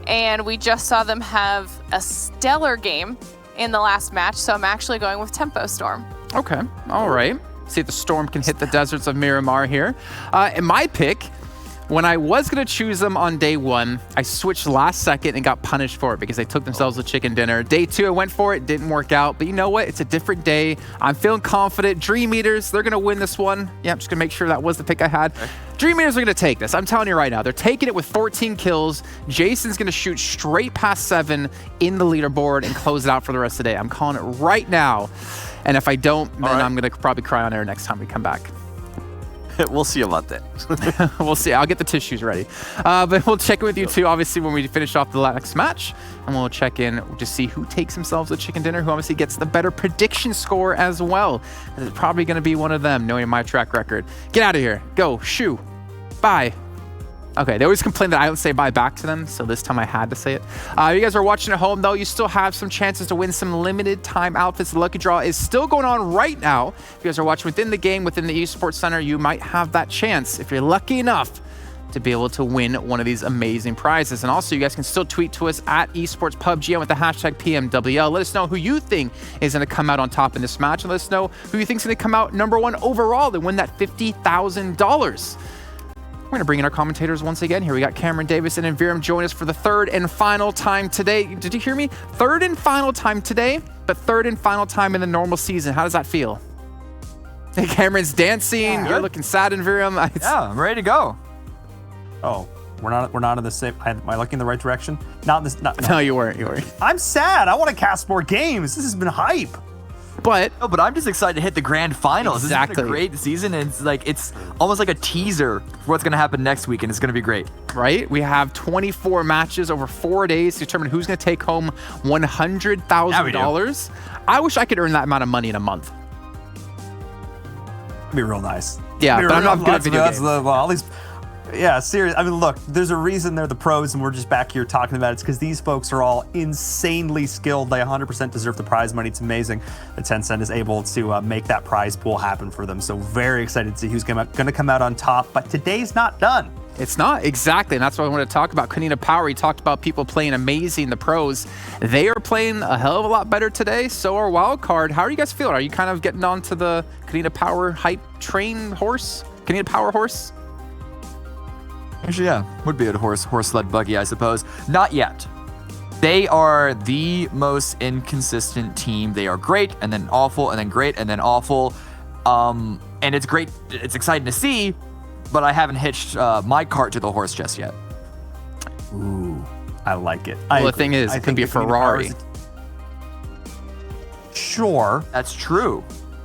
And we just saw them have a stellar game in the last match. So I'm actually going with Tempo Storm. Okay. All right. See if the Storm can hit the deserts of Miramar here. And my pick, When I was going to choose them on day 1, I switched last second and got punished for it because they took themselves a chicken dinner. Day 2, I went for it. Didn't work out. But you know what? It's a different day. I'm feeling confident. Dream Eaters, they're going to win this one. Yeah, I'm just going to make sure that was the pick I had. Okay. Dream Eaters are going to take this. I'm telling you right now. They're taking it with 14 kills. Jason's going to shoot straight past 7 in the leaderboard and close it out for the rest of the day. I'm calling it right now. And if I don't, then I'm going to probably cry on air next time we come back. We'll see about that. We'll see. I'll get the tissues ready. But we'll check in with you too, obviously, when we finish off the next match. And we'll check in to see who takes themselves a chicken dinner, who obviously gets the better prediction score as well. And it's probably going to be one of them, knowing my track record. Get out of here. Go. Shoo. Bye. Okay, they always complain that I don't say bye back to them, so this time I had to say it. You guys are watching at home, though. You still have some chances to win some limited time outfits. The lucky draw is still going on right now. If you guys are watching within the game, within the Esports Center, you might have that chance, if you're lucky enough, to be able to win one of these amazing prizes. And also, you guys can still tweet to us at Esports PUBG with the hashtag PMWL. Let us know who you think is going to come out on top in this match, and let us know who you think is going to come out #1 overall and win that $50,000. We're going to bring in our commentators once again. Here we got Cameron Davis and Viram join us for the third and final time today. Did you hear me? Third and final time today, but third and final time in the normal season. How does that feel? Hey, Cameron's dancing. Yeah, you're looking sad in Viram. Yeah, I'm ready to go. Oh, we're not in the same. Am I looking in the right direction? Not in this. No, you weren't. I'm sad. I want to cast more games. This has been hype. But I'm just excited to hit the grand finals. Exactly. This has been a great season, and it's almost like a teaser for what's going to happen next week, and it's going to be great. Right? We have 24 matches over 4 days to determine who's going to take home $100,000. I wish I could earn that amount of money in a month. It'd be real nice. Yeah, but I'm not good at video games. All these. Yeah, serious. I mean, look, there's a reason they're the pros and we're just back here talking about it. It's because these folks are all insanely skilled. They 100% deserve the prize money. It's amazing that Tencent is able to make that prize pool happen for them. So very excited to see who's going to come out on top. But today's not done. It's not, exactly. And that's what I want to talk about. Kanina Power, he talked about people playing amazing, the pros. They are playing a hell of a lot better today. So are Wildcard. How are you guys feeling? Are you kind of getting onto the Kanina Power hype train horse? Kanina Power horse? Actually, yeah, would be a horse sled buggy, I suppose. Not yet. They are the most inconsistent team. They are great, and then awful, and then great, and then awful. And it's great. It's exciting to see, but I haven't hitched my cart to the horse just yet. Ooh, I like it. Well, the thing is, it could be a Ferrari. Sure. That's true.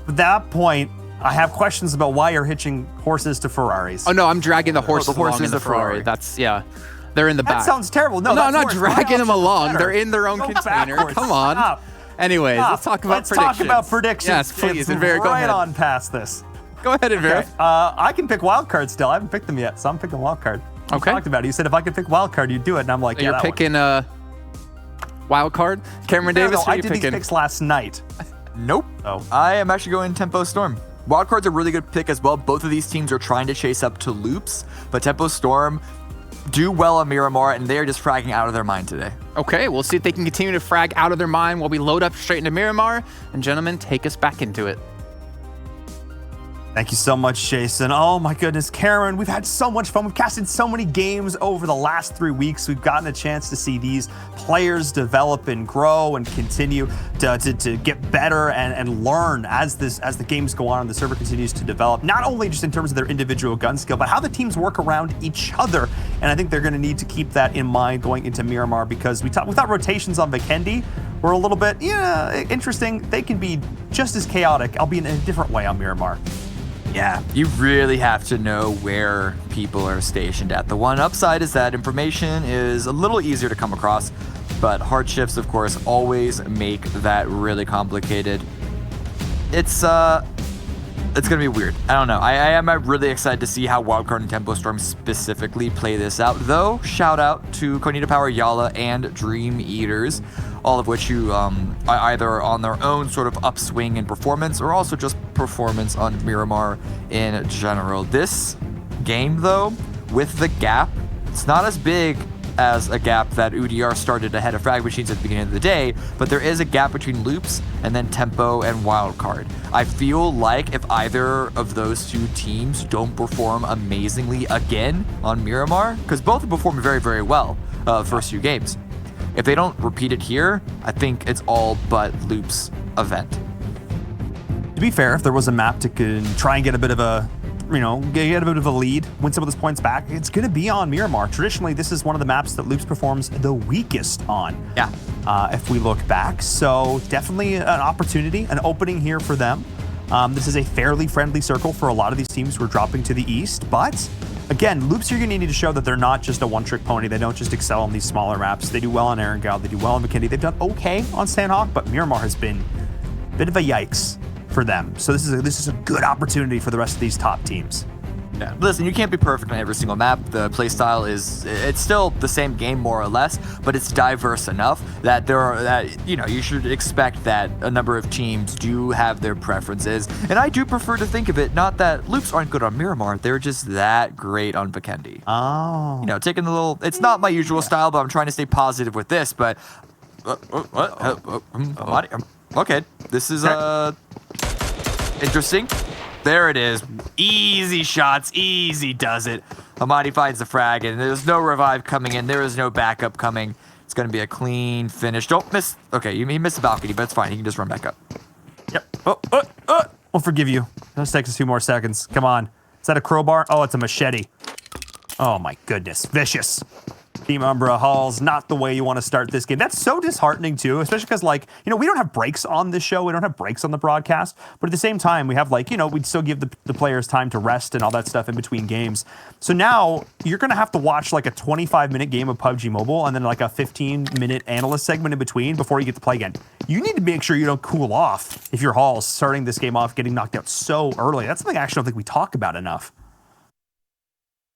At that point, I have questions about why you're hitching horses to Ferraris. Oh, no, I'm dragging the horses along in the Ferrari. That's, yeah. They're in the back. That sounds terrible. No, I'm not dragging them along. They're in their own container. Backwards. Come on. Stop. Anyways, Stop. let's talk about predictions. predictions. Let's talk about predictions. Yes, please. And Vera, go right ahead. on past this. Go ahead, Vera. Okay. I can pick wild card still. I haven't picked them yet, so I'm picking wild card. Okay. We talked about it. You said if I could pick wild card, you'd do it, and I'm like, So yeah, you're picking wild card? Cameron Davis, who are I you did picking? these picks last night. Nope. Oh. I am actually going Tempo Storm. Wildcard's a really good pick as well. Both of these teams are trying to chase up to loops, but Tempo Storm do well on Miramar, and they're just fragging out of their mind today. Okay, we'll see if they can continue to frag out of their mind while we load up straight into Miramar. And gentlemen, take us back into it. Thank you so much, Jason. Oh my goodness, Karen, we've had so much fun. We've casted so many games over the last 3 weeks. We've gotten a chance to see these players develop and grow and continue to get better and learn as the games go on and the server continues to develop, not only just in terms of their individual gun skill, but how the teams work around each other. And I think they're going to need to keep that in mind going into Miramar, because we thought rotations on Vikendi were a little bit interesting. They can be just as chaotic, albeit in a different way on Miramar. Yeah, you really have to know where people are stationed at. The one upside is that information is a little easier to come across, but hard shifts, of course, always make that really complicated. It's gonna be weird. I don't know. I am really excited to see how Wildcard and Tempo Storm specifically play this out, though. Shout out to Cognita Power, Yala, and Dream Eaters, all of which you are either on their own sort of upswing in performance or also just performance on Miramar in general. This game, though, with the gap, it's not as big as a gap that UDR started ahead of Frag Machines at the beginning of the day, but there is a gap between Loops and then Tempo and Wildcard. I feel like if either of those two teams don't perform amazingly again on Miramar, because both have performed very, very well first few games. If they don't repeat it here, I think it's all but Loops' event. To be fair, if there was a map to try and get a bit of a, get a bit of a lead, win some of those points back, it's going to be on Miramar. Traditionally, this is one of the maps that Loops performs the weakest on. Yeah. If we look back. So definitely an opportunity, an opening here for them. This is a fairly friendly circle for a lot of these teams who are dropping to the east, but again, Loops are going to need to show that they're not just a one-trick pony. They don't just excel on these smaller maps. They do well on Erangel. They do well on Vikendi. They've done okay on Sanhok, but Miramar has been a bit of a yikes for them. So this is a good opportunity for the rest of these top teams. Yeah. Listen, you can't be perfect on every single map. The playstyle it's still the same game more or less, but it's diverse enough that you should expect that a number of teams do have their preferences. And I do prefer to think of it not that Loops aren't good on Miramar, they're just that great on Vikendi. Oh. Taking the little, it's not my usual style, but I'm trying to stay positive with this, but okay, this is interesting. There it is. Easy shots. Easy does it. Hamadi finds the frag, and there's no revive coming in. There is no backup coming. It's going to be a clean finish. Don't miss. Okay, he missed the balcony, but it's fine. He can just run back up. Yep. We'll forgive you. This takes us 2 more seconds. Come on. Is that a crowbar? Oh, it's a machete. Oh, my goodness. Vicious. Team Umbra Hall's not the way you want to start this game. That's so disheartening too, especially because we don't have breaks on this show. We don't have breaks on the broadcast, but at the same time, we have we'd still give the players time to rest and all that stuff in between games. So now you're going to have to watch like a 25-minute game of PUBG Mobile and then like a 15-minute analyst segment in between before you get to play again. You need to make sure you don't cool off if your Hall's starting this game off getting knocked out so early. That's something I actually don't think we talk about enough.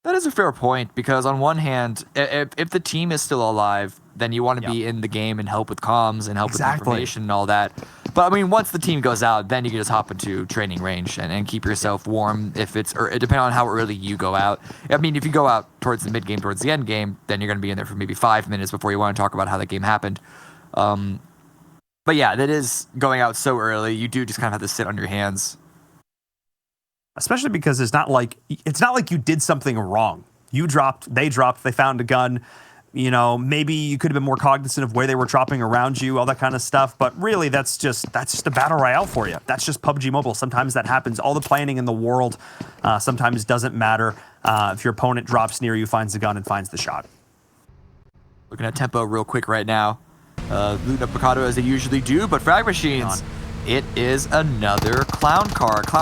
That is a fair point, because on one hand, if the team is still alive, then you want to be in the game and help with comms and help with information and all that. But I mean, once the team goes out, then you can just hop into training range and keep yourself warm depending on how early you go out. I mean, if you go out towards the mid game, towards the end game, then you're going to be in there for maybe 5 minutes before you want to talk about how that game happened. But yeah, that is going out so early. You do just kind of have to sit on your hands. Especially because it's not like you did something wrong. You dropped, they found a gun. Maybe you could have been more cognizant of where they were dropping around you, all that kind of stuff. But really, that's just a battle royale for you. That's just PUBG Mobile. Sometimes that happens. All the planning in the world sometimes doesn't matter. If your opponent drops near you, finds the gun, and finds the shot. Looking at Tempo real quick right now. Looting up Picado as they usually do, but Frag Machines. It is another clown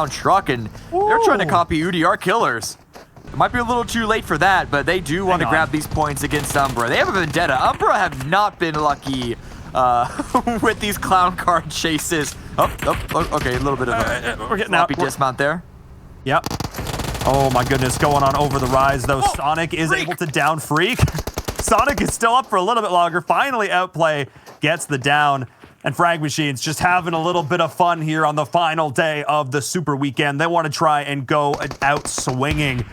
truck, and they're trying to copy UDR killers. It might be a little too late for that, but they do want to grab these points against Umbra. They have a vendetta. Umbra have not been lucky with these clown car chases. Okay, a little bit of a sloppy dismount there. Yep. Oh my goodness, going on over the rise though. Sonic is able to down Freak. Sonic is still up for a little bit longer. Finally, Outplay gets the down. And Frag Machines just having a little bit of fun here on the final day of the Super Weekend. They want to try and go out swinging.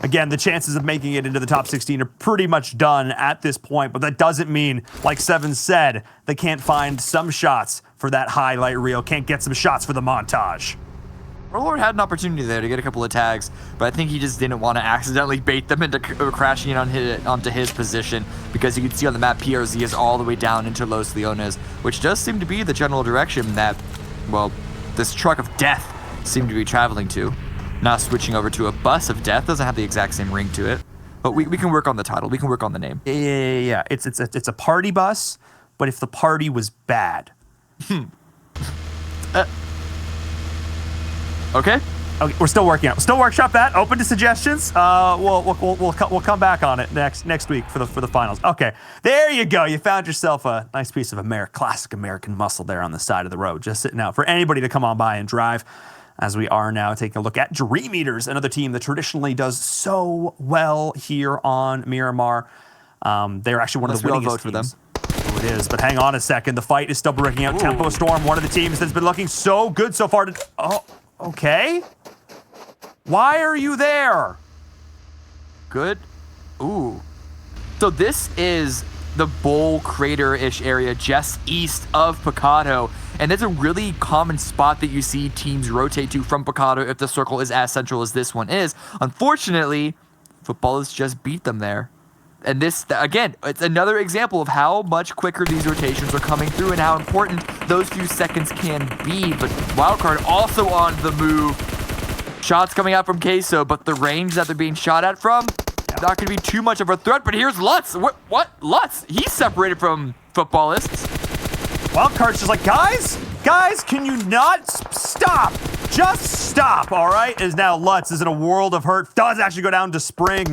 Again, the chances of making it into the top 16 are pretty much done at this point, but that doesn't mean, like Seven said, they can't find some shots for that highlight reel, can't get some shots for the montage. Warlord had an opportunity there to get a couple of tags, but I think he just didn't want to accidentally bait them into crashing in onto his position, because you can see on the map PRZ is all the way down into Los Leones, which does seem to be the general direction that, well, this truck of death seemed to be traveling to. Now switching over to a bus of death. Doesn't have the exact same ring to it, but we can work on the title. We can work on the name. Yeah. It's a party bus, but if the party was bad. Okay, we're still working out. We'll still workshop that. Open to suggestions. We'll come back on it next week for the finals. Okay, there you go. You found yourself a nice piece of classic American muscle there on the side of the road, just sitting out for anybody to come on by and drive. As we are now taking a look at Dream Eaters, another team that traditionally does so well here on Miramar. They're actually one of the winningest vote for them. Oh, it is, but hang on a second. The fight is still breaking out. Tempo Storm, one of the teams that's been looking so good so far. Okay. Why are you there? Good. Ooh. So this is the bowl crater-ish area just east of Picado. And it's a really common spot that you see teams rotate to from Picado if the circle is as central as this one is. Unfortunately, Footballers just beat them there. And this, again, it's another example of how much quicker these rotations are coming through and how important those few seconds can be. But Wildcard also on the move. Shots coming out from Queso, but the range that they're being shot at from, not going to be too much of a threat. But here's Lutz. What? Lutz? He's separated from Footballists. Wildcard's just like, guys, can you not stop? Just stop, all right? As now Lutz is in a world of hurt. Does actually go down to Spring.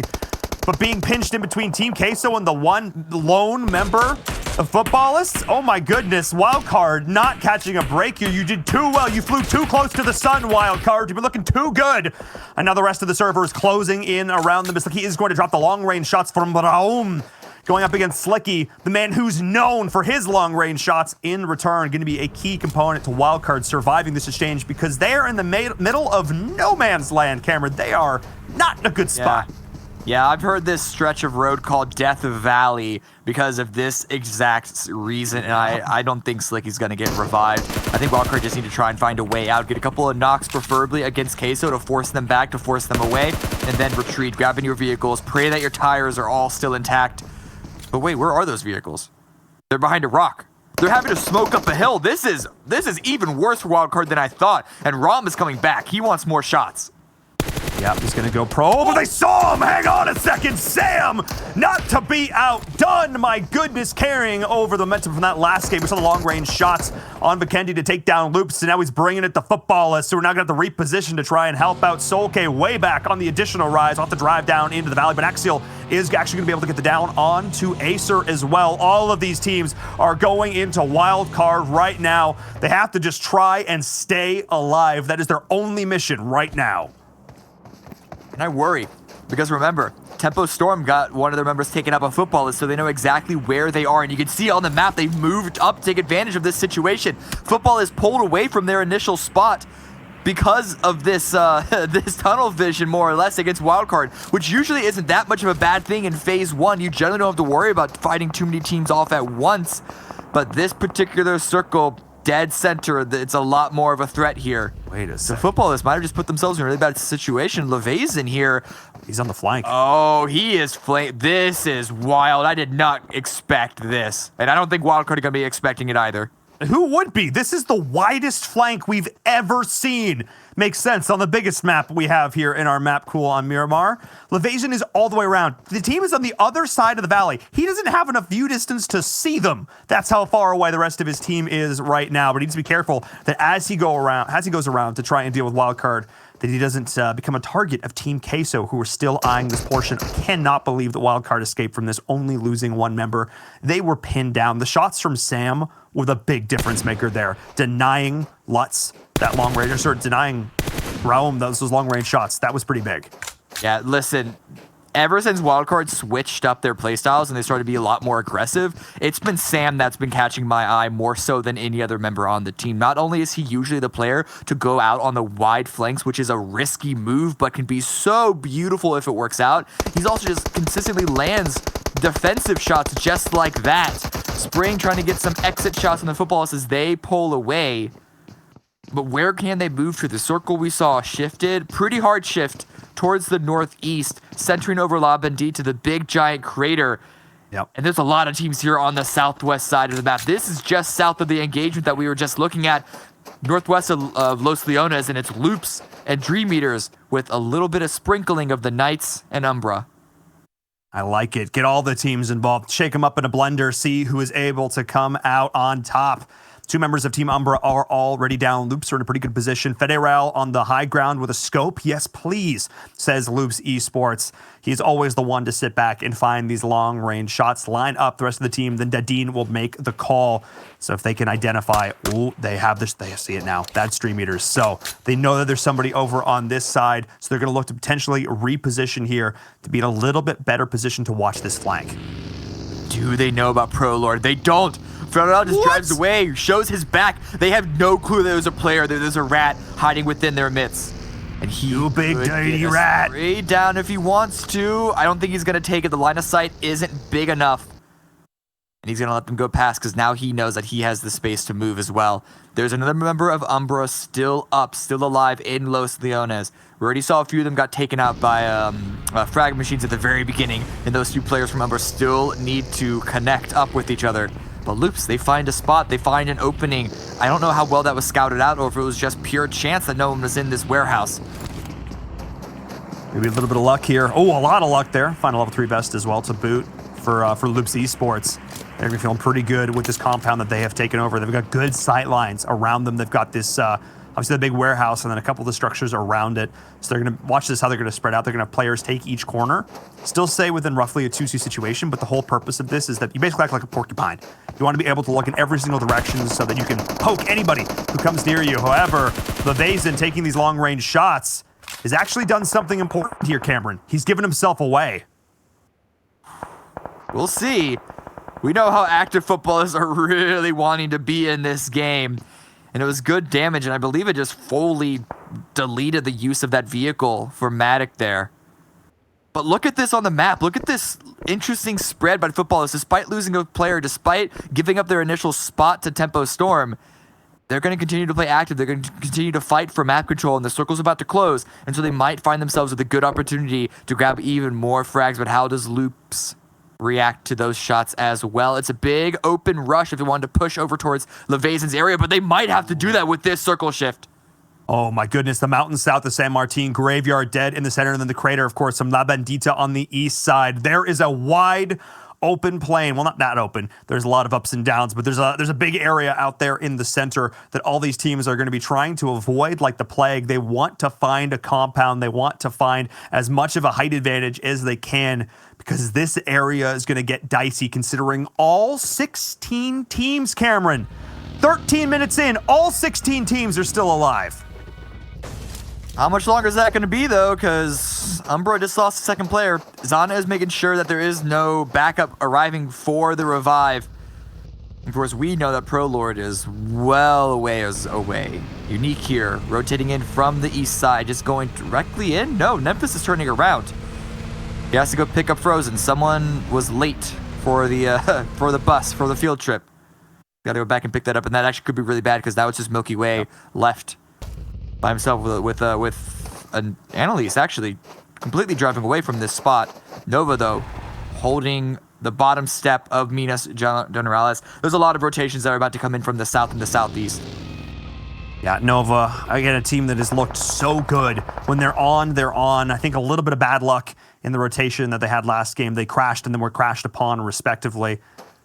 But being pinched in between Team Queso and the one lone member of Footballists, oh my goodness, Wildcard not catching a break here. You did too well. You flew too close to the sun, Wildcard. You've been looking too good. And now the rest of the server is closing in around them. He is going to drop the long-range shots from Raum. Going up against Slicky, the man who's known for his long-range shots in return, going to be a key component to Wildcard surviving this exchange because they are in the middle of no man's land, Cameron. They are not in a good spot. Yeah, I've heard this stretch of road called Death Valley because of this exact reason, and I don't think Slicky's going to get revived. I think Wildcard just need to try and find a way out, get a couple of knocks preferably against Queso to force them back, to force them away, and then retreat, grabbing your vehicles, pray that your tires are all still intact. But wait, where are those vehicles? They're behind a rock. They're having to smoke up a hill. This is even worse for Wildcard than I thought, and Rom is coming back. He wants more shots. Yep, he's gonna go pro, but they saw him! Hang on a second, Sam! Not to be outdone, my goodness, carrying over the momentum from that last game. We saw the long-range shots on Vikendi to take down Loops, and now he's bringing it to Footballists, so we're now gonna have to reposition to try and help out Solke way back on the additional rise. We'll have to drive down into the valley, but Axial is actually gonna be able to get the down on to Acer as well. All of these teams are going into Wildcard right now. They have to just try and stay alive. That is their only mission right now. And I worry, because remember, Tempo Storm got one of their members taken up on Footballers, so they know exactly where they are. And you can see on the map, they've moved up to take advantage of this situation. Football is pulled away from their initial spot because of this this tunnel vision, more or less, against Wildcard, which usually isn't that much of a bad thing in Phase 1. You generally don't have to worry about fighting too many teams off at once. But this particular circle, dead center, it's a lot more of a threat here. Wait a second. The Footballists might have just put themselves in a really bad situation. LeVay's in here. He's on the flank. Oh, he is This is wild. I did not expect this. And I don't think Wildcard are going to be expecting it either. Who would be? This is the widest flank we've ever seen. Makes sense on the biggest map we have here in our map pool on Miramar. Levasion is all the way around. The team is on the other side of the valley. He doesn't have enough view distance to see them. That's how far away the rest of his team is right now. But he needs to be careful that as he goes around to try and deal with Wildcard, that he doesn't become a target of Team Queso, who are still eyeing this portion. I cannot believe that Wildcard escaped from this, only losing one member. They were pinned down. The shots from Sam were the big difference maker there. Denying Lutz that long range, or denying Raum those long range shots. That was pretty big. Yeah, listen, ever since Wildcard switched up their playstyles and they started to be a lot more aggressive, it's been Sam that's been catching my eye more so than any other member on the team. Not only is he usually the player to go out on the wide flanks, which is a risky move, but can be so beautiful if it works out, he's also just consistently lands defensive shots just like that. Spring trying to get some exit shots on the Footballists as they pull away. But where can they move to? The circle we saw shifted, pretty hard shift towards the northeast, centering over La Bandit to the big giant crater. Yep. And there's a lot of teams here on the southwest side of the map. This is just south of the engagement that we were just looking at, northwest of Los Leones, and it's Loops and Dream Eaters with a little bit of sprinkling of the Knights and Umbra. I like it. Get all the teams involved. Shake them up in a blender. See who is able to come out on top. Two members of Team Umbra are already down. Loops are in a pretty good position. Federal on the high ground with a scope. Yes, please, says Loops Esports. He's always the one to sit back and find these long-range shots. Line up the rest of the team. Then Dadine will make the call. So if they can identify, they have this. They see it now. That's Dream Eaters. So they know that there's somebody over on this side. So they're going to look to potentially reposition here to be in a little bit better position to watch this flank. Do they know about Prolord? They don't. Federal just drives away, shows his back. They have no clue that there's a player, that there's a rat hiding within their midst. And he you big dirty rat. Straight down if he wants to. I don't think he's going to take it. The line of sight isn't big enough. And he's going to let them go past because now he knows that he has the space to move as well. There's another member of Umbra still up, still alive in Los Leones. We already saw a few of them got taken out by frag machines at the very beginning, and those two players from Umbra still need to connect up with each other. But Loops, they find a spot, they find an opening. I don't know how well that was scouted out or if it was just pure chance that no one was in this warehouse. Maybe a little bit of luck here. Oh, a lot of luck there. Find a level 3 vest as well to boot for Loops Esports. They're gonna be feeling pretty good with this compound that they have taken over. They've got good sight lines around them. They've got this, obviously the big warehouse and then a couple of the structures around it. So they're gonna watch this, how they're gonna spread out. They're gonna have players take each corner, still stay within roughly a 2C situation, but the whole purpose of this is that you basically act like a porcupine. You wanna be able to look in every single direction so that you can poke anybody who comes near you. However, Levazen taking these long range shots has actually done something important here, Cameron. He's given himself away. We'll see. We know how active footballers are really wanting to be in this game. And it was good damage, and I believe it just fully deleted the use of that vehicle for Matic there. But look at this on the map. Look at this interesting spread by footballers. Despite losing a player, despite giving up their initial spot to Tempo Storm, they're going to continue to play active. They're going to continue to fight for map control, and the circle's about to close. And so they might find themselves with a good opportunity to grab even more frags. But how does Loops react to those shots as well? It's a big open rush if they wanted to push over towards Levazen's area, but they might have to do that with this circle shift. Oh my goodness, the mountain south of San Martin, Graveyard dead in the center, and then the crater, of course, from La Bandita on the east side. There is a wide open plain. Well, not that open. There's a lot of ups and downs, but there's a big area out there in the center that all these teams are going to be trying to avoid like the plague. They want to find a compound. They want to find as much of a height advantage as they can, because this area is going to get dicey considering all 16 teams, Cameron. 13 minutes in, all 16 teams are still alive. How much longer is that going to be, though? Because Umbra just lost a second player. Zana is making sure that there is no backup arriving for the revive. Of course, we know that Prolord is well away. Unique here, rotating in from the east side, just going directly in. No, Memphis is turning around. He has to go pick up Frozen. Someone was late for the bus, for the field trip. Got to go back and pick that up, and that actually could be really bad because that was just Milky Way left by himself with an Annalise actually completely driving away from this spot. Nova, though, holding the bottom step of Minas Generales. There's a lot of rotations that are about to come in from the south and the southeast. Yeah, Nova, again, a team that has looked so good. When they're on, they're on. I think a little bit of bad luck in the rotation that they had last game. They crashed and then were crashed upon, respectively.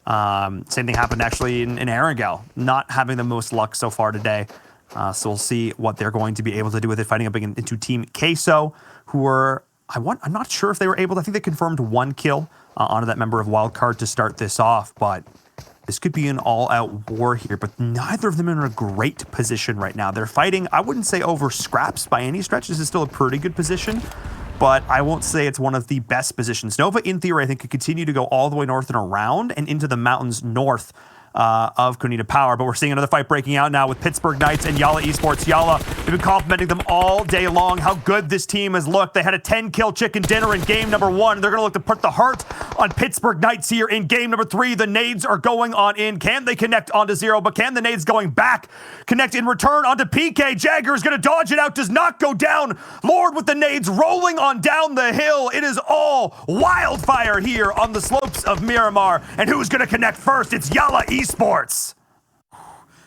Same thing happened actually in Erangel, not having the most luck so far today. So we'll see what they're going to be able to do with it, fighting up into Team Queso, who were, I'm not sure if they were able to, I think they confirmed 1 kill onto that member of Wildcard to start this off, but this could be an all-out war here, but neither of them are in a great position right now. They're fighting, I wouldn't say over scraps by any stretch. This is still a pretty good position, but I won't say it's one of the best positions. Nova, in theory, I think could continue to go all the way north and around and into the mountains north of Conita Power, but we're seeing another fight breaking out now with Pittsburgh Knights and Yala Esports. Yala, we've been complimenting them all day long, how good this team has looked. They had a 10-kill chicken dinner in game number 1. They're going to look to put the heart on Pittsburgh Knights here in game number 3. The nades are going on in. Can they connect onto 0? But can the nades going back connect in return onto PK? Jagger is going to dodge it out, does not go down. Lord with the nades rolling on down the hill. It is all wildfire here on the slopes of Miramar. And who's going to connect first? It's Yala Esports.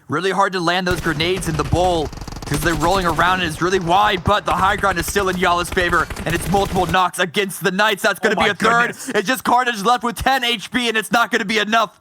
Really hard to land those grenades in the bowl because they're rolling around and it's really wide, but the high ground is still in Yala's favor, and it's multiple knocks against the Knights. That's going to be a third. It's just Carnage left with 10 HP, and it's not going to be enough.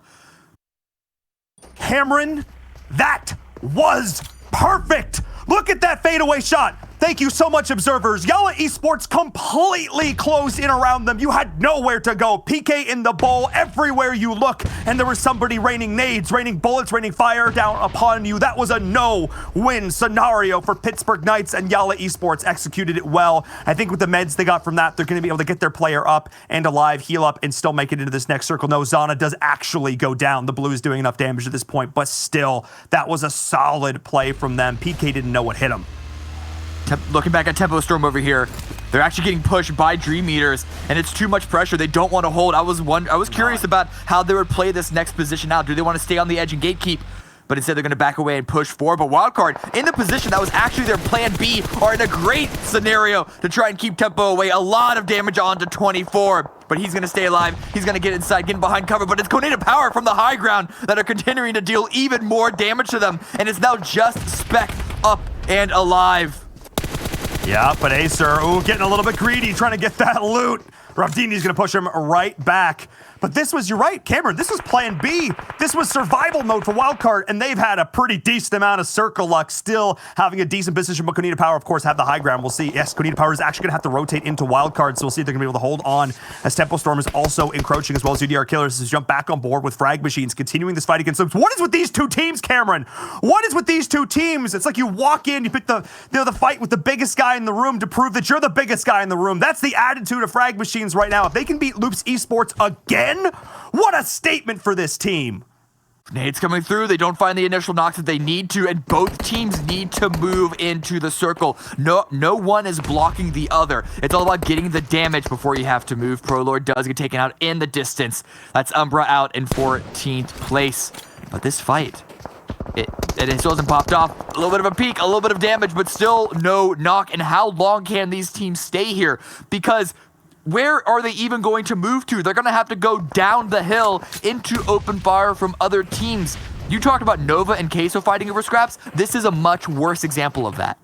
Cameron, that was perfect. Look at that fadeaway shot. Thank you so much, observers. Yala Esports completely closed in around them. You had nowhere to go. PK in the bowl everywhere you look, and there was somebody raining nades, raining bullets, raining fire down upon you. That was a no-win scenario for Pittsburgh Knights, and Yala Esports executed it well. I think with the meds they got from that, they're going to be able to get their player up and alive, heal up, and still make it into this next circle. No, Zana does actually go down. The blue is doing enough damage at this point, but still, that was a solid play from them. PK didn't know what hit him. Looking back at Tempo Storm over here, they're actually getting pushed by Dream Eaters, and it's too much pressure. They don't want to hold. I was curious about how they would play this next position out. Do they want to stay on the edge and gatekeep? But instead, they're going to back away and push forward. But Wildcard, in the position that was actually their plan B, are in a great scenario to try and keep Tempo away. A lot of damage onto 24. But he's going to stay alive. He's going to get inside, getting behind cover. But it's Coneda Power from the high ground that are continuing to deal even more damage to them. And it's now just Spec up and alive. Yeah, but Acer, getting a little bit greedy, trying to get that loot. Ravdini's going to push him right back. But this was, you're right, Cameron, this was plan B. This was survival mode for Wildcard, and they've had a pretty decent amount of circle luck, still having a decent position, but Coneda Power, of course, have the high ground. We'll see. Yes, Coneda Power is actually going to have to rotate into Wildcard, so we'll see if they're going to be able to hold on as Tempo Storm is also encroaching, as well as UDR Killers has jumped back on board with Frag Machines, continuing this fight against them. What is with these two teams, Cameron? What is with these two teams? It's like you walk in, you pick the fight with the biggest guy in the room to prove that you're the biggest guy in the room. That's the attitude of Frag Machines right now. If they can beat Loops Esports again, what a statement for this team. Nades coming through. They don't find the initial knocks that they need to, and both teams need to move into the circle. No one is blocking the other. It's all about getting the damage before you have to move. ProLord does get taken out in the distance. That's Umbra out in 14th place. But this fight, it still hasn't popped off. A little bit of a peak, a little bit of damage, but still no knock. And how long can these teams stay here? Because where are they even going to move to? They're going to have to go down the hill into open fire from other teams. You talked about Nova and Queso fighting over scraps. This is a much worse example of that.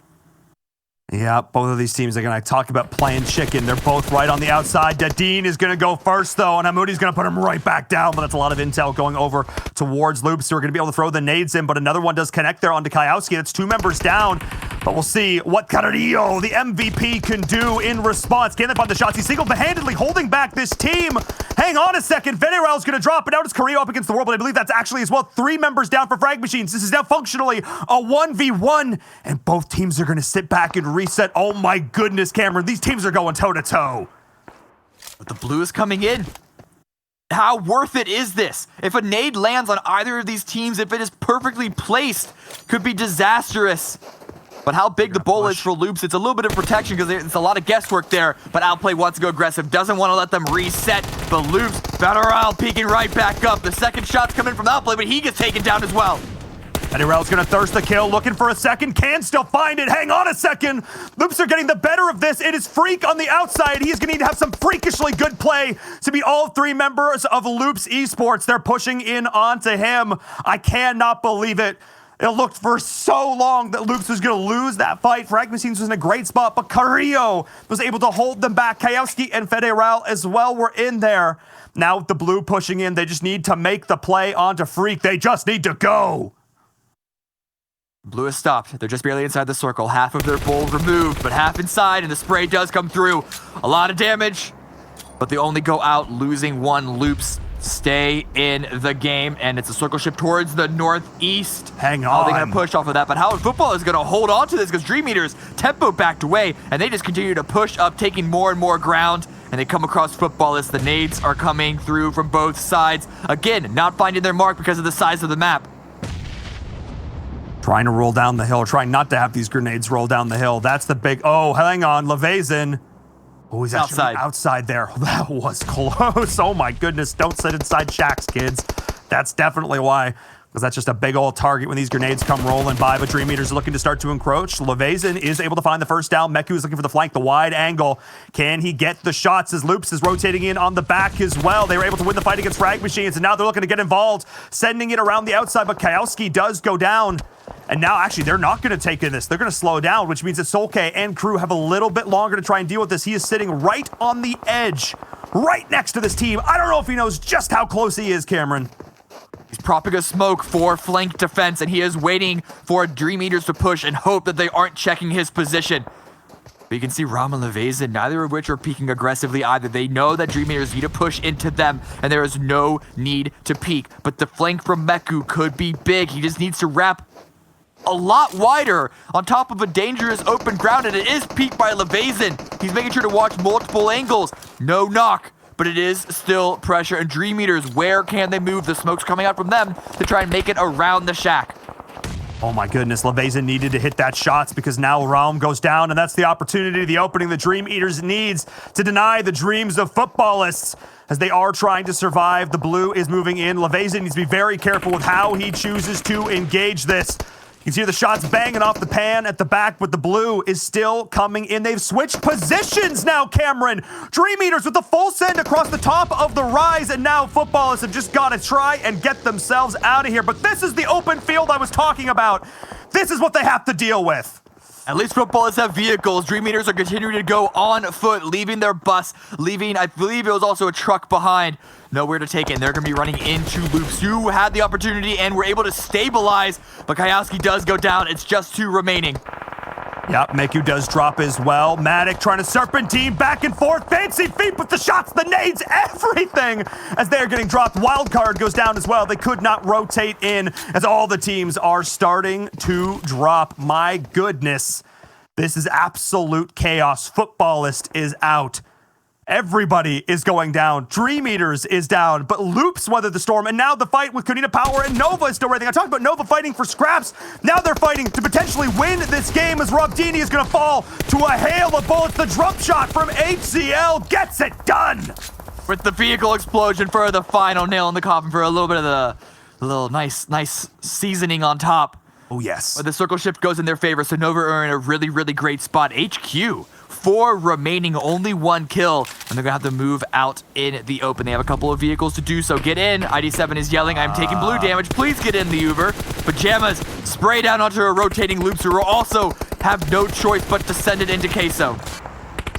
Yeah, both of these teams are going to talk about playing chicken. They're both right on the outside. Dadine is going to go first, though, and Hamoudi's going to put him right back down, but that's a lot of intel going over towards Loops, who are going to be able to throw the nades in, but another one does connect there onto Kayowski. That's 2 members down, but we'll see what Carrillo, the MVP, can do in response. Can they find the shots? He's single-handedly holding back this team. Hang on a second. Veneral's going to drop, but now it's Carrillo up against the world, but I believe that's actually as well 3 members down for Frag Machines. This is now functionally a 1v1, and both teams are going to sit back and reset. Oh my goodness, Cameron, these teams are going toe-to-toe. But the blue is coming in. How worth it is this? If a nade lands on either of these teams, if it is perfectly placed, could be disastrous. But how big the bowl is for Loops, it's a little bit of protection because it's a lot of guesswork there, but Outplay wants to go aggressive, doesn't want to let them reset. The Loops, Veneral peeking right back up. The second shot's coming from Outplay, but he gets taken down as well. Veneral's going to thirst the kill, looking for a second, can still find it. Hang on a second. Loops are getting the better of this. It is Freak on the outside. He is going to need to have some freakishly good play to be all 3 members of Loops Esports. They're pushing in onto him. I cannot believe it. It looked for so long that Loops was going to lose that fight. Frag Machines was in a great spot, but Carrillo was able to hold them back. Kayowski and Federal as well were in there. Now with the blue pushing in, they just need to make the play onto Freak. They just need to go. Blue has stopped. They're just barely inside the circle. Half of their bowl removed, but half inside, and the spray does come through. A lot of damage, but they only go out losing 1. Loops stay in the game, and it's a circle shift towards the northeast. Hang on. How are they going to push off of that? But Howard Football is going to hold on to this because Dream Eaters tempo backed away, and they just continue to push up, taking more and more ground. And they come across Football as the nades are coming through from both sides. Again, not finding their mark because of the size of the map. Trying to roll down the hill, trying not to have these grenades roll down the hill. That's the big, oh, hang on, Levazen. Oh, he's actually outside there. That was close. Oh my goodness, don't sit inside shacks, kids. That's definitely why, because that's just a big old target when these grenades come rolling by, but Dream Eaters are looking to start to encroach. Levazen is able to find the first down. Meku is looking for the flank, the wide angle. Can he get the shots as Loops is rotating in on the back as well? They were able to win the fight against Frag Machines, and now they're looking to get involved, sending it around the outside, but Kayowski does go down. And now, actually, they're not going to take in this. They're going to slow down, which means that Solke and crew have a little bit longer to try and deal with this. He is sitting right on the edge, right next to this team. I don't know if he knows just how close he is, Cameron. He's propping a smoke for flank defense, and he is waiting for Dream Eaters to push and hope that they aren't checking his position. But you can see Ram and Levazen, neither of which are peeking aggressively either. They know that Dream Eaters need to push into them, and there is no need to peek. But the flank from Meku could be big. He just needs to wrap a lot wider on top of a dangerous open ground, and it is peaked by Levazen. He's making sure to watch multiple angles. No knock, but it is still pressure. And Dream Eaters, where can they move? The smoke's coming out from them to try and make it around the shack. Oh my goodness, Levezin needed to hit that shots because now Realm goes down, and that's the opportunity, the opening the Dream Eaters needs to deny the dreams of footballists as they are trying to survive. The blue is moving in. Levezin needs to be very careful with how he chooses to engage this. You can see the shots banging off the pan at the back, but the blue is still coming in. They've switched positions now, Cameron. Dream Eaters with the full send across the top of the rise, and now footballists have just got to try and get themselves out of here. But this is the open field I was talking about. This is what they have to deal with. At least footballists have vehicles. Dream Eaters are continuing to go on foot, leaving their bus, leaving, I believe it was also a truck behind. Nowhere to take it, and they're going to be running into Loops. You had the opportunity and were able to stabilize, but Kayowski does go down. It's just 2 remaining. Yep, Meku does drop as well. Matic trying to serpentine back and forth. Fancy feet with the shots, the nades, everything as they're getting dropped. Wildcard goes down as well. They could not rotate in as all the teams are starting to drop. My goodness, this is absolute chaos. Footballist is out. Everybody is going down. Dream Eaters is down, but Loops weathered the storm, and now the fight with Kunina Power and Nova is still raging. I talked about Nova fighting for scraps. Now they're fighting to potentially win this game as Rob Dini is going to fall to a hail of bullets. The drop shot from HCL gets it done. With the vehicle explosion for the final nail in the coffin for a little bit of the little nice seasoning on top. Oh, yes. But the circle shift goes in their favor, so Nova are in a really, really great spot. HQ, 4 remaining, only 1 kill, and they're going to have to move out in the open. They have a couple of vehicles to do so. Get in. ID7 is yelling, I'm taking blue damage. Please get in the Uber. Pajamas spray down onto a rotating Loops who will also have no choice but to send it into Queso.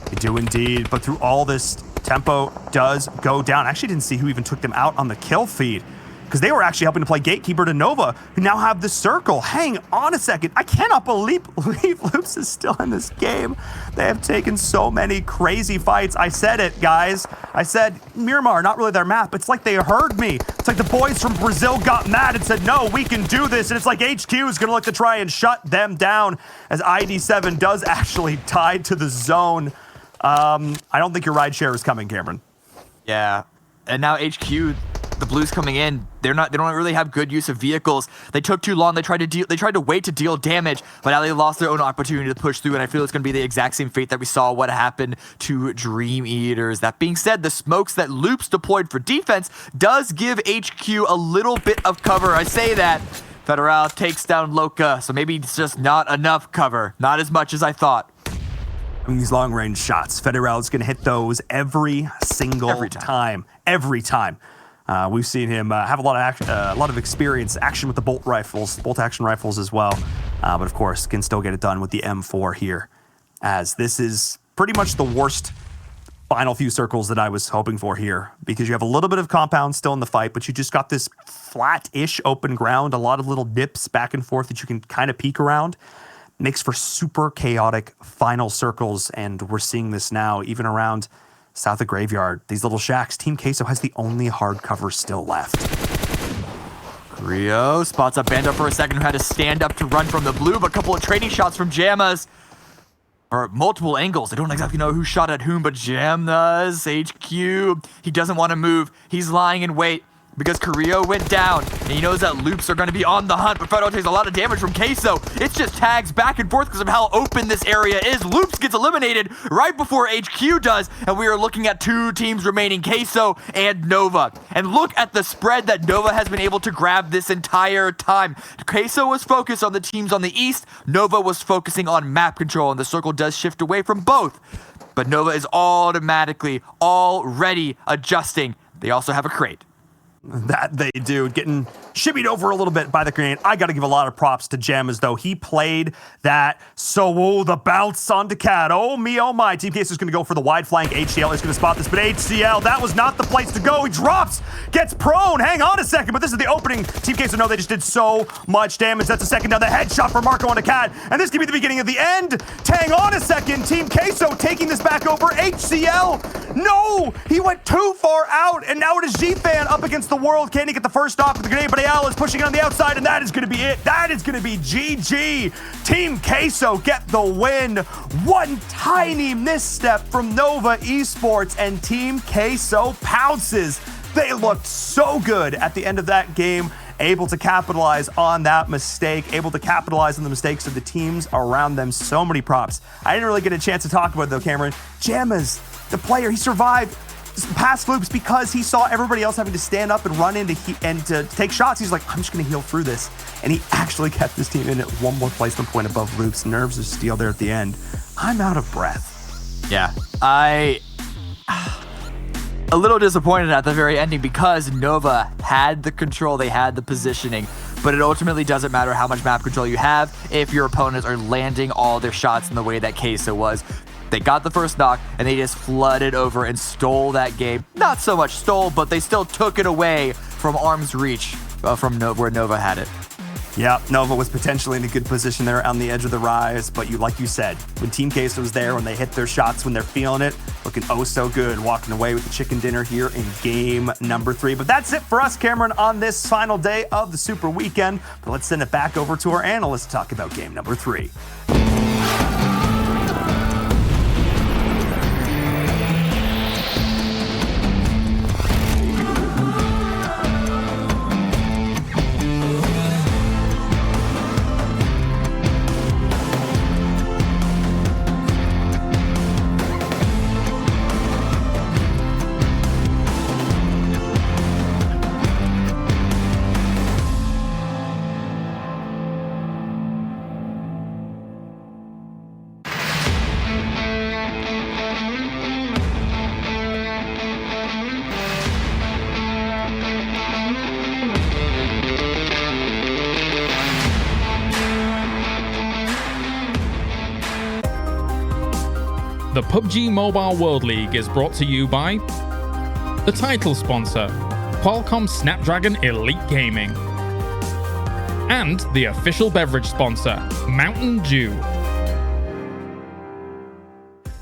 They do indeed, but through all this, tempo does go down. I actually didn't see who even took them out on the kill feed, because they were actually helping to play gatekeeper to Nova, who now have the circle. Hang on a second. I cannot believe Loops is still in this game. They have taken so many crazy fights. I said it, guys. I said, Miramar, not really their map. It's like they heard me. It's like the boys from Brazil got mad and said, no, we can do this. And it's like HQ is going to look to try and shut them down as ID7 does actually tie to the zone. I don't think your ride share is coming, Cameron. Yeah, and now HQ, the Blues coming in, they don't really have good use of vehicles. They took too long. They tried to wait to deal damage, but now they lost their own opportunity to push through, and I feel it's going to be the exact same fate that we saw what happened to Dream Eaters. That being said, the smokes that Loops deployed for defense does give HQ a little bit of cover. I say that. Federal takes down Loca, so maybe it's just not enough cover. Not as much as I thought. These long-range shots, Federal is going to hit those every single time. Every time. We've seen him have a lot of experience, action with the bolt action rifles as well. But of course, can still get it done with the M4 here, as this is pretty much the worst final few circles that I was hoping for here, because you have a little bit of compound still in the fight, but you just got this flat-ish open ground, a lot of little dips back and forth that you can kind of peek around. Makes for super chaotic final circles, and we're seeing this now even around south of Graveyard. These little shacks, Team Queso has the only hard cover still left. Rio spots up Bando for a second, who had to stand up to run from the blue, but a couple of trading shots from Jammas. Or multiple angles. I don't exactly know who shot at whom, but Jam does. HQ, he doesn't want to move. He's lying in wait because Carrillo went down, and he knows that Loops are going to be on the hunt, but Federal takes a lot of damage from Queso. It's just tags back and forth because of how open this area is. Loops gets eliminated right before HQ does, and we are looking at 2 teams remaining, Queso and Nova. And look at the spread that Nova has been able to grab this entire time. Queso was focused on the teams on the east, Nova was focusing on map control, and the circle does shift away from both. But Nova is already adjusting. They also have a crate. That they do, getting shimmied over a little bit by the grenade. I got to give a lot of props to Jammas, though. He played that. So, the bounce onto Cat. Oh, me, oh, my. Team Queso is going to go for the wide flank. HCL is going to spot this, but HCL, that was not the place to go. He drops, gets prone. Hang on a second, but this is the opening. Team Queso, no, they just did so much damage. That's a second down. The headshot for Marco onto Cat, and this could be the beginning of the end. Hang on a second. Team Queso taking this back over. HCL, no, he went too far out, and now it is G-Fan up against the world. Can he get the first stop with the grenade? But Ayala is pushing on the outside, and that is going to be it. That is going to be GG. Team Queso get the win. One tiny misstep from Nova Esports, and Team Queso pounces. They looked so good at the end of that game, able to capitalize on that mistake, able to capitalize on the mistakes of the teams around them. So many props. I didn't really get a chance to talk about it though, Cameron. Gemma's the player, he survived past loops because he saw everybody else having to stand up and run in to take shots. He's like, I'm just going to heal through this. And he actually kept his team in at one more placement point above loops. Nerves of steel there at the end. I'm out of breath. Yeah, a little disappointed at the very ending because Nova had the control, they had the positioning, but it ultimately doesn't matter how much map control you have if your opponents are landing all their shots in the way that Queso was. They got the first knock and they just flooded over and stole that game. Not so much stole, but they still took it away from arm's reach from where Nova had it. Yeah, Nova was potentially in a good position there on the edge of the rise, but like you said, when Team Queso was there, when they hit their shots, when they're feeling it, looking oh so good, walking away with the chicken dinner here in game number 3. But that's it for us, Cameron, on this final day of the Super Weekend. But let's send it back over to our analyst to talk about game number 3. The PUBG Mobile World League is brought to you by the title sponsor, Qualcomm Snapdragon Elite Gaming, and the official beverage sponsor, Mountain Dew.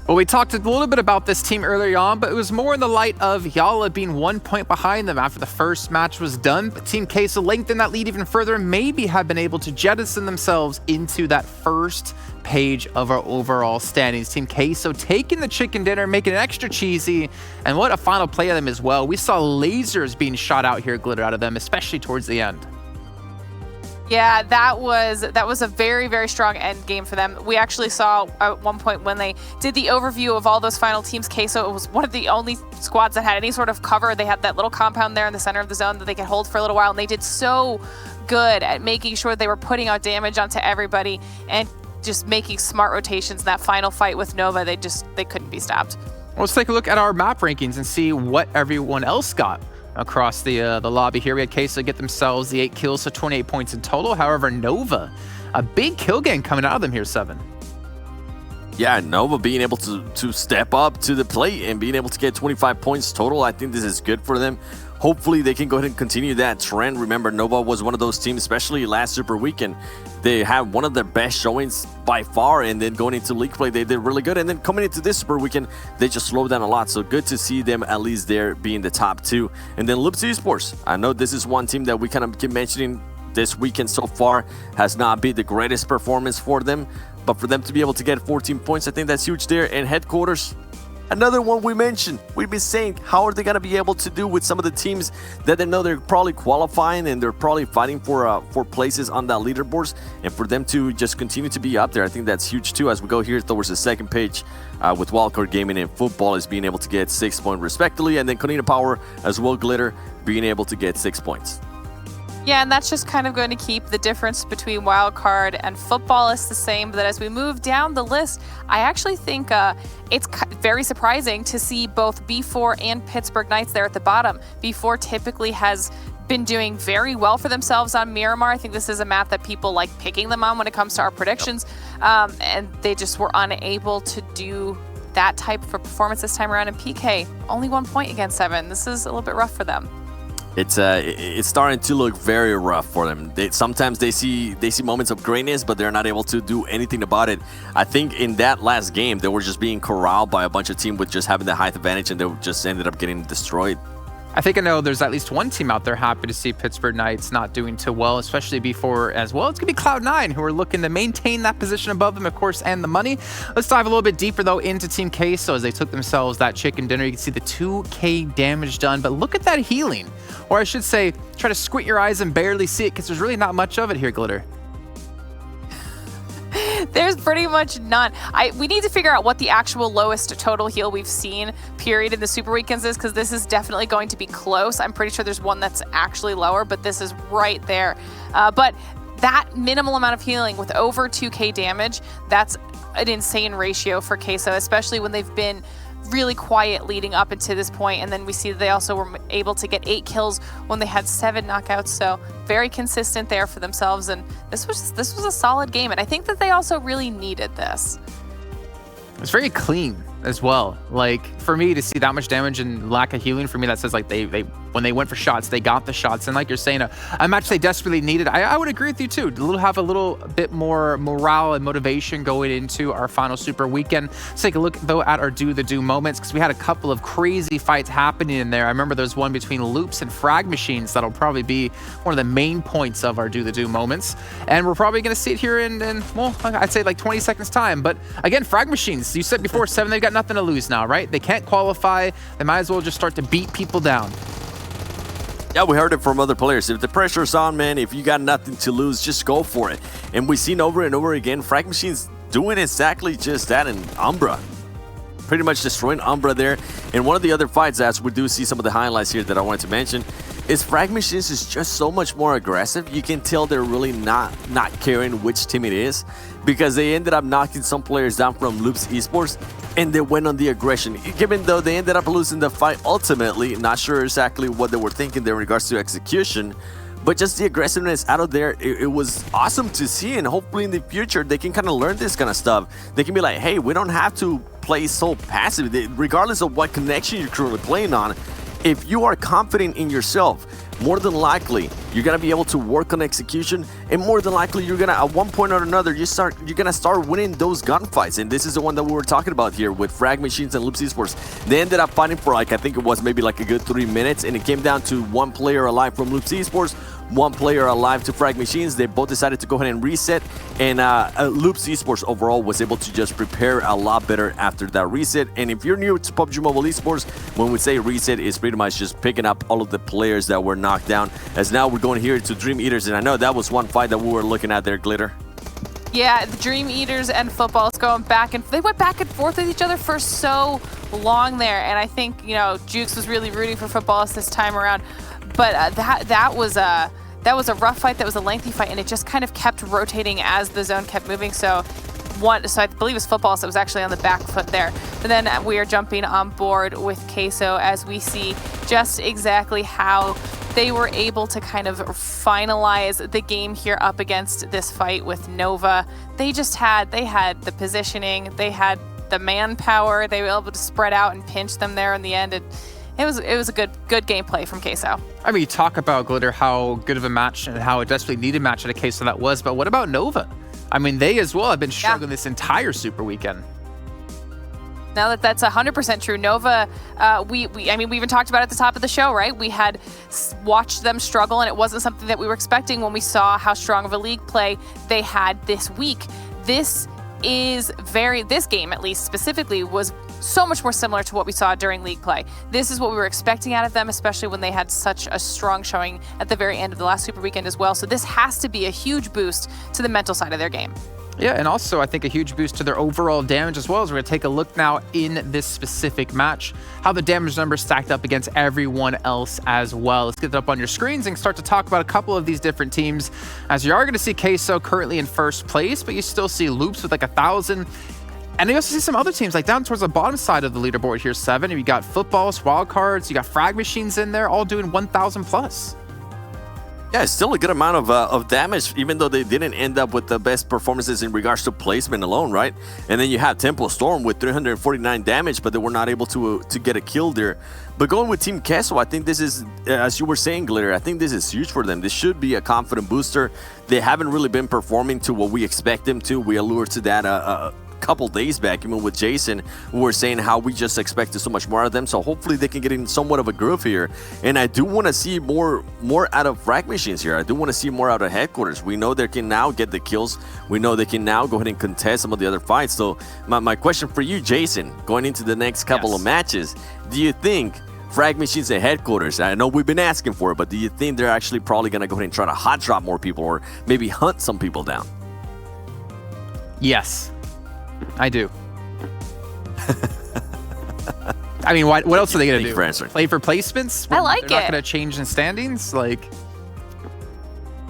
Well, we talked a little bit about this team earlier on, but it was more in the light of Yala being 1 point behind them after the first match was done. But Team Queso lengthened that lead even further and maybe have been able to jettison themselves into that first page of our overall standings. Team Queso taking the chicken dinner, making it extra cheesy, and what a final play of them as well. We saw lasers being shot out here, glitter out of them, especially towards the end. Yeah, that was a very, very strong end game for them. We actually saw at one point when they did the overview of all those final teams, Queso was one of the only squads that had any sort of cover. They had that little compound there in the center of the zone that they could hold for a little while, and they did so good at making sure they were putting out damage onto everybody and just making smart rotations in that final fight with Nova. They couldn't be stopped. Well, let's take a look at our map rankings and see what everyone else got across the lobby here. We had Queso get themselves the 8 kills, so 28 points in total. However, Nova, a big kill game coming out of them here, 7. Yeah, Nova being able to step up to the plate and being able to get 25 points total. I think this is good for them. Hopefully they can go ahead and continue that trend. Remember, Nova was one of those teams, especially last Super Weekend. They had one of their best showings by far, and then going into league play, they did really good. And then coming into this Super Weekend, they just slowed down a lot. So good to see them at least there being the top 2. And then Loops Esports. I know this is one team that we kind of keep mentioning this weekend so far. Has not been the greatest performance for them. But for them to be able to get 14 points, I think that's huge there. And Headquarters, another one we mentioned. We've been saying, how are they going to be able to do with some of the teams that they know they're probably qualifying and they're probably fighting for places on that leaderboards, and for them to just continue to be up there. I think that's huge too as we go here towards the second page with Wildcard Gaming and Football is being able to get 6 points respectively, and then Konina Power as well, Glitter, being able to get 6 points. Yeah, and that's just kind of going to keep the difference between Wildcard and Football is the same, but as we move down the list, I actually think it's very surprising to see both B4 and Pittsburgh Knights there at the bottom. B4 typically has been doing very well for themselves on Miramar. I think this is a map that people like picking them on when it comes to our predictions, and they just were unable to do that type of performance this time around in PK. Only 1 point against 7. This is a little bit rough for them. It's starting to look very rough for them. Sometimes they see moments of greatness, but they're not able to do anything about it. I think in that last game, they were just being corralled by a bunch of teams with just having the height advantage, and they just ended up getting destroyed. I think I know there's at least one team out there happy to see Pittsburgh Knights not doing too well, especially before as well. It's going to be Cloud9, who are looking to maintain that position above them, of course, and the money. Let's dive a little bit deeper, though, into Team Queso as they took themselves that chicken dinner. You can see the 2K damage done, but look at that healing. Or I should say, try to squint your eyes and barely see it, because there's really not much of it here, Glitter. There's pretty much none. We need to figure out what the actual lowest total heal we've seen, period, in the Super Weekends is, because this is definitely going to be close. I'm pretty sure there's one that's actually lower, but this is right there. But that minimal amount of healing with over 2K damage, that's an insane ratio for Queso, especially when they've been really quiet leading up into this point. And then we see they also were able to get 8 kills when they had 7 knockouts. So very consistent there for themselves. And this was a solid game. And I think that they also really needed this. It's very clean as well. Like, for me to see that much damage and lack of healing, for me, that says like they when they went for shots, they got the shots. And like you're saying, a match they desperately needed. I would agree with you too. Have a little bit more morale and motivation going into our final Super Weekend. Let's take a look though at our do the do moments, because we had a couple of crazy fights happening in there. I remember there's one between Loops and Frag Machines that'll probably be one of the main points of our do the do moments. And we're probably going to see it here in well, I'd say like 20 seconds time. But again, Frag Machines, you said before, 7, they've got nothing to lose now, right? They can't qualify. They might as well just start to beat people down. Yeah, we heard it from other players. If the pressure's on, man, if you got nothing to lose, just go for it. And we've seen over and over again, Frag Machines doing exactly just that in Umbra. Pretty much destroying Umbra there. And one of the other fights, as we do see some of the highlights here that I wanted to mention, is Frag Machines is just so much more aggressive. You can tell they're really not caring which team it is, because they ended up knocking some players down from Loops Esports, and they went on the aggression. Even though they ended up losing the fight ultimately, not sure exactly what they were thinking there in regards to execution, but just the aggressiveness out of there, it was awesome to see. And hopefully in the future, they can kind of learn this kind of stuff. They can be like, hey, we don't have to play so passive. Regardless of what connection you're currently playing on, if you are confident in yourself, more than likely you're gonna be able to work on execution, and more than likely you're gonna, at one point or another, you're gonna start winning those gunfights. And this is the one that we were talking about here with Frag Machines and Loops Esports. They ended up fighting for, like, I think it was maybe like a good 3 minutes, and it came down to 1 player alive from Loops Esports, 1 player alive to Frag Machines. They both decided to go ahead and reset, and Loops Esports overall was able to just prepare a lot better after that reset. And if you're new to PUBG Mobile Esports, when we say reset, it's pretty much just picking up all of the players that were knocked down, as now we're going here to Dream Eaters. And I know that was one fight that we were looking at there, Glitter. Yeah, the Dream Eaters and Football is going back, and they went back and forth with each other for so long there. And I think, you know, Jukes was really rooting for Football this time around. But that was a rough fight. That was a lengthy fight, and it just kind of kept rotating as the zone kept moving. So I believe it was Football, so it was actually on the back foot there. But then we are jumping on board with Queso as we see just exactly how they were able to kind of finalize the game here up against this fight with Nova. They had the positioning, they had the manpower, they were able to spread out and pinch them there in the end. It was a good gameplay from Queso. I mean, you talk about, Glitter, how good of a match and how a desperately needed match at a Queso that was, but what about Nova? I mean, they as well have been struggling this entire Super Weekend. Now that's 100% true. Nova, we even talked about it at the top of the show, right? We had watched them struggle, and it wasn't something that we were expecting when we saw how strong of a league play they had this week. This game, at least specifically, was so much more similar to what we saw during league play. This is what we were expecting out of them, especially when they had such a strong showing at the very end of the last Super Weekend as well. So this has to be a huge boost to the mental side of their game. Yeah, and also I think a huge boost to their overall damage as well. As we're going to take a look now in this specific match, how the damage numbers stacked up against everyone else as well. Let's get it up on your screens and start to talk about a couple of these different teams. As you are going to see Queso currently in first place, but you still see Loops with like 1,000. And you also see some other teams like down towards the bottom side of the leaderboard here, 7. You got Football, Wildcards, you got Frag Machines in there, all doing 1,000 plus. Yeah, it's still a good amount of damage, even though they didn't end up with the best performances in regards to placement alone, right? And then you have Temple Storm with 349 damage, but they were not able to get a kill there. But going with Team Queso, I think this is, as you were saying, Glitter, I think this is huge for them. This should be a confident booster. They haven't really been performing to what we expect them to. We alluded to that couple days back, even with Jason, we were saying how we just expected so much more out of them. So hopefully they can get in somewhat of a groove here. And I do want to see more out of Frag Machines here. I do want to see more out of Headquarters. We know they can now get the kills. We know they can now go ahead and contest some of the other fights. So my question for you, Jason, going into the next couple of matches, do you think Frag Machines at Headquarters, I know we've been asking for it, but do you think they're actually probably going to go ahead and try to hot drop more people or maybe hunt some people down? Yes, I do. I mean, what else are they going to do? Play for placements? I like They're it. not going to change in standings? Like,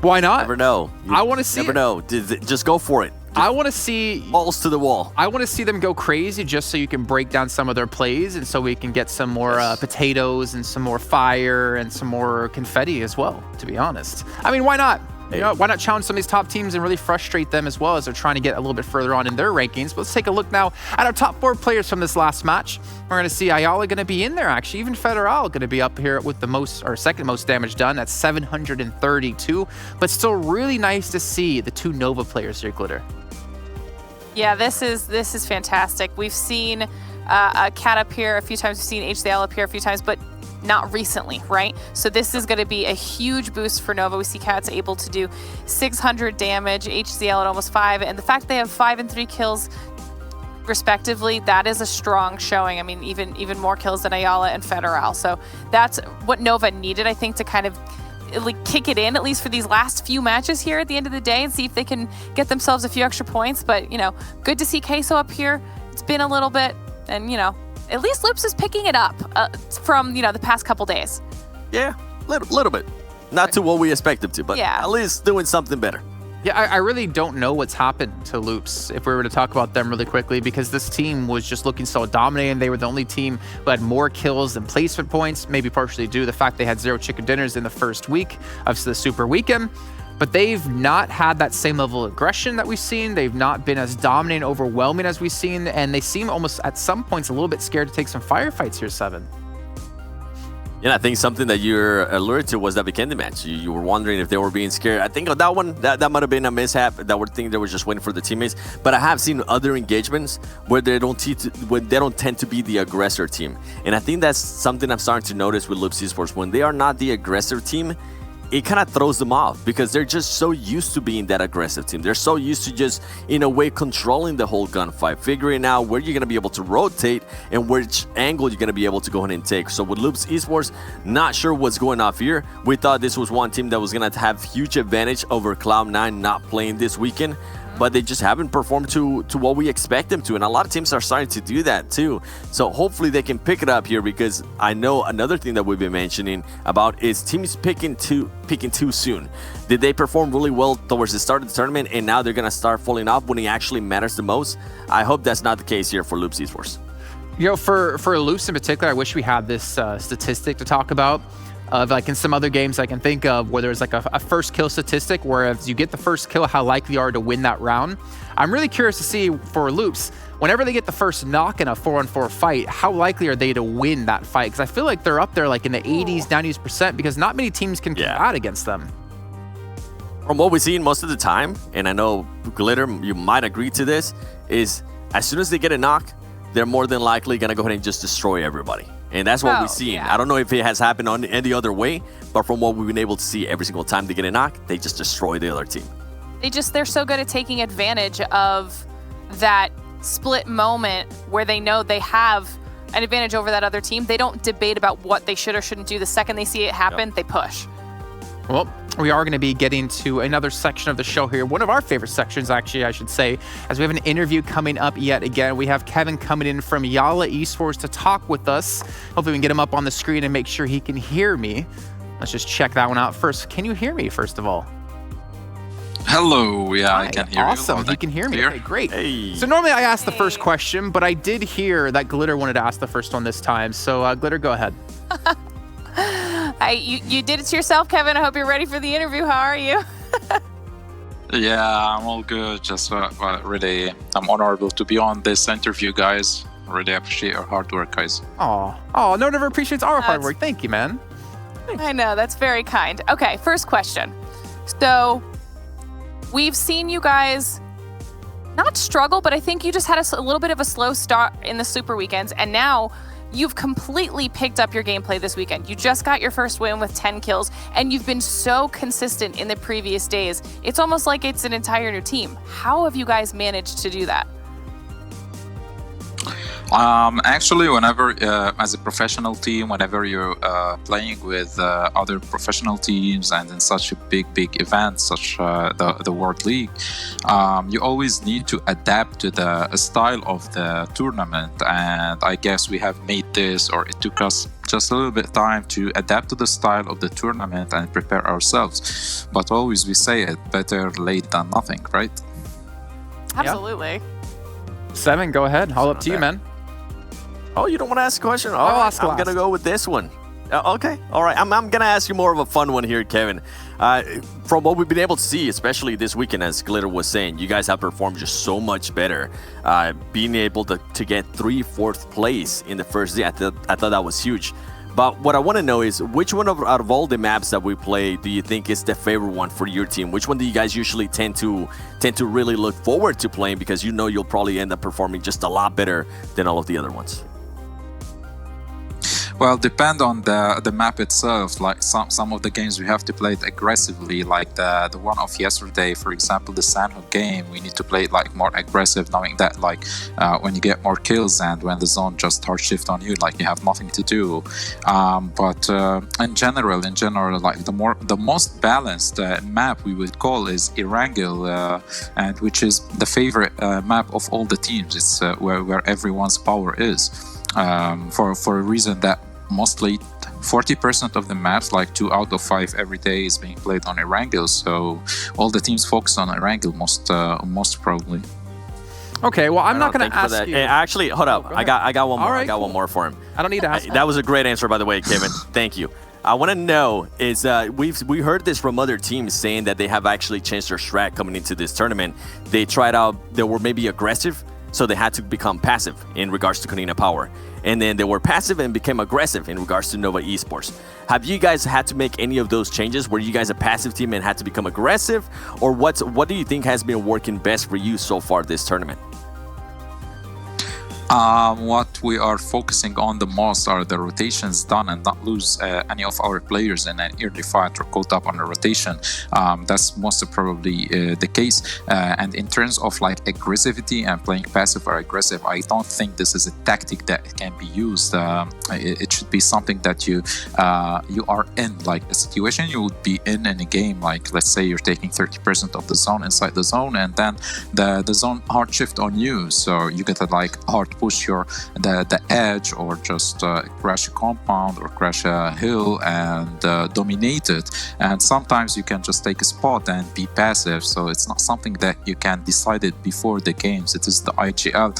why not? Never know. I want to see Never know. Just go for it. I want to see balls to the wall. I want to see them go crazy just so you can break down some of their plays and so we can get some more potatoes and some more fire and some more confetti as well, to be honest. I mean, why not? You know, why not challenge some of these top teams and really frustrate them as well as they're trying to get a little bit further on in their rankings? But let's take a look now at our top 4 players from this last match. We're going to see Ayala going to be in there, actually. Even Federal going to be up here with the most, or second most damage done at 732. But still really nice to see the 2 Nova players here, Glitter. Yeah, this is fantastic. We've seen Cat up here a few times. We've seen HCL up here a few times, but not recently, right? So this is going to be a huge boost for Nova. We see Cat's able to do 600 damage, HCL at almost 5, and the fact they have 5 and 3 kills respectively, that is a strong showing. I mean, even more kills than Ayala and Federal. So that's what Nova needed, I think, to kind of like kick it in, at least for these last few matches here at the end of the day, and see if they can get themselves a few extra points. But, you know, good to see Queso up here. It's been a little bit, and, you know, at least Loops is picking it up from, you know, the past couple days. Yeah, little bit. Not to what we expect them to, but yeah, at least doing something better. Yeah, I really don't know what's happened to Loops, if we were to talk about them really quickly, because this team was just looking so dominating. They were the only team who had more kills than placement points, maybe partially due to the fact they had 0 chicken dinners in the first week of the Super Weekend. But they've not had that same level of aggression that we've seen. They've not been as dominant and overwhelming as we've seen, and they seem almost at some points a little bit scared to take some firefights here, Seven. Yeah, I think something that you're alerted to was that Vikendi match. You were wondering if they were being scared. I think on that one, that might have been a mishap. That would think they were just waiting for the teammates. But I have seen other engagements where they don't tend to be the aggressor team. And I think that's something I'm starting to notice with Loops Esports. When they are not the aggressive team, it kind of throws them off because they're just so used to being that aggressive team. They're so used to just, in a way, controlling the whole gunfight, figuring out where you're going to be able to rotate and which angle you're going to be able to go ahead and take. So with Loops Esports, not sure what's going off here. We thought this was one team that was going to have huge advantage over Cloud9 not playing this weekend, but they just haven't performed to what we expect them to. And a lot of teams are starting to do that too. So hopefully they can pick it up here, because I know another thing that we've been mentioning about is teams picking too soon. Did they perform really well towards the start of the tournament and now they're going to start falling off when it actually matters the most? I hope that's not the case here for Loops Esports. You know, for Loops in particular, I wish we had this statistic to talk about. Like in some other games I can think of where there's like a first kill statistic where if you get the first kill, how likely you are to win that round. I'm really curious to see for Loops, whenever they get the first knock in a 4-on-4 fight, how likely are they to win that fight? Because I feel like they're up there like in the 80s, 90s%, because not many teams can combat against them. From what we've seen most of the time, and I know Glitter, you might agree to this, is as soon as they get a knock, they're more than likely going to go ahead and just destroy everybody. And that's what we've seen. Yeah. I don't know if it has happened on any other way, but from what we've been able to see every single time they get a knock, they just destroy the other team. They're so good at taking advantage of that split moment where they know they have an advantage over that other team. They don't debate about what they should or shouldn't do. The second they see it happen, they push. Well, we are going to be getting to another section of the show here. One of our favorite sections, actually, I should say, as we have an interview coming up yet again. We have Kevin coming in from Yala Esports to talk with us. Hopefully we can get him up on the screen and make sure he can hear me. Let's just check that one out first. Can you hear me, first of all? Hello, yeah, I can hear you. Awesome, he can hear me. Okay, great. Hey. So normally I ask the first question, but I did hear that Glitter wanted to ask the first one this time. So Glitter, go ahead. You did it to yourself, Kevin. I hope you're ready for the interview. How are you? Yeah, I'm all good. Just really, I'm honorable to be on this interview, guys. Really appreciate your hard work, guys. Oh, no one ever appreciates our hard work. Thank you, man. I know, that's very kind. Okay, first question. So, we've seen you guys not struggle, but I think you just had a little bit of a slow start in the Super Weekends, and now you've completely picked up your gameplay this weekend. You just got your first win with 10 kills, and you've been so consistent in the previous days. It's almost like it's an entire new team. How have you guys managed to do that? Actually, whenever as a professional team, whenever you're playing with other professional teams and in such a big event such the World League, you always need to adapt to the style of the tournament, and I guess we have made this, or it took us just a little bit time to adapt to the style of the tournament and prepare ourselves. But always we say it, better late than nothing, right? Absolutely. Seven, go ahead. All up to you, man. Oh, you don't want to ask a question? All right, I'm going to go with this one. Okay, all right. I'm going to ask you more of a fun one here, Kevin. From what we've been able to see, especially this weekend, as Glitter was saying, you guys have performed just so much better. Being able to get 4th place in the first day, I thought that was huge. But what I want to know is, which one out of all the maps that we play do you think is the favorite one for your team? Which one do you guys usually tend to really look forward to playing, because you know you'll probably end up performing just a lot better than all of the other ones? Well, depend on the map itself. Like some of the games we have to play it aggressively, like the one of yesterday, for example, the Sanhok game. We need to play it like more aggressive, knowing that like when you get more kills and when the zone just hard shift on you, like you have nothing to do. But in general, like the most balanced map we would call is Erangel, and which is the favorite map of all the teams. It's where everyone's power is. For a reason that mostly 40% of the maps, like 2 out of 5 every day, is being played on Erangel. So all the teams focus on Erangel most probably. Okay, well, I'm not going to ask you. Actually, hold up. I got one more. Right, I got one more for him. I don't need to ask. That was a great answer, by the way, Kevin. Thank you. I want to know is we heard this from other teams saying that they have actually changed their strat coming into this tournament. They tried out. They were maybe aggressive, so they had to become passive in regards to Kunina Power. And then they were passive and became aggressive in regards to Nova Esports. Have you guys had to make any of those changes? Were you guys a passive team and had to become aggressive? Or what do you think has been working best for you so far this tournament? What we are focusing on the most are the rotations done and not lose any of our players in an early fight or caught up on a rotation. That's most probably the case. And in terms of like aggressivity and playing passive or aggressive, I don't think this is a tactic that can be used. It should be something that you are in, like a situation you would be in a game. Like let's say you're taking 30% of the zone inside the zone, and then the zone hard shift on you, so you get a like hard push the edge, or just crash a compound or crash a hill and dominate it. And sometimes you can just take a spot and be passive, so it's not something that you can decide it before the games. it is the IGL,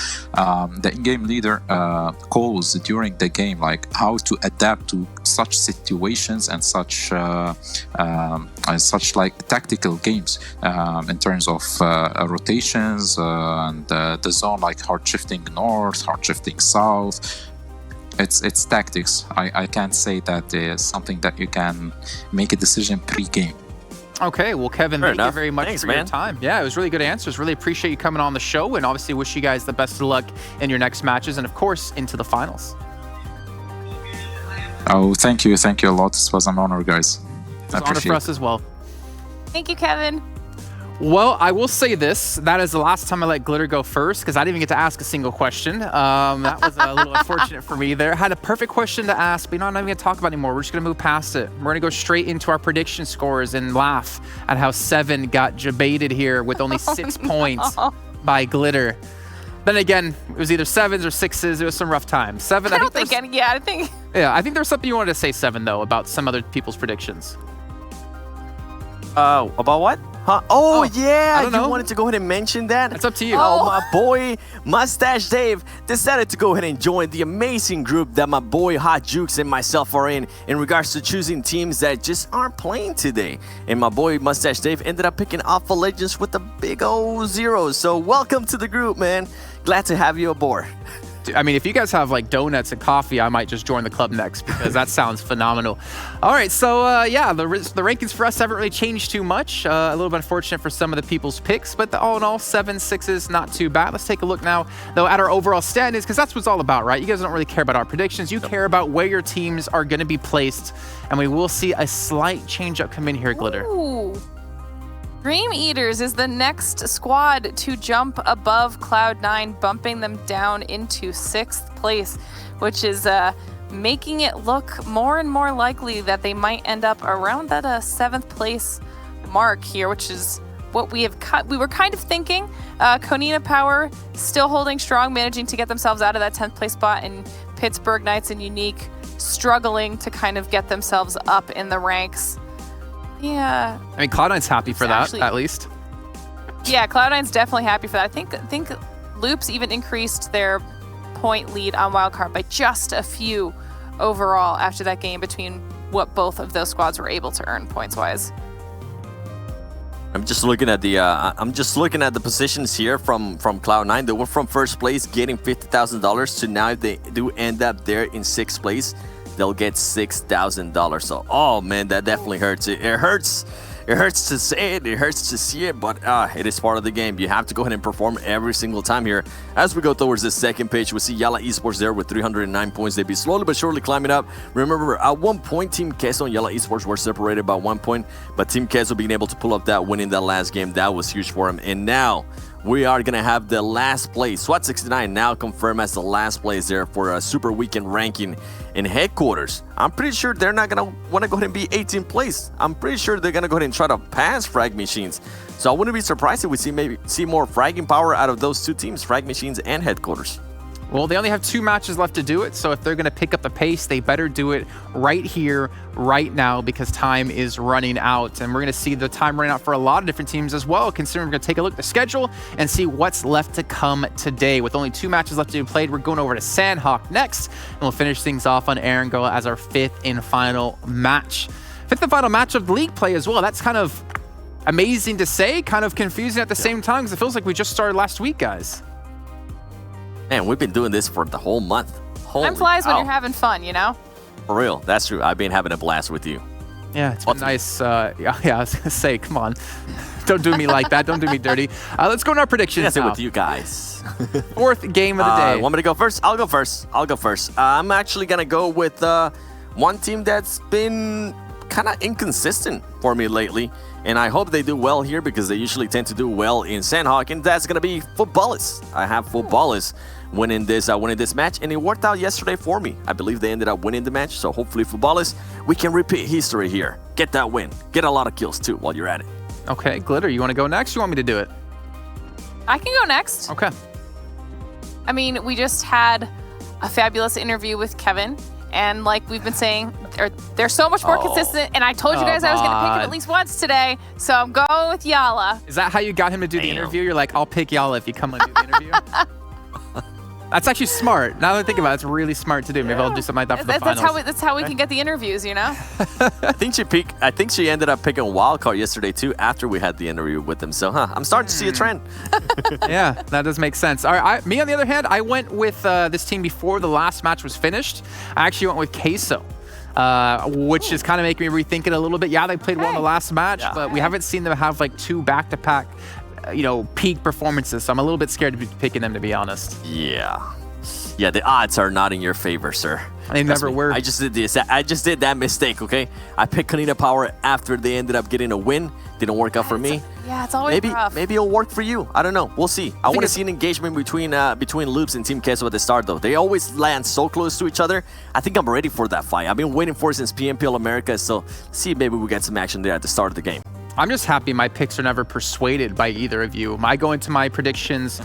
the in-game leader calls during the game, like how to adapt to such situations and such like tactical games in terms of rotations and the zone, like hard shifting north, hard shifting south. It's tactics. I can't say that is something that you can make a decision pre-game. Okay, well, Kevin, thank you very much for your time. Yeah, it was really good answers. Really appreciate you coming on the show, and obviously wish you guys the best of luck in your next matches and, of course, into the finals. Oh, thank you a lot. This was an honor, guys. It's an honor for us as well. Thank you, Kevin. Well, I will say this. That is the last time I let Glitter go first, because I didn't even get to ask a single question. That was a little unfortunate for me there. I had a perfect question to ask, but I'm not even going to talk about it anymore. We're just going to move past it. We're going to go straight into our prediction scores and laugh at how Seven got jebaited here with only 6 points by Glitter. Then again, it was either 7s or 6s. It was some rough times. Seven, I think I think there was something you wanted to say, Seven, though, about some other people's predictions. About what? Huh? Oh, yeah, you wanted to go ahead and mention that? It's up to you. Oh, my boy, Mustache Dave decided to go ahead and join the amazing group that my boy Hot Jukes and myself are in regards to choosing teams that just aren't playing today. And my boy Mustache Dave ended up picking Alpha Legends with a big old 0. So welcome to the group, man. Glad to have you aboard. I mean, if you guys have like donuts and coffee, I might just join the club next because that sounds phenomenal. All right, so yeah, the rankings for us haven't really changed too much. A little bit unfortunate for some of the people's picks, but all in all, 7-6s, not too bad. Let's take a look now, though, at our overall standings, because that's what it's all about, right? You guys don't really care about our predictions. You care about where your teams are going to be placed, and we will see a slight change up come in here, Glitter. Ooh. Dream Eaters is the next squad to jump above Cloud9, bumping them down into 6th place, which is making it look more and more likely that they might end up around that 7th place mark here, which is what we were kind of thinking. Konina Power still holding strong, managing to get themselves out of that 10th place spot, and Pittsburgh Knights and Unique struggling to kind of get themselves up in the ranks. Yeah. I mean, Cloud9's happy for that, at least. Yeah, Cloud9's definitely happy for that. I think Loops even increased their point lead on Wildcard by just a few overall after that game between what both of those squads were able to earn points-wise. I'm just looking at the positions here from Cloud9. They went from first place getting $50,000 to now if they do end up there in 6th place, they'll get $6,000. So, oh man, that definitely hurts. It hurts. It hurts to say it. It hurts to see it, but it is part of the game. You have to go ahead and perform every single time here. As we go towards the second page, we see Yala Esports there with 309 points. They'd be slowly but surely climbing up. Remember, at one point, Team Queso and Yala Esports were separated by 1 point, but Team Queso being able to pull up that win in that last game, that was huge for him. And now we are going to have the last place. SWAT69 now confirmed as the last place there for a Super Weekend ranking in headquarters. I'm pretty sure they're not going to want to go ahead and be 18th place. I'm pretty sure they're going to go ahead and try to pass Frag Machines. So I wouldn't be surprised if we see more fragging power out of those two teams, Frag Machines and headquarters. Well, they only have 2 matches left to do it, so if they're going to pick up the pace, they better do it right here, right now, because time is running out. And we're going to see the time running out for a lot of different teams as well, considering we're going to take a look at the schedule and see what's left to come today. With only 2 matches left to be played, we're going over to Sanhok next, and we'll finish things off on Erangel as our 5th and final match. 5th and final match of league play as well. That's kind of amazing to say, kind of confusing at the same time, because it feels like we just started last week, guys. Man, we've been doing this for the whole month. Time flies when you're having fun, you know? For real, that's true. I've been having a blast with you. Yeah, it's been nice. Yeah, I was going to say, come on. Don't do me like that. Don't do me dirty. Let's go to our predictions now. With you guys. 4th game of the day. Want me to go first? I'll go first. I'm actually going to go with one team that's been kind of inconsistent for me lately. And I hope they do well here because they usually tend to do well in Sanhok, and that's going to be Footballis. I have Footballis winning this match, and it worked out yesterday for me. I believe they ended up winning the match, so hopefully Footballis, we can repeat history here. Get that win. Get a lot of kills too while you're at it. Okay, Glitter, you want to go next? You want me to do it? I can go next. Okay. I mean, we just had a fabulous interview with Kevin, and like we've been saying, they're so much more consistent, and I told you guys I was going to pick him at least once today, so I'm going with Yala. Is that how you got him to do the interview? You're like, I'll pick Yala if you come and do the interview? That's actually smart. Now that I think about it, it's really smart to do. Maybe I'll do something like that for the finals. That's how we can get the interviews, you know? I think she ended up picking Wildcard yesterday too after we had the interview with them. So, I'm starting to see a trend. Yeah, that does make sense. All right, me on the other hand, I went with this team before the last match was finished. I actually went with Queso. Which is kind of making me rethink it a little bit. Yeah, they played well in the last match, but we haven't seen them have like 2 back-to-back peak performances, so I'm a little bit scared to be picking them, to be honest. Yeah, the odds are not in your favor, sir. They never were. I just did this. I just did that mistake, okay? I picked Konina Power after they ended up getting a win. Didn't work out for me. Yeah, it's always rough. Maybe it'll work for you. I don't know. We'll see. I want to see an engagement between Loops and Team Queso at the start, though. They always land so close to each other. I think I'm ready for that fight. I've been waiting for it since PMWL America, so see if maybe we get some action there at the start of the game. I'm just happy my picks are never persuaded by either of you. I go into my predictions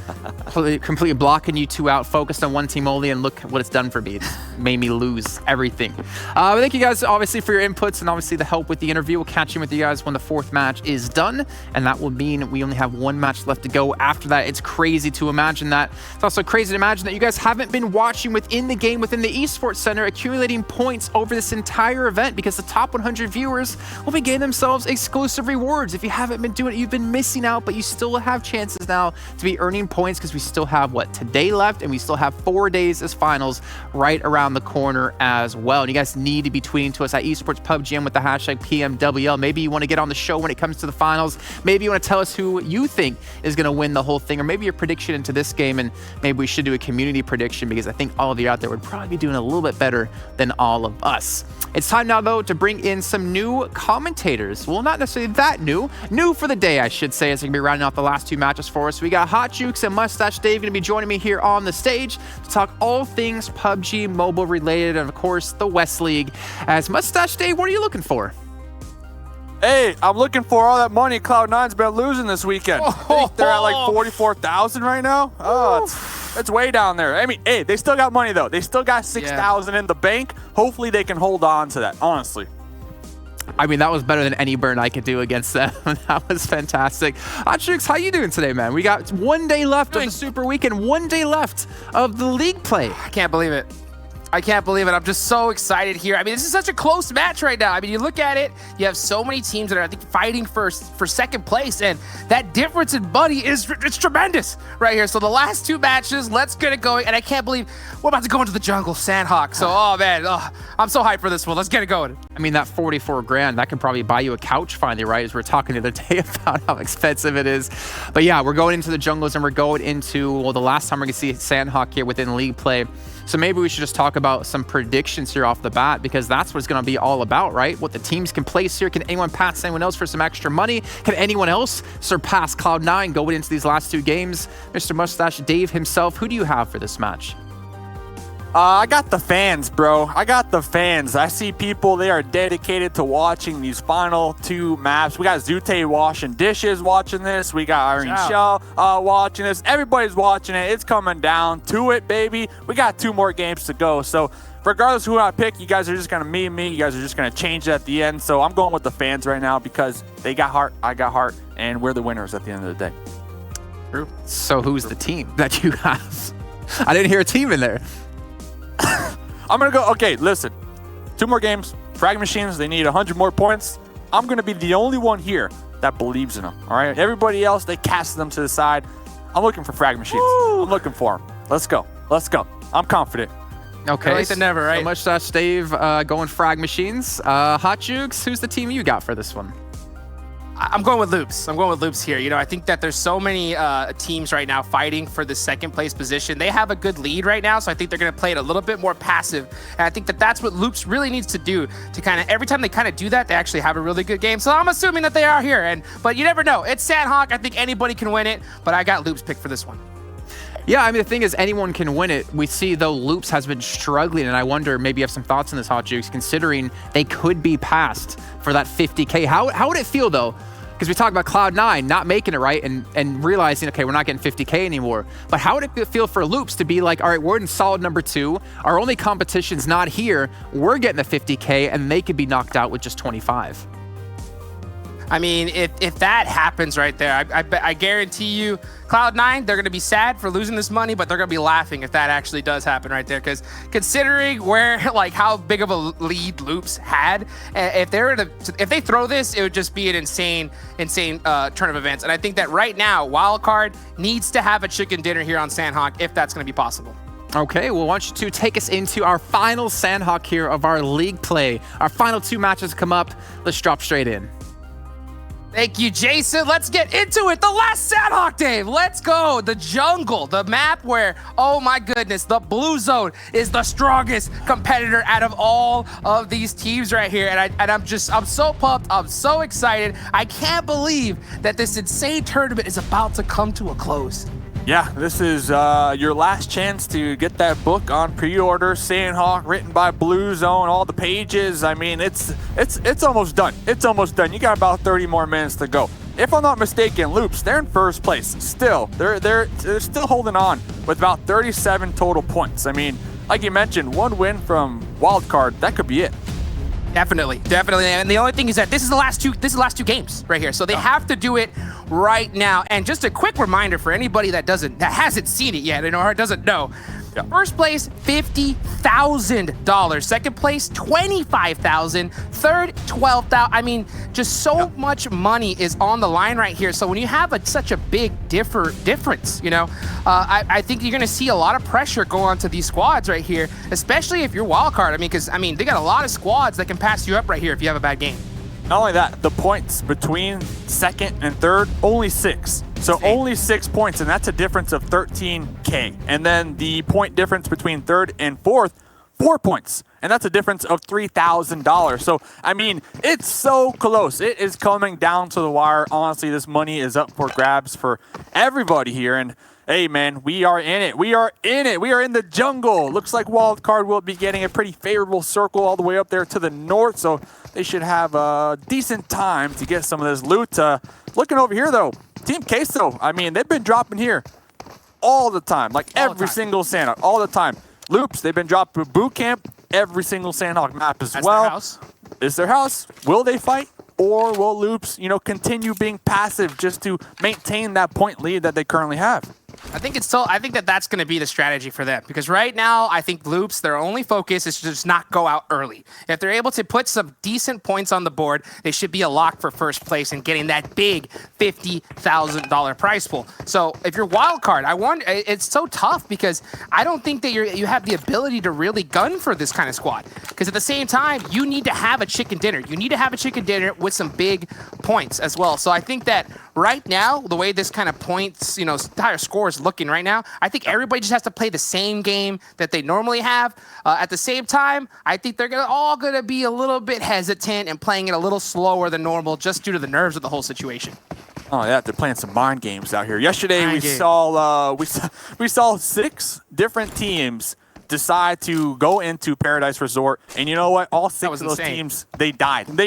completely blocking you two out, focused on one team only, and look what it's done for me. It's made me lose everything. But thank you guys, obviously, for your inputs and obviously the help with the interview. We'll catch you with you guys when the 4th match is done, and that will mean we only have 1 match left to go after that. It's crazy to imagine that. It's also crazy to imagine that you guys haven't been watching within the game, within the Esports Center, accumulating points over this entire event, because the top 100 viewers will be getting themselves exclusive rewards rewards. If you haven't been doing it, you've been missing out, but you still have chances now to be earning points because we still have, today left, and we still have 4 days as finals right around the corner as well. And you guys need to be tweeting to us at Esports PUBG with the hashtag PMWL. Maybe you want to get on the show when it comes to the finals. Maybe you want to tell us who you think is going to win the whole thing, or maybe your prediction into this game, and maybe we should do a community prediction because I think all of you out there would probably be doing a little bit better than all of us. It's time now, though, to bring in some new commentators. Well, not necessarily that new. New for the day, I should say, as they're going to be rounding off the last two matches for us. We got Hot Jukes and Mustache Dave going to be joining me here on the stage to talk all things PUBG Mobile related, and, of course, the West League. As Mustache Dave, what are you looking for? Hey, I'm looking for all that money Cloud9's been losing this weekend. I think they're at like 44,000 right now. Oh, it's way down there. I mean, hey, they still got money, though. They still got 6,000 in the bank. Hopefully they can hold on to that, honestly. I mean, that was better than any burn I could do against them. That was fantastic. Hotchicks, how you doing today, man? We got 1 day left of the Super Weekend, 1 day left of the league play. I can't believe it. I can't believe it. I'm just so excited here. I mean, this is such a close match right now. I mean, you look at it, you have so many teams that are, I think, fighting for second place, and that difference in money it's tremendous right here. So the last two matches, let's get it going, and I can't believe we're about to go into the jungle, Sanhok. So, oh man, I'm so hyped for this one. Let's get it going. I mean, that 44 grand, that can probably buy you a couch finally, right? As we were talking the other day about how expensive it is. But yeah, we're going into the jungles, and we're going into, well, the last time we're gonna see Sanhok here within league play. So maybe we should just talk about some predictions here off the bat, because that's what it's going to be all about, right? What the teams can place here. Can anyone pass anyone else for some extra money? Can anyone else surpass Cloud9 going into these last two games? Mr. Mustache Dave himself, who do you have for this match? I got the fans, bro. I got the fans. I see people, they are dedicated to watching these final two maps. We got Zute washing dishes watching this. We got Erangel watching this. Everybody's watching it. It's coming down to it, baby. We got 2 more games to go. So regardless of who I pick, you guys are just going to me. You guys are just going to change it at the end. So I'm going with the fans right now because they got heart, I got heart, and we're the winners at the end of the day. True. So who's the team that you have? I didn't hear a team in there. I'm going to go, okay, listen. 2 more games. Frag Machines, they need 100 more points. I'm going to be the only one here that believes in them, all right? Everybody else, they cast them to the side. I'm looking for Frag Machines. Woo! I'm looking for them. Let's go. Let's go. I'm confident. Okay. Like the never, right? So Mustache Dave going Frag Machines. Hot Jukes, who's the team you got for this one? I'm going with Loops. I'm going with Loops here. You know, I think that there's so many teams right now fighting for the second place position. They have a good lead right now, so I think they're going to play it a little bit more passive. And I think that that's what Loops really needs to do to kind of, every time they kind of do that, they actually have a really good game. So I'm assuming that they are here. But you never know. It's Sanhok. I think anybody can win it, but I got Loops picked for this one. Yeah, I mean, the thing is, anyone can win it. We see, though, Loops has been struggling, and I wonder, maybe you have some thoughts on this, Hot Jukes, considering they could be passed for that 50K. How would it feel, though? Because we talk about Cloud9 not making it right and realizing, okay, we're not getting 50K anymore. But how would it feel for Loops to be like, all right, we're in solid number 2. Our only competition's not here. We're getting the 50K, and they could be knocked out with just 25. I mean, if that happens right there, I guarantee you, Cloud9, they're going to be sad for losing this money, but they're going to be laughing if that actually does happen right there. Because considering how big of a lead Loops had, if they throw this, it would just be an insane turn of events. And I think that right now, Wildcard needs to have a chicken dinner here on Sanhok if that's going to be possible. Okay, well, why don't you two take us into our final Sanhok here of our league play. Our final 2 matches come up. Let's drop straight in. Thank you, Jason. Let's get into it. The last Sanhok, Dave. Let's go. The jungle, the map where, oh my goodness, the blue zone is the strongest competitor out of all of these teams right here. And I'm so pumped. I'm so excited. I can't believe that this insane tournament is about to come to a close. Yeah, this is your last chance to get that book on pre-order. Sanhok, written by Blue Zone, all the pages. I mean, it's almost done. It's almost done. You got about 30 more minutes to go. If I'm not mistaken, Loops, they're in first place still. They're still holding on with about 37 total points. I mean, like you mentioned, 1 win from Wildcard, that could be it. Definitely. And the only thing is that this is the last two games right here. So they have to do it right now. And just a quick reminder for anybody that hasn't seen it yet, or doesn't know, Yeah. First place, $50,000. Second place, $25,000. Third, $12,000. I mean, just so much money is on the line right here. So when you have such a big difference, you know, I think you're going to see a lot of pressure go onto these squads right here, especially if you're wildcard. I mean, because, I mean, they got a lot of squads that can pass you up right here if you have a bad game. Not only that, the points between second and third, only 6. So only 6 points, and that's a difference of 13K. And then the point difference between third and fourth, 4 points. And that's a difference of $3,000. So, I mean, it's so close. It is coming down to the wire. Honestly, this money is up for grabs for everybody here. And hey, man, we are in it. We are in it. We are in the jungle. Looks like Wildcard will be getting a pretty favorable circle all the way up there to the north. So they should have a decent time to get some of this loot. Looking over here, though, Team Queso, I mean, they've been dropping here all the time. Like every single Sanhok, all the time. Loops, they've been dropping boot camp every single Sanhok map as well. Their house. It's their house. Will they fight? Or will Loops, you know, continue being passive just to maintain that point lead that they currently have? I think that's going to be the strategy for them, because right now I think Loops, their only focus is to just not go out early. If they're able to put some decent points on the board, they should be a lock for first place and getting that big $50,000 prize pool. So if you're wildcard, it's so tough because I don't think that you have the ability to really gun for this kind of squad. Because at the same time, you need to have a chicken dinner. You need to have a chicken dinner with some big points as well. So I think that right now, the way this kind of points, you know, entire score is looking right now, I think everybody just has to play the same game that they normally have. At the same time, I think they're all gonna be a little bit hesitant and playing it a little slower than normal just due to the nerves of the whole situation. Oh yeah, they're playing some mind games out here. Yesterday we saw 6 different teams decide to go into Paradise Resort, and you know what? All 6 of those teams, they died. And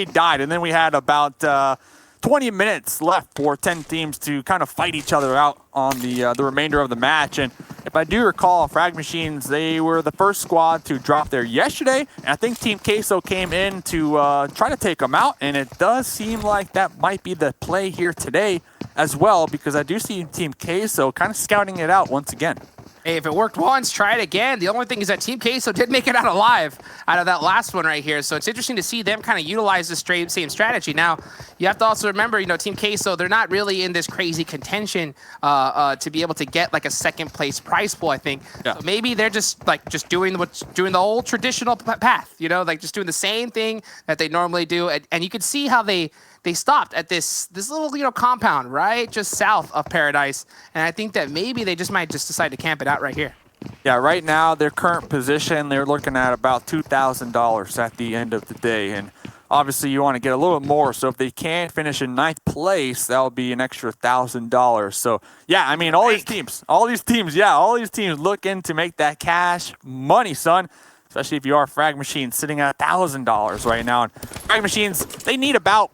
then we had about 20 minutes left for 10 teams to kind of fight each other out on the remainder of the match. And if I do recall, Frag Machines, they were the first squad to drop there yesterday. And I think Team Queso came in to try to take them out. And it does seem like that might be the play here today as well, because I do see Team Queso kind of scouting it out once again. Hey, if it worked once, try it again. The only thing is that Team Queso did make it out alive out of that last one right here. So it's interesting to see them kind of utilize the same strategy. Now, you have to also remember, you know, Team Queso, they're not really in this crazy contention to be able to get like a second place prize pool, I think. Yeah. So maybe they're just doing the old traditional path, you know, like just doing the same thing that they normally do. And you can see how they stopped at this little, you know, compound right just south of Paradise, and I think that maybe they might decide to camp it out right here. Yeah, right now their current position, they're looking at about $2,000 at the end of the day, and obviously you want to get a little more. So if they can finish in 9th place, that will be an extra $1,000. So yeah, I mean all these teams looking to make that cash money, son. Especially if you are Frag Machines sitting at $1,000 right now. And Frag Machines, they need about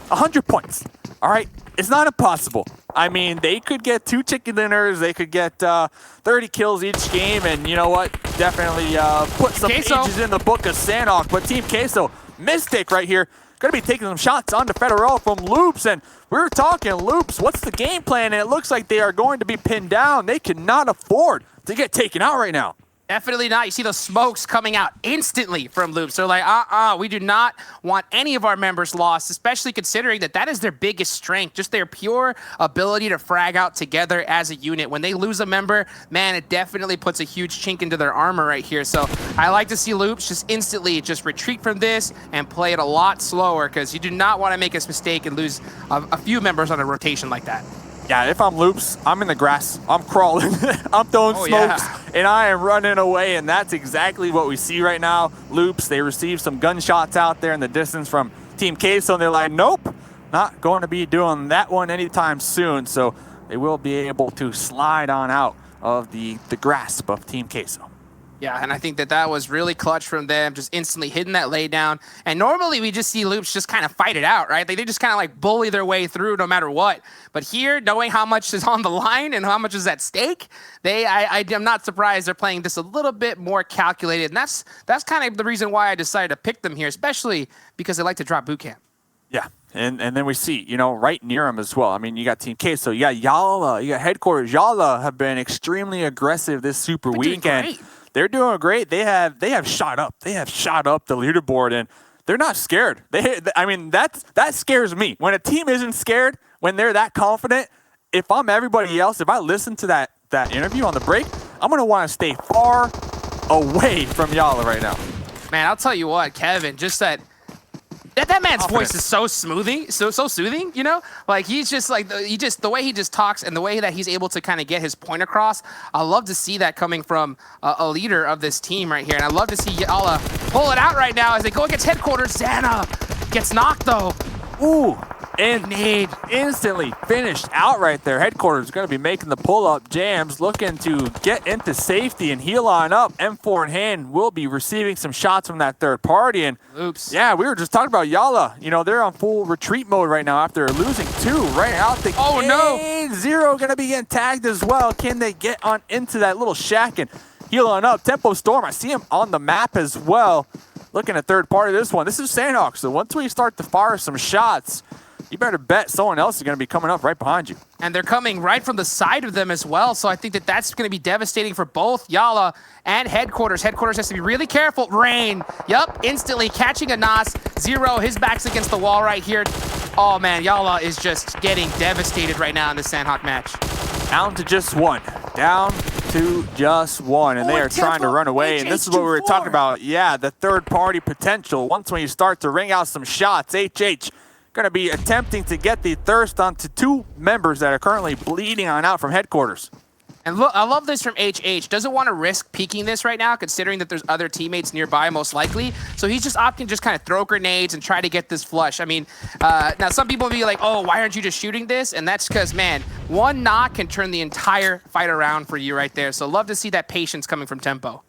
100 points. All right, it's not impossible. I mean, they could get 2 chicken dinners, they could get 30 kills each game, and you know what? Definitely put some pages in the book of Sanhok. But Team Queso, mistake right here. Going to be taking some shots onto Federal from Loops, and we were talking Loops. What's the game plan? And it looks like they are going to be pinned down. They cannot afford to get taken out right now. Definitely not. You see those smokes coming out instantly from Loops. They're like, we do not want any of our members lost, especially considering that is their biggest strength, just their pure ability to frag out together as a unit. When they lose a member, man, it definitely puts a huge chink into their armor right here. So I like to see Loops just instantly just retreat from this and play it a lot slower, because you do not want to make a mistake and lose a few members on a rotation like that. Yeah, if I'm Loops, I'm in the grass, I'm crawling, I'm throwing smokes, and I am running away, and that's exactly what we see right now. Loops, they receive some gunshots out there in the distance from Team Queso, and they're like, nope, not going to be doing that one anytime soon, so they will be able to slide on out of the grasp of Team Queso. Yeah, and I think that was really clutch from them, just instantly hitting that lay down. And normally we just see Loops just kind of fight it out, right? They just kind of like bully their way through no matter what. But here, knowing how much is on the line and how much is at stake, I'm not surprised they're playing this a little bit more calculated. And that's kind of the reason why I decided to pick them here, especially because they like to drop boot camp. Yeah. And then we see, right near him as well. I mean, you got Team Queso, you got Yala, you got Headquarters. Yala have been extremely aggressive this Super Weekend. They're doing great. They have shot up. They have shot up the leaderboard, and they're not scared. That scares me. When a team isn't scared, when they're that confident, if I'm everybody else, if I listen to that interview on the break, I'm going to want to stay far away from Yala right now. Man, I'll tell you what, Kevin, just that man's voice is so soothing, so soothing, Like he's just like the way he just talks and the way that he's able to kind of get his point across. I love to see that coming from a leader of this team right here, and I love to see Yala pull it out right now as they go against Headquarters. Zana gets knocked though. Ooh, and instantly finished out right there. Headquarters is going to be making the pull-up jams, looking to get into safety and heal on up. M4 in hand will be receiving some shots from that third party. And oops. Yeah, we were just talking about Yala. They're on full retreat mode right now after losing 2 right out the gate. No. 0 going to be getting tagged as well. Can they get on into that little shack and heal on up? Tempo Storm, I see him on the map as well. Looking at third party this one. This is Sanhok, so once we start to fire some shots, you better bet someone else is going to be coming up right behind you. And they're coming right from the side of them as well, so I think that's going to be devastating for both Yala and Headquarters. Headquarters has to be really careful. Rain, instantly catching a Nas. 0, his back's against the wall right here. Oh man, Yala is just getting devastated right now in the Sanhok match. Down to just 1. Down to just 1, and they are trying to run away. And this is what we were talking about. Yeah, the third party potential. Once when you start to ring out some shots, HH going to be attempting to get the thirst onto 2 members that are currently bleeding on out from Headquarters. And look, I love this from HH. Doesn't want to risk peeking this right now, considering that there's other teammates nearby, most likely. So he's just opting to just kind of throw grenades and try to get this flush. I mean, now some people will be like, oh, why aren't you just shooting this? And that's because, man, 1 knock can turn the entire fight around for you right there. So love to see that patience coming from Tempo.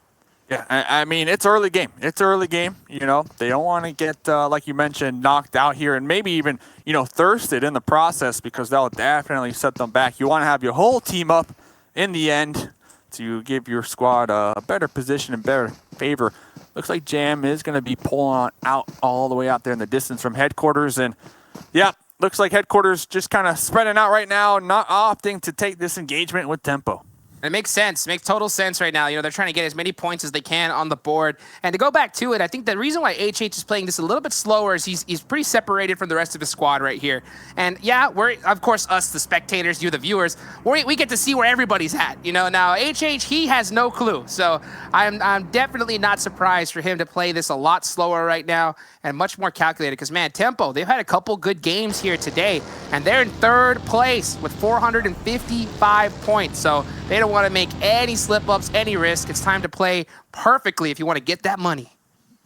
Yeah, I mean, it's early game. It's early game. They don't want to get, like you mentioned, knocked out here and maybe even, thirsted in the process, because that'll definitely set them back. You want to have your whole team up in the end to give your squad a better position and better favor. Looks like Jam is going to be pulling out all the way out there in the distance from Headquarters. And, yeah, looks like Headquarters just kind of spreading out right now, not opting to take this engagement with Tempo. It makes sense. Makes total sense right now. They're trying to get as many points as they can on the board. And to go back to it, I think the reason why HH is playing this a little bit slower is he's pretty separated from the rest of his squad right here. And yeah, we're, of course, us, the spectators, you, the viewers, we get to see where everybody's at. Now HH, he has no clue. So I'm definitely not surprised for him to play this a lot slower right now and much more calculated, because, man, Tempo, they've had a couple good games here today, and they're in 3rd place with 455 points. So they don't want to make any slip-ups, any risk. It's time to play perfectly if you want to get that money.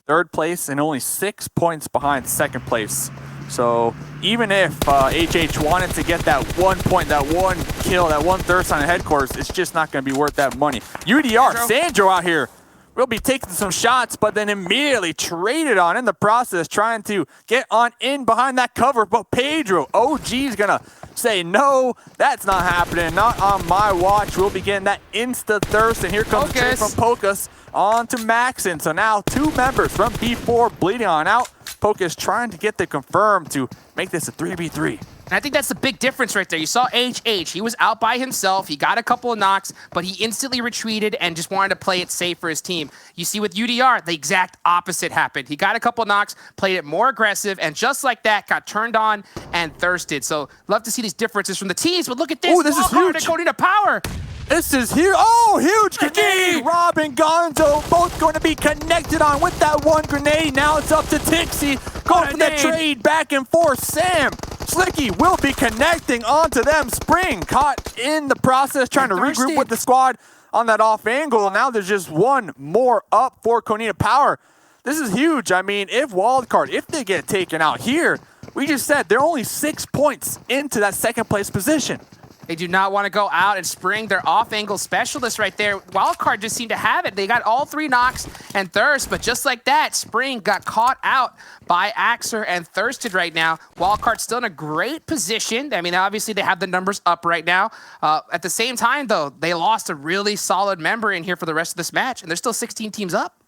3rd place and only 6 points behind 2nd place. So even if HH wanted to get that 1 point, that 1 kill, that 1 thirst on the Headquarters, it's just not going to be worth that money. UDR, Sandro out here will be taking some shots, but then immediately traded on in the process, trying to get on in behind that cover. But Pedro, OG is going to say, no, that's not happening. Not on my watch. We'll be getting that insta-thirst, and here comes the trade from Pocus on to Maxon. So now 2 members from B4 bleeding on out. Pocus trying to get the confirm to make this a 3v3. And I think that's the big difference right there. You saw HH. He was out by himself. He got a couple of knocks, but he instantly retreated and just wanted to play it safe for his team. You see with UDR, the exact opposite happened. He got a couple of knocks, played it more aggressive, and just like that, got turned on and thirsted. So love to see these differences from the teams, but look at this. Oh, this is huge. Going to power. This is huge. Oh, huge grenade. Rob and Gonzo both going to be connected on with that 1 grenade. Now it's up to Tixie. Going for that trade back and forth. Sam Slicky will be connecting onto them. Spring caught in the process, trying to regroup with the squad on that off angle. Now there's just 1 more up for Konita Power. This is huge. I mean, if wildcard, if they get taken out here, we just said they're only 6 points into that 2nd place position. They do not want to go out and Spring their off-angle specialist right there. Wildcard just seemed to have it. They got all 3 knocks and thirst, but just like that, Spring got caught out by Axer and thirsted right now. Wildcard's still in a great position. I mean, obviously they have the numbers up right now. At the same time, though, they lost a really solid member in here for the rest of this match, and there's still 16 teams up.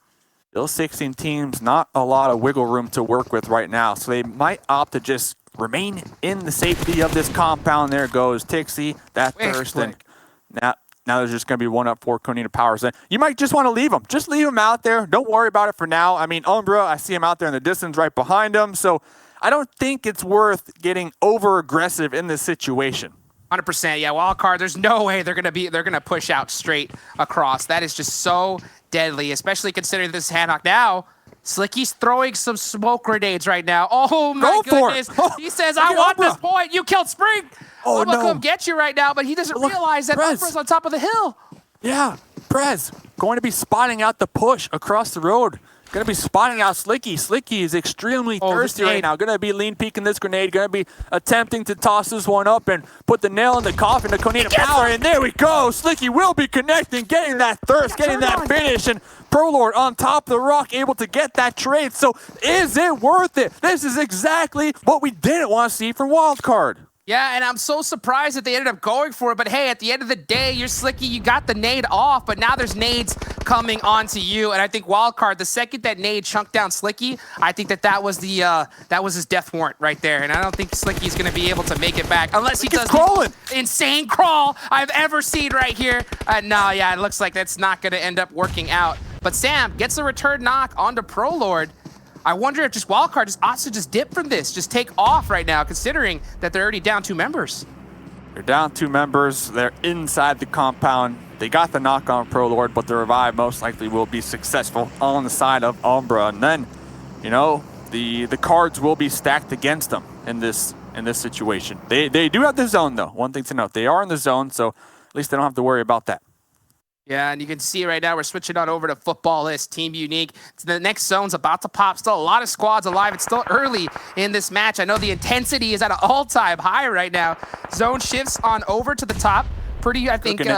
those 16 teams, not a lot of wiggle room to work with right now. So they might opt to just remain in the safety of this compound. There goes Tixie, that thirst, and now there's just going to be one up for Konina Powers. You might just want to leave them. Just leave them out there. Don't worry about it for now. I mean, Umbra, I see him out there in the distance right behind him. So I don't think it's worth getting over-aggressive in this situation. 100%. Yeah, wild card. There's no way they're gonna push out straight across. That is just so deadly, especially considering this Sanhok now. Slicky's throwing some smoke grenades right now. Oh my goodness! He says, "I want this point. You killed Spring. I'm gonna come get you right now." But he doesn't realize that Umbra's on top of the hill. Yeah, Prez going to be spotting out the push across the road. Going to be spotting out Slicky. Slicky is extremely thirsty right now. Going to be lean peeking this grenade. Going to be attempting to toss this one up and put the nail in the coffin to Konina Power. And there we go. Slicky will be connecting, getting that thirst, getting that finish. And ProLord on top of the rock, able to get that trade. So is it worth it? This is exactly what we didn't want to see from Wildcard. Yeah, and I'm so surprised that they ended up going for it. But hey, at the end of the day, you're Slicky. You got the nade off, but now there's nades coming onto you. And I think Wildcard, the second that nade chunked down Slicky, I think that was his death warrant right there. And I don't think Slicky's going to be able to make it back unless he does the insane crawl I've ever seen right here. No, yeah, it looks like that's not going to end up working out. But Sam gets a return knock onto ProLord. I wonder if just Wildcard just ought to just dip from this, just take off right now, considering that they're already down 2 members. They're down 2 members. They're inside the compound. They got the knock on ProLord, but the revive most likely will be successful on the side of Umbra. And then, you know, the cards will be stacked against them in this situation. They do have the zone, though. One thing to note, they are in the zone, so at least they don't have to worry about that. Yeah, and you can see right now we're switching on over to Footballist, Team Unique. The next zone's about to pop. Still a lot of squads alive. It's still early in this match. I know the intensity is at an all-time high right now. Zone shifts on over to the top. Pretty, I think,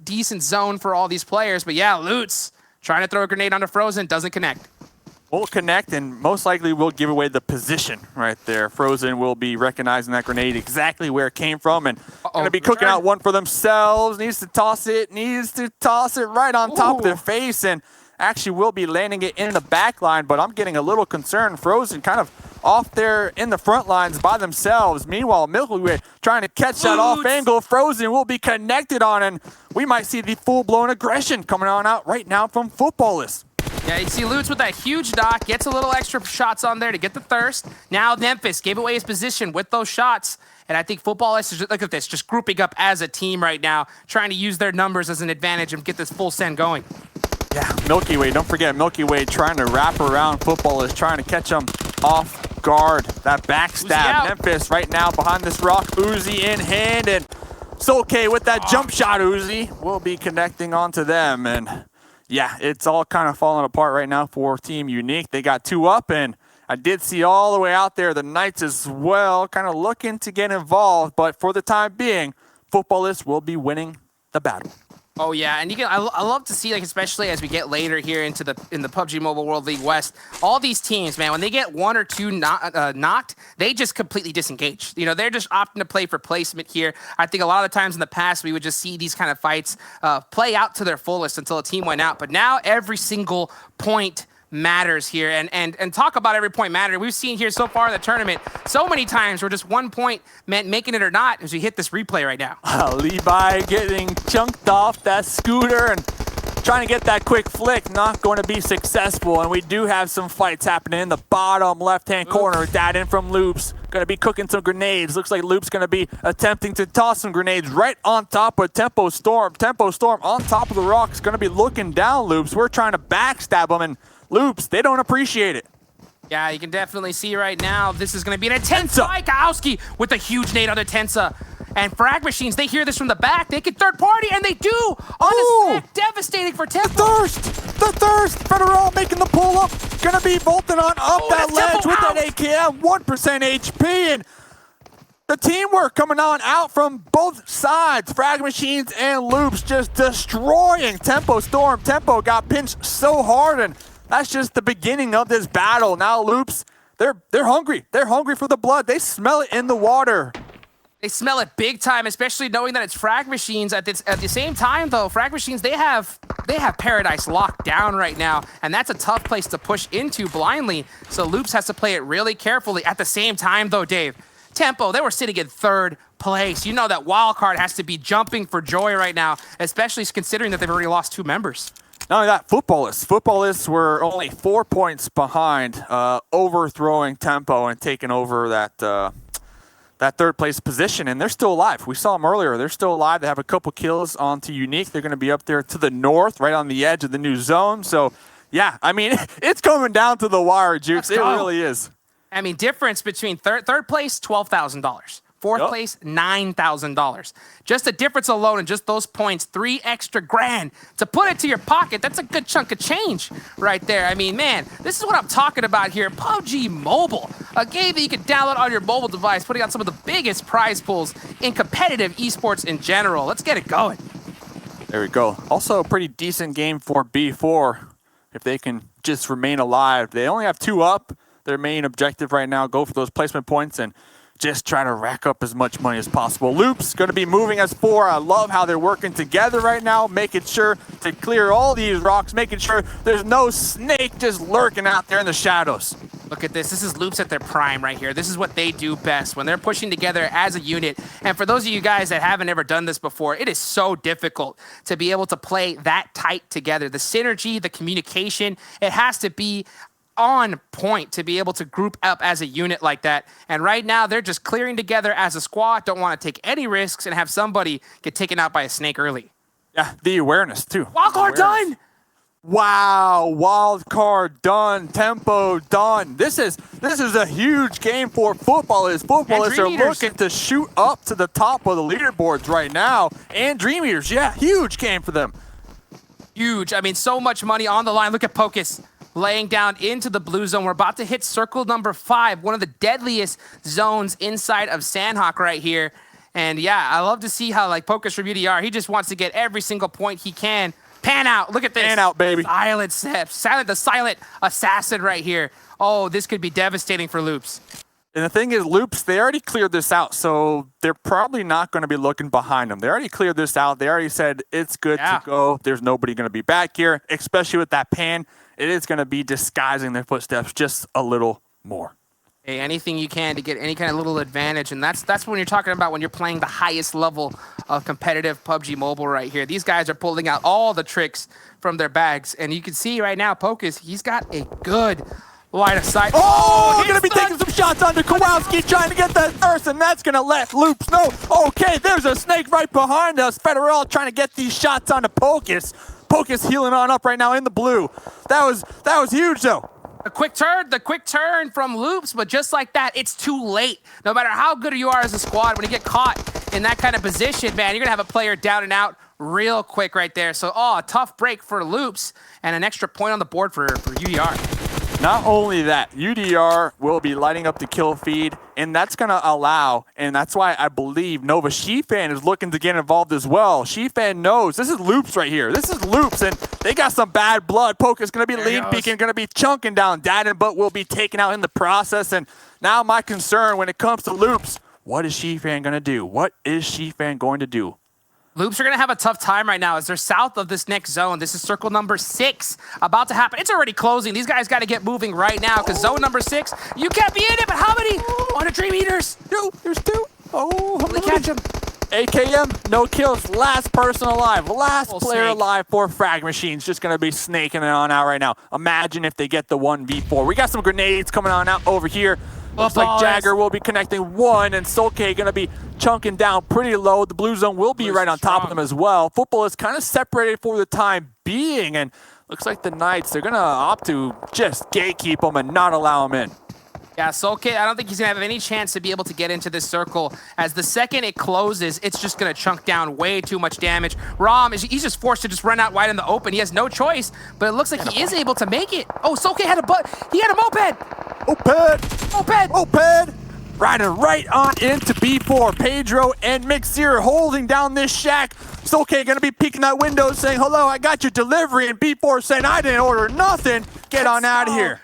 decent zone for all these players. But yeah, Lutz trying to throw a grenade onto Frozen. Doesn't connect. Won't connect, and most likely will give away the position right there. Frozen will be recognizing that grenade exactly where it came from, and going to be cooking out one for themselves. Needs to toss it right on top of their face, and actually will be landing it in the back line, but I'm getting a little concerned. Frozen kind of off there in the front lines by themselves. Meanwhile, Milky Way trying to catch that off angle. Frozen will be connected on, and we might see the full-blown aggression coming on out right now from Footballist. Yeah, you see Lutz with that huge knock, gets a little extra shots on there to get the thirst. Now Memphis gave away his position with those shots. And I think Footballist is, look at this, just grouping up as a team right now, trying to use their numbers as an advantage and get this full send going. Yeah, Milky Way, don't forget Milky Way trying to wrap around Footballist, trying to catch him off guard. That backstab. Memphis right now behind this rock, Uzi in hand, and it's okay with that jump shot. Uzi will be connecting onto them, and yeah, it's all kind of falling apart right now for Team Unique. They got 2 up, and I did see all the way out there the Knights as well, kind of looking to get involved. But for the time being, Footballist will be winning the battle. Oh yeah, and I love to see, like, especially as we get later here in the PUBG Mobile World League West, all these teams, man, when they get 1 or 2 knocked, they just completely disengage. You know, they're just opting to play for placement here. I think a lot of the times in the past we would just see these kind of fights play out to their fullest until a team went out. But now every single point matters here, and talk about every point matter. We've seen here so far in the tournament so many times where just 1 point meant making it or not as we hit this replay right now. Levi getting chunked off that scooter and trying to get that quick flick, not going to be successful. And we do have some fights happening in the bottom left-hand corner. That in from Loops, going to be cooking some grenades. Looks like Loops going to be attempting to toss some grenades right on top of Tempo Storm. Tempo Storm on top of the rocks, going to be looking down Loops. We're trying to backstab him, and Loops, they don't appreciate it. Yeah, you can definitely see right now this is going to be an intense fight. Kowski with a huge nade on the Tensa. And Frag Machines, they hear this from the back. They can third party, and they do on the stack. Devastating for Tempo. The thirst. Federal making the pull up. Going to be bolting on up that ledge with that AKM. 1% HP, and the teamwork coming on out from both sides. Frag Machines and Loops just destroying Tempo Storm. Tempo got pinched so hard, and that's just the beginning of this battle. Now Loops, they're hungry. They're hungry for the blood. They smell it in the water. They smell it big time, especially knowing that it's Frag Machines. At the same time, though, Frag Machines, they have Paradise locked down right now, and that's a tough place to push into blindly. So Loops has to play it really carefully. At the same time, though, Dave, Tempo, they were sitting in 3rd place. You know that Wildcard has to be jumping for joy right now, especially considering that they've already lost 2 members. Not only that, Footballists were only 4 points behind, overthrowing Tempo and taking over that 3rd place position, and they're still alive. We saw them earlier. They're still alive. They have a couple kills onto Unique. They're going to be up there to the north, right on the edge of the new zone. So, yeah, I mean, it's coming down to the wire, Jukes. It really is. I mean, difference between third place, $12,000. 4th place, $9,000. Just the difference alone in just those points, $3 extra grand to put it to your pocket. That's a good chunk of change right there. I mean, man, this is what I'm talking about here. PUBG Mobile, a game that you can download on your mobile device, putting out some of the biggest prize pools in competitive esports in general. Let's get it going. There we go. Also a pretty decent game for B4 if they can just remain alive. They only have 2 up. Their main objective right now, go for those placement points and just try to rack up as much money as possible. Loops going to be moving as 4. I love how they're working together right now, making sure to clear all these rocks, making sure there's no snake just lurking out there in the shadows. Look at this. This is Loops at their prime right here. This is what they do best when they're pushing together as a unit. And for those of you guys that haven't ever done this before, it is so difficult to be able to play that tight together. The synergy, the communication, it has to be on point to be able to group up as a unit like that. And right now, they're just clearing together as a squad, don't want to take any risks and have somebody get taken out by a snake early. Yeah, the awareness, too. Wildcard done! Wow, Wildcard done, Tempo done. This is a huge game for Footballists. Footballists are looking to shoot up to the top of the leaderboards right now. And Dream Eaters, yeah, huge game for them. Huge. I mean, so much money on the line. Look at Pocus laying down into the blue zone. We're about to hit circle number 5, one of the deadliest zones inside of Sanhok right here. And yeah, I love to see how like Pocus from UDR, he just wants to get every single point he can. Pan out, look at this. Pan out, baby. The silent assassin right here. Oh, this could be devastating for Loops. And the thing is, Loops, they already cleared this out, so they're probably not going to be looking behind them. They already cleared this out. They already said it's good to go. There's nobody going to be back here, especially with that pan. It is going to be disguising their footsteps just a little more. Hey, anything you can to get any kind of little advantage, and that's when you're talking about when you're playing the highest level of competitive PUBG Mobile right here. These guys are pulling out all the tricks from their bags, and you can see right now, Pocus, he's got a good line of sight. Oh, he's going to be taking some shots onto Kowalski, trying to get that first, and that's going to let Loops know. Okay, there's a snake right behind us. Federal trying to get these shots onto Pocus. Pocus healing on up right now in the blue. That was huge, though. The quick turn from Loops, but just like that, it's too late. No matter how good you are as a squad, when you get caught in that kind of position, man, you're going to have a player down and out real quick right there. So, a tough break for Loops and an extra point on the board for UDR. Not only that, UDR will be lighting up the kill feed, and that's going to allow, and that's why I believe Nova Shifan is looking to get involved as well. Shifan knows this is Loops right here. This is Loops, and they got some bad blood. Poker's going to be lean peeking, going to be chunking down Dadden, but will be taken out in the process. And now my concern when it comes to Loops, what is Shifan going to do? What is Shifan going to do? Loops are going to have a tough time right now as they're south of this next zone. This is circle number 6 about to happen. It's already closing. These guys got to get moving right now because zone number 6, you can't be in it, but how many on the Dream Eaters? There's 2. Oh, hopefully catch him. AKM, no kills. Last person alive. Last player alive for Frag Machines. Just going to be snaking it on out right now. Imagine if they get the 1v4. We got some grenades coming on out over here. Looks like Jagger will be connecting 1, and Solke going to be chunking down pretty low. The blue zone will be right on top of them as well. Football is kind of separated for the time being, and looks like the Knights, they're going to opt to just gatekeep them and not allow them in. Yeah, Solke, I don't think he's going to have any chance to be able to get into this circle. As the second it closes, it's just going to chunk down way too much damage. Rom, he's just forced to just run out wide in the open. He has no choice, but it looks like he is able to make it. Oh, Solke had a moped! Moped! Riding right on into B4. Pedro and Mixir holding down this shack. Solke gonna be peeking that window saying, hello, I got your delivery. And B4 saying, I didn't order nothing. Get on out of here.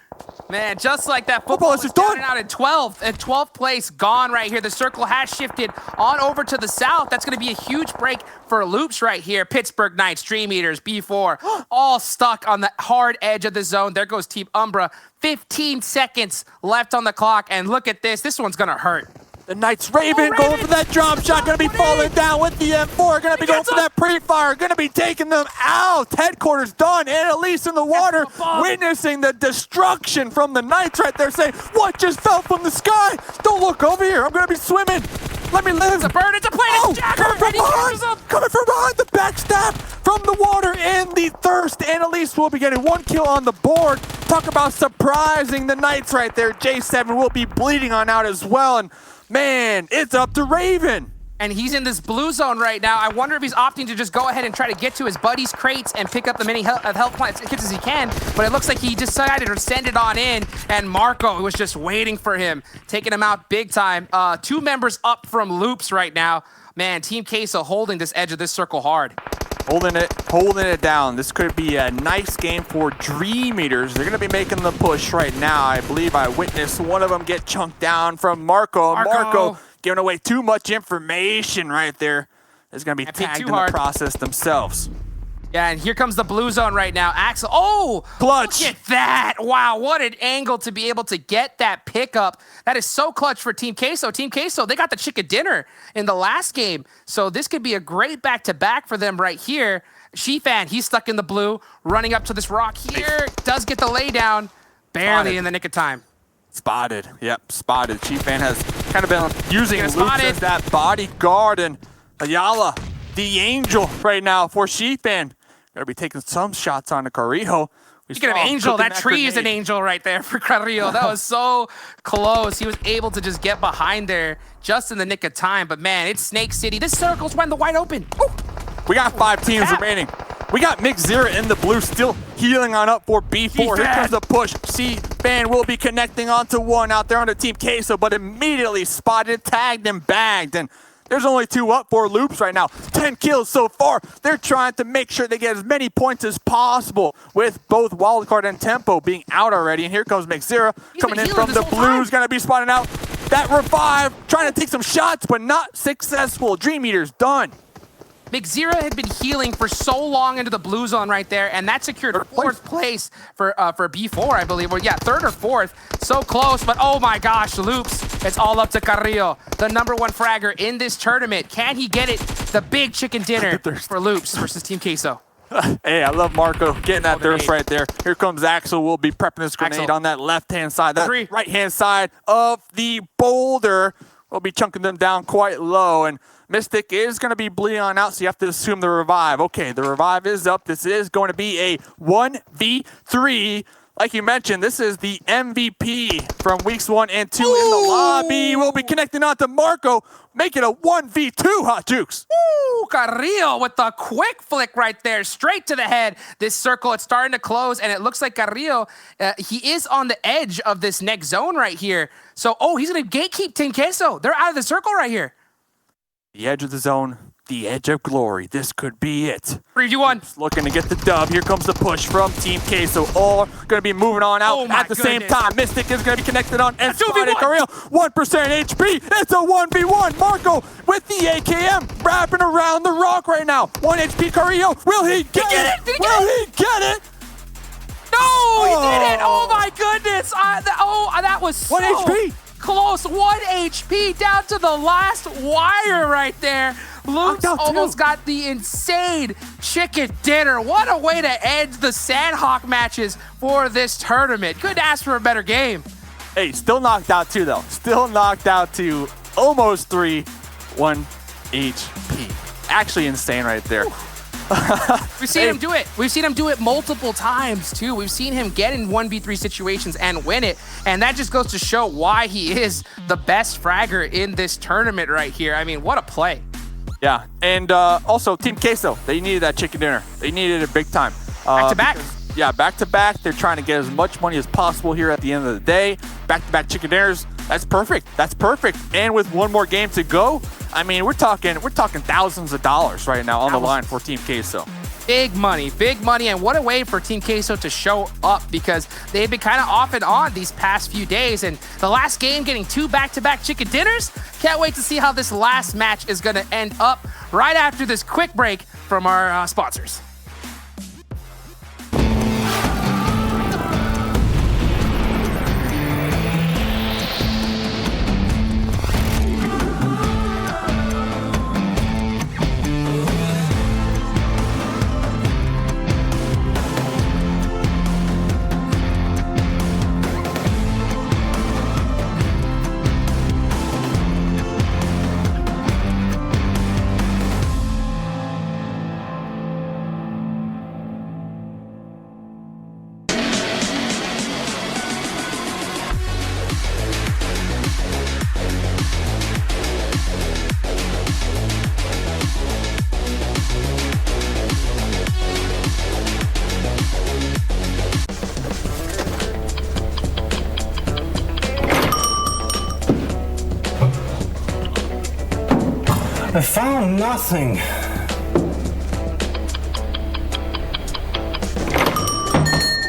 Man, just like that, football is down and out in 12th. At 12th place, gone right here. The circle has shifted on over to the south. That's going to be a huge break for Loops right here. Pittsburgh Knights, Dream Eaters, B4, all stuck on the hard edge of the zone. There goes Team Umbra. 15 seconds left on the clock, and look at this. This one's going to hurt. The Knights Raven going for that drop shot, going to be falling down with the M4, going to be going for that pre-fire, going to be taking them out. Headquarters done, and Elise in the water, witnessing the destruction from the Knights right there, saying, what just fell from the sky? Don't look over here, I'm going to be swimming. Let me live. It's a bird, it's a plane, it's a jacker. Coming from behind, the backstab from the water and the thirst. Annalise will be getting 1 kill on the board. Talk about surprising the Knights right there. J7 will be bleeding on out as well. And man, it's up to Raven. And he's in this blue zone right now. I wonder if he's opting to just go ahead and try to get to his buddy's crates and pick up the many health kits as he can. But it looks like he decided to send it on in. And Marco was just waiting for him, taking him out big time. 2 members up from Loops right now. Man, Team Queso holding this edge of this circle hard. Holding it down. This could be a nice game for Dream Eaters. They're going to be making the push right now. I believe I witnessed one of them get chunked down from Marco. Marco giving away too much information right there. There's going to be tagged in the process themselves. Yeah, and here comes the blue zone right now. Axel, oh! Clutch! Look at that! Wow, what an angle to be able to get that pickup. That is so clutch for Team Queso. Team Queso, they got the chicken dinner in the last game. So this could be a great back-to-back for them right here. Shifan, he's stuck in the blue, running up to this rock here. Does get the laydown, barely in the nick of time. Spotted. Yep, spotted. Shifan has kind of been using Loops as that bodyguard, and Ayala, the angel right now for Shifan. Gonna be taking some shots on the Carrillo. Speaking of angel, that tree is an angel right there for Carrillo. That was so close. He was able to just get behind there just in the nick of time. But man, it's Snake City. This circle's wide open. Ooh. We got 5 teams remaining. We got Mixzera in the blue, still healing on up for B4. Here comes the push. C-Fan will be connecting onto one out there on the Team Queso, but immediately spotted, tagged, and bagged. And there's only 2 up for Loops right now. 10 kills so far. They're trying to make sure they get as many points as possible with both Wildcard and Tempo being out already. And here comes Mixzera coming in from the blues. Going to be spotting out that revive. Trying to take some shots, but not successful. Dream Eaters done. Mixzera had been healing for so long into the blue zone right there, and that secured 4th place for B4, I believe. Well, yeah, 3rd or 4th. So close, but oh my gosh, Loops. It's all up to Carrillo, the #1 fragger in this tournament. Can he get it? The big chicken dinner for Loops versus Team Queso. Hey, I love Marco getting that thirst right there. Here comes Axel. Will be prepping his grenade on that left-hand side. That right-hand side of the boulder will be chunking them down quite low. And Mystic is going to be bleeding on out, so you have to assume the revive. Okay, the revive is up. This is going to be a 1v3. Like you mentioned, this is the MVP from weeks 1 and 2 in the lobby. We'll be connecting on to Marco, make it a 1v2, Hot Jukes. Ooh, Carrillo with the quick flick right there, straight to the head. This circle, it's starting to close, and it looks like Carrillo, he is on the edge of this next zone right here. So, he's going to gatekeep Team Queso. They're out of the circle right here. The edge of the zone, the edge of glory. This could be it. 3-2-1. Looking to get the dub. Here comes the push from Team Queso. All going to be moving on out at the same time. Mystic is going to be connected on and spotted Carrillo. 1% HP. It's a 1v1. Marco with the AKM wrapping around the rock right now. 1 HP Carrillo. Will he get it? Will he get it? No, he didn't. Oh my goodness. That was so 1 HP. Close. 1 HP down to the last wire right there. Loops almost got the insane chicken dinner. What a way to end the Sanhok matches for this tournament. Couldn't ask for a better game. Hey, still knocked out 2 though. Still knocked out 2. Almost 3. 1 HP. Actually insane right there. We've seen him do it. We've seen him do it multiple times, too. We've seen him get in 1v3 situations and win it. And that just goes to show why he is the best fragger in this tournament right here. I mean, what a play. Yeah, and also Team Queso, they needed that chicken dinner. They needed it big time. Back-to-back. Yeah, back-to-back. They're trying to get as much money as possible here at the end of the day. Back-to-back chicken dinners. That's perfect. That's perfect. And with 1 more game to go, I mean, we're talking thousands of dollars right now on the line for Team Queso. big money, and what a way for Team Queso to show up, because they've been kind of off and on these past few days, and the last game getting 2 back-to-back chicken dinners. Can't wait to see how this last match is going to end up right after this quick break from our sponsors. I found nothing.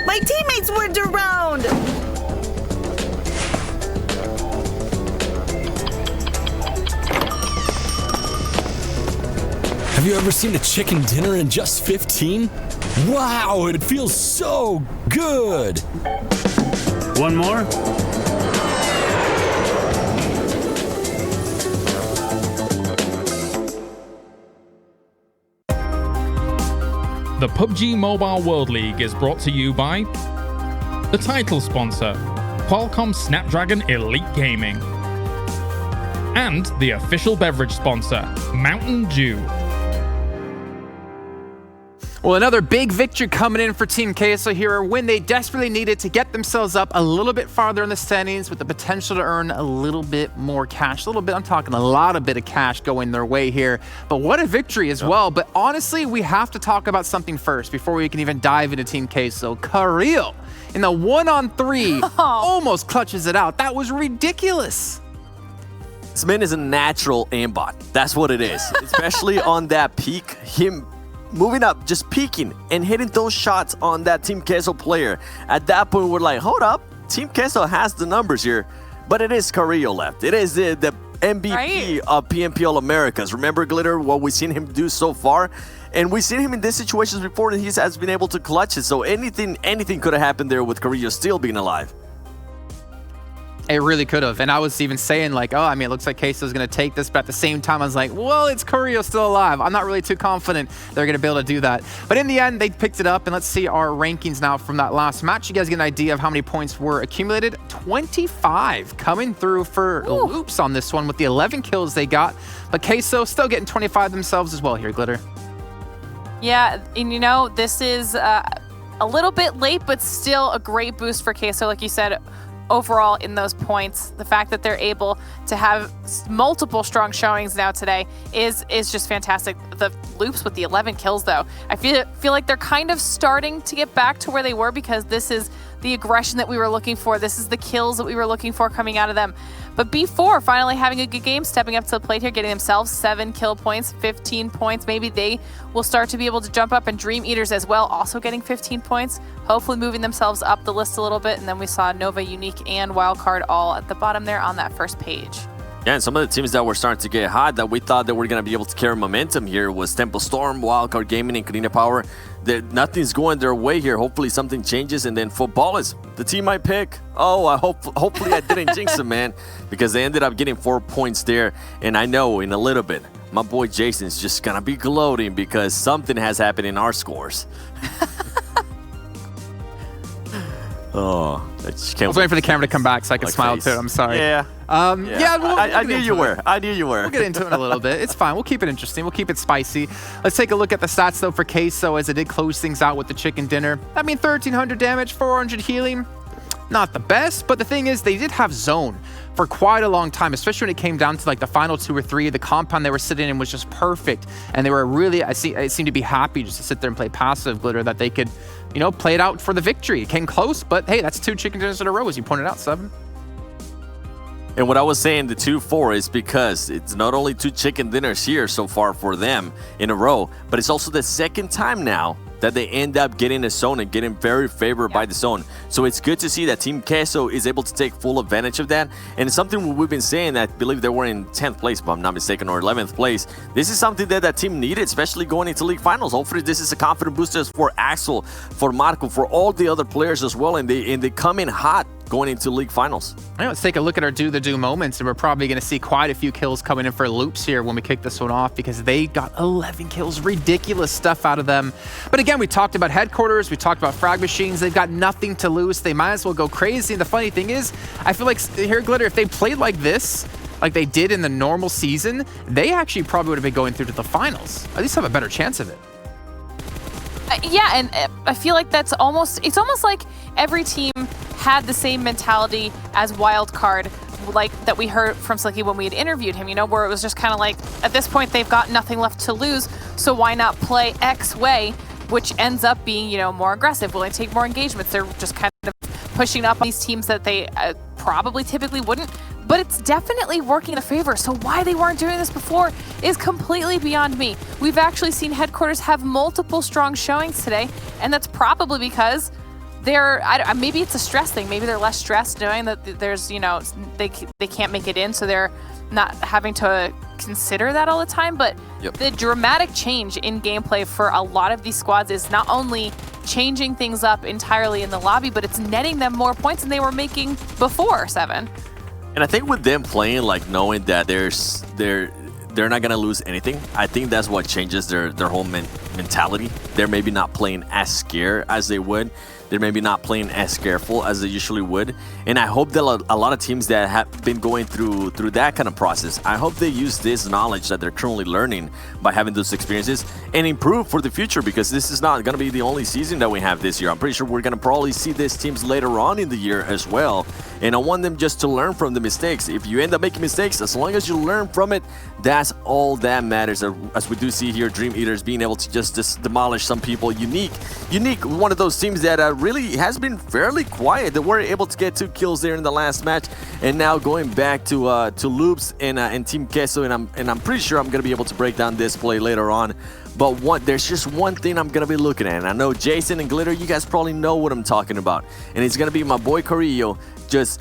My teammates weren't around. Have you ever seen a chicken dinner in just 15? Wow, it feels so good. One more? The PUBG Mobile World League is brought to you by the title sponsor, Qualcomm Snapdragon Elite Gaming, and the official beverage sponsor, Mountain Dew. Well, another big victory coming in for Team Queso here, a win they desperately needed to get themselves up a little bit farther in the standings with the potential to earn a little bit more cash. A little bit, I'm talking a lot of cash going their way here. But what a victory as well. But honestly, we have to talk about something first before we can even dive into Team Queso. Kirill in the 1-on-3 almost clutches it out. That was ridiculous. This man is a natural aimbot. That's what it is. Especially on that peak, him moving up, just peeking and hitting those shots on that Team Queso player. At that point, we're like, hold up, Team Queso has the numbers here, but it is Kirill left. It is the MVP of PMWL Americas. Remember, Glitter, what we've seen him do so far? And we've seen him in these situations before, and he has been able to clutch it. So anything could have happened there with Kirill still being alive. It really could have. And I was even saying like, oh, I mean, it looks like Queso's going to take this. But at the same time, I was like, well, it's Kirill still alive. I'm not really too confident they're going to be able to do that. But in the end, they picked it up. And let's see our rankings now from that last match. You guys get an idea of how many points were accumulated. 25 coming through for Loops on this one with the 11 kills they got. But Queso still getting 25 themselves as well here, Glitter. Yeah, and you know, this is a little bit late, but still a great boost for Queso, like you said. Overall in those points, the fact that they're able to have multiple strong showings now today is just fantastic. The Loops with the 11 kills though, I feel like they're kind of starting to get back to where they were, because this is the aggression that we were looking for. This is the kills that we were looking for coming out of them. But B4 finally having a good game, stepping up to the plate here, getting themselves 7 kill points, 15 points. Maybe they will start to be able to jump up, and Dream Eaters as well, also getting 15 points, hopefully moving themselves up the list a little bit. And then we saw Nova, Unique, and Wildcard all at the bottom there on that first page. Yeah, and some of the teams that were starting to get hot that we thought that we're going to be able to carry momentum here was Temple Storm, Wildcard Gaming, and Karina Power. Nothing's going their way here. Hopefully something changes, and then Football is the team I pick. Oh, hopefully I didn't jinx them, man, because they ended up getting 4 points there. And I know in a little bit, my boy Jason's just going to be gloating because something has happened in our scores. Oh, I just can't. I was waiting for the camera to come back so I could smile too. I'm sorry. Yeah. I knew you were. I knew you were. We'll get into it in a little bit. It's fine. We'll keep it interesting. We'll keep it spicy. Let's take a look at the stats though for Queso, as it did close things out with the chicken dinner. I mean, 1,300 damage, 400 healing. Not the best, but the thing is, they did have zone for quite a long time, especially when it came down to like the final 2 or 3. The compound they were sitting in was just perfect, and they were really, I seem to be happy just to sit there and play passive, Glitter, that they could, you know, play it out for the victory. It came close, but hey, that's 2 chicken dinners in a row, as you pointed out, 7. And what I was saying, the 2-4 is because it's not only 2 chicken dinners here so far for them in a row, but it's also the second time now that they end up getting a zone and getting very favored by the zone. So it's good to see that Team Queso is able to take full advantage of that. And it's something we've been saying, that I believe they were in 10th place, if I'm not mistaken, or 11th place. This is something that that team needed, especially going into league finals. Hopefully this is a confident booster for Axel, for Marco, for all the other players as well. And they come in hot going into league finals. Right, let's take a look at our do moments, and we're probably going to see quite a few kills coming in for Loops here when we kick this one off, because they got 11 kills. Ridiculous stuff out of them. But again, we talked about headquarters, we talked about frag machines. They've got nothing to lose. They might as well go crazy. And the funny thing is, I feel like here, Glitter, if they played like this, like they did in the normal season, they actually probably would have been going through to the finals. At least have a better chance of it. Yeah, and I feel like it's almost like every team had the same mentality as Wildcard, like that we heard from Slicky when we had interviewed him, you know, where it was just kind of like, at this point they've got nothing left to lose, so why not play X way, which ends up being, you know, more aggressive, willing to take more engagements. They're just kind of pushing up on these teams that they probably typically wouldn't, but it's definitely working in a favor. So why they weren't doing this before is completely beyond me. We've actually seen headquarters have multiple strong showings today, and that's probably because they're, maybe it's a stress thing. Maybe they're less stressed knowing that there's, you know, they can't make it in, so they're not having to consider that all the time. But the dramatic change in gameplay for a lot of these squads is not only changing things up entirely in the lobby, but it's netting them more points than they were making before, Seven. And I think with them playing, like knowing that they're not gonna lose anything, I think that's what changes their whole mentality. They're maybe not playing as scared as they would. They're maybe not playing as careful as they usually would. And I hope that a lot of teams that have been going through that kind of process, I hope they use this knowledge that they're currently learning by having those experiences and improve for the future, because this is not going to be the only season that we have this year. I'm pretty sure we're going to probably see these teams later on in the year as well. And I want them just to learn from the mistakes. If you end up making mistakes, as long as you learn from it, that's all that matters. As we do see here, Dream Eaters being able to just demolish some people. Unique, one of those teams that really has been fairly quiet. They were able to get 2 kills there in the last match, and now going back to Loops and Team Queso, and I'm pretty sure I'm gonna be able to break down this play later on. But there's just one thing I'm gonna be looking at, and I know Jason and Glitter, you guys probably know what I'm talking about, and it's gonna be my boy Carrillo just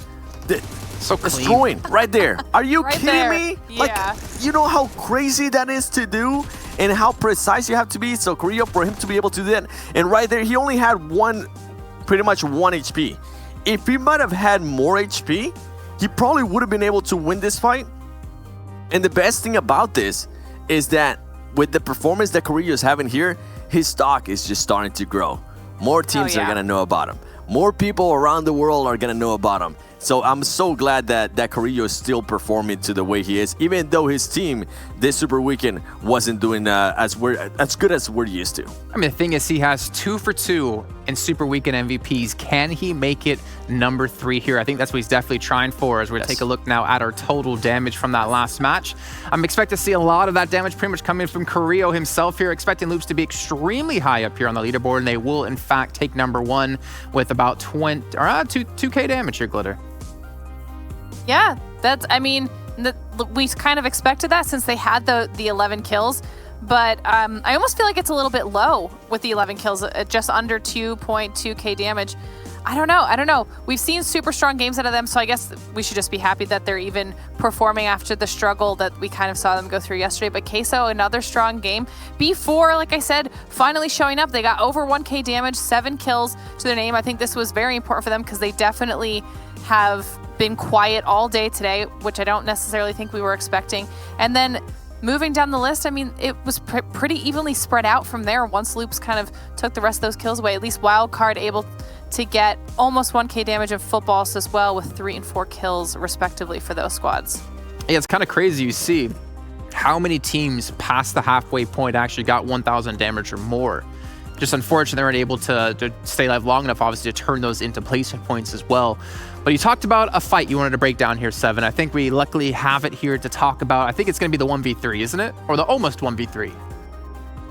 so destroying right there. Are you Right kidding there. me? Yeah. Like, you know how crazy that is to do and how precise you have to be. So Carrillo, for him to be able to do that, and right there he only had pretty much 1 HP. If he might have had more HP, he probably would have been able to win this fight. And the best thing about this is that with the performance that Carrillo is having here, his stock is just starting to grow. More teams are gonna know about him. More people around the world are gonna know about him. So I'm so glad that Carrillo is still performing to the way he is, even though his team this Super Weekend wasn't doing as good as we're used to. I mean, the thing is, he has 2 for 2 in Super Weekend MVPs. Can he make it number 3 here? I think that's what he's definitely trying for, as we're going to take a look now at our total damage from that last match. I'm expecting to see a lot of that damage pretty much coming from Carrillo himself here, expecting Loops to be extremely high up here on the leaderboard, and they will, in fact, take number 1 with about 2K damage here, Glitter. Yeah, I mean, we kind of expected that since they had the 11 kills, but I almost feel like it's a little bit low with the 11 kills, just under 2.2k damage. I don't know. We've seen super strong games out of them, so I guess we should just be happy that they're even performing after the struggle that we kind of saw them go through yesterday. But Queso, another strong game. B4, like I said, finally showing up. They got over 1k damage, 7 kills to their name. I think this was very important for them because they definitely have been quiet all day today, which I don't necessarily think we were expecting. And then moving down the list, I mean, it was pretty evenly spread out from there once Loops kind of took the rest of those kills away. At least Wildcard able to get almost 1k damage of footballs as well, with 3 and 4 kills respectively for those squads. Yeah, it's kind of crazy. You see how many teams past the halfway point actually got 1,000 damage or more. Just unfortunate they weren't able to stay alive long enough, obviously, to turn those into placement points as well. But you talked about a fight you wanted to break down here, Seven. I think we luckily have it here to talk about. I think it's going to be the 1v3, isn't it? Or the almost 1v3.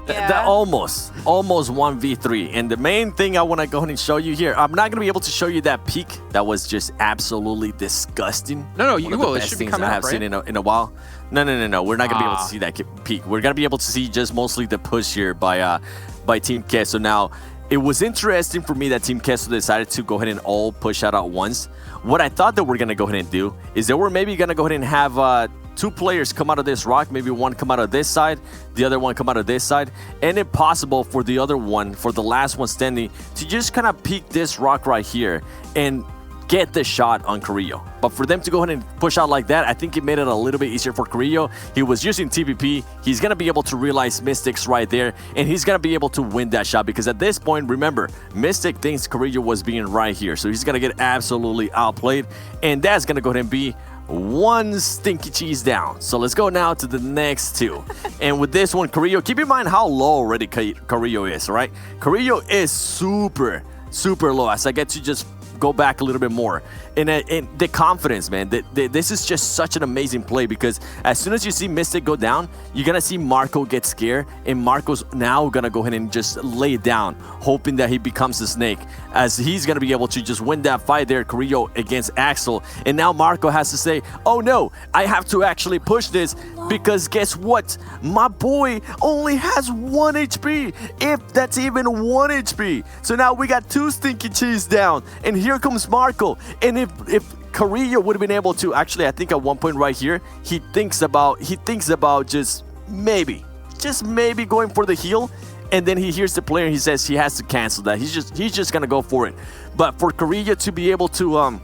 That almost 1v3. And the main thing I want to go ahead and show you here, I'm not going to be able to show you that peak. That was just absolutely disgusting. No, you One of will. the It best should be things coming I up, have right? seen in a while. No. We're not going to be able to see that peak. We're going to be able to see just mostly the push here by Team Queso. Now, it was interesting for me that Team Queso decided to go ahead and all push out at once. What I thought that we're going to go ahead and do is that we're maybe going to go ahead and have 2 players come out of this rock, maybe one come out of this side, the other one come out of this side, and if possible for the other one, for the last one standing, to just kind of peek this rock right here and get the shot on Carrillo. But for them to go ahead and push out like that, I think it made it a little bit easier for Carrillo. He was using TPP. He's going to be able to realize Mystic's right there, and he's going to be able to win that shot because at this point, remember, Mystic thinks Carrillo was being right here. So he's going to get absolutely outplayed, and that's going to go ahead and be one stinky cheese down. So let's go now to the next 2. And with this one, Carrillo, keep in mind how low already Carrillo is, right? Carrillo is super low as I get to just go back a little bit more. And the confidence, man, this is just such an amazing play because as soon as you see Mystic go down, you're going to see Marco get scared, and Marco's now going to go ahead and just lay it down, hoping that he becomes the snake, as he's going to be able to just win that fight there, Carrillo against Axel. And now Marco has to say, oh no, I have to actually push this because guess what? My boy only has 1 HP, if that's even 1 HP. So now we got 2 stinky cheese down, and here comes Marco. And if Carrillo would have been able to, actually, I think at one point right here, he thinks about just maybe going for the heal, and then he hears the player and he says he has to cancel that. He's just gonna go for it. But for Carrillo to be able to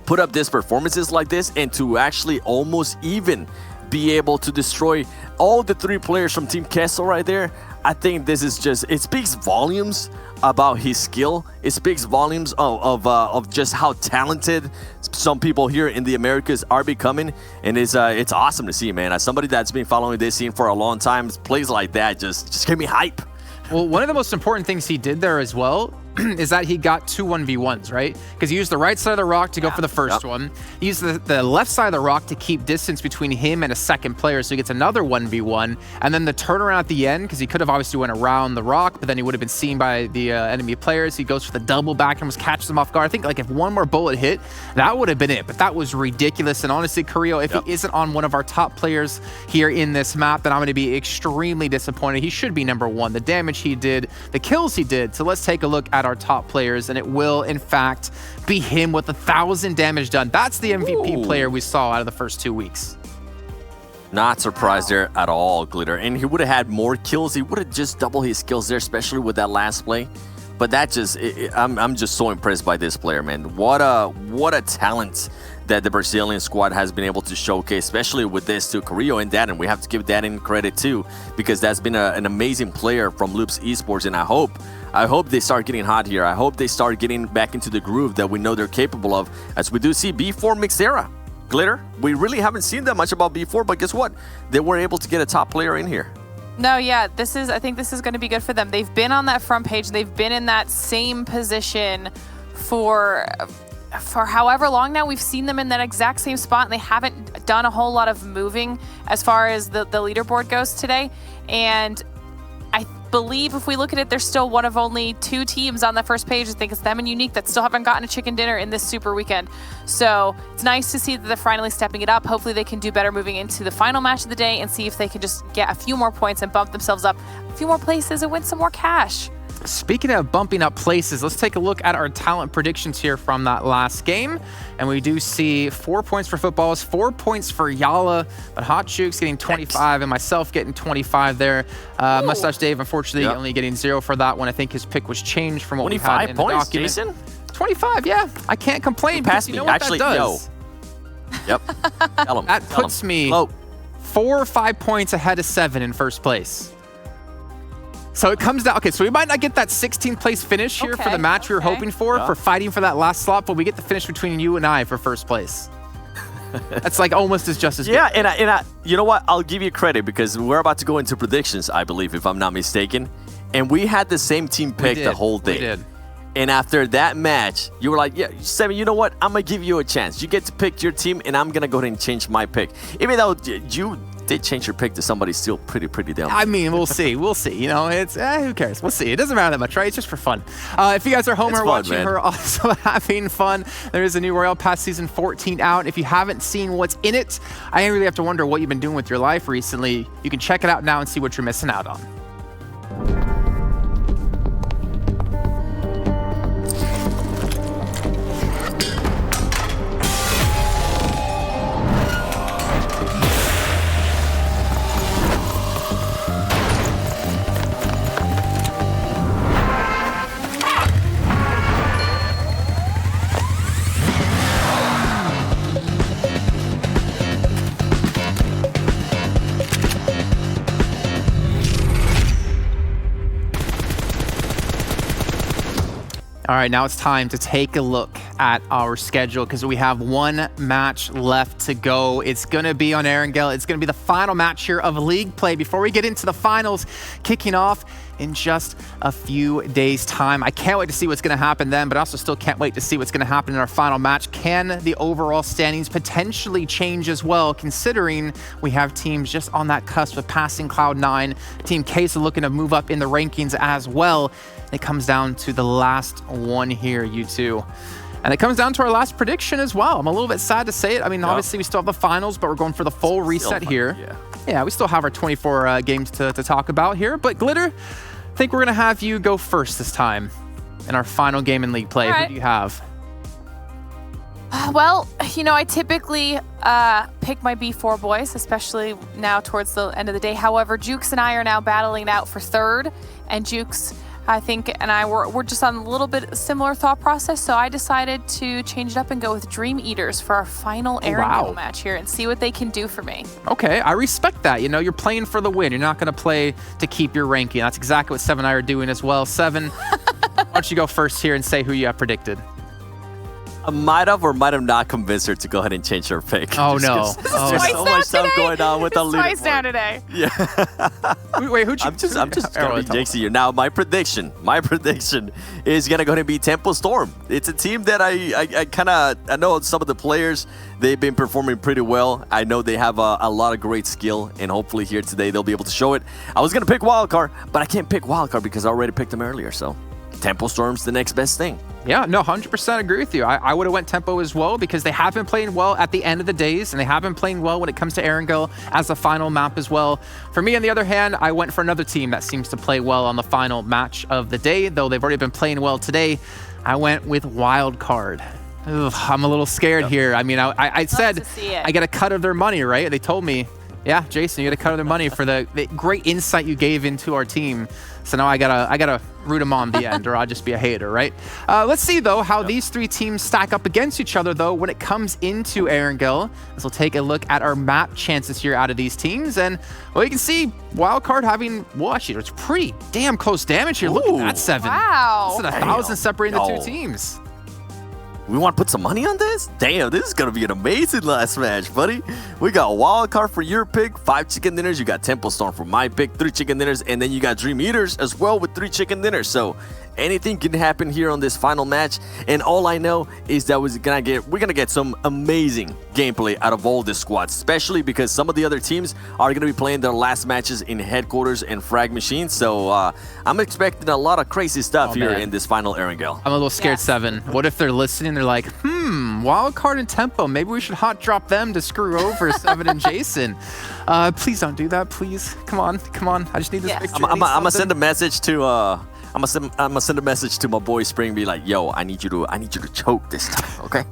put up these performances like this and to actually almost even be able to destroy all the 3 players from Team Queso right there, I think this is just, it speaks volumes about his skill. It speaks volumes of just how talented some people here in the Americas are becoming, and it's awesome to see, man. As somebody that's been following this scene for a long time, plays like that just give me hype. Well, one of the most important things he did there as well is that he got 2 1v1s, right? Because he used the right side of the rock to go for the first one. He used the left side of the rock to keep distance between him and a second player, so he gets another 1v1. And then the turnaround at the end, because he could have obviously went around the rock, but then he would have been seen by the enemy players. He goes for the double back and catches them off guard. I think like if one more bullet hit, that would have been it. But that was ridiculous. And honestly, Carrillo, if he isn't on one of our top players here in this map, then I'm going to be extremely disappointed. He should be number 1. The damage he did, the kills he did. So let's take a look at our top players, and it will in fact be him with 1,000 damage done. That's the MVP player we saw out of the first 2 weeks. Not surprised there at all, Glitter. And he would have had more kills. He would have just doubled his kills there, especially with that last play. But that just, I'm just so impressed by this player, man. What a talent that the Brazilian squad has been able to showcase, especially with this to Carrillo and Darren. We have to give Darren credit too, because that's been an amazing player from Loops Esports, and I hope they start getting hot here. I hope they start getting back into the groove that we know they're capable of, as we do see B4 mixed era. Glitter, we really haven't seen that much about B4, but guess what? They were able to get a top player in here. No, yeah, I think this is going to be good for them. They've been on that front page. They've been in that same position for however long now. We've seen them in that exact same spot, and they haven't done a whole lot of moving as far as the leaderboard goes today. And I believe if we look at it, there's still one of only 2 teams on that first page. I think it's them and Unique that still haven't gotten a chicken dinner in this super weekend. So it's nice to see that they're finally stepping it up. Hopefully they can do better moving into the final match of the day and see if they can just get a few more points and bump themselves up a few more places and win some more cash. Speaking of bumping up places, let's take a look at our talent predictions here from that last game. And we do see 4 points for Footballs, 4 points for Yala, but Hot Chooks getting 25 and myself getting 25 there. Mustache Dave, unfortunately, only getting 0 for that one. I think his pick was changed from what we had in the document. 25 points, Jason? 25, yeah. I can't complain. Pass me. You know what Actually, that does? No. Yep. Tell him. That puts me 4 or 5 points ahead of 7 in first place. So it comes down, okay, so we might not get that 16th place finish here for the match we were hoping for fighting for that last slot, but we get the finish between you and I for first place. That's like almost just as good. Yeah, and I, you know what? I'll give you credit because we're about to go into predictions, I believe, if I'm not mistaken. And we had the same team pick the whole day. We did. And after that match, you were like, yeah, Seven, you know what? I'm going to give you a chance. You get to pick your team, and I'm going to go ahead and change my pick. Even though you did change your pick to somebody still pretty damn. I mean, we'll see. We'll see. You know, it's who cares? We'll see. It doesn't matter that much, right? It's just for fun. If you guys are home or watching, we're also having fun. There is a new Royale Pass Season 14 out. If you haven't seen what's in it, I really have to wonder what you've been doing with your life recently. You can check it out now and see what you're missing out on. All right, now it's time to take a look at our schedule because we have one match left to go. It's going to be on Erangel. It's going to be the final match here of league play before we get into the finals, kicking off in just a few days' time. I can't wait to see what's going to happen then, but I also still can't wait to see what's going to happen in our final match. Can the overall standings potentially change as well, considering we have teams just on that cusp of passing Cloud9? Team Case are looking to move up in the rankings as well. It comes down to the last one here, U2. And it comes down to our last prediction as well. I'm a little bit sad to say it. I mean, obviously we still have the finals, but we're going for the full reset here. Yeah, we still have our 24 games to talk about here. But Glitter, I think we're going to have you go first this time in our final game in league play. Who do you have? Well, you know, I typically pick my B4 boys, especially now towards the end of the day. However, Jukes and I are now battling it out for third, and Jukes, I think, and I we're just on a little bit similar thought process, so I decided to change it up and go with Dream Eaters for our final Erangel match here and see what they can do for me. Okay, I respect that. You know, you're playing for the win. You're not going to play to keep your ranking. That's exactly what Seven and I are doing as well. Seven, why don't you go first here and say who you have predicted? I might have or might have not convinced her to go ahead and change her pick. Oh, no. There's so much stuff going on with the leaderboard. Twice now today. Yeah. Wait, who'd you? I'm just gonna be jinxing you. Now, my prediction is gonna go to be Temple Storm. It's a team that I know some of the players. They've been performing pretty well. I know they have a lot of great skill, and hopefully here today they'll be able to show it. I was gonna pick Wildcard, but I can't pick Wildcard because I already picked them earlier. So Temple Storm's the next best thing. Yeah, no, 100% agree with you. I would have went Tempo as well because they have been playing well at the end of the days, and they have been playing well when it comes to Erangel as the final map as well. For me, on the other hand, I went for another team that seems to play well on the final match of the day, though they've already been playing well today. I went with Wildcard. Ugh, I'm a little scared here. I mean, I said I get a cut of their money, right? They told me, yeah, Jason, you get a cut of their money for the great insight you gave into our team. So now I gotta root them on the end, or I'll just be a hater, right? Let's see though how these three teams stack up against each other though when it comes into Erangel. As we'll take a look at our map chances here out of these teams, and well, you can see Wildcard having actually it's pretty damn close damage here. Look at that 7. Wow, it's 1,000 separating the two teams. We want to put some money on this? Damn, this is going to be an amazing last match, buddy. We got Wildcard for your pick, 5 chicken dinners. You got Temple Storm for my pick, 3 chicken dinners. And then you got Dream Eaters as well with 3 chicken dinners. So anything can happen here on this final match. And all I know is that we're going to get some amazing gameplay out of all the squads, especially because some of the other teams are going to be playing their last matches in headquarters and frag machines. So I'm expecting a lot of crazy stuff here in this final Erangel. I'm a little scared, Seven. What if they're listening? They're like, Wildcard and Tempo. Maybe we should hot drop them to screw over Seven and Jason. Please don't do that, please. Come on. I just need this victory. I'm gonna send a message to I'm gonna send a message to my boy Spring. Be like, yo, I need you to choke this time, okay?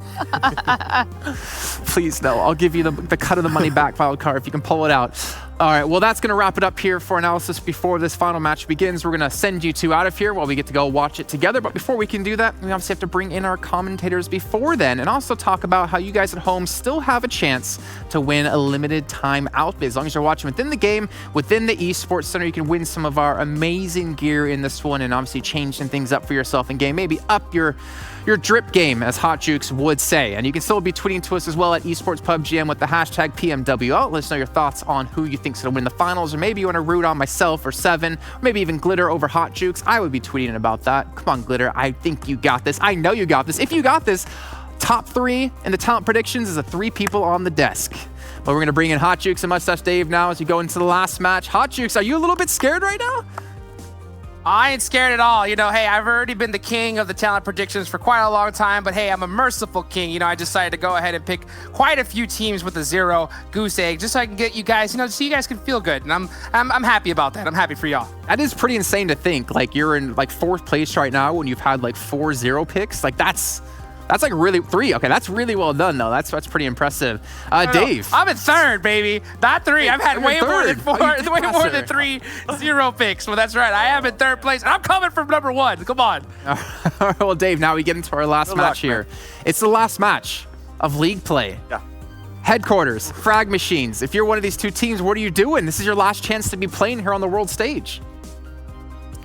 Please, no. I'll give you the cut of the money back, Wildcard, if you can pull it out. All right, well, that's going to wrap it up here for analysis before this final match begins. We're going to send you two out of here while we get to go watch it together. But before we can do that, we obviously have to bring in our commentators before then and also talk about how you guys at home still have a chance to win a limited time outfit. As long as you're watching within the game, within the Esports Center, you can win some of our amazing gear in this one and obviously changing things up for yourself in game. Maybe up your drip game, as Hot Jukes would say. And you can still be tweeting to us as well at Esports PUBGM with the hashtag PMWL. Let us know your thoughts on who you think's going to win the finals, or maybe you want to root on myself or Seven, or maybe even Glitter over Hot Jukes. I would be tweeting about that. Come on, Glitter. I think you got this. I know you got this. If you got this, top 3 in the talent predictions is the 3 people on the desk. But we're going to bring in Hot Jukes and Mustache Dave now as we go into the last match. Hot Jukes, are you a little bit scared right now? I ain't scared at all. You know, hey, I've already been the king of the talent predictions for quite a long time, but hey, I'm a merciful king. You know, I decided to go ahead and pick quite a few teams with a 0 goose egg just so I can get you guys, you know, so you guys can feel good. And I'm happy about that. I'm happy for y'all. That is pretty insane to think. Like, you're in like 4th place right now when you've had like 4 0 picks. Like, that's like really 3. Okay, that's really well done though. That's pretty impressive. Dave, I'm in 3rd, baby, not 3. I've had way more than 4, way more than 3 0 picks. Well, that's right. I am in 3rd place, and I'm coming from number 1. Come on. All right, well, Dave, now we get into our last match here. It's the last match of league play. Yeah. Headquarters, Frag Machines. If you're one of these 2 teams, what are you doing? This is your last chance to be playing here on the world stage.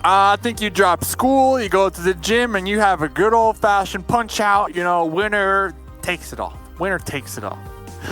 I think you drop school, you go to the gym, and you have a good old-fashioned punch-out. You know, winner takes it all. Winner takes it all.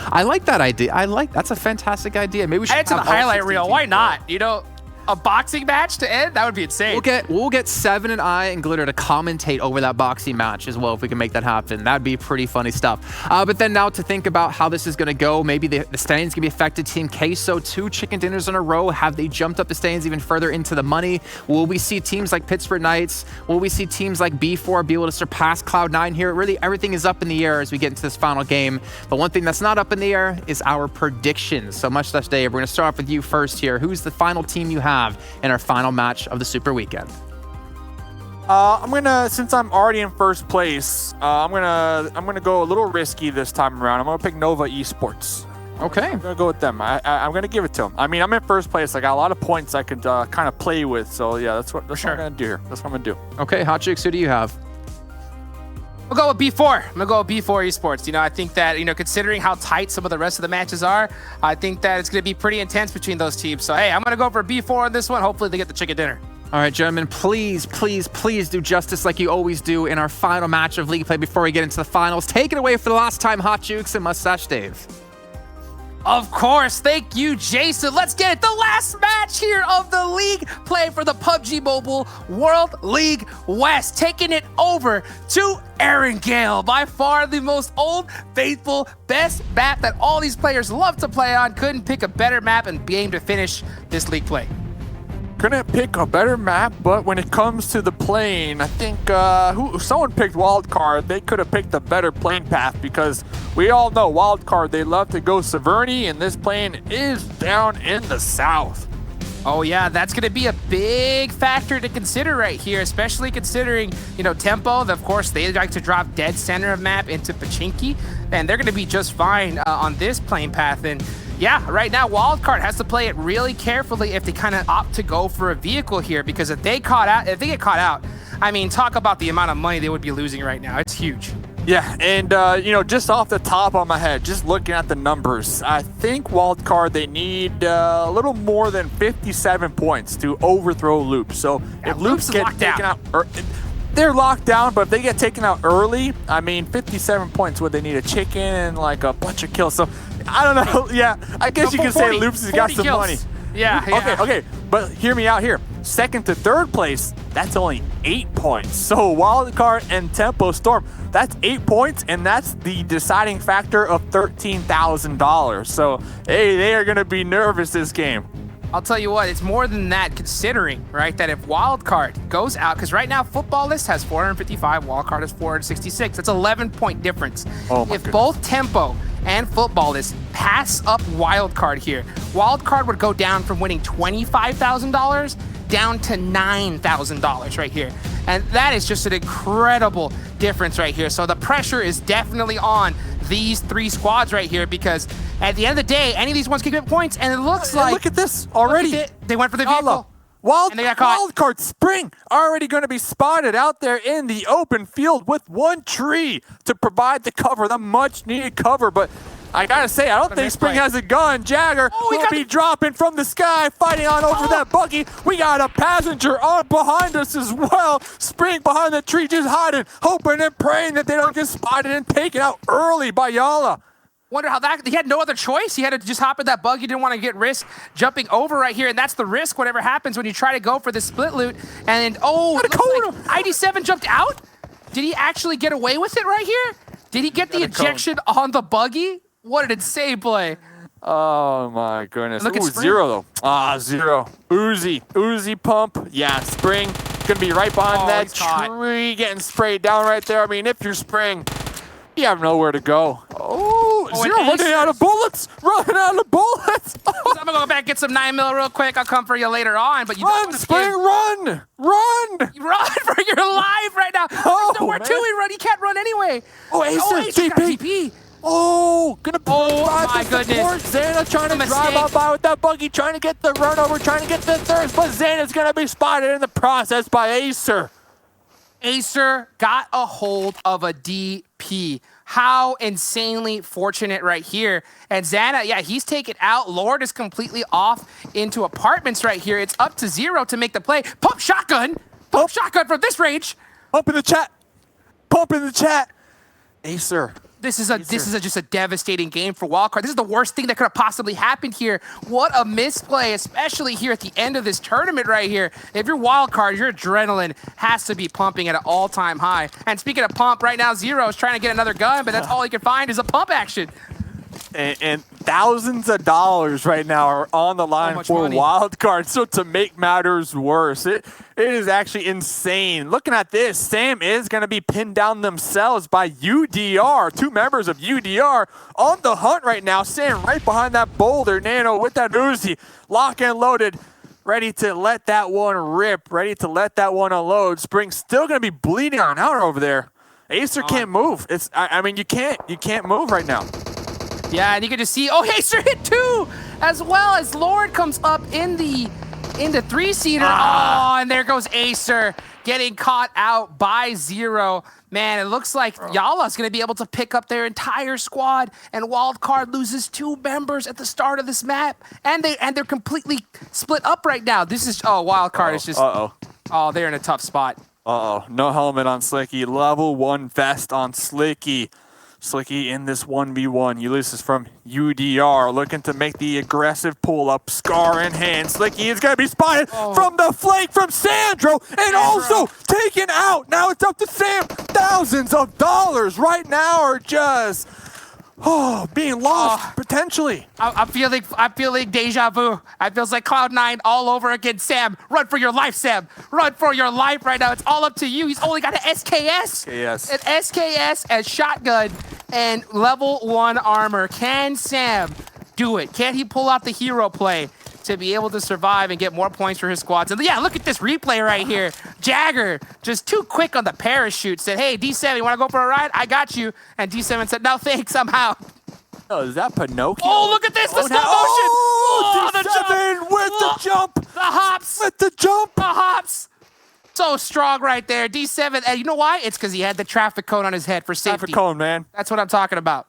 I like that idea. That's a fantastic idea. Maybe we should add it to the highlight reel. Why not? You know, a boxing match to end? That would be insane. We'll get Seven and I and Glitter to commentate over that boxing match as well if we can make that happen. That'd be pretty funny stuff. But then now to think about how this is going to go, maybe the standings can be affected. Team Queso, 2 chicken dinners in a row. Have they jumped up the standings even further into the money? Will we see teams like Pittsburgh Knights? Will we see teams like B4 be able to surpass Cloud9 here? Really, everything is up in the air as we get into this final game. But one thing that's not up in the air is our predictions. So Mustache Dave, we're going to start off with you first here. Who's the final team you have in our final match of the Super Weekend? I'm gonna, since I'm already in 1st place, I'm gonna go a little risky this time around. I'm gonna pick Nova Esports. Okay. I'm gonna go with them. I'm gonna give it to them. I mean, I'm in 1st place. I got a lot of points I could kind of play with. So yeah, that's what I'm gonna do here. That's what I'm gonna do. Okay, Hot Chicks, who do you have? We'll go with B4. I'm going to go with B4 Esports. You know, I think that, you know, considering how tight some of the rest of the matches are, I think that it's going to be pretty intense between those teams. So, hey, I'm going to go for B4 on this one. Hopefully they get the chicken dinner. All right, gentlemen, please, please, please do justice like you always do in our final match of League Play before we get into the finals. Take it away for the last time, Hot Jukes and Mustache Dave. Of course. Thank you, Jason. Let's get it. The last match here of the league play for the PUBG Mobile World League West. Taking it over to Erangel. By far the most old, faithful, best map that all these players love to play on. Couldn't pick a better map and be able to finish this league play. Couldn't pick a better map, but when it comes to the plane, I think someone picked Wildcard. They could have picked a better plane path because we all know Wildcard, they love to go Severny, and this plane is down in the south. Oh yeah, that's going to be a big factor to consider right here, especially considering, you know, tempo. Of course, they like to drop dead center of map into Pachinki, and they're going to be just fine on this plane path. And yeah, right now, Wildcard has to play it really carefully if they kind of opt to go for a vehicle here, because if they get caught out, I mean, talk about the amount of money they would be losing right now. It's huge. Yeah, and you know, just off the top of my head, just looking at the numbers, I think Wildcard, they need a little more than 57 points to overthrow Loops. So yeah, if Loops get taken out, they're locked down, but if they get taken out early, I mean, 57 points, would they need a chicken and like a bunch of kills? So I don't know. Yeah, I guess you can say Loops has got some kills. money. Yeah. Okay, but hear me out here. 2nd to 3rd place, that's only 8 points. So Wildcard and Tempo Storm, that's 8 points, and that's the deciding factor of $13,000. So, hey, they are going to be nervous this game. I'll tell you what, it's more than that, considering, right, that if Wildcard goes out, because right now Football List has 455, Wildcard has 466. That's 11-point difference. Oh my if goodness. both Tempo and Football List pass up Wildcard here, Wildcard would go down from winning $25,000 down to $9,000 right here. And that is just an incredible difference right here. So the pressure is definitely on these 3 squads right here, because at the end of the day, any of these ones can get points, and it looks like... Look at this already. They went for the vehicle. And they got caught. Wildcard Spring already going to be spotted out there in the open field with 1 tree to provide the cover, the much-needed cover. But I got to say, I don't think Spring has a gun. Jagger will be dropping from the sky, fighting on over that buggy. We got a passenger on behind us as well. Spring behind the tree, just hiding, hoping and praying that they don't get spotted and taken out early by Yala. Wonder how that, he had no other choice. He had to just hop in that bug. He didn't want to get risk jumping over right here, and that's the risk whatever happens when you try to go for the split loot. And like ID7 jumped out? Did he actually get away with it right here? Did he get the ejection on the buggy? What an insane play. Oh my goodness. Look at Ooh, Spring. Zero though. Ah, Zero. Uzi pump. Yeah, Spring. Gonna be right behind that tree, getting sprayed down right there. I mean, if you're Spring, you have nowhere to go. Oh, Zero running out of bullets. Running out of bullets. I'm gonna go back and get some 9mm real quick. I'll come for you later on. But you run, Spring, run! Run! Run for your life right now. There's nowhere to run. You can't run anyway. Oh, Acer, got GP. Oh, gonna my goodness. Zana trying to drive up by with that buggy, trying to get the run over, trying to get the thirst, but Zana's gonna be spotted in the process by Acer. Acer got a hold of a DP. How insanely fortunate right here. And Zana, yeah, he's taken out. Lord is completely off into apartments right here. It's up to Zero to make the play. Pump shotgun. Pump shotgun from this range. Pump in the chat. Pump in the chat. Acer. This is just a devastating game for Wildcard. This is the worst thing that could have possibly happened here. What a misplay, especially here at the end of this tournament right here. If you're Wildcard, your adrenaline has to be pumping at an all-time high. And speaking of pump, right now Zero is trying to get another gun, but that's all he can find is a pump action. And thousands of dollars right now are on the line for Wildcard. So to make matters worse, it is actually insane. Looking at this, Sam is going to be pinned down themselves by UDR. 2 members of UDR on the hunt right now. Sam right behind that boulder. Nano with that Uzi, lock and loaded, ready to let that one rip, ready to let that one unload. Spring still going to be bleeding on out over there. Acer can't move. I mean, you can't move right now. Yeah, and you can just see, Acer hit 2, as well as Lord comes up in the 3-seater. Oh, and there goes Acer getting caught out by Zero. Man, it looks like Yala's going to be able to pick up their entire squad, and Wildcard loses 2 members at the start of this map, and they're completely split up right now. This is Wildcard is just they're in a tough spot. No helmet on Slicky. Level 1 vest on Slicky. Slicky in this 1v1. Ulysses from UDR looking to make the aggressive pull-up. Scar in hand. Slicky is going to be spotted from the flank from Sandro and also taken out. Now it's up to Sam. Thousands of dollars right now are just being lost potentially. I'm feeling deja vu. It feels like Cloud9 all over again. Sam, run for your life, Sam. Run for your life right now. It's all up to you. He's only got an SKS. An SKS as shotgun and level 1 armor. Can Sam do it? Can he pull out the hero play to be able to survive and get more points for his squads? And yeah, look at this replay right here. Jagger just too quick on the parachute. Said, hey, D7, you want to go for a ride? I got you. And D7 said, no, thanks, I'm out. Oh, is that Pinocchio? Oh, look at this, the stop motion. Oh, D7 with the jump. The hops. With the jump. The hops. So strong right there. D7, and you know why? It's because he had the traffic cone on his head for safety. Traffic cone, man. That's what I'm talking about.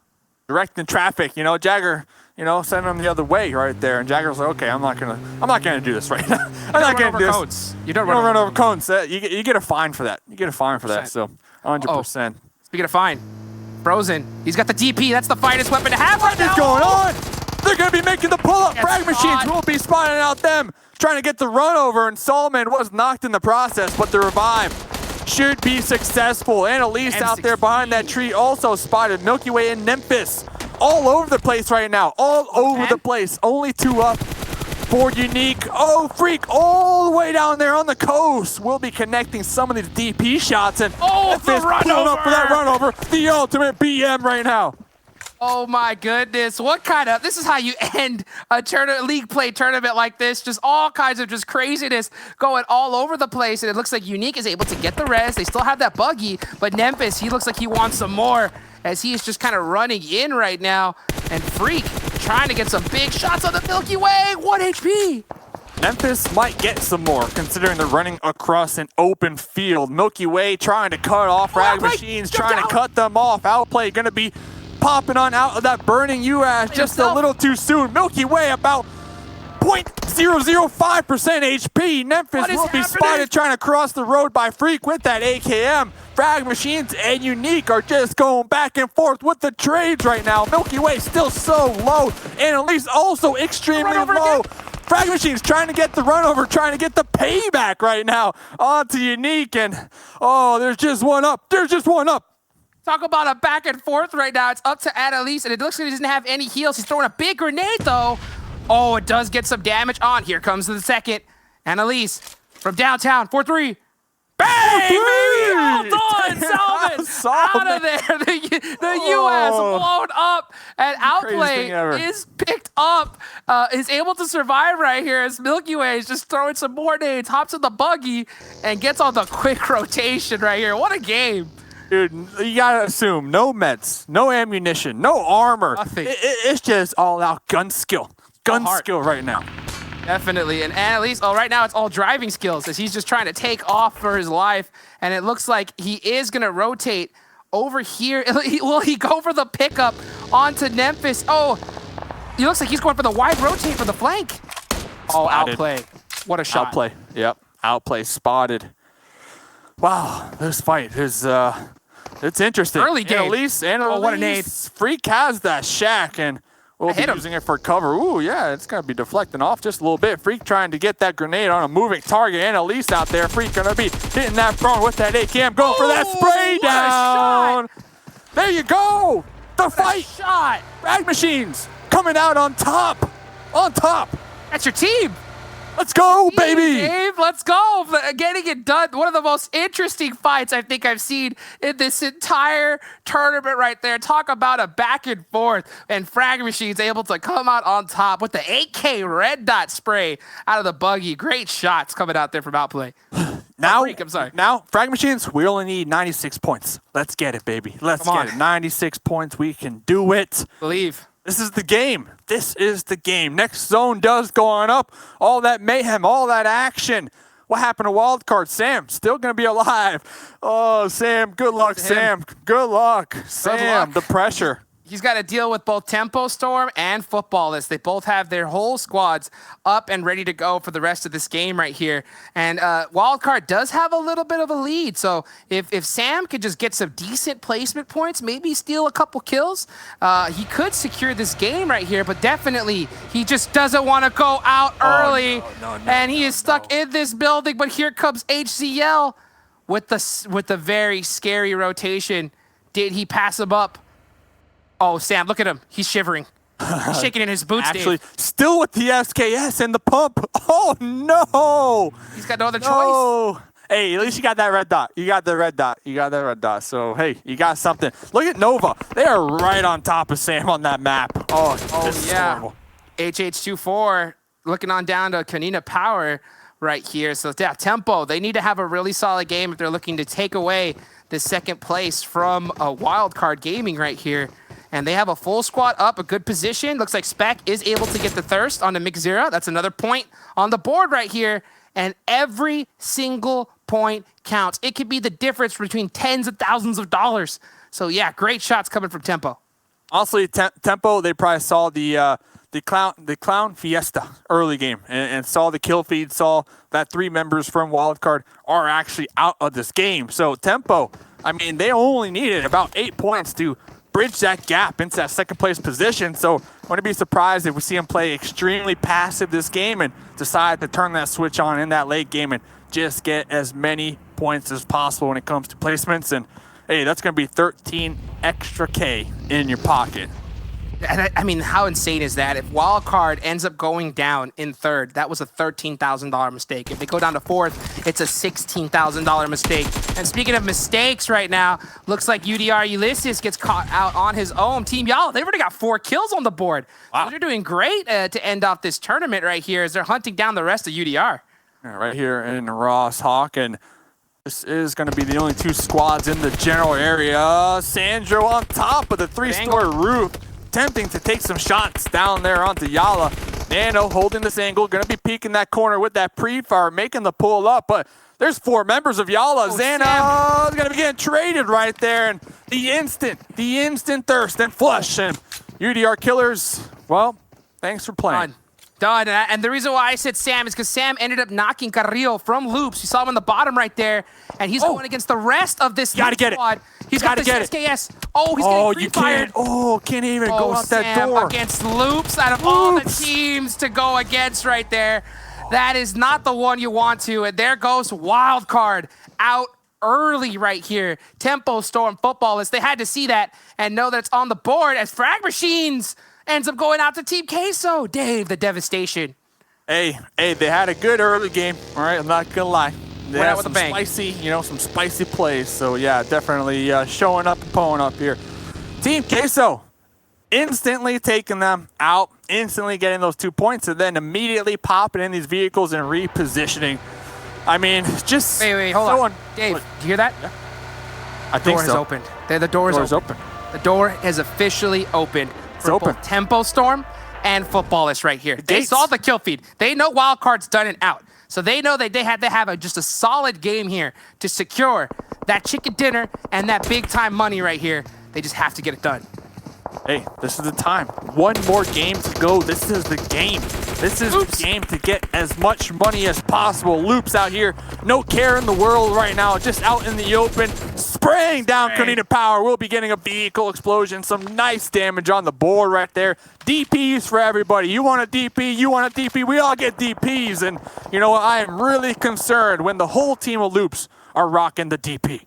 Directing traffic, Jagger, sending him the other way right there. And Jagger's like, okay, I'm not gonna do this right now. I'm not gonna do this. You don't run over cones. You get a fine for that. You get a fine for that. So 100%. Speaking of fine, Frozen. He's got the DP. That's the finest weapon to have right now. What is going on? They're gonna be making the pull-up. Frag machines will be spotting out them, trying to get the run over, and Solomon was knocked in the process, but the revive should be successful. Annalise out there behind that tree also spotted. Milky Way and Memphis all over the place right now. All over the place. Only 2 up for Unique. Oh, Freak all the way down there on the coast. We'll be connecting some of these DP shots. And the run pulling up for that run over. The ultimate BM right now. Oh my goodness, this is how you end a league play tournament like this. Just all kinds of just craziness going all over the place. And it looks like Unique is able to get the res. They still have that buggy, but Memphis, he looks like he wants some more as he is just kind of running in right now. And Freak trying to get some big shots on the Milky Way, 1 HP. Memphis might get some more, considering they're running across an open field. Milky Way trying to cut off Frag Machines, trying to cut them off. Outplay going to be popping on out of that burning UAS just a little too soon. Milky Way about 0.005% HP. Memphis will be spotted trying to cross the road by Freak with that AKM. Frag Machines and Unique are just going back and forth with the trades right now. Milky Way still so low, and at least also extremely low. Frag Machines trying to get the run over, trying to get the payback right now onto Unique, and there's just one up. There's just one up. Talk about a back and forth right now. It's up to Annalise, and it looks like he doesn't have any heals. He's throwing a big grenade, though. Oh, it does get some damage on. Here comes the second. Annalise from downtown, 4-3. Bang! Baby! All done! Salmon out of there. The U.S. blown up, and Outplay is picked up. Is able to survive right here as Milky Way is just throwing some more nades, hops in the buggy, and gets on the quick rotation right here. What a game. Dude, you gotta assume no meds, no ammunition, no armor. Nothing. It's just all out gun skill. Gun skill right now. Definitely. And Annalise, right now it's all driving skills as he's just trying to take off for his life. And it looks like he is going to rotate over here. Will he go for the pickup onto Memphis? Oh, he looks like he's going for the wide rotate for the flank. Oh, Outplay. What a shot. Outplay. Yep. Outplay spotted. Wow, this fight is it's interesting. Early game. Annalise, what a nade. Freak has that shack and we'll be using it for cover. Ooh, yeah, it's going to be deflecting off just a little bit. Freak trying to get that grenade on a moving target. Annalise out there. Freak going to be hitting that front with that AKM. Going for that spray down. There you go. The fight. Shot. Frag Machines coming out on top. On top. That's your team. Let's go, baby. Dave, let's go. Getting it done. One of the most interesting fights I think I've seen in this entire tournament right there. Talk about a back and forth. And Frag Machine's able to come out on top with the 8K red dot spray out of the buggy. Great shots coming out there from Outplay. I'm sorry. Now, Frag Machines, we only need 96 points. Let's get it, baby. Let's get it. 96 points. We can do it. Believe. This is the game. This is the game. Next zone does go on up. All that mayhem, all that action. What happened to Wildcard? Sam, still going to be alive. Oh, Sam, good luck, Sam. Good luck. Sam, the pressure. He's got to deal with both Tempo Storm and Footballless. They both have their whole squads up and ready to go for the rest of this game right here. And Wildcard does have a little bit of a lead. So if Sam could just get some decent placement points, maybe steal a couple kills, he could secure this game right here. But definitely, he just doesn't want to go out early. And he is stuck in this building. But here comes HCL with the very scary rotation. Did he pass him up? Oh, Sam, look at him. He's shivering. He's shaking in his boots, Actually, Dave. still with the SKS and the pump. Oh, no. He's got no other choice. Hey, at least you got that red dot. You got the red dot. You got that red dot. So, hey, you got something. Look at Nova. They are right on top of Sam on that map. Oh yeah. Horrible. HH24 looking on down to Kanina Power right here. So, yeah, Tempo. They need to have a really solid game if they're looking to take away the second place from Wildcard Gaming right here. And they have a full squad up, a good position. Looks like Spec is able to get the thirst on the Mixzera. That's another point on the board right here. And every single point counts. It could be the difference between tens of thousands of dollars. So, yeah, great shots coming from Tempo. Honestly, Tempo, they probably saw the clown fiesta early game and saw the kill feed, saw that 3 members from Wildcard are actually out of this game. So, Tempo, I mean, they only needed about 8 points to bridge that gap into that second place position. So I wouldn't be surprised if we see him play extremely passive this game and decide to turn that switch on in that late game and just get as many points as possible when it comes to placements. And hey, that's going to be 13 extra K in your pocket. And I mean, how insane is that? If Wildcard ends up going down in third, that was a $13,000 mistake. If they go down to fourth, it's a $16,000 mistake. And speaking of mistakes right now, looks like UDR Ulysses gets caught out on his own. Team Yala, they've already got 4 kills on the board. Wow. So they're doing great to end off this tournament right here as they're hunting down the rest of UDR. Right here in Ross Hawk, and this is going to be the only 2 squads in the general area. Sandro on top of the 3-story roof, attempting to take some shots down there onto Yala. Nano holding this angle, going to be peeking that corner with that pre-fire, making the pull up, but there's 4 members of Yala. Xano is going to be getting traded right there, and the instant thirst and flush, and UDR Killers, well, thanks for playing. Done. And the reason why I said Sam is because Sam ended up knocking Carrillo from loops. You saw him on the bottom right there, and he's going against the rest of this squad. He's got this SKS. Oh, he's getting pre-fired. Can't even go out that door. Against loops out of all the teams to go against right there. That is not the one you want to. And there goes Wildcard out early right here. Tempo Storm Footballists. They had to see that and know that it's on the board as Frag Machines ends up going out to Team Queso. Dave, the devastation. Hey, they had a good early game. All right, I'm not gonna lie. They Went had out with some a bang. spicy, some spicy plays. So yeah, definitely showing up and pulling up here. Team Queso instantly taking them out, instantly getting those 2 points, and then immediately popping in these vehicles and repositioning. I mean, just wait, hold on. Dave, do you hear that? Yeah. I think so. Door is opened. The door is open. The door is officially opened for both Tempo Storm and Footballists right here. They saw the kill feed. They know Wildcard's done and out. So they know that they had to have just a solid game here to secure that chicken dinner and that big time money right here. They just have to get it done. Hey, this is the time. One more game to go. This is the game. This is the game to get as much money as possible. Loops out here, no care in the world right now, just out in the open, spraying down Konita Power. We'll be getting a vehicle explosion, some nice damage on the board right there. DPs for everybody. You want a DP, you want a DP, we all get DPs. And you know what, I am really concerned when the whole team of Loops are rocking the DP.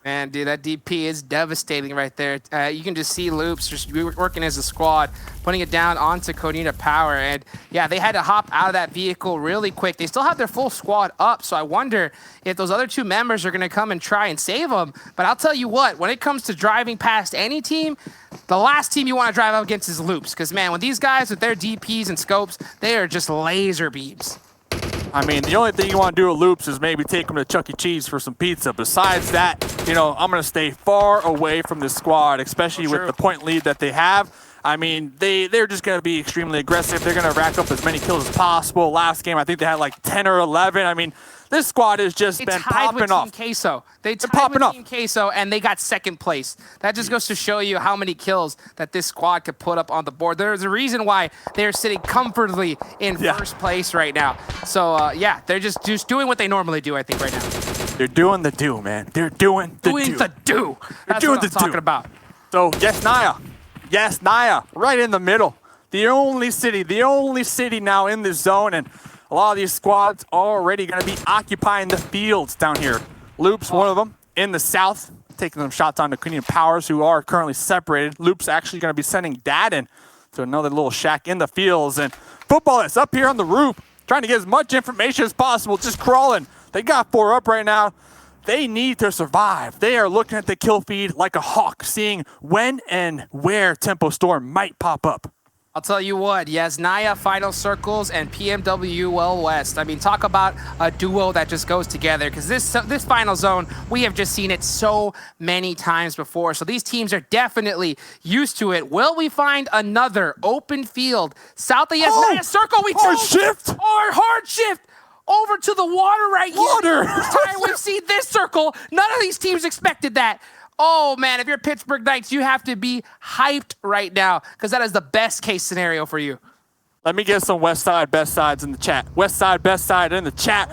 Man, dude, that DP is devastating right there. You can just see Loops just working as a squad, putting it down onto Konita Power. And yeah, they had to hop out of that vehicle really quick. They still have their full squad up, so I wonder if those other 2 members are going to come and try and save them. But I'll tell you what, when it comes to driving past any team, the last team you want to drive up against is Loops. Because, man, when these guys with their DPs and scopes, they are just laser beams. I mean, the only thing you want to do with Loops is maybe take them to Chuck E. Cheese for some pizza. Besides that, I'm going to stay far away from this squad, especially with the point lead that they have. I mean, they're just going to be extremely aggressive. They're going to rack up as many kills as possible. Last game, I think they had like 10 or 11. I mean, this squad has just been popping off. They tied with Team Queso, and they got second place. That just goes to show you how many kills that this squad could put up on the board. There's a reason why they're sitting comfortably in first place right now. So, yeah, they're just doing what they normally do, I think, right now. They're doing the do, man. They're doing the do. That's what I'm talking about. So, yes, Naya. Yes, Naya, right in the middle. The only city now in this zone, and a lot of these squads already going to be occupying the fields down here. Loops, one of them, in the south, taking some shots on the Konita Powers, who are currently separated. Loops actually going to be sending Dad in to another little shack in the fields. And Footballists up here on the roof, trying to get as much information as possible, just crawling. They got 4 up right now. They need to survive. They are looking at the kill feed like a hawk, seeing when and where Tempo Storm might pop up. I'll tell you what, Yasnaya, Final Circles, and PMWL West. I mean, talk about a duo that just goes together, because this final zone, we have just seen it so many times before. So these teams are definitely used to it. Will we find another open field south of Yasnaya Circle? Hard shift over to the water right here. First time we've seen this circle. None of these teams expected that. Oh, man, if you're Pittsburgh Knights, you have to be hyped right now, because that is the best case scenario for you. Let me get some West Side best sides in the chat. West Side best side in the chat.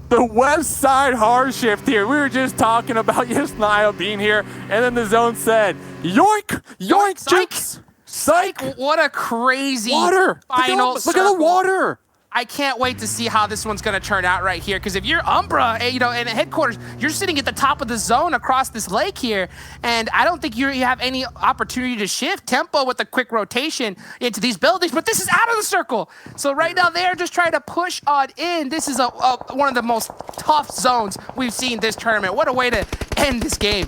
The West Side hard shift here. We were just talking about Yasnaya being here, and then the zone said, yoink, yoink, chicks, psych. What a crazy water. Final Look at the water. I can't wait to see how this one's going to turn out right here, because if you're Umbra, in headquarters, you're sitting at the top of the zone across this lake here, and I don't think you have any opportunity to shift tempo with a quick rotation into these buildings, but this is out of the circle. So right now they're just trying to push on in. This is one of the most tough zones we've seen this tournament. What a way to end this game.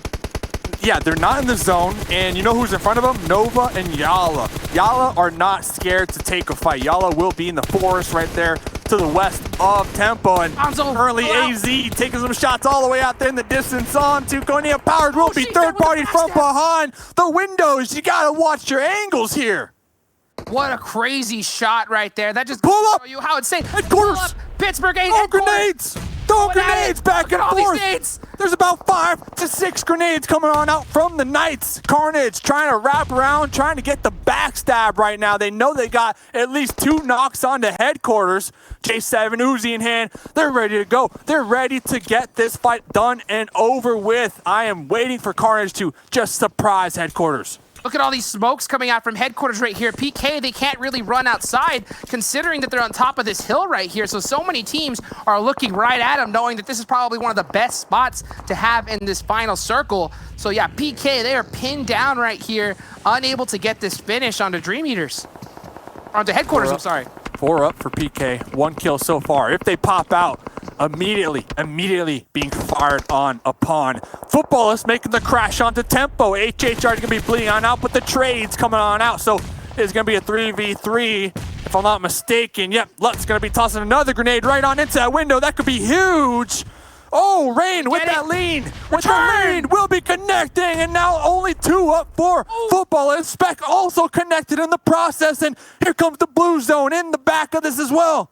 Yeah, they're not in the zone, and you know who's in front of them? Nova and Yala. Yala are not scared to take a fight. Yala will be in the forest right there to the west of Tempo, and currently AZ taking some shots all the way out there in the distance on to Konita Powers. Will be third party from behind the windows. You gotta watch your angles here. What a crazy shot right there. That just pull up. Show you how it's safe. Headquarters. Pull up. Pittsburgh 8 Throw grenades. Throw grenades back and forth. There's about 5 to 6 grenades coming on out from the Knights. Carnage trying to wrap around, trying to get the backstab right now. They know they got at least 2 knocks onto headquarters. J7 Uzi in hand. They're ready to go. They're ready to get this fight done and over with. I am waiting for Carnage to just surprise headquarters. Look at all these smokes coming out from headquarters right here. PK, they can't really run outside considering that they're on top of this hill right here. So many teams are looking right at them, knowing that this is probably one of the best spots to have in this final circle. So yeah, PK, they are pinned down right here, unable to get this finish onto Dream Eaters. Onto headquarters, I'm sorry. 4 up for PK. 1 kill so far. If they pop out, immediately being fired on upon. Futbolists making the crash onto Tempo. HHR is going to be bleeding on out, but the trade's coming on out. So it's going to be a 3v3, if I'm not mistaken. Yep, Lutz going to be tossing another grenade right on into that window. That could be huge. Oh, Rain with that lean. With the lean will be connecting, and now only 2 up for Futbolists. Spec also connected in the process, and here comes the blue zone in the back of this as well.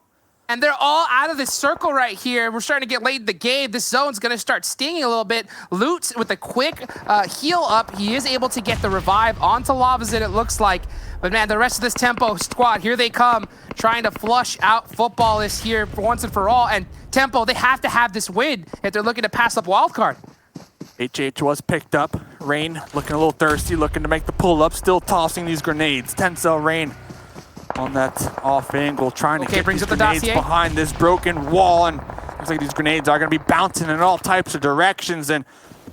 And they're all out of this circle right here. We're starting to get late in the game. This zone's going to start stinging a little bit. Loot with a quick heal up. He is able to get the revive onto Lavazin, it looks like. But man, the rest of this Tempo squad, here they come, trying to flush out Futbolists here for once and for all. And Tempo, they have to have this win if they're looking to pass up wildcard. HH was picked up. Rain looking a little thirsty, looking to make the pull-up, still tossing these grenades. Tenso, Rain on that off angle, trying to get these grenades behind this broken wall, and looks like these grenades are going to be bouncing in all types of directions. And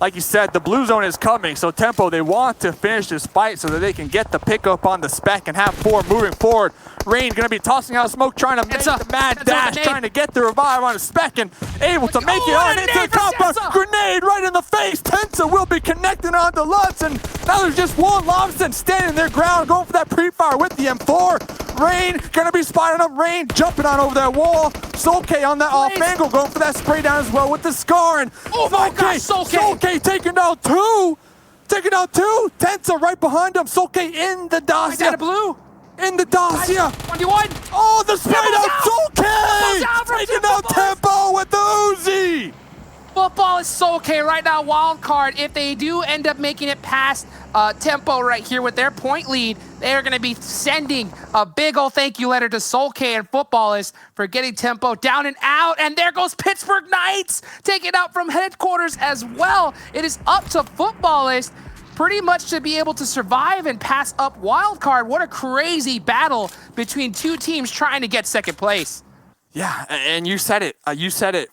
like you said, the blue zone is coming, so Tempo, they want to finish this fight so that they can get the pickup on the Spec and have 4 moving forward. Rain going to be tossing out smoke, trying to make the mad dash, trying to get the revive on the Spec, and able to make it on into the top. Grenade right in the face. Tensa will be connecting on to Lutz, and now there's just one Lobson standing their ground, going for that pre-fire with the M4. Rain going to be spotting up. Rain jumping on over that wall. Solke on that off angle, going for that spray down as well with the Scar. And oh my gosh, Solke taking down 2. Taking down 2. Tensa right behind him. Solke in the Dacia. Got a blue. In the Dacia. 21. Oh, the spray down. Solke taking down Tempo with the Uzi. Football is so okay right now. Wild card. If they do end up making it past Tempo right here with their point lead, they are going to be sending a big old thank you letter to Solke and Futbolists for getting Tempo down and out. And there goes Pittsburgh Knights, taking out from headquarters as well. It is up to Futbolists pretty much to be able to survive and pass up wild card. What a crazy battle between 2 teams trying to get second place. Yeah, and you said it.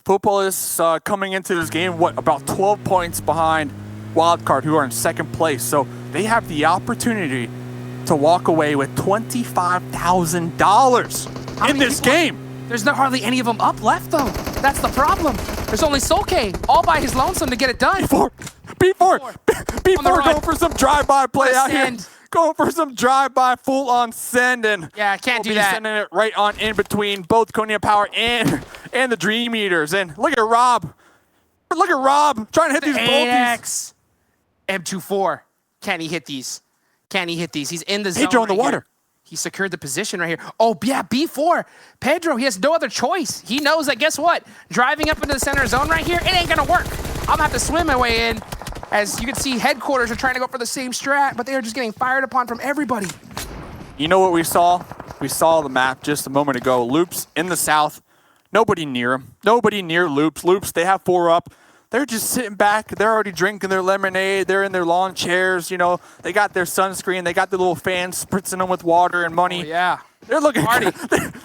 Football is coming into this game, about 12 points behind Wildcard, who are in second place. So they have the opportunity to walk away with $25,000 in this game. There's not hardly any of them up left, though. That's the problem. There's only Solke all by his lonesome to get it done. B4 going for some drive-by play out here. Going for some drive-by full-on send, and yeah, can't do that. Sending it right on in between both Konya Power and the Dream Eaters. And look at Rob. Look at Rob trying to hit these bolties. M24. Can he hit these? He's in the zone. Pedro in the water. He secured the position right here. Oh, yeah, B4. Pedro, he has no other choice. He knows that, guess what? Driving up into the center zone right here, it ain't going to work. I'm going to have to swim my way in. As you can see, headquarters are trying to go for the same strat, but they are just getting fired upon from everybody. You know what we saw? We saw the map just a moment ago. Loops in the south. Nobody near him. Nobody near Loops. Loops, they have 4 up. They're just sitting back. They're already drinking their lemonade. They're in their lawn chairs. You know, they got their sunscreen. They got the little fans spritzing them with water and money. Oh, yeah. They're looking good.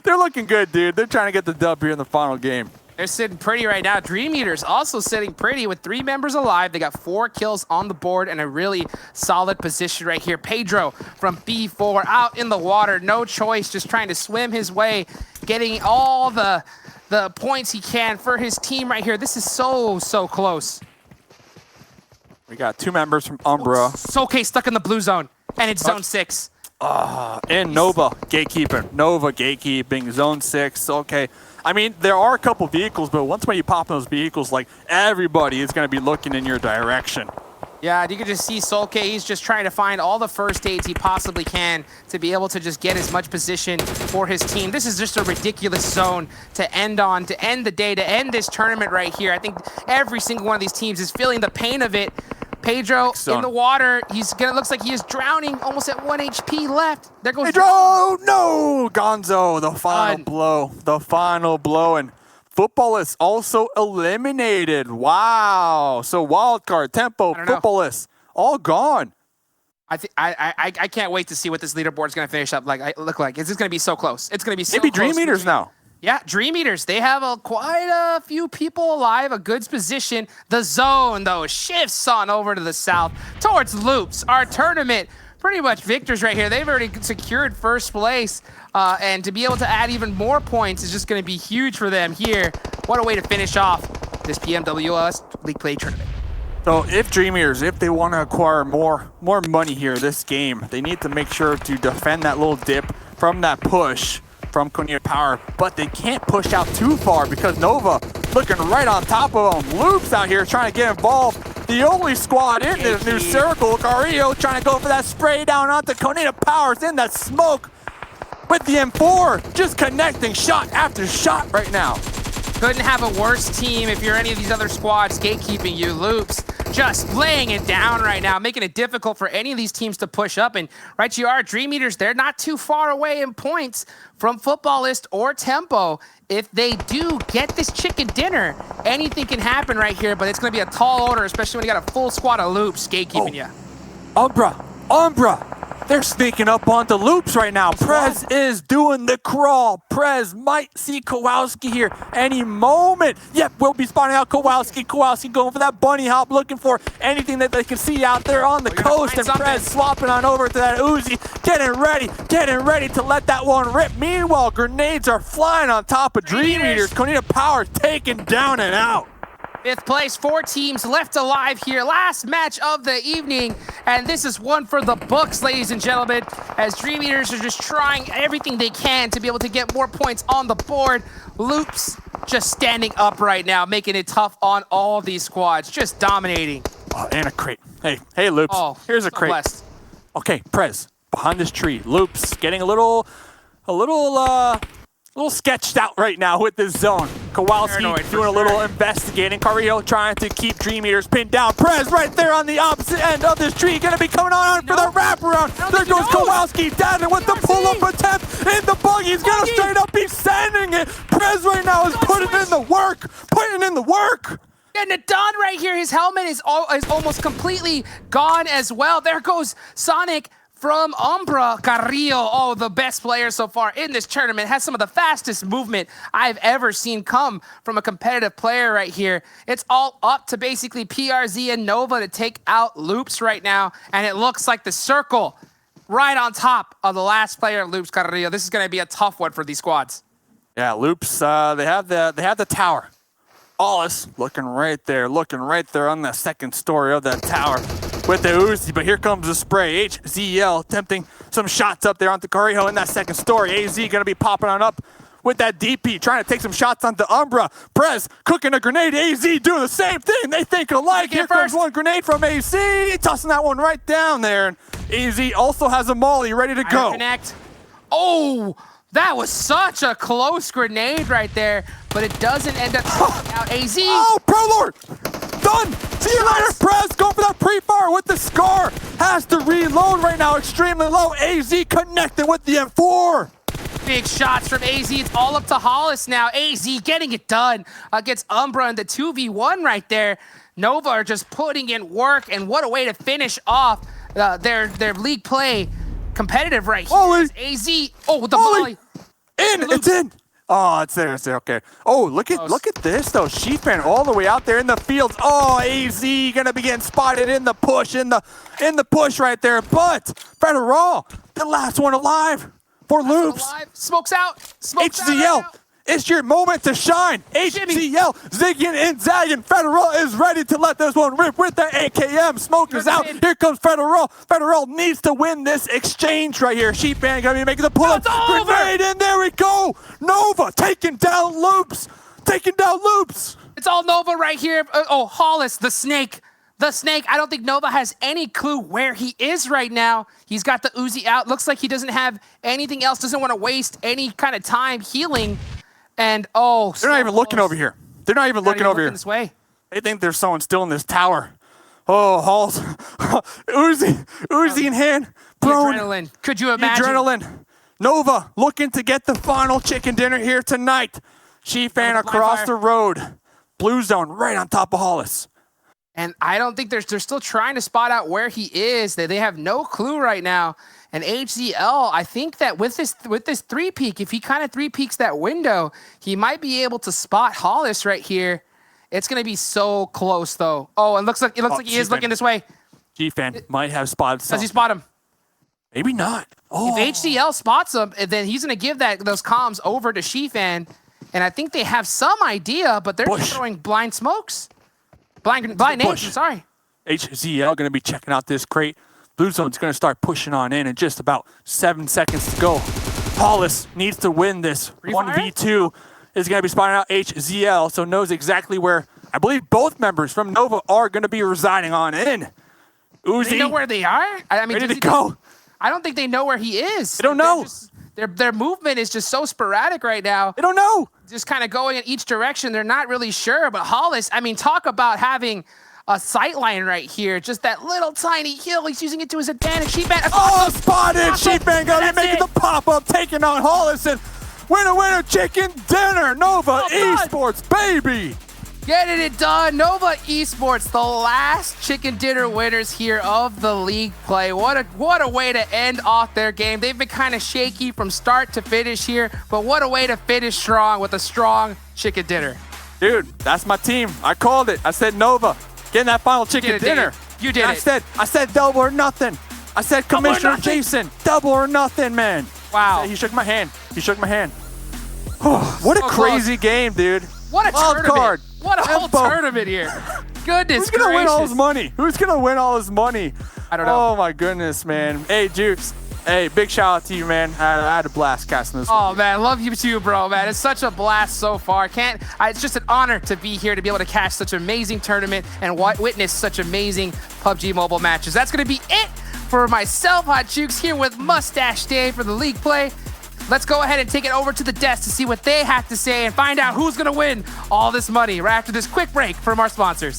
They're looking good, dude. They're trying to get the dub here in the final game. They're sitting pretty right now. Dream Eaters also sitting pretty with 3 members alive. They got 4 kills on the board and a really solid position right here. Pedro from B4 out in the water. No choice, just trying to swim his way, getting all the points he can for his team right here. This is so close. We got 2 members from Umbra. Solke stuck in the blue zone, and it's zone 6. And Nova gatekeeping. Nova gatekeeping, zone 6. Okay. I mean, there are a couple vehicles, but once when you pop in those vehicles, like, everybody is going to be looking in your direction. Yeah, you can just see Solke, he's just trying to find all the first aids he possibly can to be able to just get as much position for his team. This is just a ridiculous zone to end on, to end the day, to end this tournament right here. I think every single one of these teams is feeling the pain of it. Pedro in the water. Looks like he is drowning, almost at 1 HP left. There goes Pedro. No, Gonzo, the final blow. The final blow, and Football is also eliminated. Wow. So Wildcard, Tempo, Football is all gone. I can't wait to see what this leaderboard is going to finish up look like. It's just going to be so close. It's going to be so Maybe close. Dream Eaters now. Yeah, Dream Eaters. They have quite a few people alive, a good position. The zone, though, shifts on over to the south towards Loops. Our tournament, pretty much victors right here. They've already secured first place, and to be able to add even more points is just going to be huge for them here. What a way to finish off this PMWL League Play tournament. So if Dream Eaters, if they want to acquire more money here this game, they need to make sure to defend that little dip from that push from Konita Power, but they can't push out too far because Nova looking right on top of them. Loops out here trying to get involved. The only squad in this new circle. Carrillo trying to go for that spray down onto Konita Powers in that smoke with the M4, just connecting shot after shot right now. Couldn't have a worse team if you're any of these other squads gatekeeping you. Loops just laying it down right now, making it difficult for any of these teams to push up. And right you are, Dream Eaters, they're not too far away in points from Footballist or Tempo. If they do get this chicken dinner, anything can happen right here, but it's going to be a tall order, especially when you got a full squad of Loops gatekeeping you. Umbra. They're sneaking up onto Loops right now. Prez is doing the crawl. Prez might see Kowalski here any moment. Yep, we'll be spotting out Kowalski. Kowalski going for that bunny hop, looking for anything that they can see out there on the coast. And Prez swapping on over to that Uzi, getting ready to let that one rip. Meanwhile, grenades are flying on top of Dream Eaters. Konita Power taken down and out. 5th place, 4 teams left alive here. Last match of the evening, and this is one for the books, ladies and gentlemen, as Dream Eaters are just trying everything they can to be able to get more points on the board. Loops just standing up right now, making it tough on all these squads, just dominating. Oh, and a crate. Hey, Loops, here's a crate. Blessed. Okay, Prez, behind this tree. Loops getting a little sketched out right now with this zone. Kowalski doing a little investigating. Carrillo trying to keep Dream Eaters pinned down. Prez right there on the opposite end of this tree. Gonna be coming on for the wraparound. There goes Kowalski down with the pull-up attempt in the buggy. He's gonna straight up be sending it. Prez right now is putting in the work. Getting it done right here. His helmet is almost completely gone as well. There goes Sonic from Umbra. Carrillo, the best player so far in this tournament, has some of the fastest movement I've ever seen come from a competitive player right here. It's all up to basically PRZ and Nova to take out Loops right now, and it looks like the circle right on top of the last player, Loops Carrillo. This is going to be a tough one for these squads. Yeah, Loops, they have the tower. Allis looking right there on the second story of that tower with the Uzi, but here comes the spray. HZL attempting some shots up there onto Carrillo in that second story. AZ gonna be popping on up with that DP, trying to take some shots onto Umbra. Prez cooking a grenade. AZ doing the same thing. They think alike. Here comes one grenade from AZ, tossing that one right down there. And AZ also has a molly ready to go. Connect. Oh, that was such a close grenade right there, but it doesn't end up out. AZ. Oh, Pro Lord. Done. See you later, Prez. Go for that pre-fire with the Scar. Has to reload right now. Extremely low. AZ connecting with the M4. Big shots from AZ. It's all up to Hollis now. AZ getting it done against Umbra in the 2v1 right there. Nova are just putting in work, and what a way to finish off their league play competitive right here. AZ. Oh, with the volley. It's in. Oh, it's there. Okay. Oh, look at this though. Sheepman all the way out there in the fields. Oh, AZ gonna be getting spotted in the push, in the push right there. But Federal, the last one alive for Loops. Smokes out. HZL. It's your moment to shine. HZL, zigging and zagging. Federal is ready to let this one rip with the AKM. Smoke is out. Here comes Federal. Federal needs to win this exchange right here. Sheepman gonna be making the pull-up. Grenade, and there we go. Nova taking down Loops. It's all Nova right here. Oh, Hollis, the snake. I don't think Nova has any clue where he is right now. He's got the Uzi out. Looks like he doesn't have anything else. Doesn't want to waste any kind of time healing. And they're not even looking over here. They're not even looking over here. This way. They think there's someone still in this tower. Oh, Halls. Uzi in hand. Prone. Adrenaline. Could you imagine? Adrenaline. Nova looking to get the final chicken dinner here tonight. She fan across the road. Blue zone right on top of Hollis. And I don't think they're still trying to spot out where he is. They have no clue right now. And HZL, I think that with this 3-peek, if he kind of 3-peeks that window, he might be able to spot Hollis right here. It's going to be so close, though. Oh, and it looks like he is looking this way. G-Fan might have spotted something. Does he spot him? Maybe not. Oh. If HCL spots him, then he's going to give those comms over to Shifan. And I think they have some idea, but they're just throwing blind smokes. Blind names, I'm sorry. HZL going to be checking out this crate. Blue Zone's going to start pushing on in just about 7 seconds to go. Hollis needs to win this. 1v2 is going to be spotting out HZL, so knows exactly where I believe both members from Nova are going to be residing on in. Uzi. They know where they are? I mean, ready to go. I don't think they know where he is. They don't know. Their movement is just so sporadic right now. They don't know. Just kind of going in each direction. They're not really sure. But Hollis, I mean, talk about having a sight line right here. Just that little tiny hill. He's using it to his advantage. Shifan. Oh, spotted! Shifan going to be making the pop-up, taking on Hollis. And winner, chicken dinner. Nova Esports, baby. Getting it done. Nova Esports, the last chicken dinner winners here of the league play. What a way to end off their game. They've been kind of shaky from start to finish here, but what a way to finish strong with a strong chicken dinner. Dude, that's my team. I called it. I said Nova, getting that final chicken dinner. You did it. I said double or nothing. I said Commissioner Jason, double or nothing, man. Wow. He shook my hand. What a crazy game, dude. What a tournament. What a whole tournament here. Goodness Who's going to win all his gracious. money? Who's going to win all his money? I don't know. Oh, my goodness, man. Hey, Jukes. Hey, big shout out to you, man. I had a blast casting this. Oh, man. Love you too, bro, man. It's such a blast so far. It's just an honor to be here to be able to catch such an amazing tournament and witness such amazing PUBG Mobile matches. That's going to be it for myself, Hot Jukes, here with Mustache Day for the league play. Let's go ahead and take it over to the desk to see what they have to say and find out who's going to win all this money right after this quick break from our sponsors.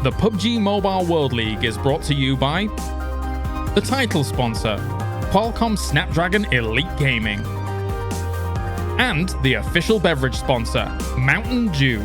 The PUBG Mobile World League is brought to you by the title sponsor, Qualcomm Snapdragon Elite Gaming, and the official beverage sponsor, Mountain Dew.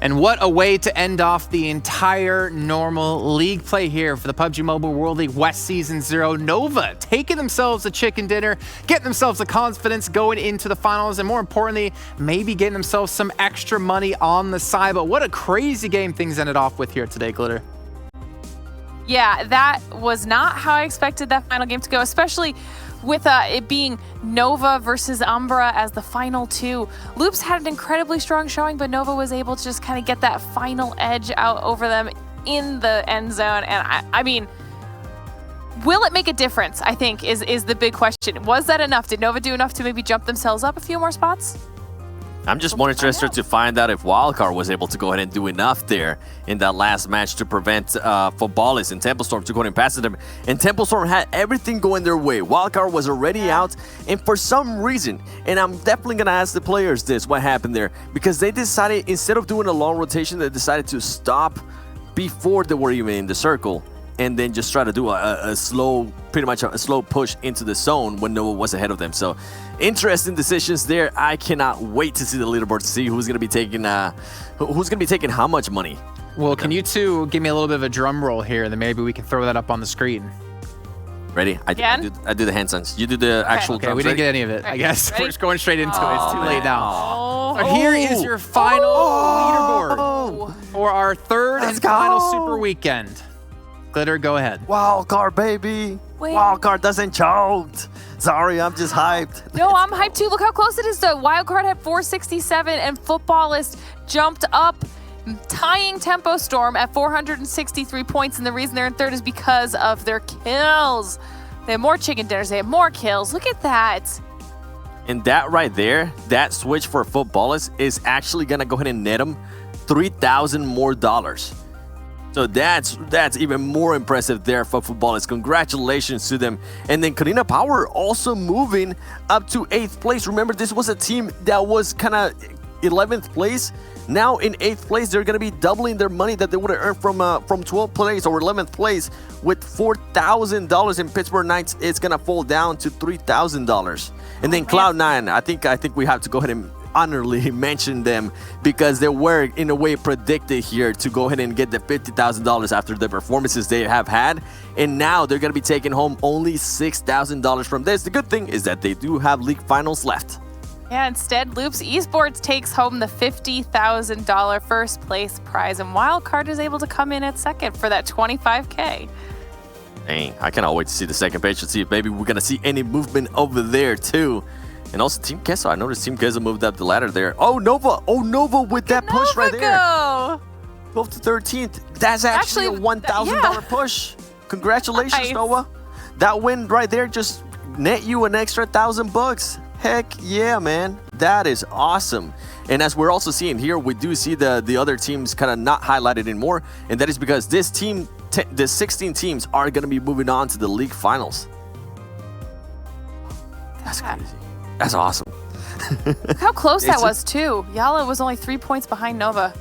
And what a way to end off the entire normal league play here for the PUBG Mobile World League West Season 0. Nova taking themselves a chicken dinner, getting themselves the confidence going into the finals, and more importantly, maybe getting themselves some extra money on the side. But what a crazy game things ended off with here today, Glitter. Yeah, that was not how I expected that final game to go, especially with it being Nova versus Umbra as the final two. Loops had an incredibly strong showing, but Nova was able to just kind of get that final edge out over them in the end zone. And I mean, will it make a difference, I think, is the big question. Was that enough? Did Nova do enough to maybe jump themselves up a few more spots? I'm just more interested to find out if Wildcard was able to go ahead and do enough there in that last match to prevent Footballis and Templestorm to go and pass them. And Templestorm had everything going their way. Wildcard was already out, and for some reason, and I'm definitely going to ask the players this, what happened there, because they decided, instead of doing a long rotation, they decided to stop before they were even in the circle, and then just try to do a slow, pretty much a slow push into the zone when Nova was ahead of them. So interesting decisions there. I cannot wait to see the leaderboard to see who's going to be taking how much money. Well, can you two give me a little bit of a drum roll here, and then maybe we can throw that up on the screen. Ready? I do the hand signs. You do the actual drums. We didn't get any of it, I guess. We're just going straight into it. It's too late now. So here is your final leaderboard for our third and final Super Weekend. Glitter, go ahead. Wild card, baby. Wait. Wild card doesn't choke. Sorry, I'm just hyped. No, I'm hyped too. Look how close it is to Wildcard had 467 and Footballist jumped up, tying Tempo Storm at 463 points. And the reason they're in third is because of their kills. They have more chicken dinners. They have more kills. Look at that. And that right there, that switch for Footballist is actually going to go ahead and net them $3,000 more. So that's even more impressive there for Footballist. Congratulations to them. And then Karina Power also moving up to 8th place. Remember, this was a team that was kind of 11th place. Now in 8th place, they're going to be doubling their money that they would have earned from 12th place or 11th place. With $4,000 in Pittsburgh Knights, it's going to fall down to $3,000. And then Cloud9, I think we have to go ahead and honorably mention them because they were in a way predicted here to go ahead and get the $50,000 after the performances they have had, and now they're going to be taking home only $6,000 from this. The good thing is that they do have league finals left. Yeah, instead, Loops Esports takes home the $50,000 first place prize, and Wildcard is able to come in at second for that $25K. Dang, I cannot wait to see the second page and see if maybe we're going to see any movement over there too. And also Team Kessa, I noticed Team Kessa moved up the ladder there. Oh, Nova with that push right there. 12th to 13th. That's actually a $1,000 push. Congratulations, Nova. That win right there just net you an extra $1,000. Heck yeah, man. That is awesome. And as we're also seeing here, we do see the other teams kind of not highlighted anymore. And that is because this team, the 16 teams are going to be moving on to the league finals. That's crazy. That's awesome. Look how close that was, too. Yala was only 3 points behind Nova.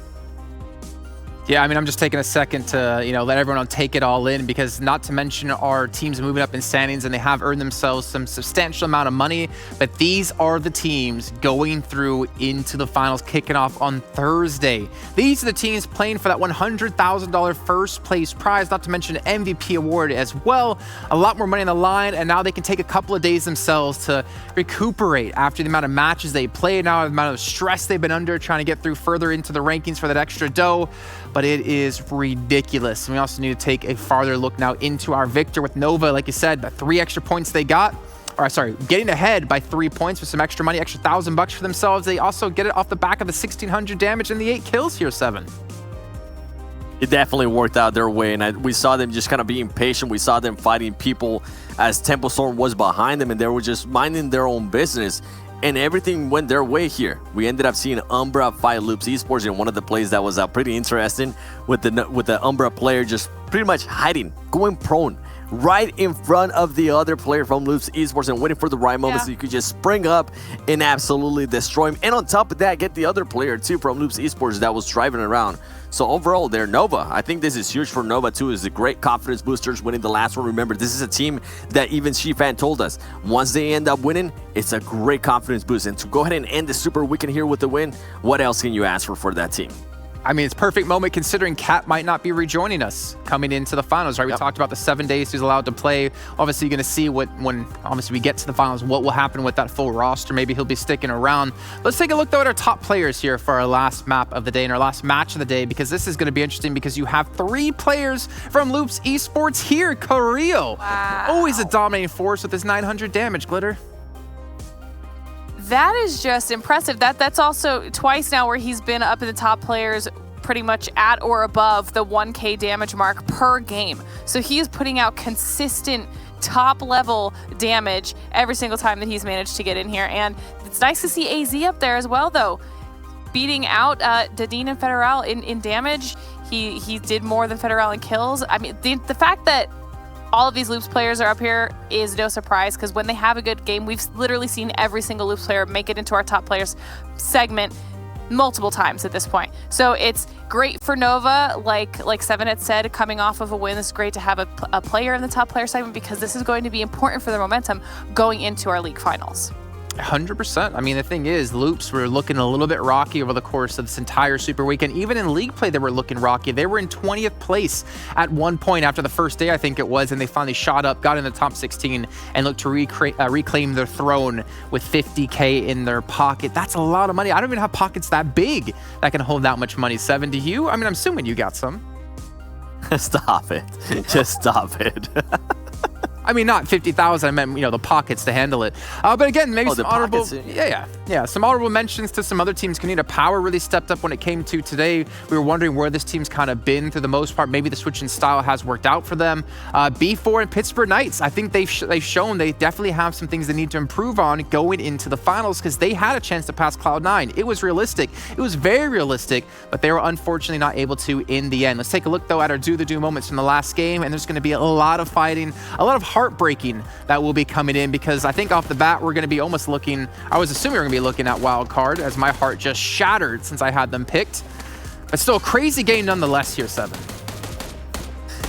Yeah, I mean, I'm just taking a second to, let everyone take it all in because not to mention our teams moving up in standings and they have earned themselves some substantial amount of money, but these are the teams going through into the finals, kicking off on Thursday. These are the teams playing for that $100,000 first place prize, not to mention an MVP award as well. A lot more money on the line, and now they can take a couple of days themselves to recuperate after the amount of matches they played, now the amount of stress they've been under trying to get through further into the rankings for that extra dough. But it is ridiculous. And we also need to take a farther look now into our victor with Nova. Like you said, the 3 extra points they got, getting ahead by 3 points with some extra money, extra $1,000 for themselves. They also get it off the back of the 1,600 damage and the 8 kills here, 7. It definitely worked out their way, and we saw them just kind of being patient. We saw them fighting people as Tempo Storm was behind them, and they were just minding their own business. And everything went their way here. We ended up seeing Umbra fight Loops Esports in one of the plays that was pretty interesting with the Umbra player just pretty much hiding, going prone right in front of the other player from Loops Esports and waiting for the right moment so you could just spring up and absolutely destroy him. And on top of that, get the other player too from Loops Esports that was driving around. So overall, they're Nova. I think this is huge for Nova too. It's a great confidence boosters winning the last one. Remember, this is a team that even Shifan told us, once they end up winning, it's a great confidence boost. And to go ahead and end the Super Weekend here with the win, what else can you ask for that team? I mean, it's perfect moment considering Cat might not be rejoining us coming into the finals, right? We talked about the 7 days he's allowed to play. Obviously, you're going to see when obviously we get to the finals, what will happen with that full roster. Maybe he'll be sticking around. Let's take a look, though, at our top players here for our last map of the day and our last match of the day, because this is going to be interesting because you have 3 players from Loops Esports here. Carrillo, always a dominating force with his 900 damage, Glitter. That is just impressive. That's also twice now where he's been up in the top players pretty much at or above the 1K damage mark per game. So he is putting out consistent top level damage every single time that he's managed to get in here. And it's nice to see AZ up there as well, though. Beating out Dadine and Federal in damage. He did more than Federal in kills. I mean, the fact that all of these Loops players are up here is no surprise because when they have a good game, we've literally seen every single Loops player make it into our top players segment multiple times at this point. So it's great for Nova, like Seven had said, coming off of a win. It's great to have a player in the top player segment because this is going to be important for their momentum going into our league finals. 100%. I mean, the thing is, Loops were looking a little bit rocky over the course of this entire Super Weekend. Even in league play, they were looking rocky. They were in 20th place at one point after the first day, I think it was, and they finally shot up, got in the top 16, and looked to reclaim their throne with 50K in their pocket. That's a lot of money. I don't even have pockets that big that can hold that much money. 7, do you? I mean, I'm assuming you got some. Stop it. Just stop it. I mean, not 50,000. I meant, the pockets to handle it. But again, maybe some honorable, pockets, some honorable mentions to some other teams. Kanina Power really stepped up when it came to today. We were wondering where this team's kind of been for the most part. Maybe the switch in style has worked out for them. B4 and Pittsburgh Knights. I think they've shown they definitely have some things they need to improve on going into the finals because they had a chance to pass Cloud9. It was realistic. It was very realistic, but they were unfortunately not able to in the end. Let's take a look though at our do the do moments from the last game, and there's going to be a lot of fighting, a lot of heartbreaking that will be coming in because I think off the bat we're going to be almost looking, I was assuming we were going to be looking at wild card as my heart just shattered since I had them picked. But still a crazy game nonetheless here, Seven.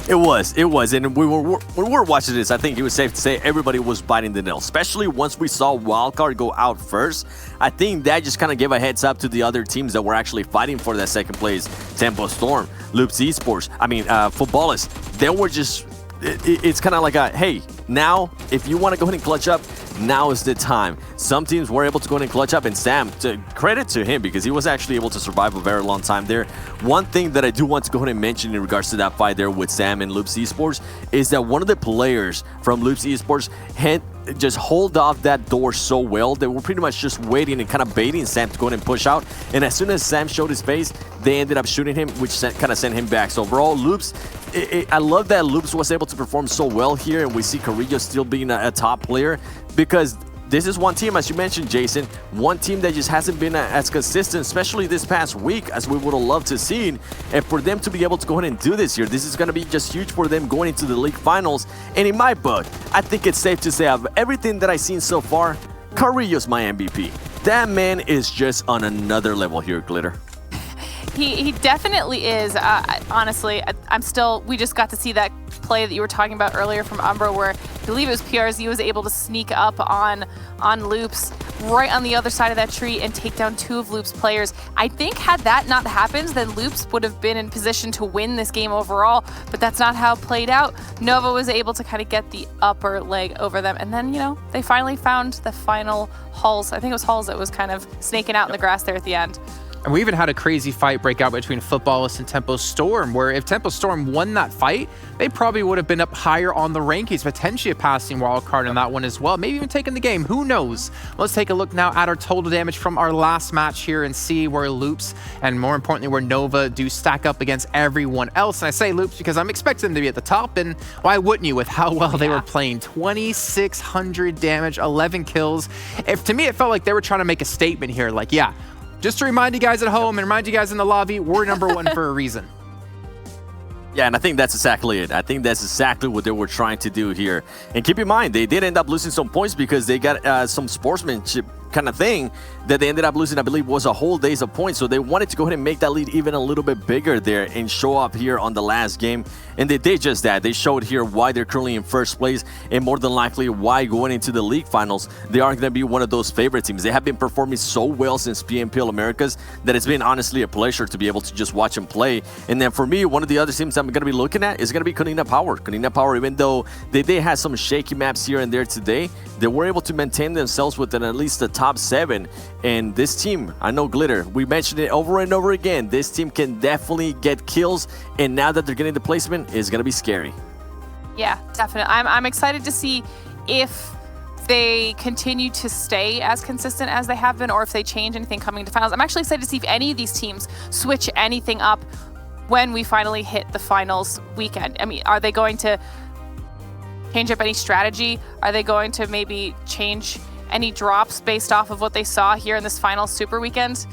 It was. And when we were watching this, I think it was safe to say everybody was biting the nail, especially once we saw Wildcard go out first. I think that just kind of gave a heads up to the other teams that were actually fighting for that second place. Tempo Storm, Loops Esports, Footballists. They were just, it's kind of like a, hey, now, if you want to go ahead and clutch up, now is the time. Some teams were able to go ahead and clutch up, and Sam, credit to him because he was actually able to survive a very long time there. One thing that I do want to go ahead and mention in regards to that fight there with Sam and Loops Esports is that one of the players from Loops Esports had just hold off that door so well. They were pretty much just waiting and kind of baiting Sam to go ahead and push out. And as soon as Sam showed his face, they ended up shooting him, which kind of sent him back. So overall, Loops, I love that Loops was able to perform so well here, and we see Carrillo still being a top player because this is one team, as you mentioned, Jason, one team that just hasn't been as consistent, especially this past week, as we would have loved to see. And for them to be able to go ahead and do this here, this is going to be just huge for them going into the league finals. And in my book, I think it's safe to say of everything that I've seen so far, Carrillo's my MVP. That man is just on another level here, Glitter. He definitely is. Honestly, we just got to see that play that you were talking about earlier from Umbra where I believe it was PRZ was able to sneak up on Loops right on the other side of that tree and take down two of Loops' players. I think had that not happened, then Loops would have been in position to win this game overall, but that's not how it played out. Nova was able to kind of get the upper leg over them, and then, they finally found the final Hulls. I think it was Hulls that was kind of snaking out in the grass there at the end. And we even had a crazy fight break out between Footballists and Tempo Storm, where if Tempo Storm won that fight, they probably would have been up higher on the rankings, potentially a passing wildcard in that one as well, maybe even taking the game. Who knows? Let's take a look now at our total damage from our last match here and see where Loops and more importantly where Nova do stack up against everyone else. And I say Loops because I'm expecting them to be at the top, and why wouldn't you with how well they were playing? 2,600 damage, 11 kills. To me, it felt like they were trying to make a statement here, like, yeah, just to remind you guys at home and remind you guys in the lobby, we're number one for a reason. Yeah, and I think that's exactly it. I think that's exactly what they were trying to do here. And keep in mind, they did end up losing some points because they got some sportsmanship kind of thing that they ended up losing, I believe, was a whole days of points. So they wanted to go ahead and make that lead even a little bit bigger there and show up here on the last game. And they did just that. They showed here why they're currently in first place and more than likely why going into the league finals, they are going to be one of those favorite teams. They have been performing so well since PMPL Americas that it's been honestly a pleasure to be able to just watch them play. And then for me, one of the other teams I'm going to be looking at is going to be Kanina Power. Kanina Power, even though they did have some shaky maps here and there today, they were able to maintain themselves within at least the top 7. And this team, I know Glitter, we mentioned it over and over again, this team can definitely get kills, and now that they're getting the placement, it's going to be scary. Yeah, definitely. I'm excited to see if they continue to stay as consistent as they have been or if they change anything coming to finals. I'm actually excited to see if any of these teams switch anything up when we finally hit the finals weekend. I mean, are they going to change up any strategy? Are they going to maybe change any drops based off of what they saw here in this final super weekend?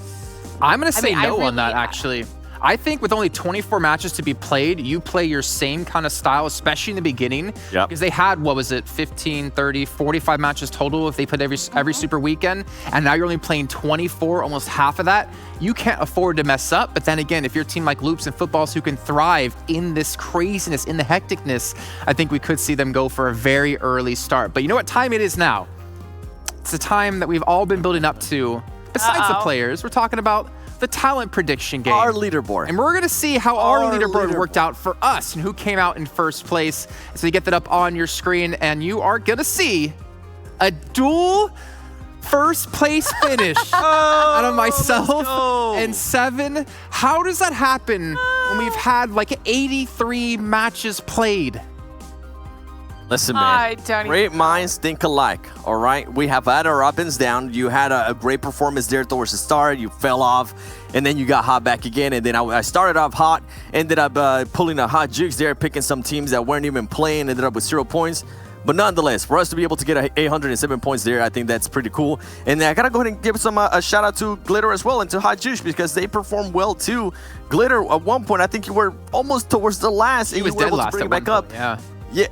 I'm going to say no on that, actually. I think with only 24 matches to be played, you play your same kind of style, especially in the beginning. Yep. Because they had, 15, 30, 45 matches total if they played every super weekend. And now you're only playing 24, almost half of that. You can't afford to mess up. But then again, if you're a team like Loops and Footballs who can thrive in this craziness, in the hecticness, I think we could see them go for a very early start. But you know what time it is now? It's a time that we've all been building up to. Besides the players, we're talking about the talent prediction game. Our leaderboard. And we're going to see how our leaderboard worked out for us and who came out in first place. So you get that up on your screen, and you are going to see a dual first place finish out of myself and Seven. How does that happen when we've had like 83 matches played? Listen, man, great minds think alike, all right? We have had our up and down. You had a great performance there towards the start. You fell off, and then you got hot back again. And then I started off hot, ended up pulling a hot jukes there, picking some teams that weren't even playing, ended up with 0 points. But nonetheless, for us to be able to get 807 points there, I think that's pretty cool. And I gotta go ahead and give some a shout out to Glitter as well and to Hot Juice because they performed well too. Glitter, at one point, I think you were almost towards the last, and you were able to bring it back up. Yeah.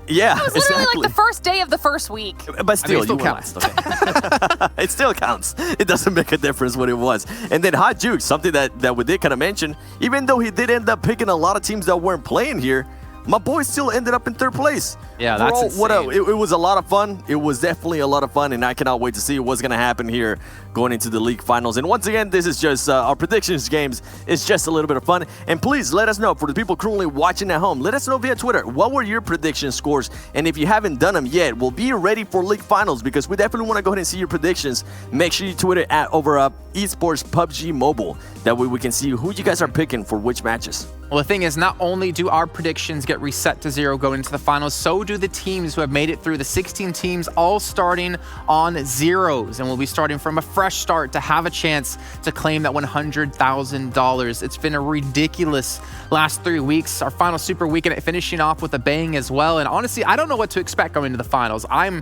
Yeah, It was literally like the first day of the first week. But still, it still counts. Okay. It still counts. It doesn't make a difference what it was. And then Hot Juke, something that we did kind of mention, even though he did end up picking a lot of teams that weren't playing here, my boy still ended up in 3rd place. Yeah, that's insane. It was a lot of fun. It was definitely a lot of fun, and I cannot wait to see what's going to happen here going into the league finals. And once again, this is just our predictions games. It's just a little bit of fun. And please let us know, for the people currently watching at home, let us know via Twitter, what were your prediction scores? And if you haven't done them yet, we'll be ready for league finals because we definitely want to go ahead and see your predictions. Make sure you tweet it at over Esports PUBG Mobile. That way we can see who you guys are picking for which matches. Well, the thing is, not only do our predictions get reset to 0 going into the finals, so do the teams who have made it through. The 16 teams all starting on zeros, and we'll be starting from a fresh start to have a chance to claim that $100,000. It's been a ridiculous last 3 weeks. Our final Super Weekend finishing off with a bang as well. And honestly, I don't know what to expect going into the finals. Why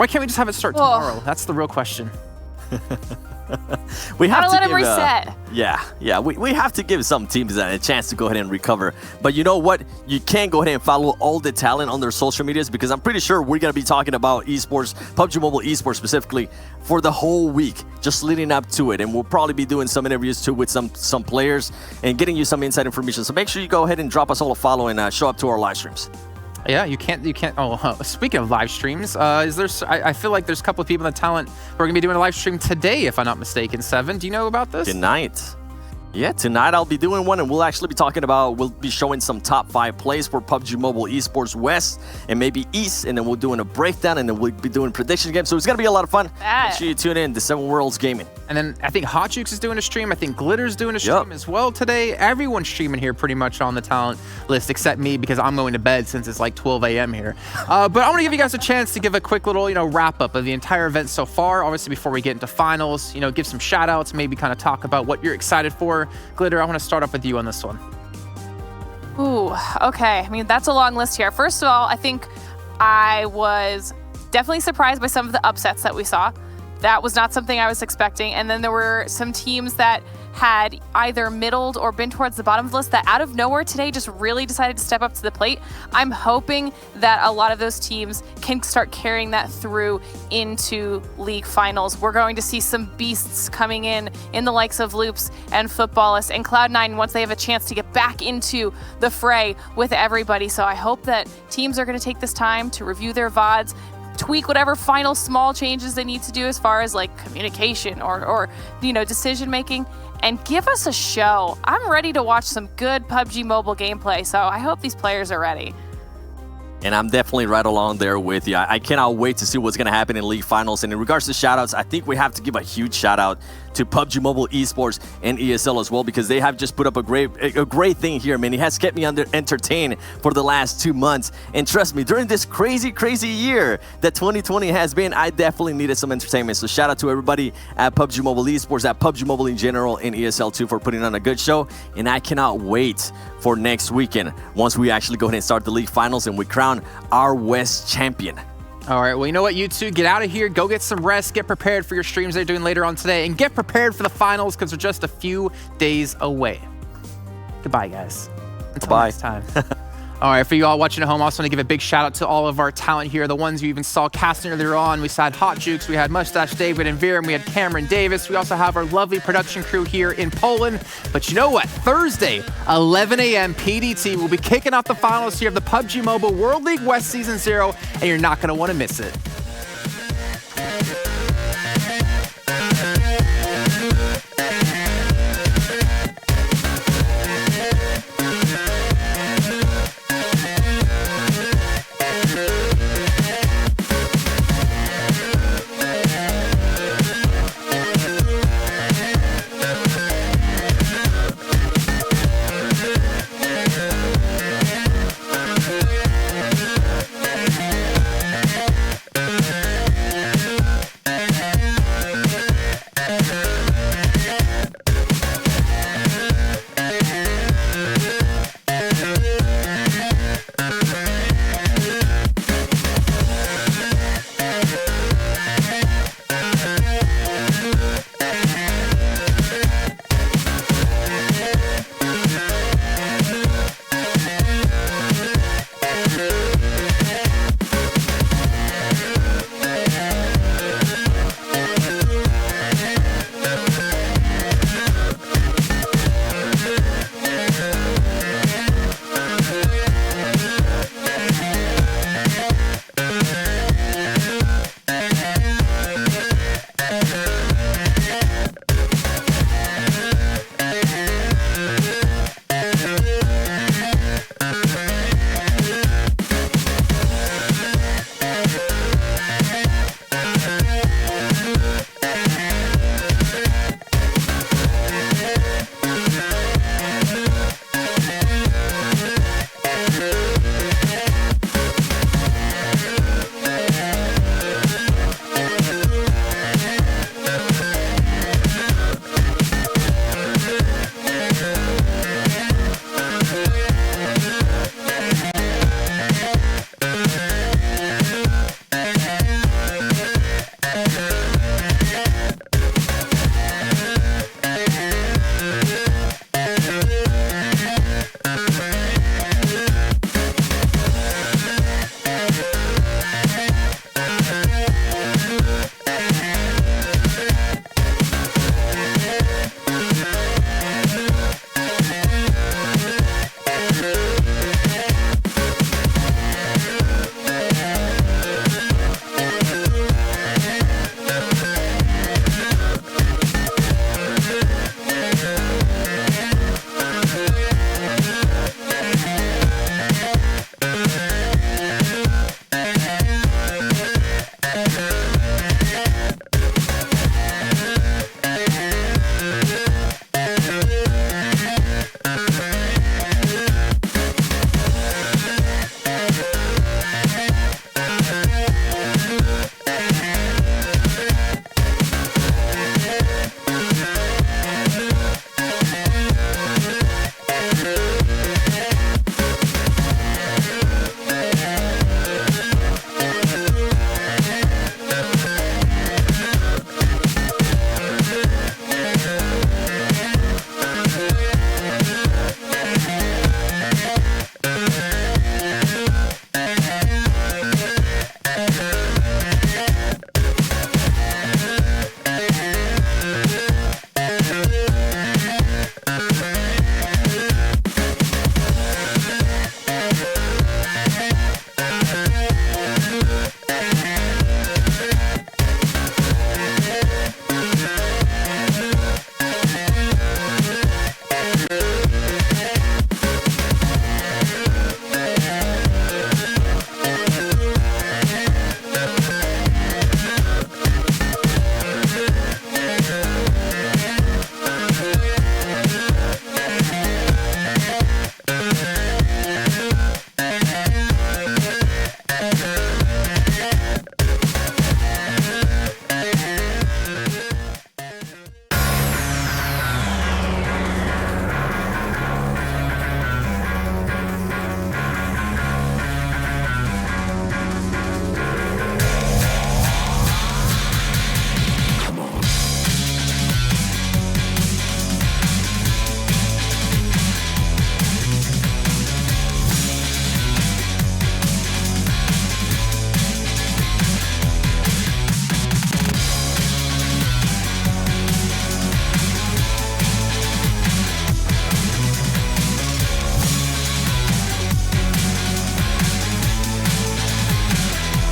can't we just have it start tomorrow? That's the real question. We have to let him reset. Yeah. We have to give some teams a chance to go ahead and recover. But you know what? You can go ahead and follow all the talent on their social medias because I'm pretty sure we're going to be talking about esports, PUBG Mobile Esports specifically, for the whole week, just leading up to it. And we'll probably be doing some interviews too with some players and getting you some inside information. So make sure you go ahead and drop us all a follow and show up to our live streams. Yeah, you can't. Oh, speaking of live streams, I feel like there's a couple of people in the talent who are going to be doing a live stream today, if I'm not mistaken. Seven, do you know about this? Tonight. Yeah, tonight I'll be doing one, and we'll actually be talking about, we'll be showing some top 5 plays for PUBG Mobile Esports West and maybe East, and then we'll doing a breakdown, and then we'll be doing prediction games. So it's going to be a lot of fun. Make sure you tune in to 7 Worlds Gaming. And then I think Hot Jukes is doing a stream. I think Glitter's doing a stream as well today. Everyone's streaming here pretty much on the talent list except me because I'm going to bed since it's like 12 a.m. here. But I want to give you guys a chance to give a quick little, wrap up of the entire event so far. Obviously, before we get into finals, give some shout outs, maybe kind of talk about what you're excited for. Glitter, I want to start off with you on this one. Ooh, okay. I mean, that's a long list here. First of all, I think I was definitely surprised by some of the upsets that we saw. That was not something I was expecting. And then there were some teams that had either middled or been towards the bottom of the list that out of nowhere today just really decided to step up to the plate. I'm hoping that a lot of those teams can start carrying that through into league finals. We're going to see some beasts coming in the likes of Loops and Footballists and Cloud9 once they have a chance to get back into the fray with everybody. So I hope that teams are going to take this time to review their VODs, tweak whatever final small changes they need to do as far as like communication or decision making, and give us a show. I'm ready to watch some good PUBG Mobile gameplay, so I hope these players are ready. And I'm definitely right along there with you. I cannot wait to see what's going to happen in league finals. And in regards to shoutouts, I think we have to give a huge shout out to PUBG Mobile Esports and ESL as well, because they have just put up a great thing here, man. It has kept me entertained for the last 2 months. And trust me, during this crazy year that 2020 has been, I definitely needed some entertainment. So shout out to everybody at PUBG Mobile Esports, at PUBG Mobile in general, and ESL too for putting on a good show. And I cannot wait for next weekend once we actually go ahead and start the league finals and we crown our West champion. All right, well, you know what, you two, get out of here, go get some rest, get prepared for your streams they're doing later on today, and get prepared for the finals because they're just a few days away. Goodbye, guys. Until next time. All right, for you all watching at home, I also want to give a big shout out to all of our talent here, the ones you even saw casting earlier on. We had Hot Jukes, we had Mustache David and Viren, we had Cameron Davis. We also have our lovely production crew here in Poland. But you know what? Thursday, 11 a.m. PDT, we'll be kicking off the finals here of the PUBG Mobile World League West Season 0, and you're not going to want to miss it.